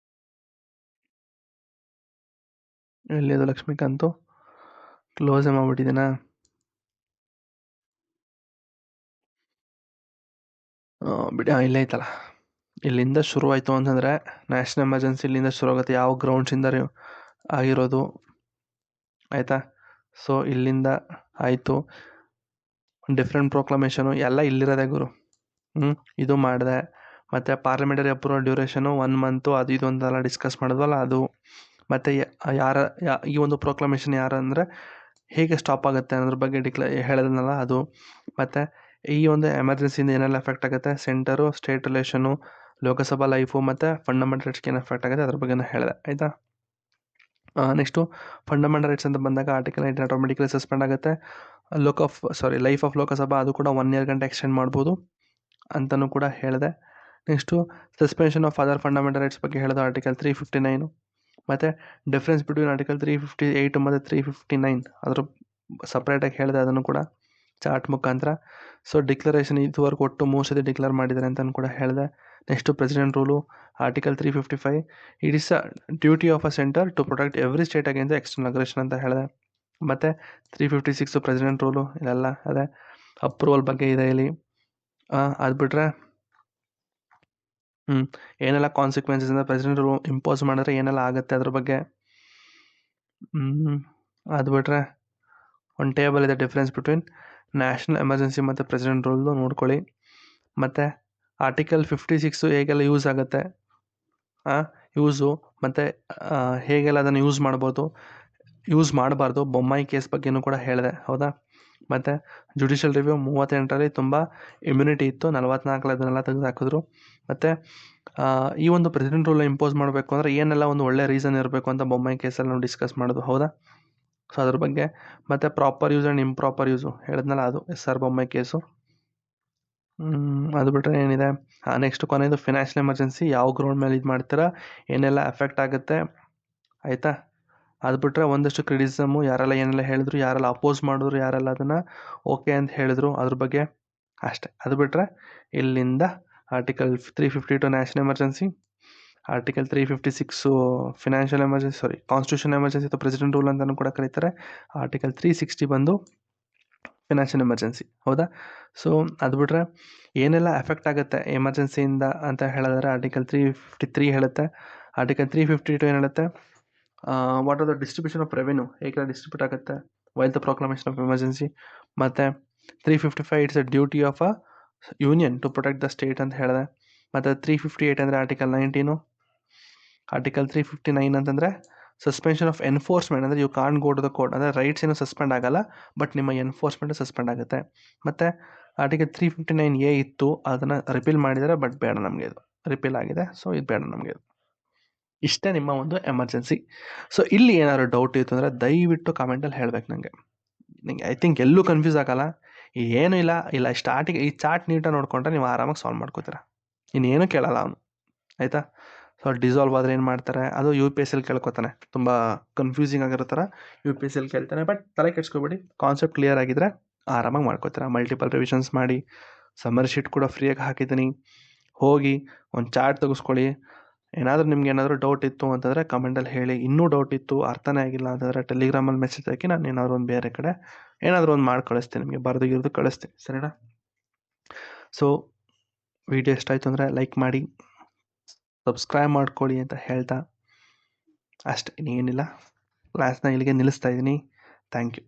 ಎಲ್ಲಿದು ಲಕ್ಷ್ಮೀಕಾಂತು, ಕ್ಲೋಸೇ ಮಾಡ್ಬಿಟ್ಟಿದ್ದೀನಾ? ಬಿಡಿ, ಇಲ್ಲೇ ಐತಲ್ಲ. ಇಲ್ಲಿಂದ ಶುರುವಾಯಿತು ಅಂತಂದರೆ ನ್ಯಾಷನಲ್ ಎಮರ್ಜೆನ್ಸಿ ಇಲ್ಲಿಂದ ಶುರು ಆಗುತ್ತೆ, ಯಾವ ಗ್ರೌಂಡ್ಸಿಂದ ಆಗಿರೋದು ಆಯಿತಾ. ಸೊ ಇಲ್ಲಿಂದ ಆಯಿತು, ಡಿಫ್ರೆಂಟ್ ಪ್ರೊಕ್ಲಮೇಷನು ಎಲ್ಲ ಇಲ್ಲಿರೋದೇ ಗುರು. ಇದು ಮಾಡಿದೆ. ಮತ್ತು ಪಾರ್ಲಿಮೆಂಟರಿ ಅಪ್ರೂವಲ್ ಡ್ಯೂರೇಷನು 1 ಮಂತು, ಅದು ಇದು ಅಂತೆಲ್ಲ ಡಿಸ್ಕಸ್ ಮಾಡಿದ್ವಲ್ಲ ಅದು. ಮತ್ತು ಈ ಒಂದು ಪ್ರೊಕ್ಲಮೇಷನ್ ಯಾರು ಅಂದರೆ ಹೇಗೆ ಸ್ಟಾಪ್ ಆಗುತ್ತೆ ಅನ್ನೋದ್ರ ಬಗ್ಗೆ ಹೇಳಿದ್ನಲ್ಲ ಅದು. ಮತ್ತು ಈ ಒಂದು ಎಮರ್ಜೆನ್ಸಿಯಿಂದ ಏನೆಲ್ಲ ಎಫೆಕ್ಟ್ ಆಗುತ್ತೆ, centre, state relation, Lok Sabha life ಮತ್ತು ಫಂಡಮೆಂಟಲ್ ರೈಟ್ಸ್ಗೆ ಏನು ಎಫೆಕ್ಟ್ ಆಗುತ್ತೆ ಅದ್ರ ಬಗ್ಗೆ ಹೇಳಿದೆ ಆಯಿತಾ. ನೆಕ್ಸ್ಟು ಫಂಡಮೆಂಟಲ್ ರೈಟ್ಸ್ ಅಂತ ಬಂದಾಗ ಆರ್ಟಿಕಲ್ 19 ಆಟೋಮೆಟಿಕಲಿ ಸಸ್ಪೆಂಡ್ ಆಗುತ್ತೆ. ಲೈಫ್ ಆಫ್ ಲೋಕಸಭಾ ಅದು ಕೂಡ 1 ಇಯರ್ ಗಂಟೆ ಎಕ್ಸ್ಟೆಂಡ್ ಮಾಡ್ಬೋದು ಅಂತಲೂ ಕೂಡ ಹೇಳಿದೆ. Next suspension of other fundamental rights ಬಗ್ಗೆ ಹೇಳಿದೆ, ಆರ್ಟಿಕಲ್ 359. ಮತ್ತು ಡಿಫ್ರೆನ್ಸ್ ಬಿಟ್ವೀನ್ ಆರ್ಟಿಕಲ್ 358 ಮತ್ತು 359 ಅದ್ರ ಸಪ್ರೇಟಾಗಿ ಹೇಳಿದೆ, ಅದನ್ನು ಕೂಡ ಚಾರ್ಟ್ ಮುಖಾಂತರ. ಸೊ ಡಿಕ್ಲರೇಷನ್ ಇದುವರೆಗೂ ಒಟ್ಟು 3 ಸತಿ ಡಿಕ್ಲೇರ್ ಮಾಡಿದ್ದಾರೆ ಅಂತ ಕೂಡ ಹೇಳಿದೆ. Next president rule, article 355, it is a duty of a center to protect every state against external aggression ಅಂತ ಹೇಳಿದೆ. ಮತ್ತು 356 ಪ್ರೆಸಿಡೆಂಟ್ ರೂಲು, ಇಲ್ಲೆಲ್ಲ ಅದೇ ಅಪ್ರೂವಲ್ ಬಗ್ಗೆ ಇದೆ ಇಲ್ಲಿ. ಅದು ಬಿಟ್ಟರೆ ಏನೆಲ್ಲ ಕಾನ್ಸಿಕ್ವೆನ್ಸಸ್ ಅಂದರೆ ಪ್ರೆಸಿಡೆಂಟ್ ರೂಲ್ ಇಂಪೋಸ್ ಮಾಡಿದ್ರೆ ಏನೆಲ್ಲ ಆಗುತ್ತೆ ಅದ್ರ ಬಗ್ಗೆ. ಅದು ಬಿಟ್ಟರೆ ಒಂದು ಟೇಬಲ್ ಇದೆ, ಡಿಫ್ರೆನ್ಸ್ ಬಿಟ್ವೀನ್ ನ್ಯಾಷನಲ್ ಎಮರ್ಜೆನ್ಸಿ ಮತ್ತು ಪ್ರೆಸಿಡೆಂಟ್ ರೂಲ್ದು ನೋಡ್ಕೊಳ್ಳಿ. ಮತ್ತು ಆರ್ಟಿಕಲ್ 56 ಹೇಗೆಲ್ಲ ಯೂಸ್ ಆಗುತ್ತೆ, ಯೂಸು ಮತ್ತು ಹೇಗೆಲ್ಲ ಅದನ್ನು ಯೂಸ್ ಮಾಡ್ಬೋದು, ಯೂಸ್ ಮಾಡಬಾರ್ದು, ಬೊಮ್ಮಾಯಿ ಕೇಸ್ ಬಗ್ಗೆನೂ ಕೂಡ ಹೇಳಿದೆ, ಹೌದಾ. ಮತ್ತು ಜುಡಿಷಿಯಲ್ ರಿವ್ಯೂ 38ರಲ್ಲಿ ತುಂಬ ಇಮ್ಯುನಿಟಿ ಇತ್ತು, 44 ಅದನ್ನೆಲ್ಲ ತೆಗೆದು ಹಾಕಿದ್ರು. ಮತ್ತು ಈ ಒಂದು ಪ್ರೆಸಿಡೆಂಟ್ ರೂಲ್ ಇಂಪೋಸ್ ಮಾಡಬೇಕು ಅಂದರೆ ಏನೆಲ್ಲ ಒಂದು ಒಳ್ಳೆ ರೀಸನ್ ಇರಬೇಕು ಅಂತ ಬೊಮ್ಮಾಯಿ ಕೇಸಲ್ಲಿ ನಾವು ಡಿಸ್ಕಸ್ ಮಾಡೋದು, ಹೌದಾ. ಸೊ ಅದ್ರ ಬಗ್ಗೆ. ಮತ್ತು proper use and improper use ಹೇಳಿದ್ನಲ್ಲ, ಅದು SR ಬೊಮ್ಮಾಯಿ ಕೇಸು. ಅದು ಬಿಟ್ಟರೆ ಏನಿದೆ, ನೆಕ್ಸ್ಟ್ ಕೊನೆಯದು ಫಿನಾನ್ಷಿಯಲ್ ಎಮರ್ಜೆನ್ಸಿ ಯಾವ ಗ್ರೌಂಡ್ ಮೇಲೆ ಇದು ಮಾಡ್ತೀರಾ, ಏನೆಲ್ಲ ಎಫೆಕ್ಟ್ ಆಗುತ್ತೆ, ಆಯಿತಾ. ಅದು ಬಿಟ್ಟರೆ ಒಂದಷ್ಟು ಕ್ರಿಟಿಸಮು, ಯಾರೆಲ್ಲ ಏನೆಲ್ಲ ಹೇಳಿದ್ರು, ಯಾರೆಲ್ಲ ಅಪೋಸ್ ಮಾಡಿದ್ರು, ಯಾರೆಲ್ಲ ಅದನ್ನು ಓಕೆ ಅಂತ ಹೇಳಿದ್ರು, ಅದ್ರ ಬಗ್ಗೆ ಅಷ್ಟೇ. ಅದು ಬಿಟ್ಟರೆ ಇಲ್ಲಿಂದ article 352 national emergency, article 356 financial emergency, constitution emergency ಅಥವಾ ಪ್ರೆಸಿಡೆಂಟ್ ರೂಲ್ ಅಂತಲೂ ಕೂಡ ಕರೀತಾರೆ. ಆರ್ಟಿಕಲ್ 360 ಬಂದು ಫಿನಾನ್ಷಿಯಲ್ ಎಮರ್ಜೆನ್ಸಿ, ಹೌದಾ. ಸೊ ಅದು ಬಿಟ್ಟರೆ ಏನೆಲ್ಲ ಎಫೆಕ್ಟ್ ಆಗುತ್ತೆ ಎಮರ್ಜೆನ್ಸಿಯಿಂದ ಅಂತ ಹೇಳಿದ್ರೆ ಆರ್ಟಿಕಲ್ 353 ಹೇಳುತ್ತೆ. ಆರ್ಟಿಕಲ್ 352 ಏನು ಹೇಳುತ್ತೆ, what are the distribution of revenue, ಹೇಗೆಲ್ಲ ಡಿಸ್ಟ್ರಿಬ್ಯೂಟ್ ಆಗುತ್ತೆ while the proclamation of emergency. ಮತ್ತು 355 it's a duty of a union to protect the state ಅಂತ ಹೇಳಿದೆ. ಮತ್ತು 358 ಅಂದರೆ ಆರ್ಟಿಕಲ್ 19. ಆರ್ಟಿಕಲ್ 359 ಅಂತಂದರೆ ಸಸ್ಪೆನ್ಷನ್ ಆಫ್ ಎನ್ಫೋರ್ಸ್ಮೆಂಟ್, ಅಂದರೆ you can't go to the court, ಅಂದರೆ ರೈಟ್ಸ್ ಏನು ಸಸ್ಪೆಂಡ್ ಆಗಲ್ಲ, ಬಟ್ ನಿಮ್ಮ ಎನ್ಫೋರ್ಸ್ಮೆಂಟು ಸಸ್ಪೆಂಡ್ ಆಗುತ್ತೆ. ಮತ್ತು ಆರ್ಟಿಕಲ್ 359A ಇತ್ತು, ಅದನ್ನು ರಿಪೀಲ್ ಮಾಡಿದ್ದಾರೆ, ಬಟ್ ಬೇಡ ನಮಗೆ, ಇದು ರಿಪೀಲ್ ಆಗಿದೆ, ಸೊ ಇದು ಬೇಡ ನಮಗೆ. ಇಷ್ಟೇ ನಿಮ್ಮ ಒಂದು ಎಮರ್ಜೆನ್ಸಿ. ಸೊ ಇಲ್ಲಿ ಏನಾದ್ರು ಡೌಟ್ ಇತ್ತು ಅಂದರೆ ದಯವಿಟ್ಟು ಕಾಮೆಂಟಲ್ಲಿ ಹೇಳಬೇಕು ನನಗೆ. ಐ ಥಿಂಕ್ ಎಲ್ಲೂ ಕನ್ಫ್ಯೂಸ್ ಆಗಲ್ಲ, ಏನೂ ಇಲ್ಲ ಸ್ಟಾರ್ಟಿಂಗ್ ಈ ಚಾರ್ಟ್ ನೀಟಾಗಿ ನೋಡ್ಕೊಂಡ್ರೆ ನೀವು ಆರಾಮಾಗಿ ಸಾಲ್ವ್ ಮಾಡ್ಕೋತೀರ, ಇನ್ನೇನು ಕೇಳಲ್ಲ ಅವನು, ಆಯಿತಾ. ಸೊ ಡಿಸಾಲ್ವ್ ಆದರೆ ಏನು ಮಾಡ್ತಾರೆ, ಅದು UPSC ಕೇಳ್ಕೊತಾನೆ, ತುಂಬ ಕನ್ಫ್ಯೂಸಿಂಗ್ ಆಗಿರೋ ಥರ UPSC ಕೇಳ್ತಾನೆ. ಬಟ್ ತಲೆ ಕೆಡ್ಸ್ಕೊಬೇಡಿ, ಕಾನ್ಸೆಪ್ಟ್ ಕ್ಲಿಯರ್ ಆಗಿದ್ದರೆ ಆರಾಮಾಗಿ ಮಾಡ್ಕೋತೀರ. ಮಲ್ಟಿಪಲ್ ರಿವಿಷನ್ಸ್ ಮಾಡಿ, ಸಮ್ಮರ್ ಶೀಟ್ ಕೂಡ ಫ್ರೀಯಾಗಿ ಹಾಕಿದ್ದೀನಿ, ಹೋಗಿ ಒಂದು ಚಾರ್ಟ್ ತೆಗೆಸ್ಕೊಳ್ಳಿ. ಏನಾದರೂ ನಿಮ್ಗೆ ಏನಾದರೂ ಡೌಟ್ ಇತ್ತು ಅಂತಂದರೆ ಕಮೆಂಟಲ್ಲಿ ಹೇಳಿ. ಇನ್ನೂ ಡೌಟ್ ಇತ್ತು, ಅರ್ಥನೇ ಆಗಿಲ್ಲ ಅಂತಂದರೆ ಟೆಲಿಗ್ರಾಮಲ್ಲಿ ಮೆಸೇಜ್ ಹಾಕಿ, ನಾನು ಏನಾದರೂ ಒಂದು ಬೇರೆ ಕಡೆ ಏನಾದರೂ ಒಂದು ಮಾಡಿ ಕಳಿಸ್ತೀನಿ, ನಿಮಗೆ ಬರೆದು ಕಳಿಸ್ತೀನಿ, ಸರಿನಾ. ಸೊ ವಿಡಿಯೋ ಇಷ್ಟ ಆಯಿತು ಅಂದರೆ ಲೈಕ್ ಮಾಡಿ, ಸಬ್ಸ್ಕ್ರೈಬ್ ಮಾಡ್ಕೊಳ್ಳಿ ಅಂತ ಹೇಳ್ತಾ ಅಷ್ಟೇ, ಇನ್ನೇನಿಲ್ಲ. ಕ್ಲಾಸ್ನ ಇಲ್ಲಿಗೆ ನಿಲ್ಲಿಸ್ತಾ ಇದ್ದೀನಿ. Thank you.